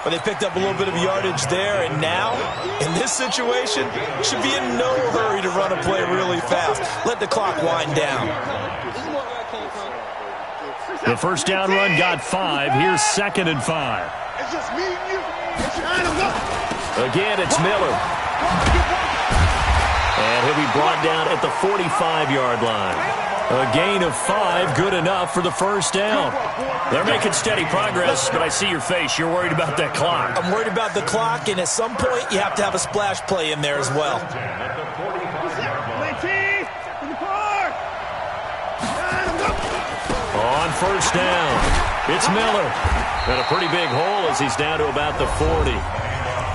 But they picked up a little bit of yardage there, and now, in this situation, should be in no hurry to run a play really fast. Let the clock wind down. The first down run got 5. Here's 2nd and 5. It's just me and you. Again, it's Miller. And he'll be brought down at the 45-yard line. A gain of 5, good enough for the first down. They're making steady progress, but I see your face. You're worried about that clock. I'm worried about the clock, and at some point, you have to have a splash play in there as well. On first down, it's Miller. And a pretty big hole as he's down to about the 40.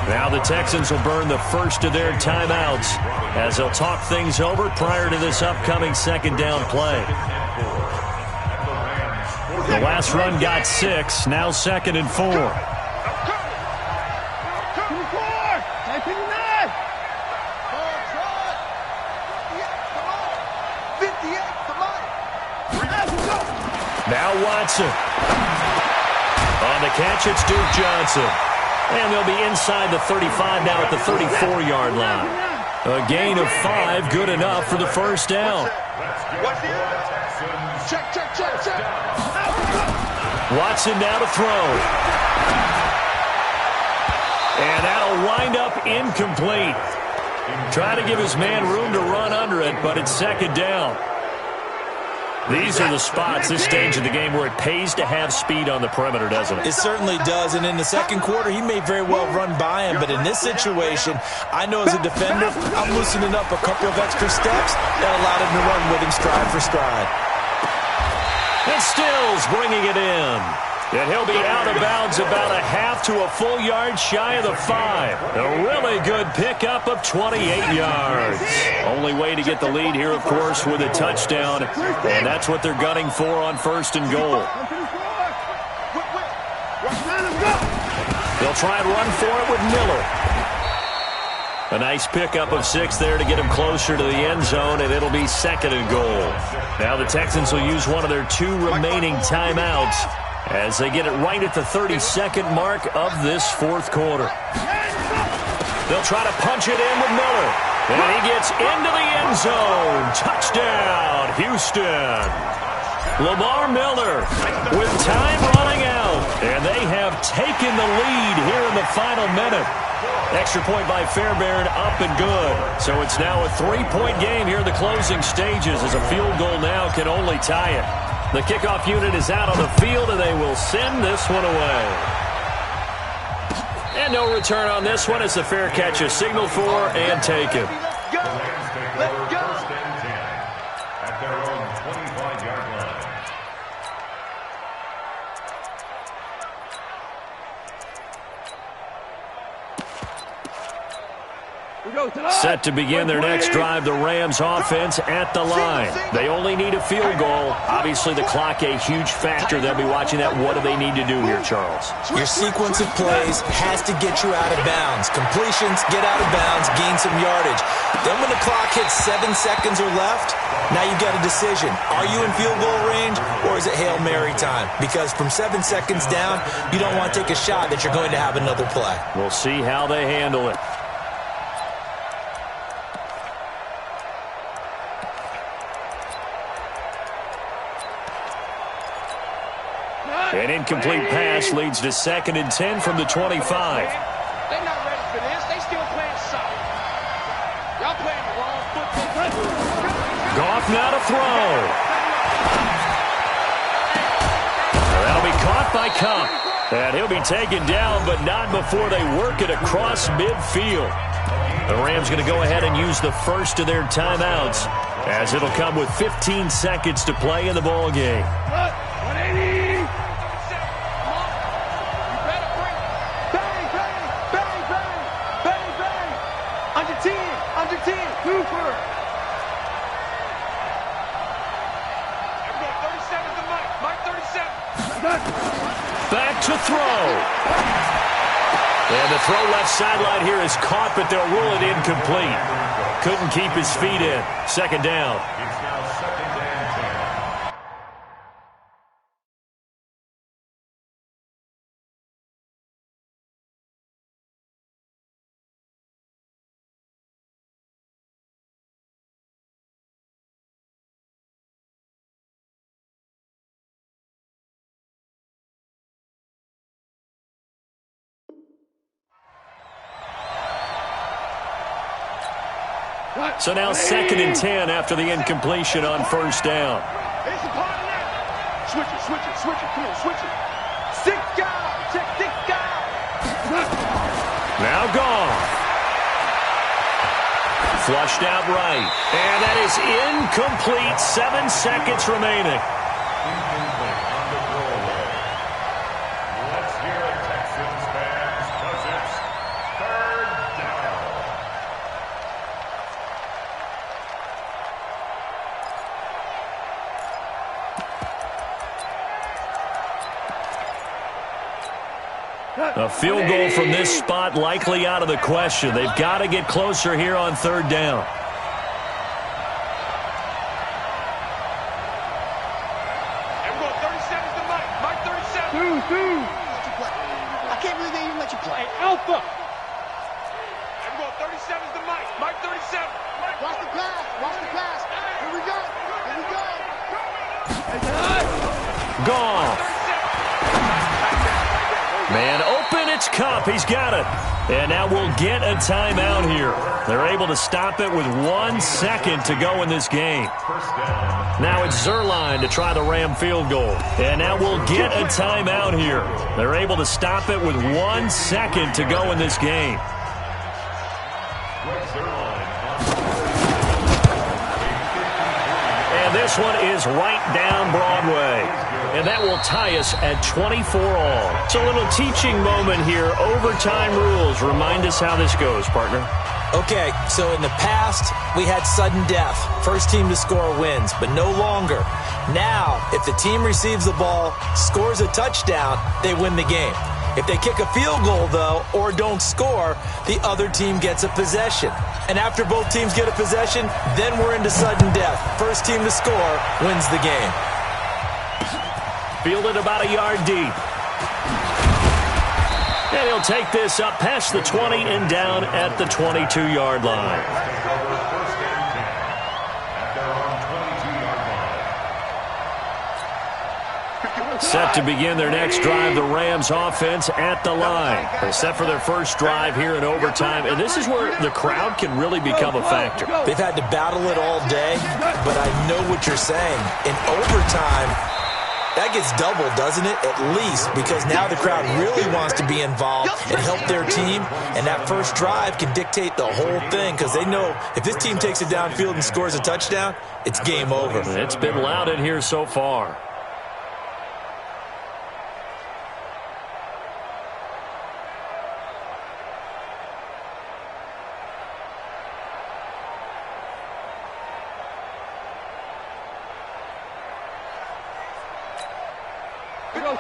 Now the Texans will burn the first of their timeouts as they'll talk things over prior to this upcoming second down play. The last run got 6, now 2nd and 4. Now Watson. On the catch, it's Duke Johnson. And they'll be inside the 35 now at the 34-yard line. A gain of 5, good enough for the first down. Check. Watson now to throw. And that'll wind up incomplete. Try to give his man room to run under it, but it's 2nd down. These are the spots, this stage of the game, where it pays to have speed on the perimeter, doesn't it? It certainly does, and in the second quarter, he may very well run by him, but in this situation, I know as a defender, I'm loosening up a couple of extra steps that allowed him to run with him stride for stride. And Stills bringing it in. And he'll be out of bounds about a half to a full yard shy of the 5. A really good pickup of 28 yards. Only way to get the lead here, of course, with a touchdown. And that's what they're gunning for on 1st and goal. They'll try and run for it with Miller. A nice pickup of 6 there to get him closer to the end zone, and it'll be 2nd and goal. Now the Texans will use one of their 2 remaining timeouts as they get it right at the 32nd mark of this fourth quarter. They'll try to punch it in with Miller. And he gets into the end zone. Touchdown, Houston. Lamar Miller with time running out. And they have taken the lead here in the final minute. Extra point by Fairbairn, up and good. So it's now a 3-point game here in the closing stages, as a field goal now can only tie it. The kickoff unit is out on the field, and they will send this one away. And no return on this one as the fair catch is signaled for and taken. Let's go. At their own 25-yard line. Set to begin their next drive, the Rams offense at the line. They only need a field goal. Obviously, the clock a huge factor. They'll be watching that. What do they need to do here, Charles? Your sequence of plays has to get you out of bounds. Completions, get out of bounds, gain some yardage. Then when the clock hits 7 seconds or left, now you've got a decision. Are you in field goal range, or is it Hail Mary time? Because from 7 seconds down, you don't want to take a shot that you're going to have another play. We'll see how they handle it. An incomplete pass leads to 2nd and 10 from the 25. They're not ready for this. They still playing solid. Y'all playing the wrong football. Goff now to throw. That'll be caught by Cup. And he'll be taken down, but not before they work it across midfield. The Rams going to go ahead and use the first of their timeouts, as it'll come with 15 seconds to play in the ball game. 180. Bang, bang, bang, bang, bang, bang. Under 10, Cooper. 37 to Mike 37. Back to throw. And the throw left sideline here is caught, but they'll rule it incomplete. Couldn't keep his feet in. Second down. It's now second and 10. So now second and 10 after the incompletion on first down. It's a part of that. Switch it. Come on, switch it. 6 guys. Check 6 guys. Now gone. Flushed out right. And that is incomplete. 7 seconds remaining. Incomplete on the throwaway. Let's hear it, Texans fans, because it's third down. A field goal from this spot likely out of the question. They've got to get closer here on third down. Everyone, 37's the Mike. Mike 37. Two. I can't believe they even let you play. Hey, Alpha. Everyone, 37's the Mike. Mike 37. Watch the pass. Here we go. Gone. Man open, it's Cup. He's got it. And now we'll get a timeout here. They're able to stop it with 1 second to go in this game. Now it's Zerline to try the Ram field goal. And now we'll get a timeout here. They're able to stop it with 1 second to go in this game. And this one is right down Broadway. And that will tie us at 24 all. It's a little teaching moment here. Overtime rules. Remind us how this goes, partner. Okay, so in the past, we had sudden death. First team to score wins, but no longer. Now, if the team receives the ball, scores a touchdown, they win the game. If they kick a field goal, though, or don't score, the other team gets a possession. And after both teams get a possession, then we're into sudden death. First team to score wins the game. Fielded about a yard deep. And he'll take this up past the 20 and down at the 22-yard line. Set to begin their next drive, the Rams offense at the line. They're set for their first drive here in overtime, and this is where the crowd can really become a factor. They've had to battle it all day, but I know what you're saying. In overtime, that gets doubled, doesn't it? At least, because now the crowd really wants to be involved and help their team, and that first drive can dictate the whole thing because they know if this team takes it downfield and scores a touchdown, it's game over. It's been loud in here so far.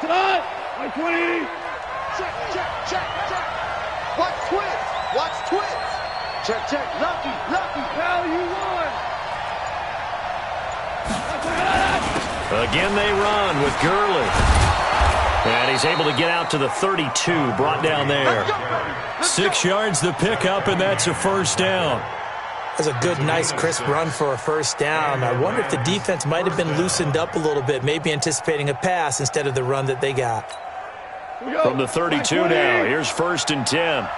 Tonight, 120. Check. Watch twins. Check. Lucky. Hell, you won. Again they run with Gurley. And he's able to get out to the 32, brought down there. 6 yards the pickup, and that's a first down. That's a good, nice, crisp run for a first down. I wonder if the defense might have been loosened up a little bit, maybe anticipating a pass instead of the run that they got. From the 32 now, here's first and 10.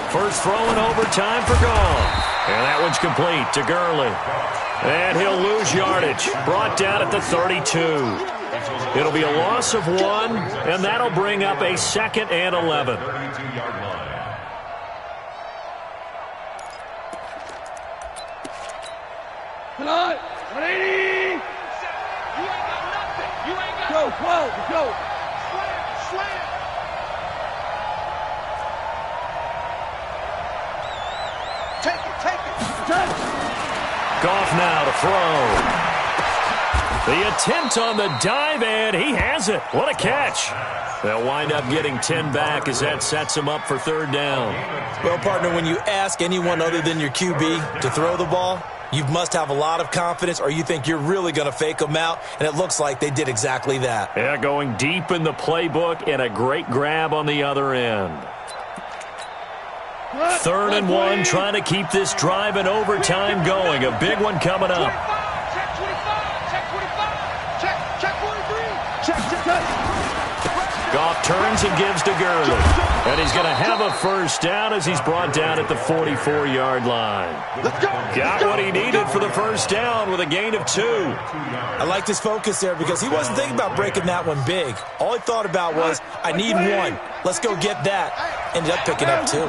First throw in overtime for gone. And that one's complete to Gurley. And he'll lose yardage. Brought down at the 32. It'll be a loss of 1, and that'll bring up a 2nd and 11. Come on, 180. You ain't got nothing. You ain't got go, go. Slam. Take it. Goff now to throw. The attempt on the dive, and he has it. What a catch. They'll wind up getting 10 back as that sets him up for 3rd down. Well, partner, when you ask anyone other than your QB to throw the ball, you must have a lot of confidence, or you think you're really going to fake them out, and it looks like they did exactly that. Yeah, going deep in the playbook, and a great grab on the other end. 3rd and 1, trying to keep this drive in overtime going. A big one coming up. Check 25. Check 43. Goff turns and gives to Gurley. And he's going to have a 1st down as he's brought down at the 44-yard line. Got what he needed for the 1st down with a gain of 2. I liked his focus there because he wasn't thinking about breaking that one big. All he thought about was, I need 1. Let's go get that. Ended up picking up 2.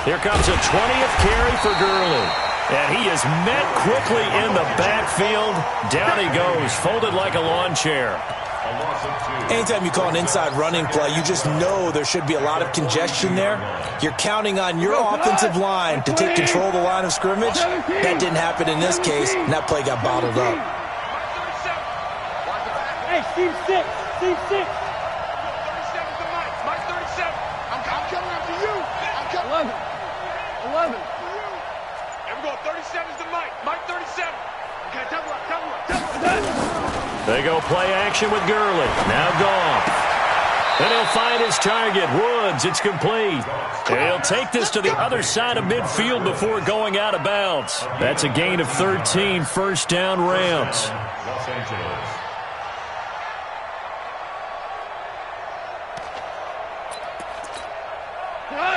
Here comes a 20th carry for Gurley. And he is met quickly in the backfield. Down he goes, folded like a lawn chair. Anytime you call an inside running play, you just know there should be a lot of congestion there. You're counting on your offensive line to take control of the line of scrimmage. That didn't happen in this case, and that play got bottled up. Hey, Steve 6. 37's the mic. Mike 37. I'm coming after you. I'm coming. 11. We're going 37's the mic. Mike 37. Okay, double up. They go play action with Gurley. Now Goff. And he'll find his target. Woods, it's complete. And he'll take this to the other side of midfield before going out of bounds. That's a gain of 13, 1st down Rams. Los Angeles.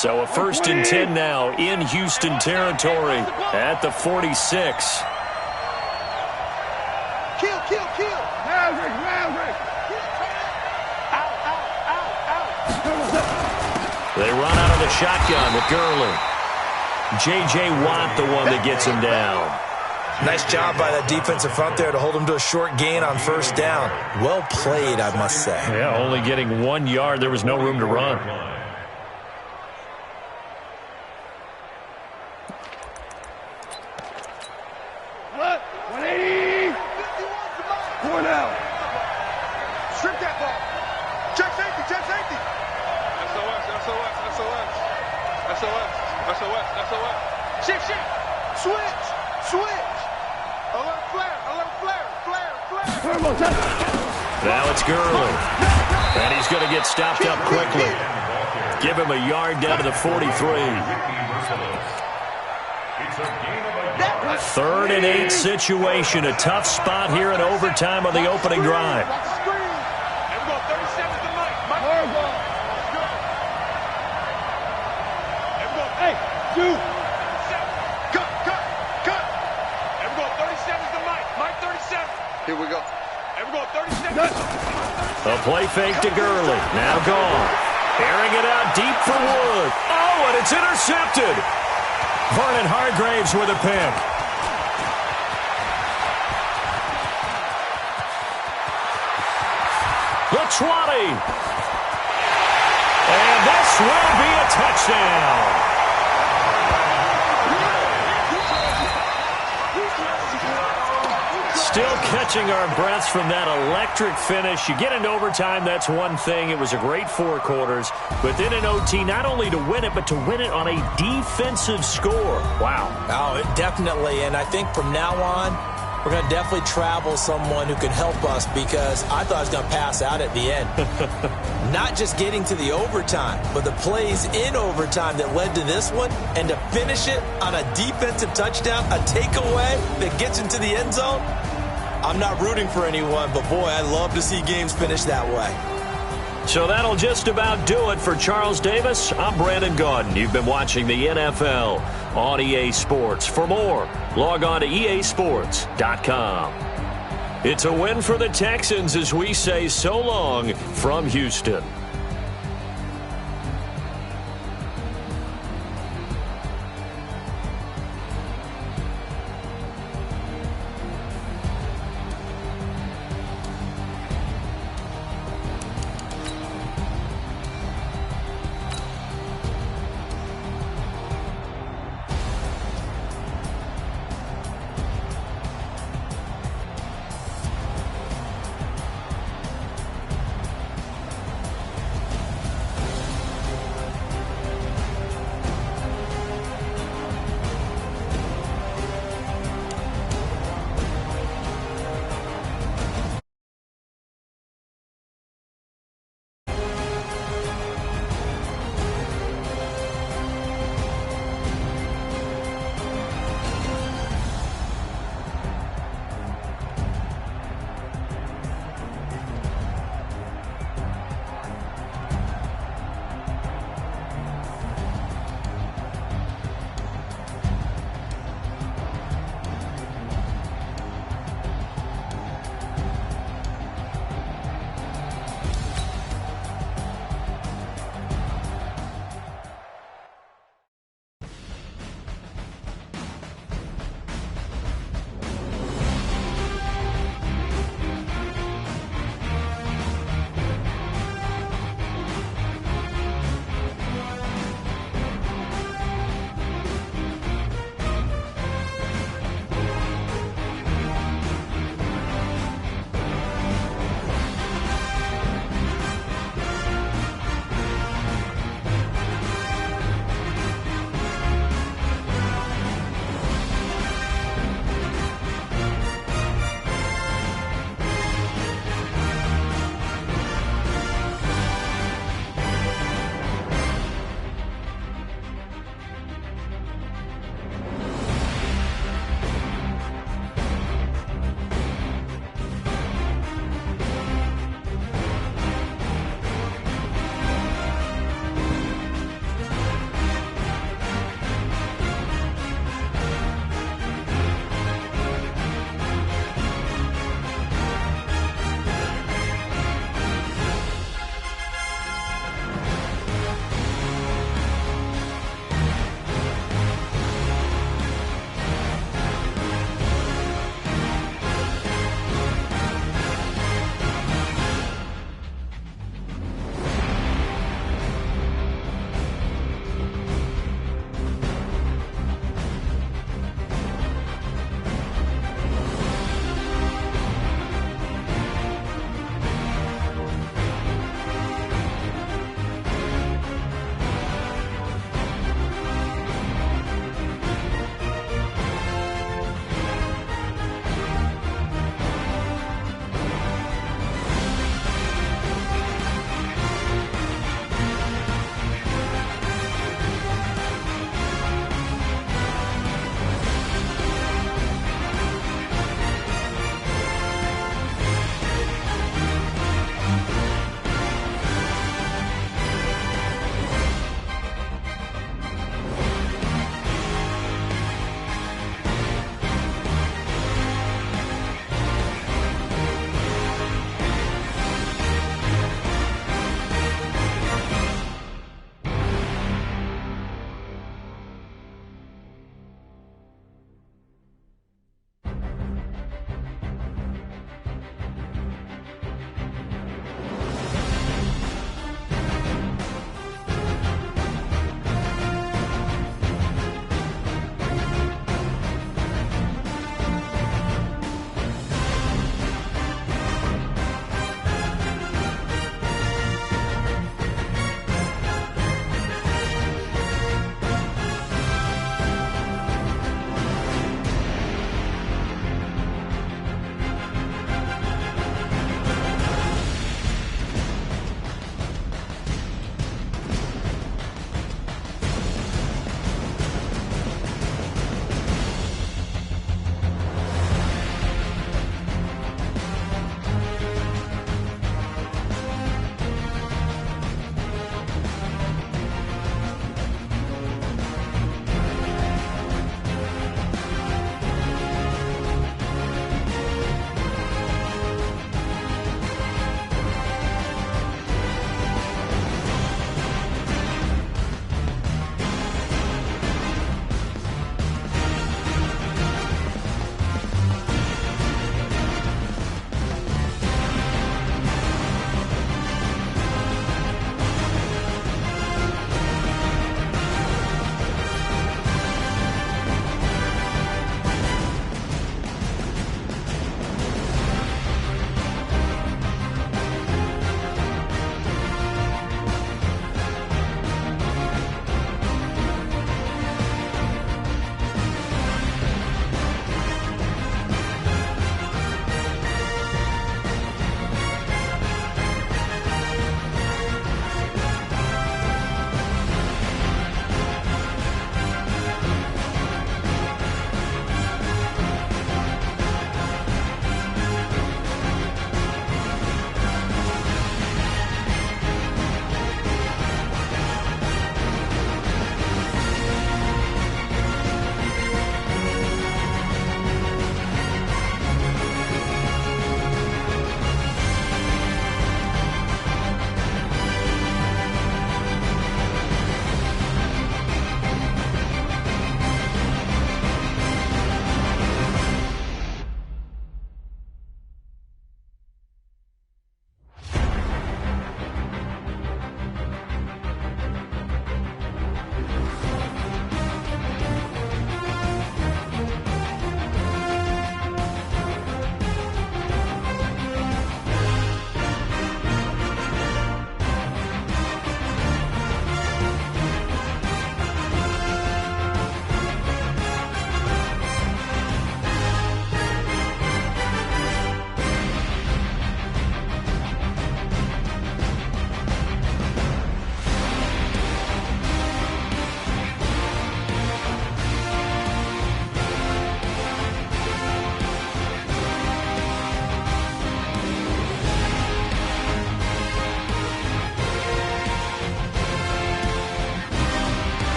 So a 1st and 10 now in Houston territory at the 46. Kill. Maverick. They run out of the shotgun with Gurley. J.J. Watt, the one that gets him down. Nice job by that defensive front there to hold him to a short gain on 1st down. Well played, I must say. Yeah, only getting 1 yard. There was no room to run. What? 180. 4 now. Strip that ball. Check safety. SOS. Shift. Switch. Alert flare. Now it's Gurley. And he's going to get stopped up quickly. Give him a yard down to the 43. 3rd and 8 situation. A tough spot here in overtime on the opening drive. Hey, dude. Cut. 37's the mic. Mike 37. Here we go. 37. A play fake to Gurley. Now gone. Airing it out deep for Wood. Oh, and it's intercepted. Vernon Hargraves with a pick. The 20. And this will be a touchdown. Still catching our breaths from that electric finish. You get into overtime, that's one thing. It was a great 4 quarters. But then in OT, not only to win it, but to win it on a defensive score. Wow. Oh, definitely. And I think from now on, we're going to definitely travel someone who can help us, because I thought I was going to pass out at the end. Not just getting to the overtime, but the plays in overtime that led to this one, and to finish it on a defensive touchdown, a takeaway that gets into the end zone. I'm not rooting for anyone, but boy, I love to see games finish that way. So that'll just about do it for Charles Davis. I'm Brandon Gaudin. You've been watching the NFL on EA Sports. For more, log on to easports.com. It's a win for the Texans as we say so long from Houston.